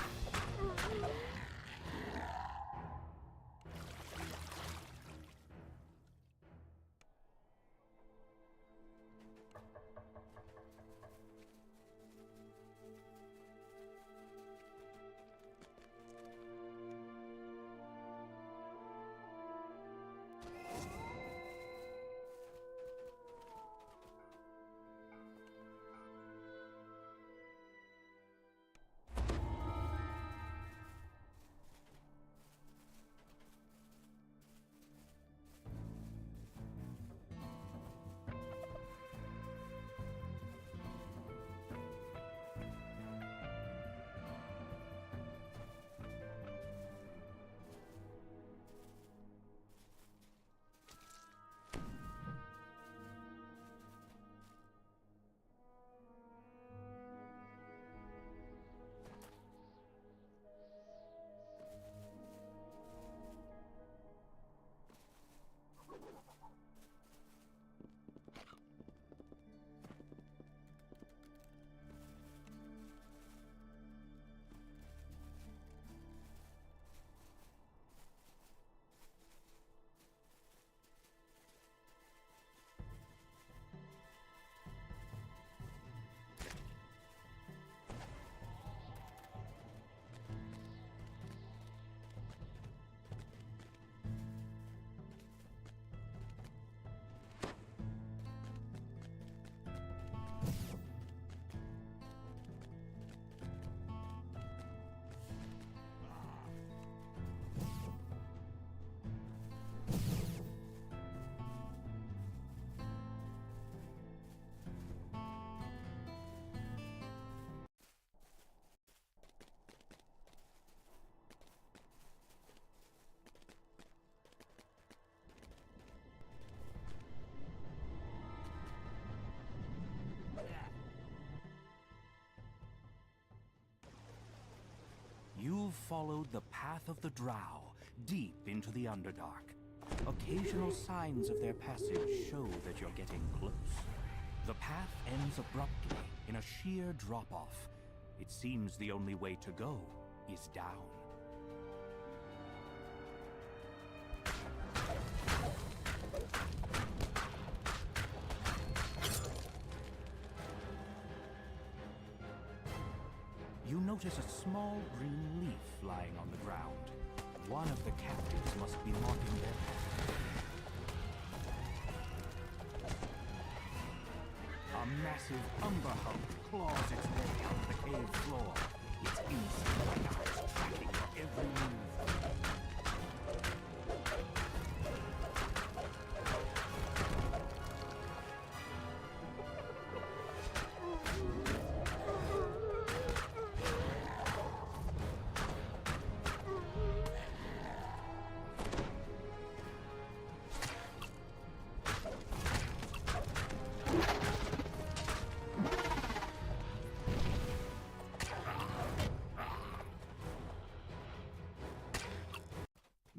followed the path of the Drow deep into the Underdark. Occasional signs of their passage show that you're getting close. The path ends abruptly in a sheer drop-off. It seems the only way to go is down. You notice a small green leaf lying on the ground. One of the captives must be marking their path. A massive umber hump claws its way out of the cave floor. Its instinct eyes tracking your every move.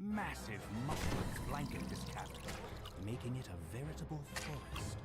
Massive mushrooms blanket this cavern, making it a veritable forest.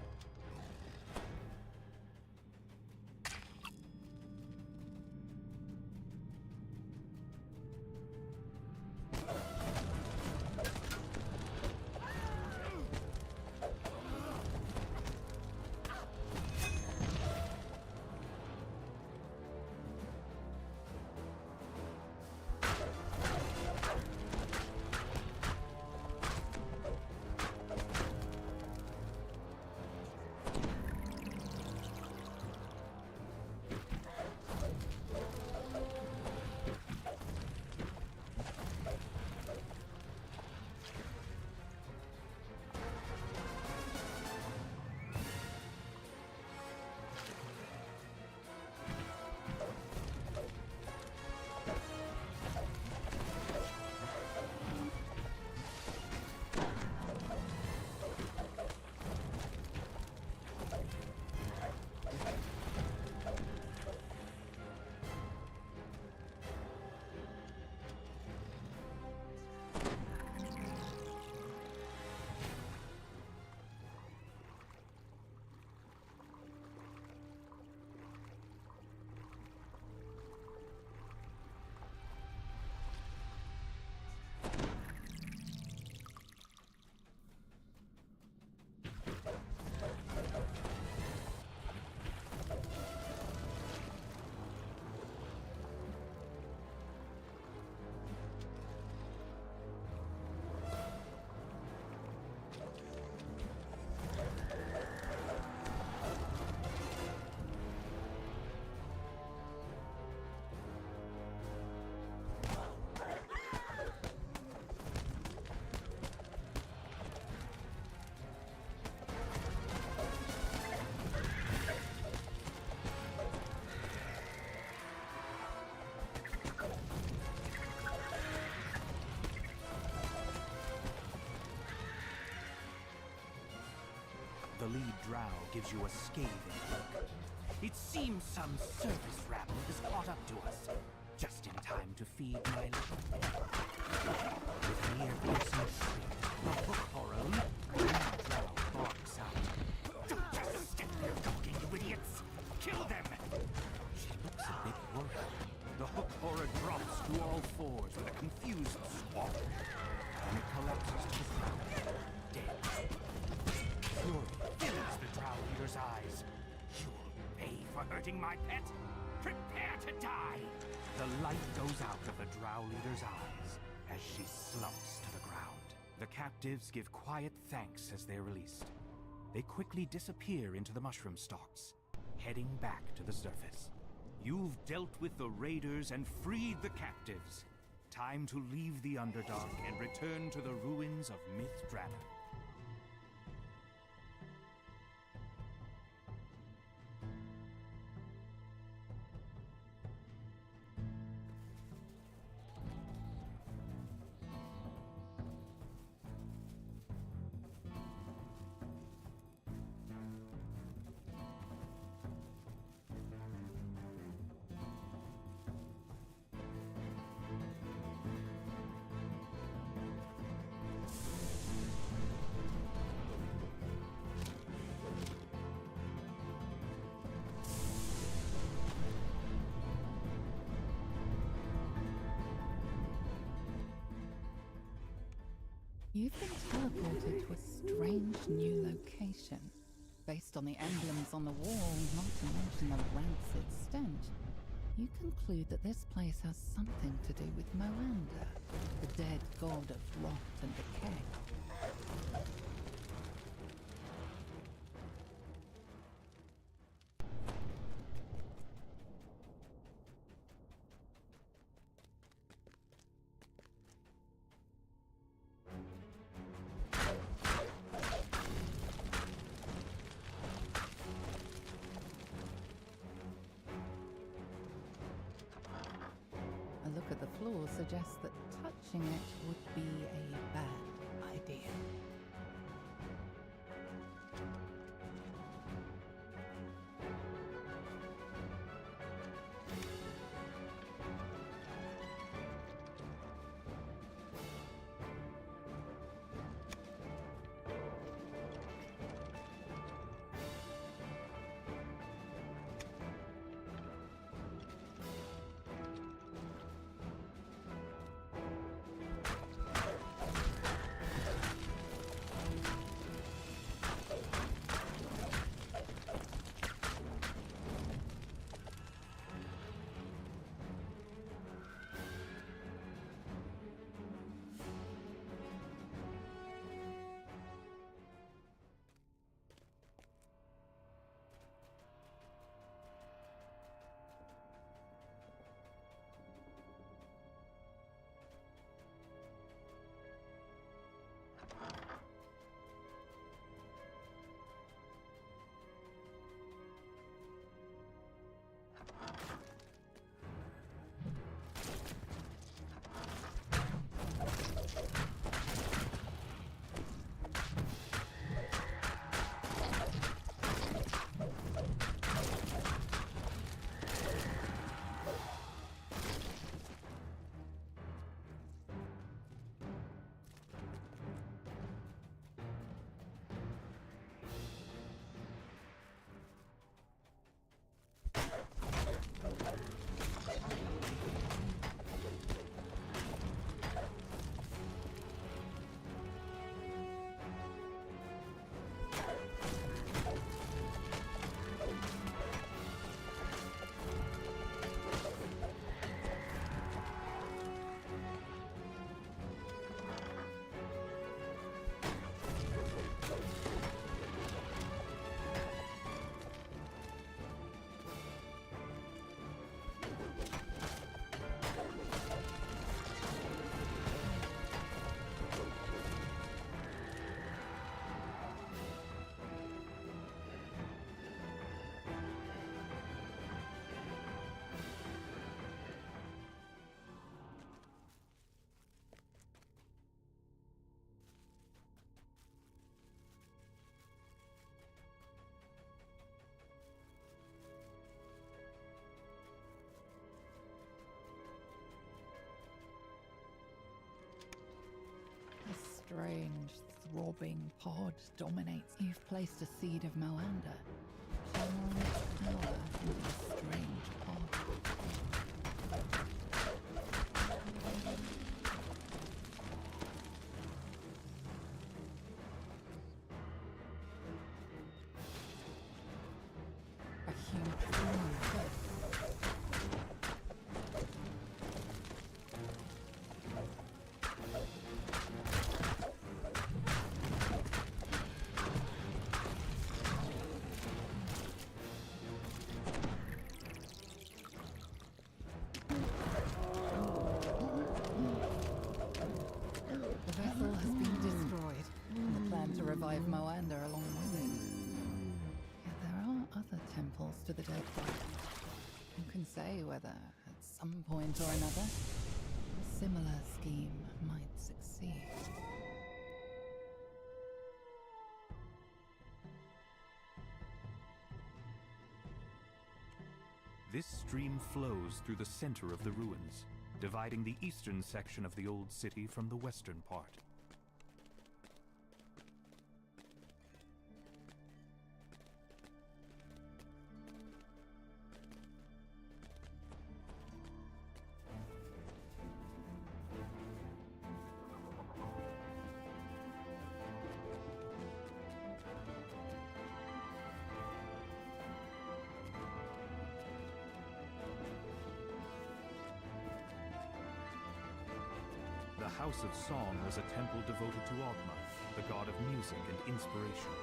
The lead drow gives you a scathing look. It seems some service rabble has caught up to us, just in time to feed my little pet. With an ear-piercing shriek, the hook horror the lead drow barks out. Don't just stand there talking, you idiots! Kill them! She looks a bit worried. The hook horror drops to all fours with a confused squawk. Then it collapses to the ground, dead. Fury fills the drow leader's eyes. You'll pay for hurting my pet? Prepare to die! The light goes out of the drow leader's eyes as she slumps to the ground. The captives give quiet thanks as they're released. They quickly disappear into the mushroom stalks, heading back to the surface. You've dealt with the raiders and freed the captives. Time to leave the Underdark and return to the ruins of Myth-Drannor. You've been teleported to a strange new location. Based on the emblems on the wall, not to mention the rancid stench, you conclude that this place has something to do with Moanda, the dead god of rot and decay. A look at the floor suggests that touching it would be a bad idea. Strange, throbbing pod dominates. You've placed a seed of Moanda, channeling its power into a strange pod. A huge flame. Revive Moanda along with it. Yet there are other temples to the dead god. Who can say whether, at some point or another, a similar scheme might succeed? This stream flows through the center of the ruins, dividing the eastern section of the old city from the western part. House of Song was a temple devoted to Ogma, the god of music and inspiration.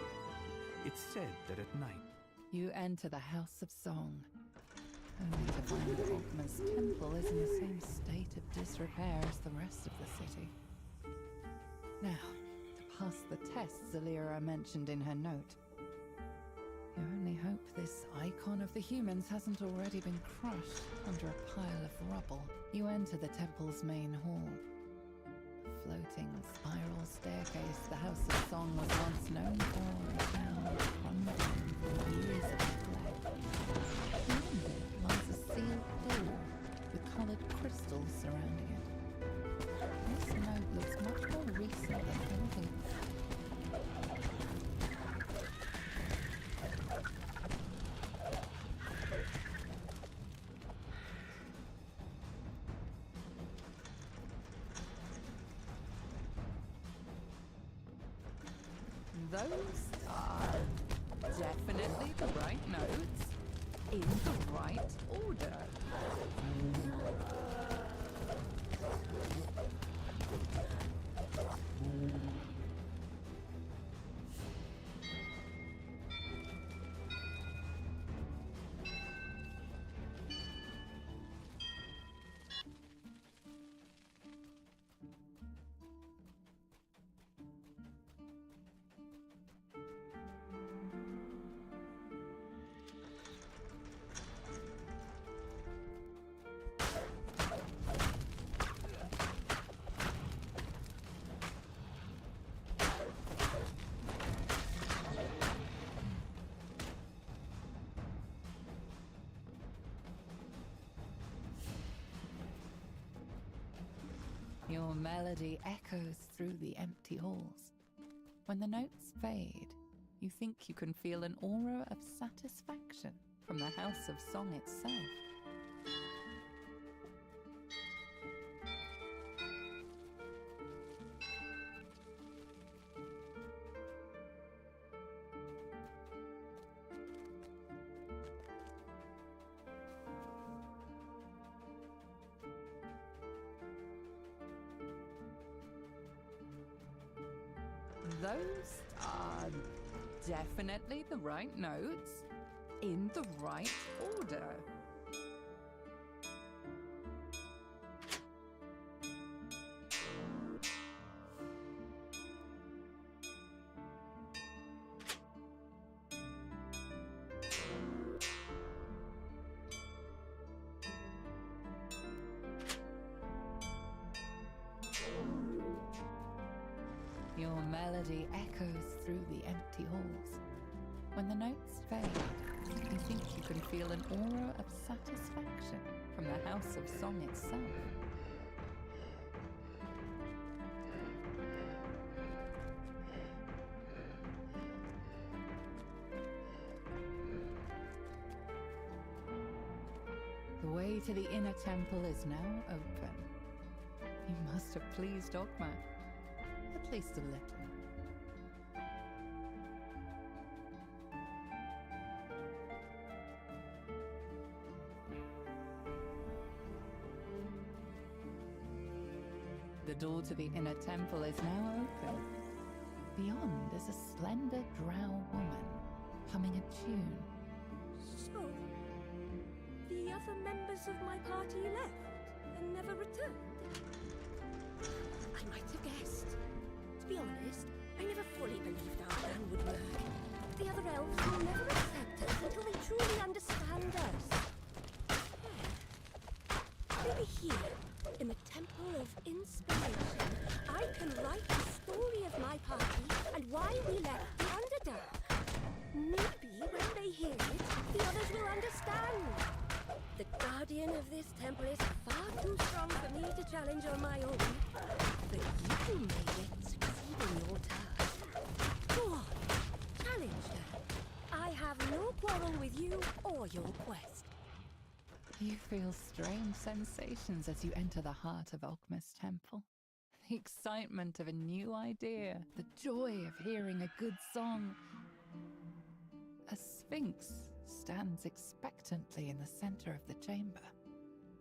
It's said that at night, You enter the House of Song, only to find that Ogma's temple is in the same state of disrepair as the rest of the city. Now, to pass the tests Zalira mentioned in her note, you only hope this icon of the humans hasn't already been crushed under a pile of rubble. You enter the temple's main hall. The floating spiral staircase the House of Song was once known for is now crumbling from years of neglect. Beyond it lies a sealed door with coloured crystals surrounding it. This note looks much more recent than anything. Those are definitely the right notes in the right order. Your melody echoes through the empty halls. When the notes fade, you think you can feel an aura of satisfaction from the House of Song itself. Those are definitely the right notes in the right order. Your melody echoes through the empty halls. When the notes fade, you think you can feel an aura of satisfaction from the House of Song itself. The way to the inner temple is now open. You must have pleased Ogma. At least a little. The door to the inner temple is now open. Beyond is a slender drow woman humming a tune. So, the other members of my party left and never returned? I might have guessed. To be honest, I never fully believed our plan would work. The other elves will never accept us until they truly understand us. Maybe here, in the Temple of Inspiration, I can write the story of my party and why we left the Underdark. Maybe when they hear it, the others will understand. The guardian of this temple is far too strong for me to challenge on my own. But you may yet succeed in your task. Go on, challenge her. I have no quarrel with you or your quest. You feel strange sensations as you enter the heart of Ogma's temple. The excitement of a new idea, the joy of hearing a good song. A sphinx stands expectantly in the center of the chamber.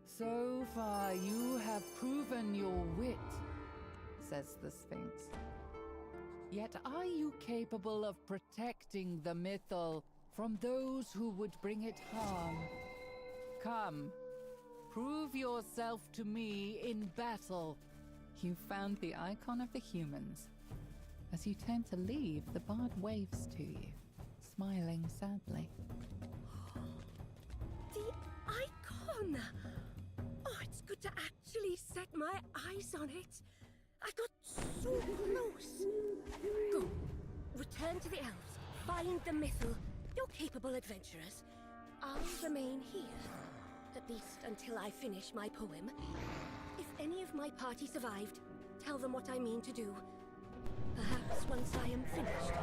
So far, you have proven your wit. says the Sphinx. Yet are you capable of protecting the Mythal from those who would bring it harm? Come, prove yourself to me in battle. You found the icon of the humans. As you turn to leave, the bard waves to you, smiling sadly. The icon! Oh, it's good to actually set my eyes on it. I got so close. Go. Return to the elves. Find the Mythal. You're capable adventurers. I'll remain here. At least until I finish my poem. If any of my party survived, tell them what I mean to do. Perhaps once I am finished,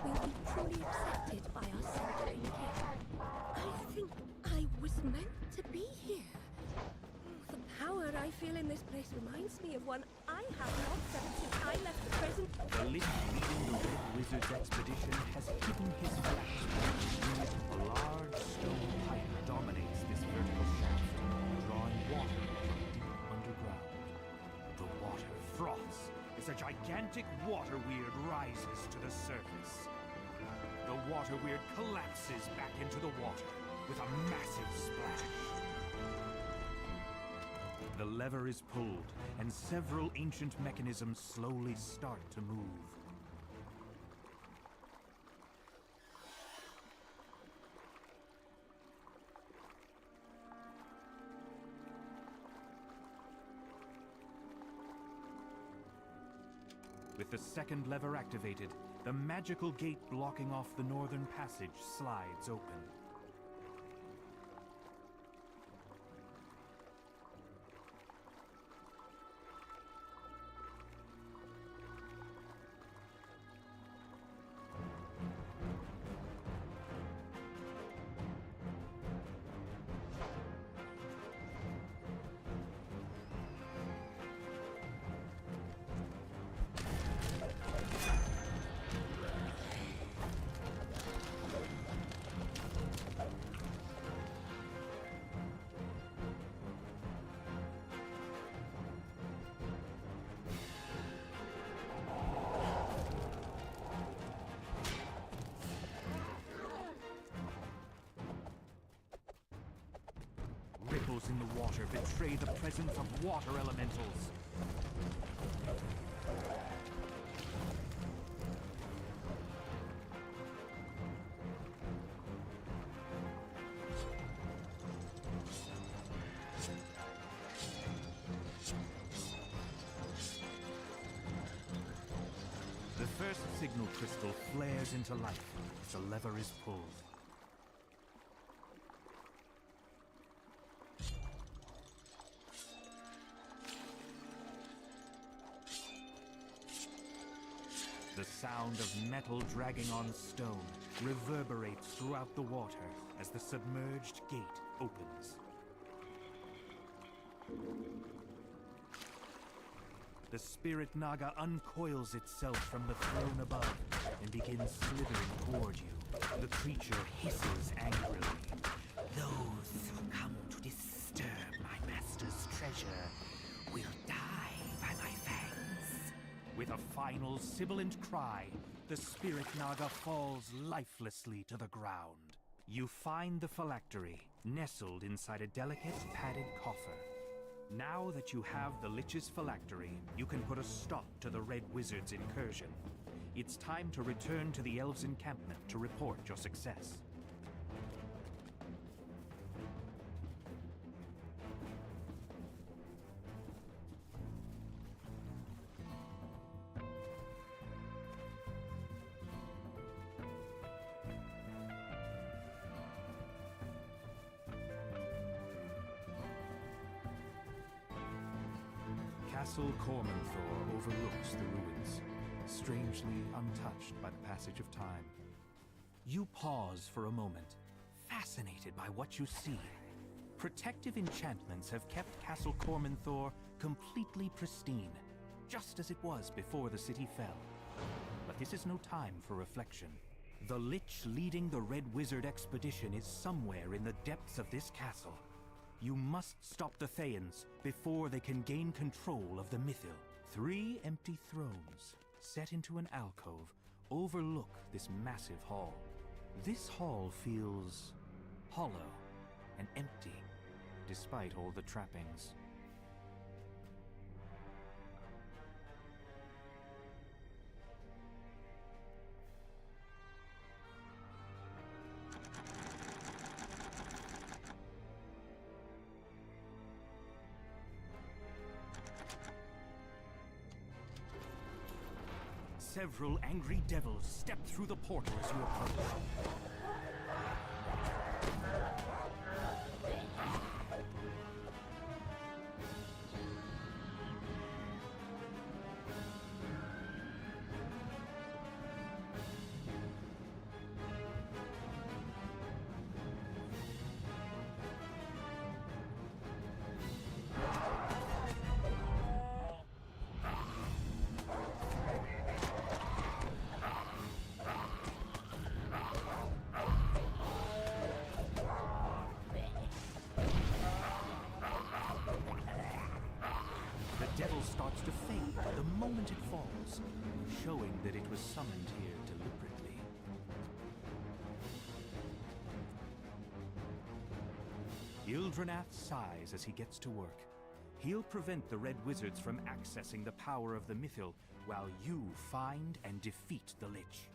we'll be truly accepted by our centering king. I think I was meant to be here. The power I feel in this place reminds me of one I have not felt since I left the present. The Lich leading the Red Wizard's expedition has hidden his flash. A large stone pipe dominates this vertical shaft, drawing water from deep underground. The water froths as a gigantic water weird rises to the surface. The water weird collapses back into the water with a massive splash. The lever is pulled, and several ancient mechanisms slowly start to move. With the second lever activated, the magical gate blocking off the northern passage slides open. Ripples in the water betray the presence of water elementals. The first signal crystal flares into life as the lever is pulled. The sound of metal dragging on stone reverberates throughout the water as the submerged gate opens. The spirit Naga uncoils itself from the throne above and begins slithering toward you. The creature hisses angrily. Those who come to disturb my master's treasure will die by my fangs. With a final sibilant cry, the spirit Naga falls lifelessly to the ground. You find the phylactery, nestled inside a delicate, padded coffer. Now that you have the Lich's phylactery, you can put a stop to the Red Wizard's incursion. It's time to return to the Elves' encampment to report your success. Castle Cormanthor overlooks the ruins, strangely untouched by the passage of time. You pause for a moment, fascinated by what you see. Protective enchantments have kept Castle Cormanthor completely pristine, just as it was before the city fell. But this is no time for reflection. The Lich leading the Red Wizard expedition is somewhere in the depths of this castle. You must stop the Thayans before they can gain control of the Mythil. 3 empty thrones, set into an alcove, overlook this massive hall. This hall feels hollow and empty, despite all the trappings. Several angry devils step through the portal as you approach. The devil starts to fade the moment it falls, showing that it was summoned here deliberately. Ildranath sighs as he gets to work. He'll prevent the Red Wizards from accessing the power of the Mythil while you find and defeat the Lich.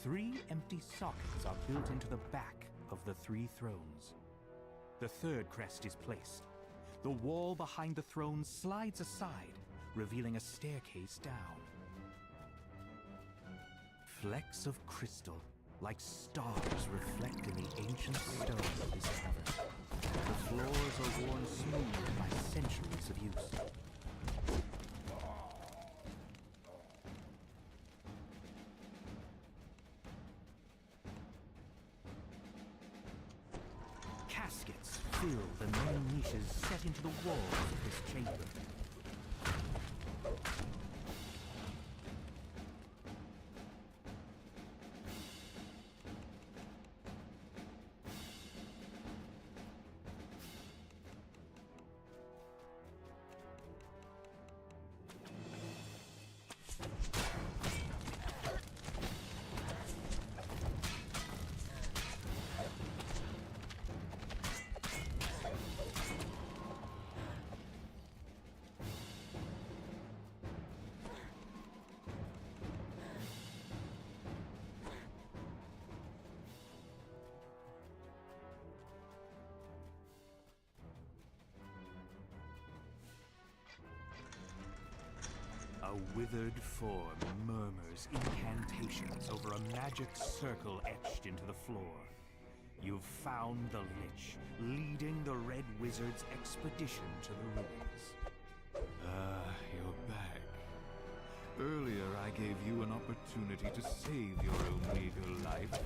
Three empty sockets are built into the back of the 3 thrones. The third crest is placed. The wall behind the throne slides aside, revealing a staircase down. Flecks of crystal, like stars, reflect in the ancient stone of this cavern. The floors are worn smooth by centuries of use. caskets fill the many niches set into the walls of this chamber. A withered form murmurs incantations over a magic circle etched into the floor. You've found the Lich, leading the Red Wizard's expedition to the ruins. You're back. Earlier I gave you an opportunity to save your own legal life.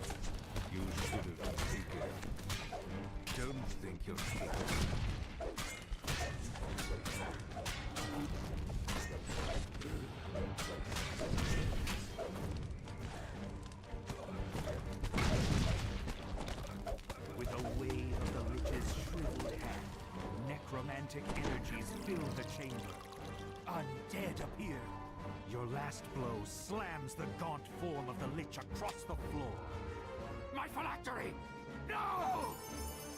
You should have taken it. Don't think you're capable. With a wave of the Lich's shriveled hand, necromantic energies fill the chamber. Undead appear. Your last blow slams the gaunt form of the Lich across the floor. My phylactery! No!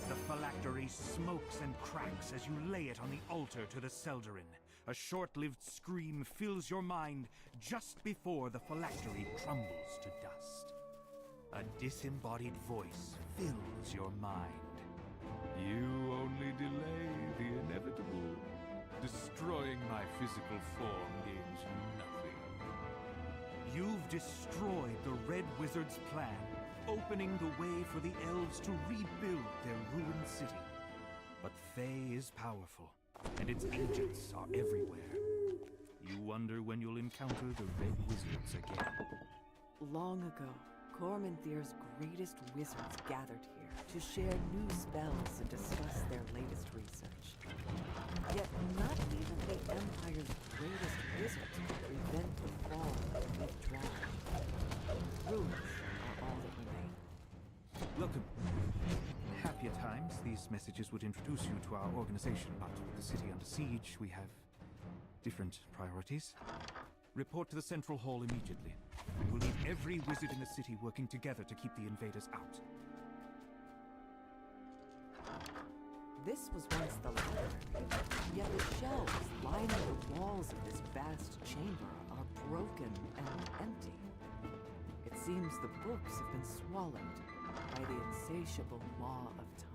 The phylactery smokes and cracks as you lay it on the altar to the Seldarin. A short-lived scream fills your mind just before the phylactery crumbles to dust. A disembodied voice fills your mind. You only delay the inevitable. Destroying my physical form gains you nothing. You've destroyed the Red Wizard's plan, opening the way for the elves to rebuild their ruined city. But Fae is powerful, and its agents are everywhere. You wonder when you'll encounter the Red Wizards again. Long ago, Corminthir's greatest wizards gathered here to share new spells and discuss their latest research. Yet not even the Empire's greatest wizards could prevent the fall of Duergar. Ruins are all that remain. Welcome. In happier times, these messages would introduce you to our organization, but with the city under siege, we have different priorities. Report to the Central Hall immediately. We will need every wizard in the city working together to keep the invaders out. This was once the library, yet the shelves lining the walls of this vast chamber are broken and empty. It seems the books have been swallowed by the insatiable maw of time.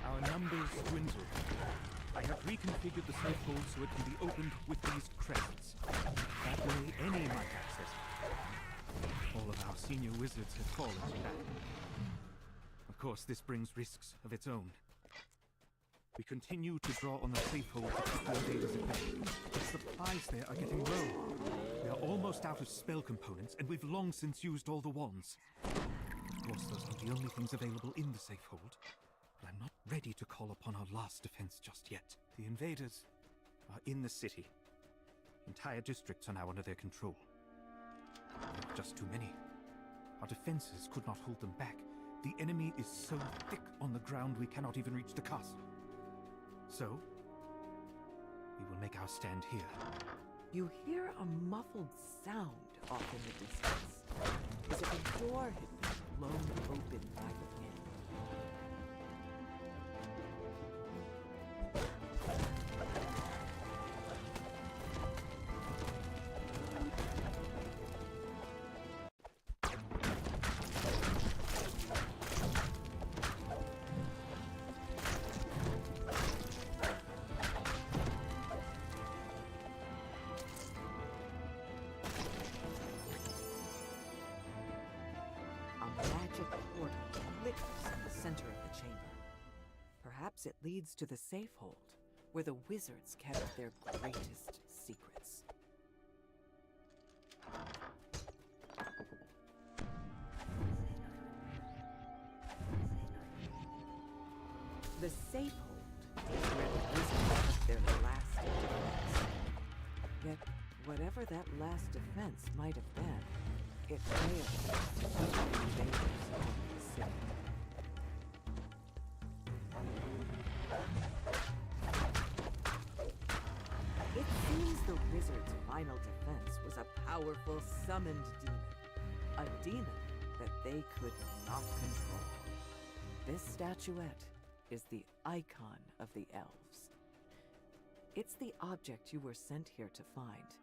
Our numbers dwindle. I have reconfigured the safe hold so it can be opened with these credits. That way, any might access it. All of our senior wizards have fallen to that. Of course, this brings risks of its own. We continue to draw on the safe hold to keep the invaders at bay. But supplies there are getting low. We are almost out of spell components, and we've long since used all the wands. Of course, those aren't the only things available in the safe hold. but I'm not ready to call upon our last defense just yet. The invaders are in the city. Entire districts are now under their control. There are just too many. Our defenses could not hold them back. The enemy is so thick on the ground we cannot even reach the castle. So, we will make our stand here. You hear a muffled sound off in the distance, as if a door had been blown open by the wind. Perhaps it leads to the safe hold, where the wizards kept their greatest secrets. The safe hold is where the wizards kept their last defense. Yet, whatever that last defense might have been, it failed to keep the invaders on the city. It seems the wizard's final defense was a powerful summoned demon. A demon that they could not control. This statuette is the icon of the elves. It's the object you were sent here to find.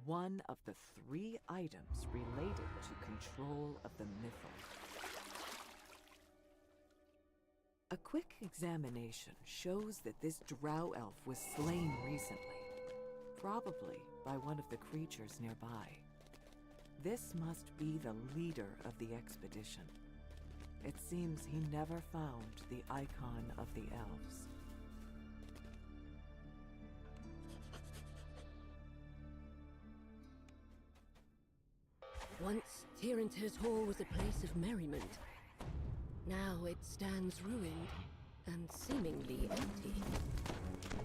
One of the 3 items related to control of the mythos. A quick examination shows that this drow elf was slain recently, probably by one of the creatures nearby. This must be the leader of the expedition. It seems he never found the icon of the elves. Once, Tyranter's Hall was a place of merriment. Now it stands ruined and seemingly empty.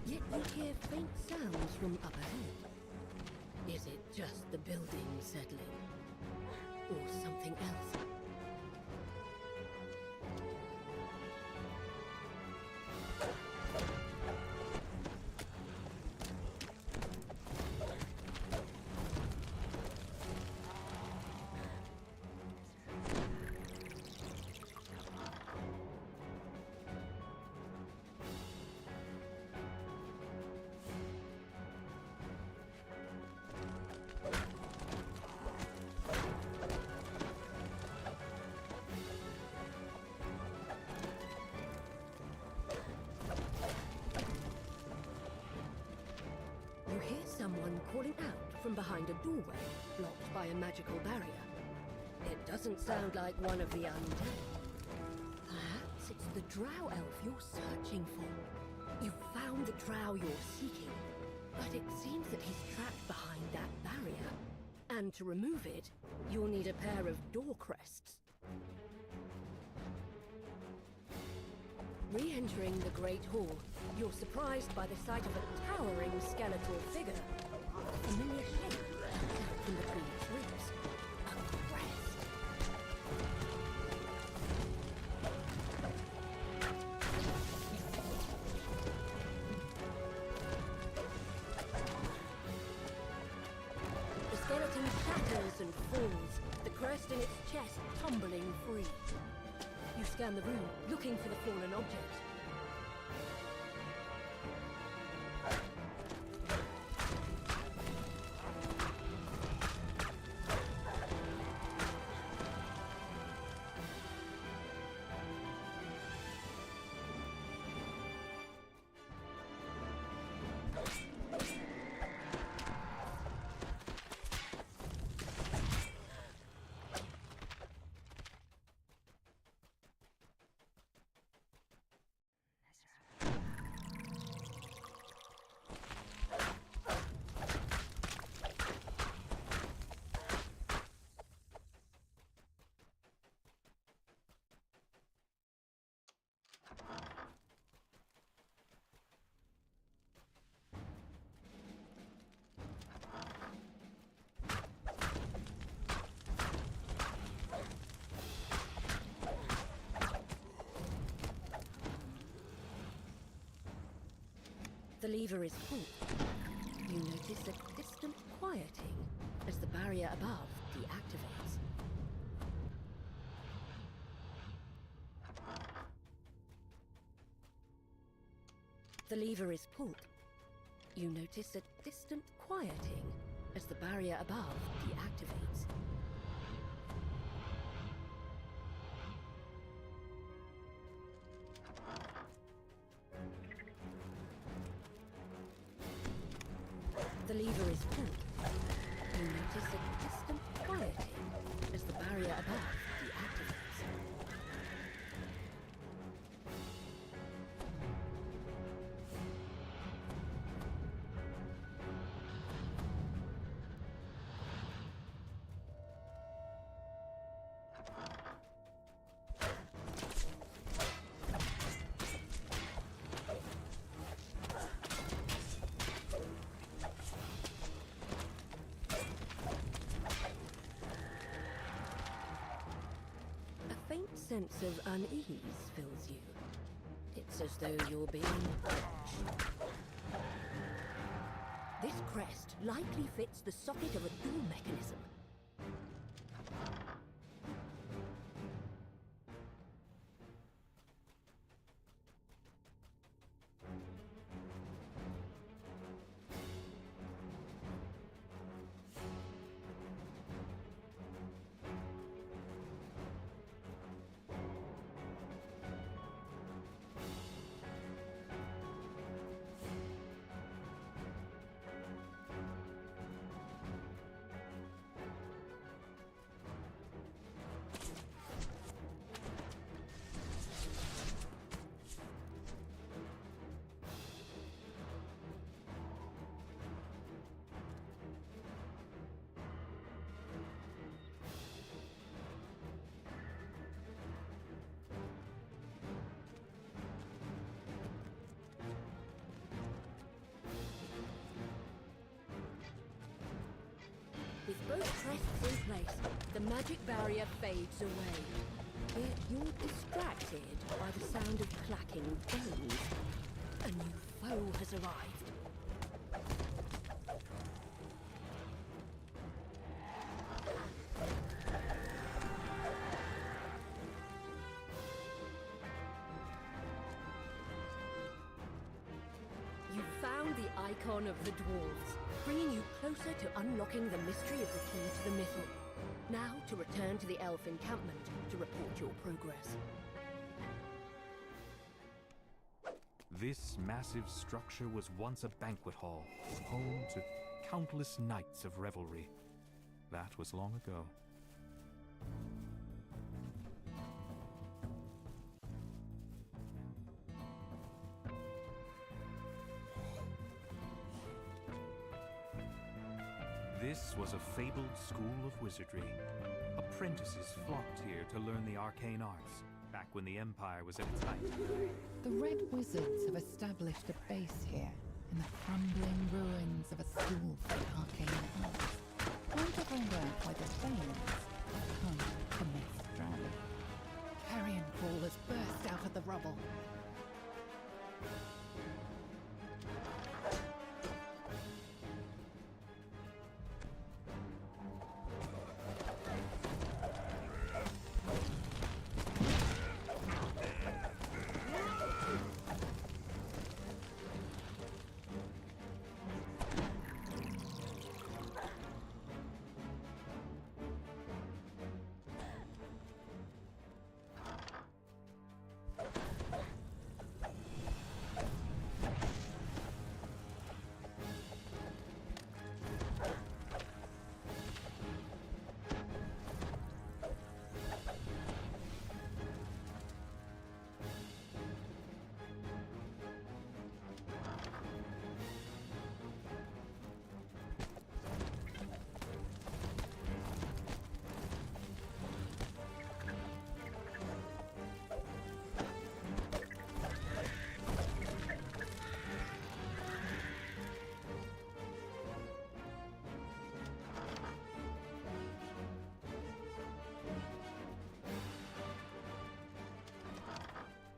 Yet you hear faint sounds from up ahead. Is it just the building settling? Or something else? Someone calling out from behind a doorway, blocked by a magical barrier. It doesn't sound like one of the undead. Perhaps it's the drow elf you're searching for. You found the drow you're seeking, but it seems that he's trapped behind that barrier. And to remove it, you'll need a pair of door crests. Re-entering the Great Hall, you're surprised by the sight of a towering skeletal figure. A familiar shape from between its ribs. A crest. The skeleton shatters and falls, the crest in its chest tumbling free. You scan the room, looking for the fallen object. The lever is pulled. You notice a distant quieting as the barrier above deactivates. The lever is pulled. You notice a distant quieting as the barrier above deactivates. The lever is pulled. You notice a distant quieting as the barrier above deactivates. A faint sense of unease fills you. It's as though you're being watched. This crest likely fits the socket of a door mechanism. With both crests in place, the magic barrier fades away. Yet you're distracted by the sound of clacking bones. A new foe has arrived. You found the icon of the dwarves, bringing you closer to unlocking the mystery of the key to the mythal. Now to return to the elf encampment to report your progress. This massive structure was once a banquet hall, home to countless nights of revelry. That was long ago. This was a fabled school of wizardry. Apprentices flocked here to learn the arcane arts, back when the Empire was at its height. The Red Wizards have established a base here, in the crumbling ruins of a school for the arcane arts. Time to find out why the Thanes have come to Mist. Carrion crawlers burst out of the rubble.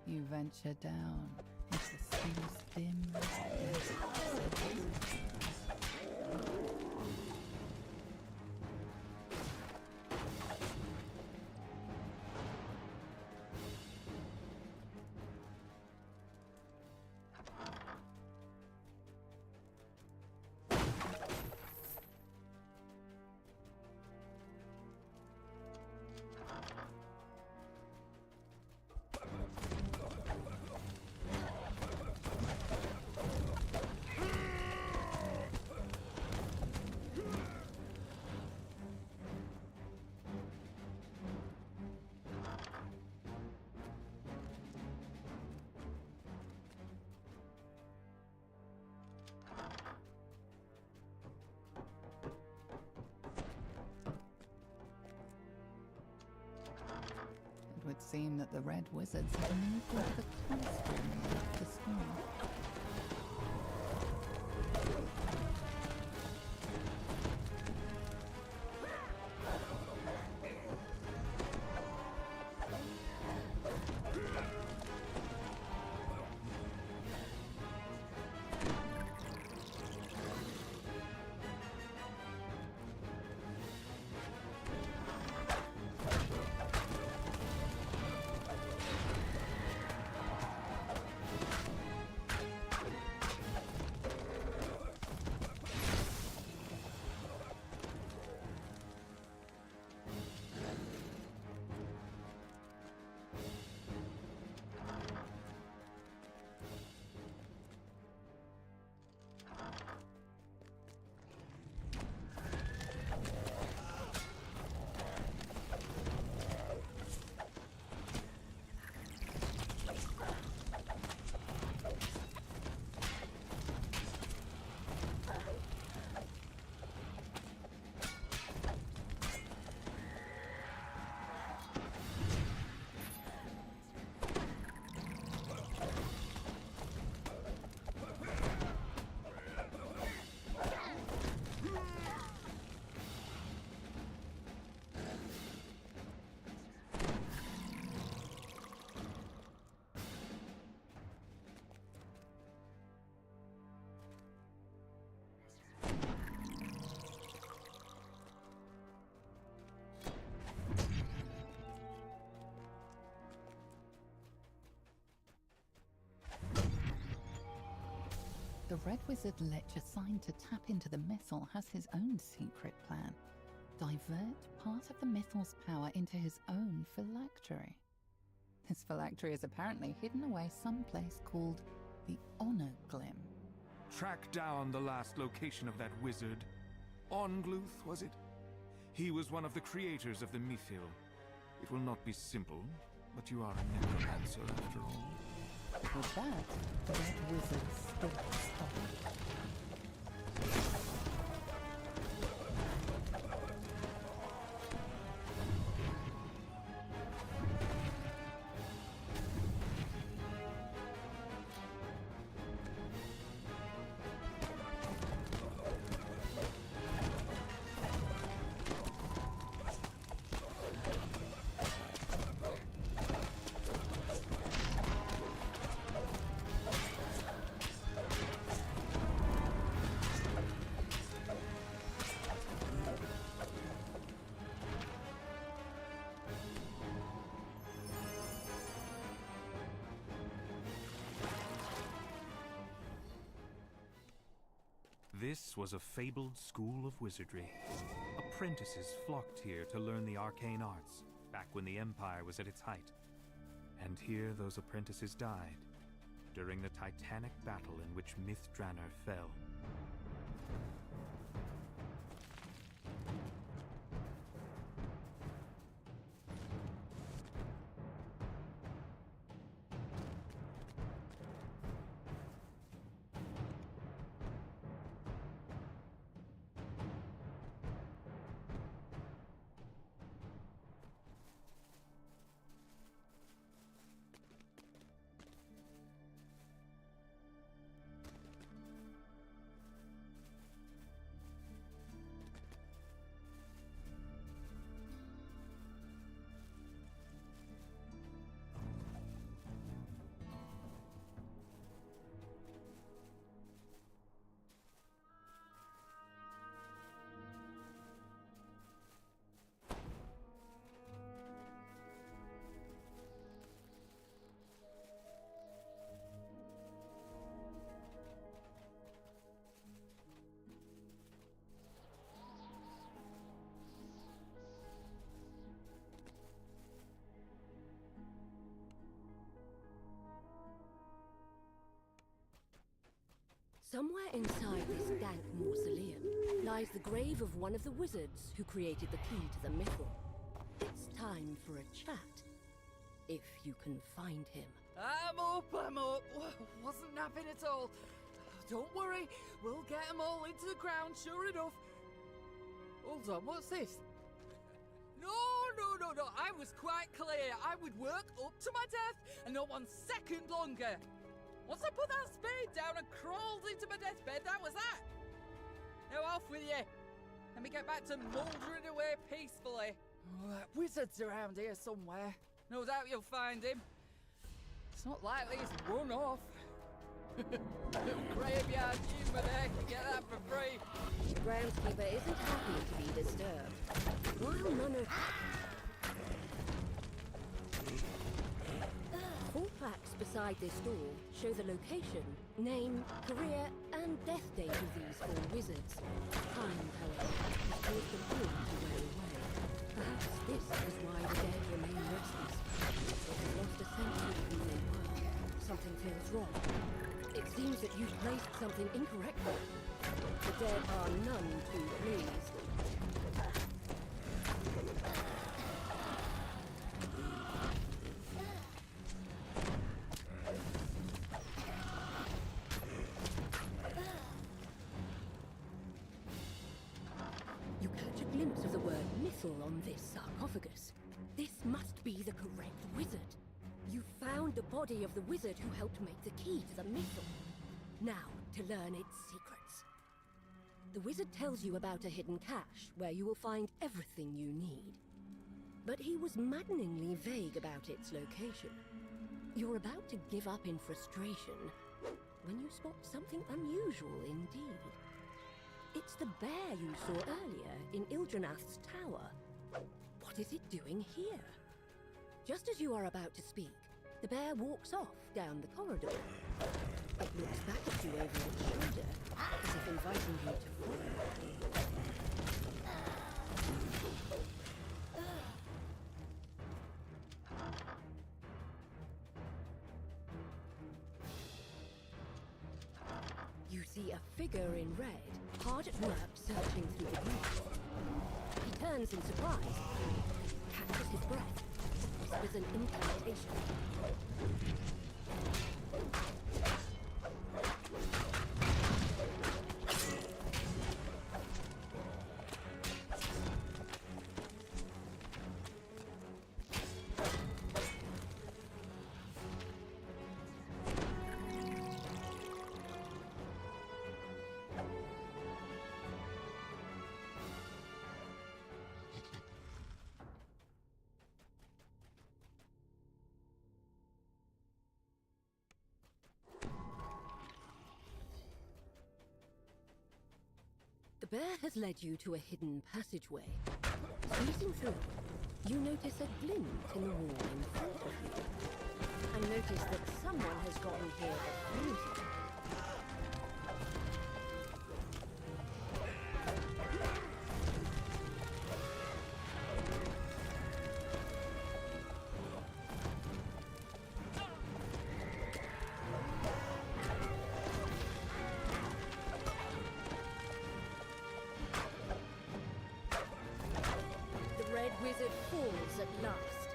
You venture down into the whose dim It would seem that the Red Wizards have moved into the classroom and left the school. The Red Wizard Lich assigned to tap into the missile has his own secret plan. Divert part of the missile's power into his own phylactery. This phylactery is apparently hidden away someplace called the Honor Glim. Track down the last location of that wizard. Ongluth, was it? He was one of the creators of the Mythil. It will not be simple, but you are a necromancer after all. With that, the Red Wizard stalks off. This was a fabled school of wizardry. Apprentices flocked here to learn the arcane arts, back when the Empire was at its height. And here those apprentices died, during the titanic battle in which Mithranor fell. Somewhere inside this dank mausoleum lies the grave of one of the wizards who created the key to the Mythal. It's time for a chat, if you can find him. I'm up. Wasn't napping at all. Don't worry, we'll get them all into the ground, sure enough. Hold on, what's this? No, I was quite clear. I would work up to my death and not 1 second longer. Once I put that spade down and crawled into my deathbed, that was that. Now off with you. Let me get back to mouldering away peacefully. Wizard's around here somewhere. No doubt you'll find him. It's not likely he's run off. Little graveyard humour there can get that for free. The groundskeeper isn't happy to be disturbed. While none of... 4 plaques beside this door show the location, name, career, and death date of these 4 wizards. Time, however, has caused them all to wear away. Perhaps this is why the dead remain restless. They have lost a sense of who they were. Something feels wrong. It seems that you've placed something incorrectly. The dead are none too pleased. You catch a glimpse of the word Mythal on this sarcophagus. This must be the correct wizard. You found the body of the wizard who helped make the key to the Mythal. Now, to learn its secrets. The wizard tells you about a hidden cache where you will find everything you need. But he was maddeningly vague about its location. You're about to give up in frustration when you spot something unusual indeed. It's the bear you saw earlier in Ildranath's tower. What is it doing here? Just as you are about to speak, the bear walks off down the corridor. It looks back at you over its shoulder, as if inviting you to follow. You see a figure in red, hard at work searching through the group. He turns in surprise, catches his breath, whispers an incantation. The bear has led you to a hidden passageway. Squeezing through, you notice a glint in the wall in front of you. And notice that someone has gotten here before you. Wizard falls at last.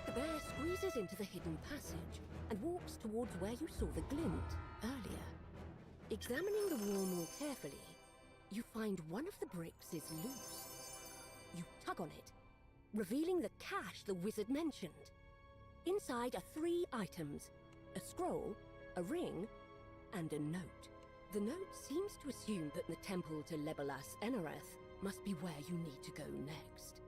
The bear squeezes into the hidden passage and walks towards where you saw the glint earlier. Examining the wall more carefully, you find one of the bricks is loose. You tug on it, revealing the cache the wizard mentioned. Inside are 3 items: a scroll, a ring, and a note. The note seems to assume that the temple to Legolas Enareth must be where you need to go next.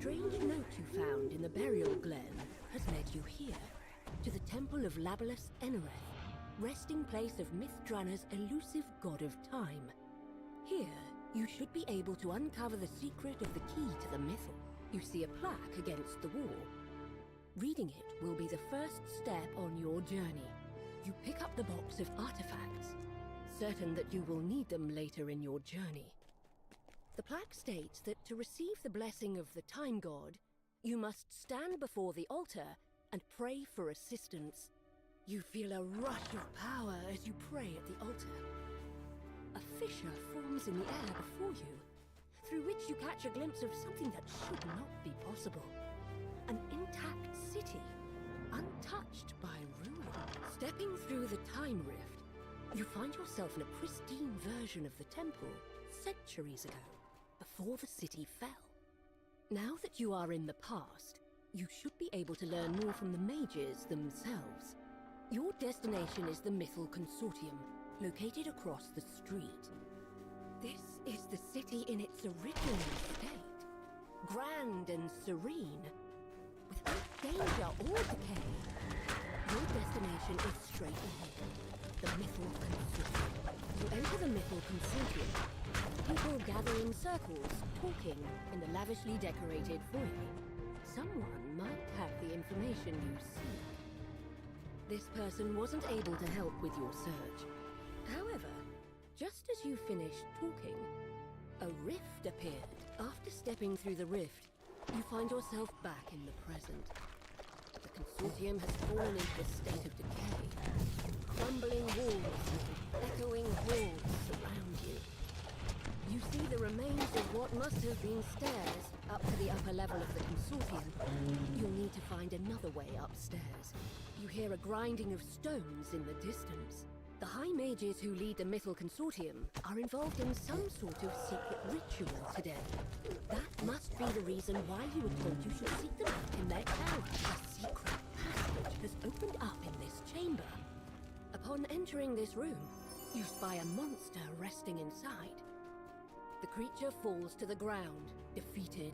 strange note you found in the burial glen has led you here, to the Temple of Labalus Enereth, resting place of Mithranna's elusive god of time. Here, you should be able to uncover the secret of the key to the Mythal. You see a plaque against the wall. Reading it will be the first step on your journey. You pick up the box of artifacts, certain that you will need them later in your journey. The plaque states that to receive the blessing of the Time God, you must stand before the altar and pray for assistance. You feel a rush of power as you pray at the altar. A fissure forms in the air before you, through which you catch a glimpse of something that should not be possible. An intact city, untouched by ruin. Stepping through the Time Rift, you find yourself in a pristine version of the temple centuries ago, before the city fell. Now that you are in the past, you should be able to learn more from the mages themselves. Your destination is the Mythal Consortium, located across the street. This is the city in its original state, grand and serene, without danger or decay. Your destination is straight ahead, the Mythal Consortium. You enter the Mythal Consortium. People gather in circles, talking in the lavishly decorated foyer. Someone might have the information you seek. This person wasn't able to help with your search. However, just as you finished talking, a rift appeared. After stepping through the rift, you find yourself back in the present. The consortium has fallen into a state of decay. Crumbling walls and echoing halls surround you. You see the remains of what must have been stairs up to the upper level of the consortium. You'll need to find another way upstairs. You hear a grinding of stones in the distance. The High Mages who lead the Mythal Consortium are involved in some sort of secret ritual today. That must be the reason why you were told you should seek them out in their tower. A secret passage has opened up in this chamber. Upon entering this room, you spy a monster resting inside. The creature falls to the ground, defeated.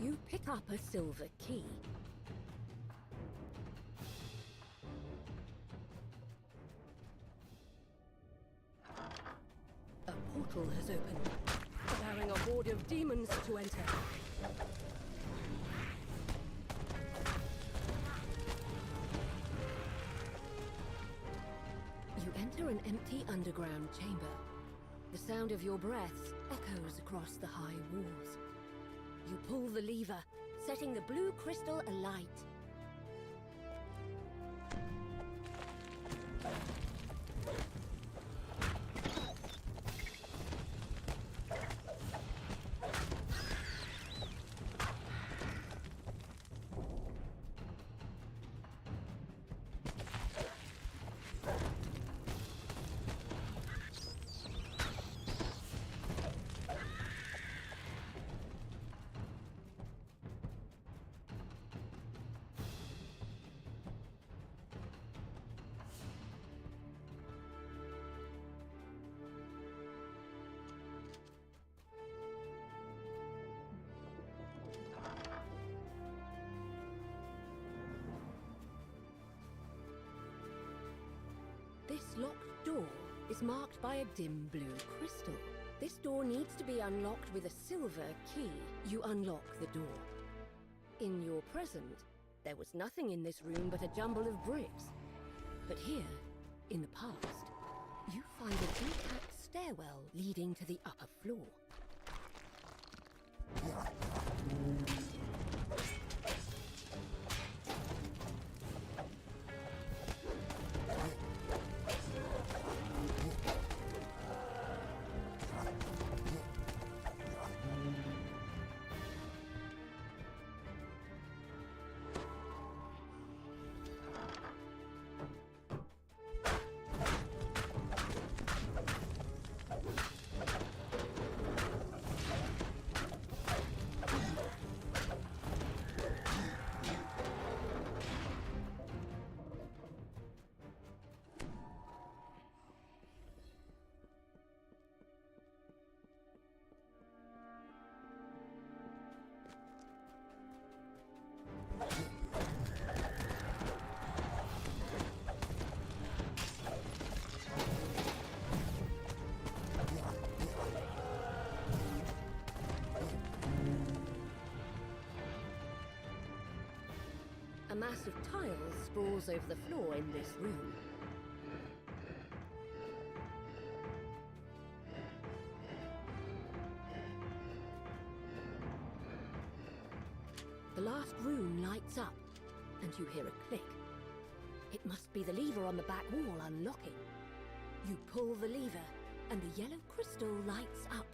You pick up a silver key. A portal has opened, allowing a horde of demons to enter. You enter an empty underground chamber. The sound of your breaths echoes across the high walls. You pull the lever, setting the blue crystal alight. door is marked by a dim blue crystal. This door needs to be unlocked with a silver key. You unlock the door. In your present, there was nothing in this room but a jumble of bricks. But here, in the past, you find an intact stairwell leading to the upper floor. A mass of tiles sprawls over the floor in this room. The last room lights up, and you hear a click. It must be the lever on the back wall unlocking. You pull the lever, and the yellow crystal lights up.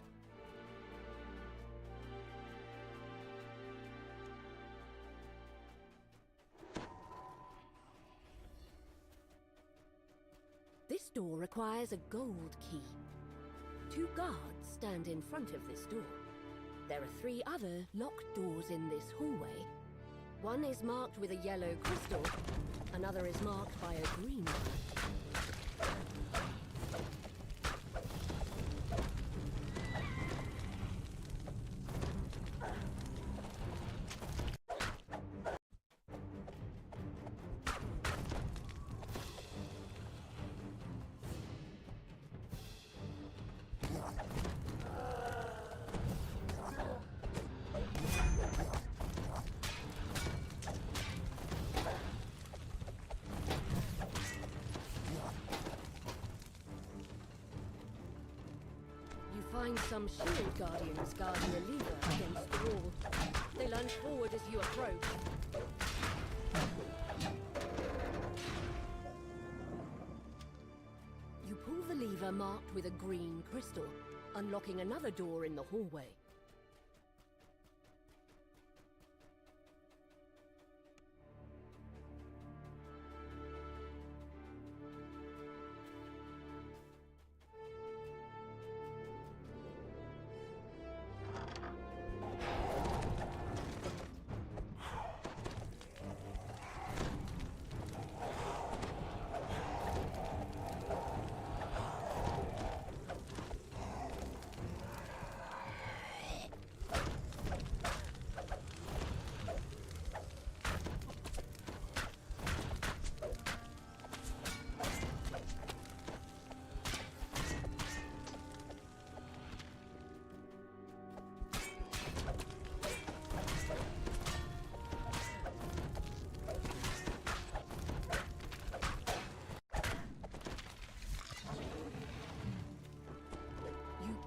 This door requires a gold key. 2 guards stand in front of this door. There are 3 other locked doors in this hallway. One is marked with a yellow crystal, another is marked by a green one. Find some shield guardians guarding a lever against the wall. They lunge forward as you approach. You pull the lever marked with a green crystal, unlocking another door in the hallway.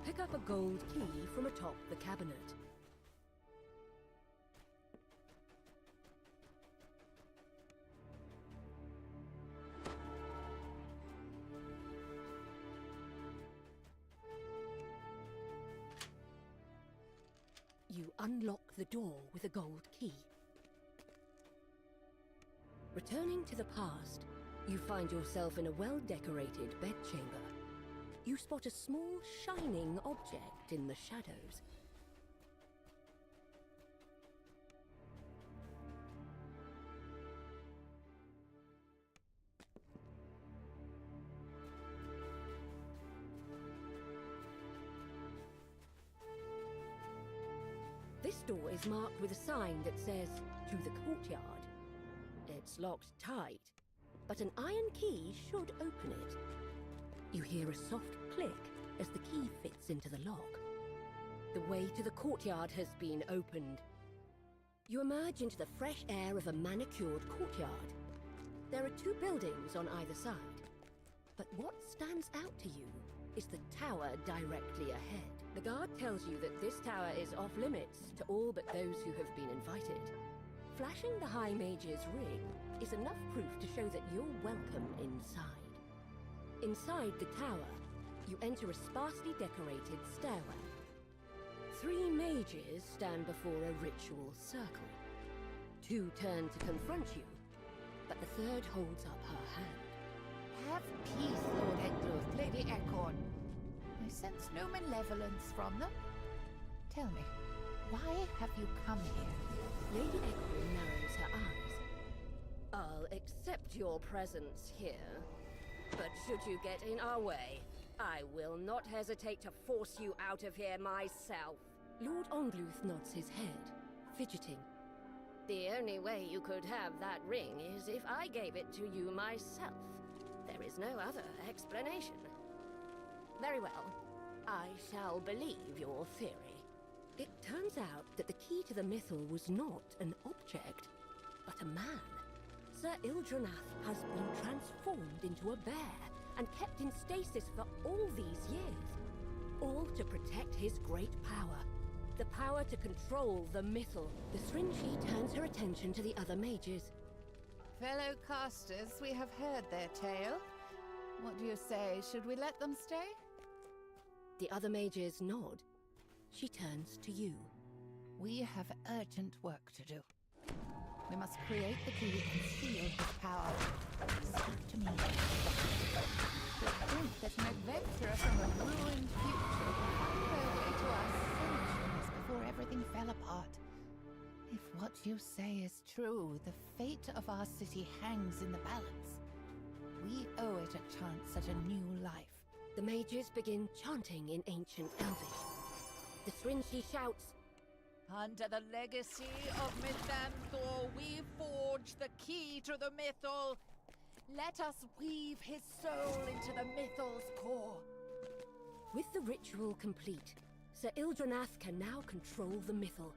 Pick up a gold key from atop the cabinet. You unlock the door with a gold key. Returning to the past, you find yourself in a well-decorated bedchamber. You spot a small, shining object in the shadows. This door is marked with a sign that says, "To the courtyard." It's locked tight, but an iron key should open it. You hear a soft click as the key fits into the lock. The way to the courtyard has been opened. You emerge into the fresh air of a manicured courtyard. There are 2 buildings on either side. But what stands out to you is the tower directly ahead. The guard tells you that this tower is off limits to all but those who have been invited. Flashing the High Mage's ring is enough proof to show that you're welcome inside. Inside the tower, you enter a sparsely decorated stairwell. 3 mages stand before a ritual circle. 2 turn to confront you, but the 3rd holds up her hand. Have peace, Lord Headcloth, Lady Ecorn. I sense no malevolence from them. Tell me, why have you come here? Lady Ecorn narrows her eyes. I'll accept your presence here, but should you get in our way, I will not hesitate to force you out of here myself. Lord Ongluth nods his head, fidgeting. The only way you could have that ring is if I gave it to you myself. There is no other explanation. Very well. I shall believe your theory. It turns out that the key to the mythal was not an object, but a man. Sir Ildranath has been transformed into a bear and kept in stasis for all these years. All to protect his great power. The power to control the mythal. The Srinshi turns her attention to the other mages. Fellow casters, we have heard their tale. What do you say? Should we let them stay? The other mages nod. She turns to you. We have urgent work to do. We must create the key and seal his power. Speak to me. To think that an adventurer from a ruined future will find their way to us centuries before everything fell apart. If what you say is true, the fate of our city hangs in the balance. We owe it a chance at a new life. The mages begin chanting in ancient Elvish. The Srinshi shouts, Under the legacy of Mythanthor, we forge the key to the mythal. Let us weave his soul into the mythal's core. With the ritual complete, Sir Ildranath can now control the mythal,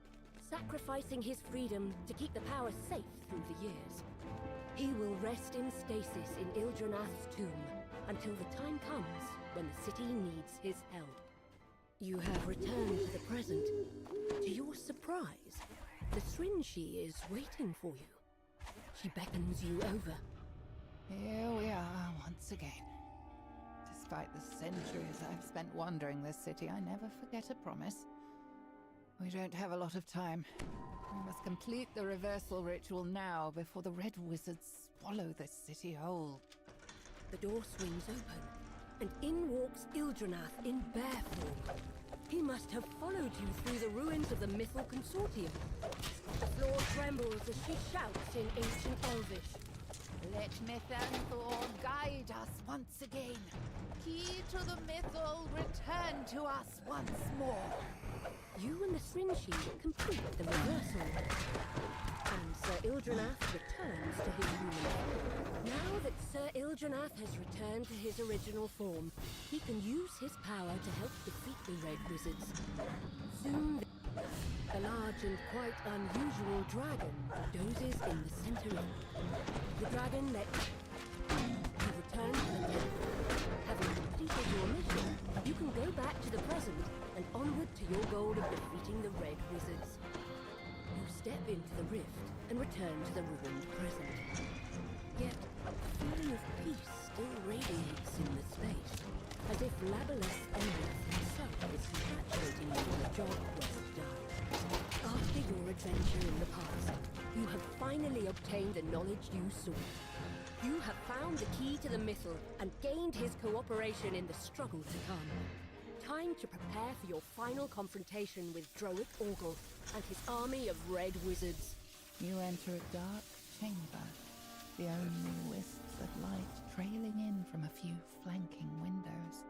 sacrificing his freedom to keep the power safe through the years. He will rest in stasis in Ildranath's tomb until the time comes when the city needs his help. You have returned to the present. To your surprise, the Srinshi is waiting for you. She beckons you over. Here we are once again. Despite the centuries I've spent wandering this city, I never forget a promise. We don't have a lot of time. We must complete the reversal ritual now before the Red Wizards swallow this city whole. The door swings open, and in walks Ildranath in bear form. He must have followed you through the ruins of the Mythal Consortium. The floor trembles as she shouts in ancient Elvish. Let Mythanthor guide us once again. Key to the mythal, return to us once more. You and the Srinshi complete the reversal. And Sir Ildranath returns to his human form. Now that Sir Ildranath has returned to his original form, he can use his power to help defeat the Red Wizards. Soon, a large and quite unusual dragon dozes in the center of the dragon lets you return to the temple. Having completed your mission, you can go back to the present and onward to your goal of defeating the Red Wizards. You step into the rift and return to the ruined present. Yet, a feeling of peace still radiates in the space, as if Labalus Ongluth himself is congratulating you on a job well done. After your adventure in the past, you have finally obtained the knowledge you sought. You have found the key to the mythal and gained his cooperation in the struggle to come. Time to prepare for your final confrontation with Droic Orgel and his army of Red Wizards. You enter a dark chamber, the only wisps of light trailing in from a few flanking windows.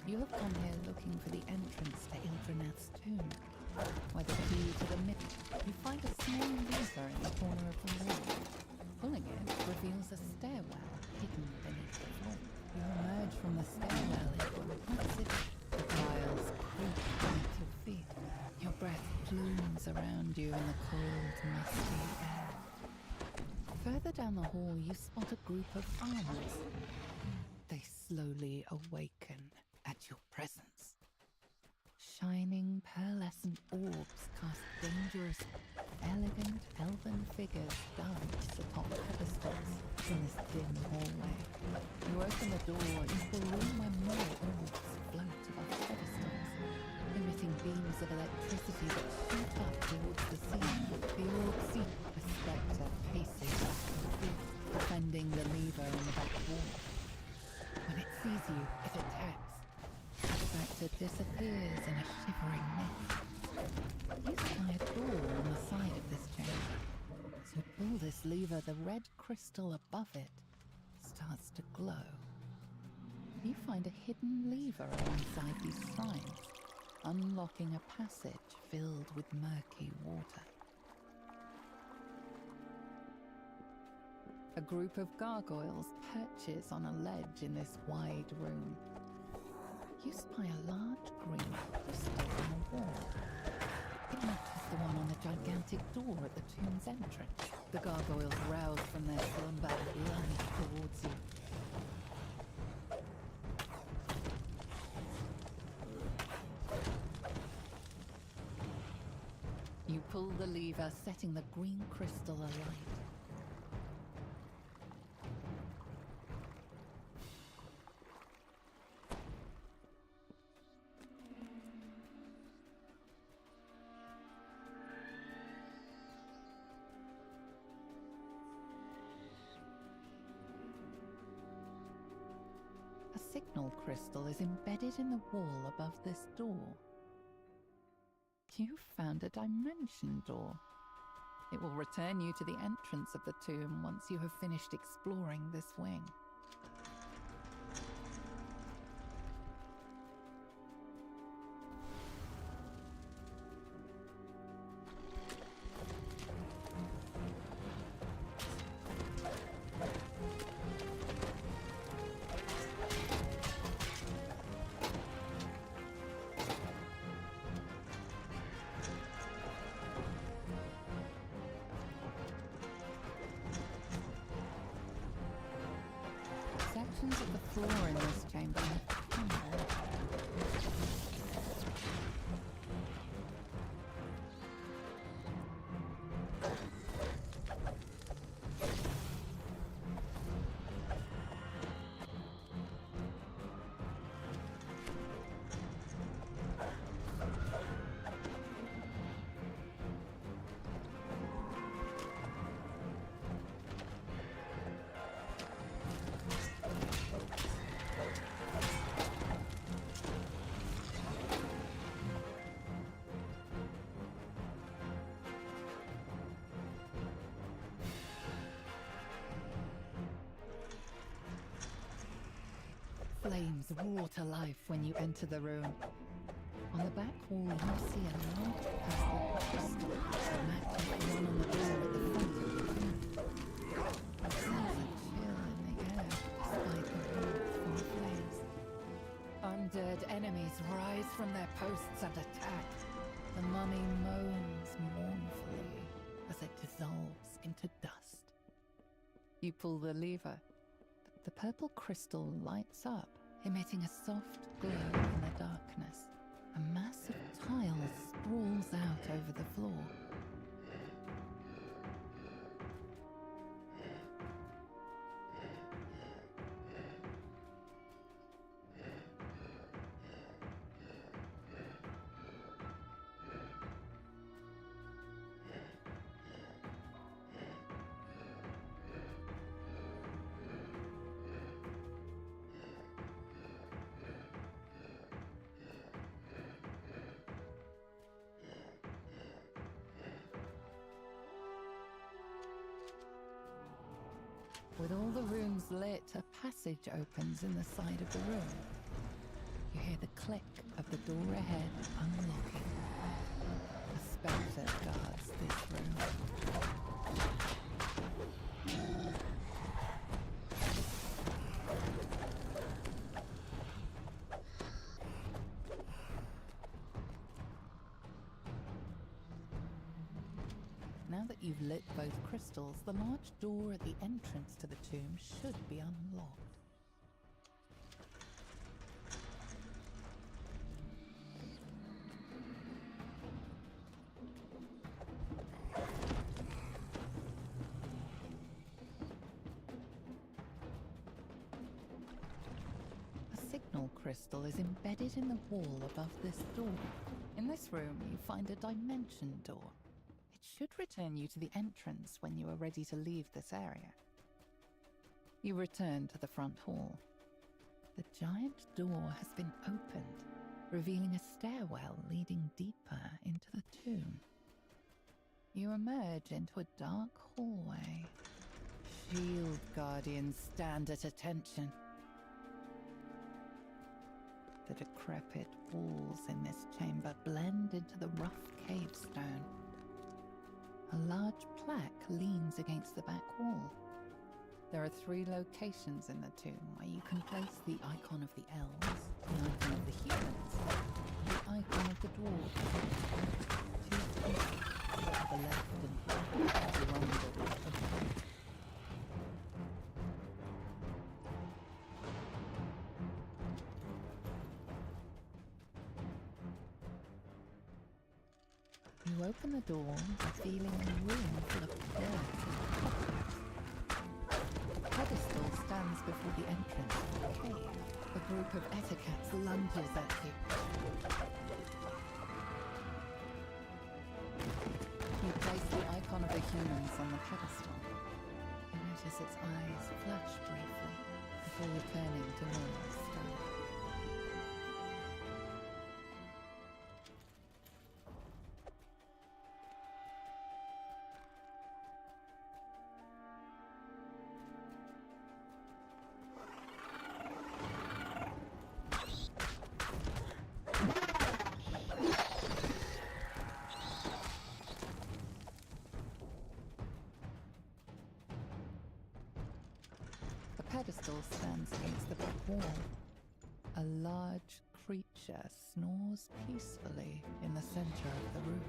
You have come here looking for the entrance to Ildranath's tomb, where the key to the myth. You find a small lever in the corner of the wall. Pulling it reveals a stairwell hidden beneath the floor. You emerge from the stairwell into a massive aisles creak beneath your feet. Your breath plumes around you in the cold, musty air. Further down the hall, you spot a group of arms. They slowly awaken at your presence. Shining, pearlescent orbs cast dangerous, elegant, elven figures dance atop pedestals in this dim hallway. You open the door into a room where more orbs float above pedestals, emitting beams of electricity that shoot up towards the ceiling. The orb seek a spectre paces back and forth, defending the lever in the back wall. When it sees you, it attacks. The spectre disappears in a shivering mist. You spy a door on the side of this chamber. As you pull this lever, the red crystal above it starts to glow. You find a hidden lever alongside these shrines, unlocking a passage filled with murky water. A group of gargoyles perches on a ledge in this wide room. You spy a large green crystal on the wall. It matches the one on the gigantic door at the tomb's entrance. The gargoyles rouse from their slumber and lunge towards you. You pull the lever, setting the green crystal alight. A signal crystal is embedded in the wall above this door. You found a dimension door. It will return you to the entrance of the tomb once you have finished exploring this wing. Sections of the floor in this chamber have crumbled. Flames roar to life when you enter the room. On the back wall, you see a large purple crystal that matches the one on the door at the front of the room. You feel a chill in the air despite the warmth from the flames. Undead enemies rise from their posts and attack. The mummy moans mournfully as it dissolves into dust. You pull the lever. The purple crystal lights up, emitting a soft glow in the darkness. A mass of tiles sprawls out over the floor. With all the rooms lit, a passage opens in the side of the room. You hear the click of the door ahead unlocking. A spectre guards this room. that you've lit both crystals, the large door at the entrance to the tomb should be unlocked. A signal crystal is embedded in the wall above this door. In this room, you find a dimension door. It should return you to the entrance when you are ready to leave this area. You return to the front hall. The giant door has been opened, revealing a stairwell leading deeper into the tomb. You emerge into a dark hallway. Shield guardians stand at attention. The decrepit walls in this chamber blend into the rough cave stone. A large plaque leans against the back wall. There are 3 locations in the tomb where you can place the icon of the elves, the icon of the humans, the icon of the dwarves. 2 spaces to the left and right as you rumble above. You open the door, revealing a room full of dirt and cobwebs. A pedestal stands before the entrance to the cave. A group of ettercats lunges at you. You place the icon of the humans on the pedestal. You notice its eyes flash briefly before returning to normal stone. The pedestal stands against the back wall. A large creature snores peacefully in the center of the room.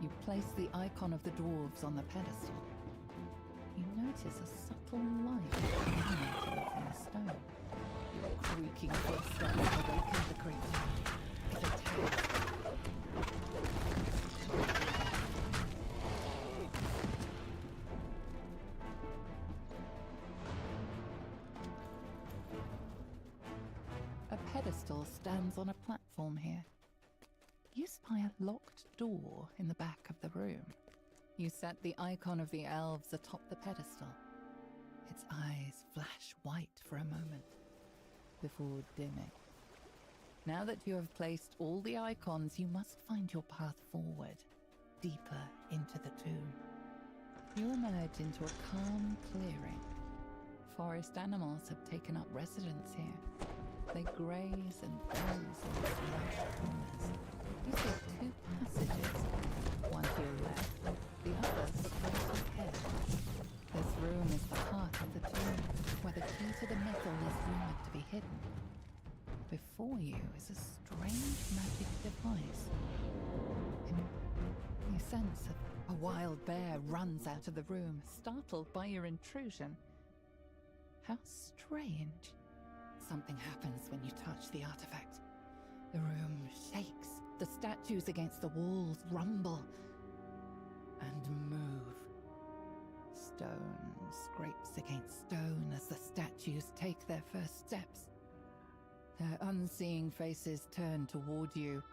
You place the icon of the dwarves on the pedestal. You notice a subtle light emanating from the stone. Your creaking footsteps awaken the creature. It attacks. A pedestal stands on a platform here. You spy a locked door in the back of the room. You set the icon of the elves atop the pedestal. Its eyes flash white for a moment, before dimming. Now that you have placed all the icons, you must find your path forward, deeper into the tomb. You emerge into a calm clearing. Forest animals have taken up residence here. They graze and doze in its lush corners. You see 2 passages, one to your left, the other straight ahead. This room is the heart of the tomb, where the key to the metal is rumored to be hidden. Before you is a strange magic device. You sense a wild bear runs out of the room, startled by your intrusion. How strange. Something happens when you touch the artifact. The room shakes. The statues against the walls rumble and move. Stone scrapes against stone as the statues take their first steps. Their unseeing faces turn toward you,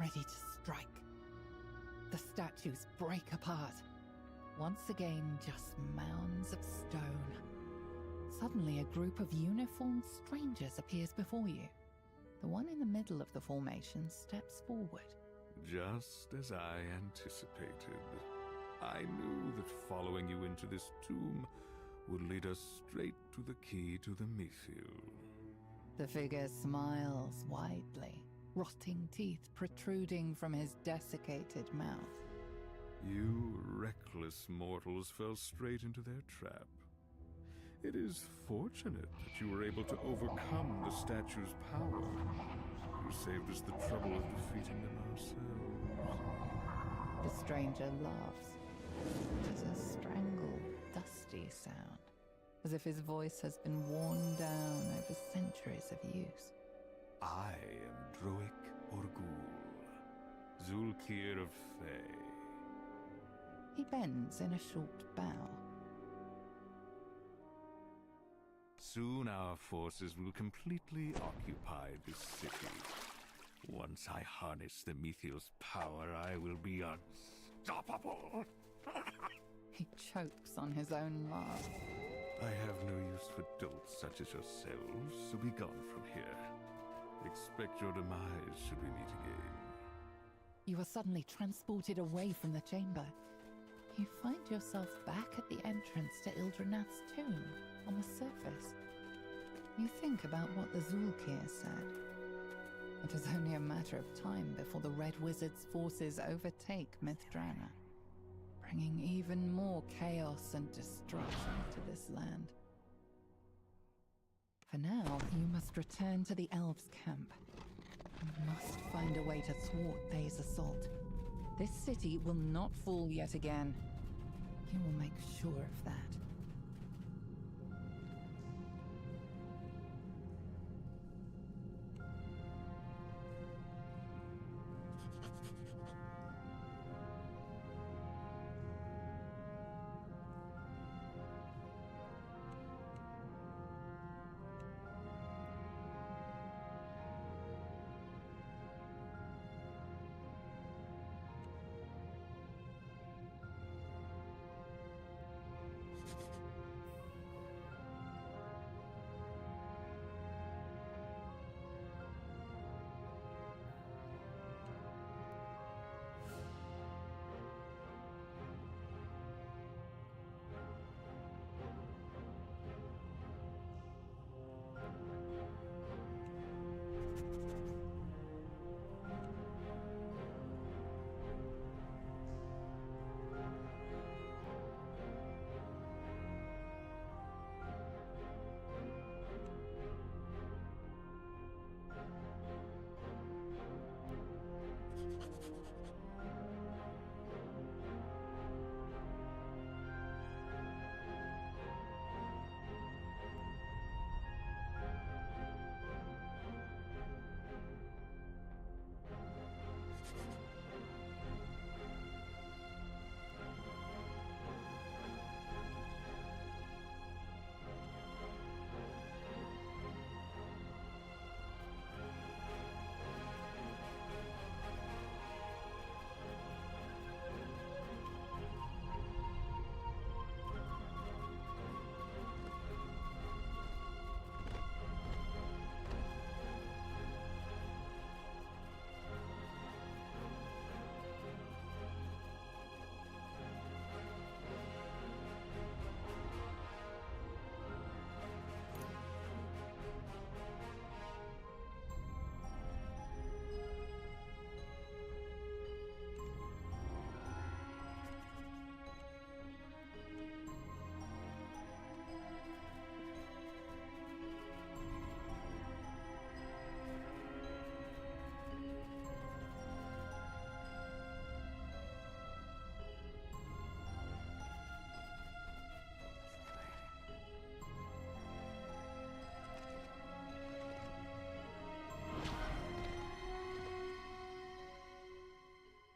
ready to strike. The statues break apart. Once again, just mounds of stone. Suddenly, a group of uniformed strangers appears before you. The one in the middle of the formation steps forward. Just as I anticipated. I knew that following you into this tomb would lead us straight to the key to the Mythiel. The figure smiles widely, rotting teeth protruding from his desiccated mouth. You reckless mortals fell straight into their trap. It is fortunate that you were able to overcome the statue's power. You saved us the trouble of defeating them ourselves. The stranger laughs. There's a strangled, dusty sound, as if his voice has been worn down over centuries of use. I am Droic Orgul, Zulkir of Thay. He bends in a short bow. Soon our forces will completely occupy this city. Once I harness the Methiel's power, I will be unstoppable. He chokes on his own laugh. I have no use for dolts such as yourselves, so be gone from here. Expect your demise should we meet again. You are suddenly transported away from the chamber. You find yourself back at the entrance to Ildranath's tomb, on the surface. You think about what the Zulkir said. It is only a matter of time before the Red Wizard's forces overtake Mithdrana, bringing even more chaos and destruction to this land. For now, you must return to the Elves' camp. You must find a way to thwart Thay's assault. This city will not fall yet again. You will make sure of that.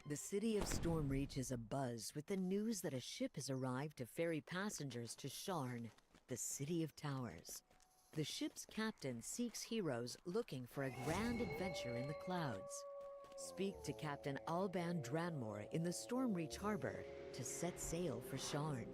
The city of Stormreach is abuzz with the news that a ship has arrived to ferry passengers to Sharn, the City of Towers. The ship's captain seeks heroes looking for a grand adventure in the clouds. Speak to Captain Alban Dranmore in the Stormreach harbor to set sail for Sharn.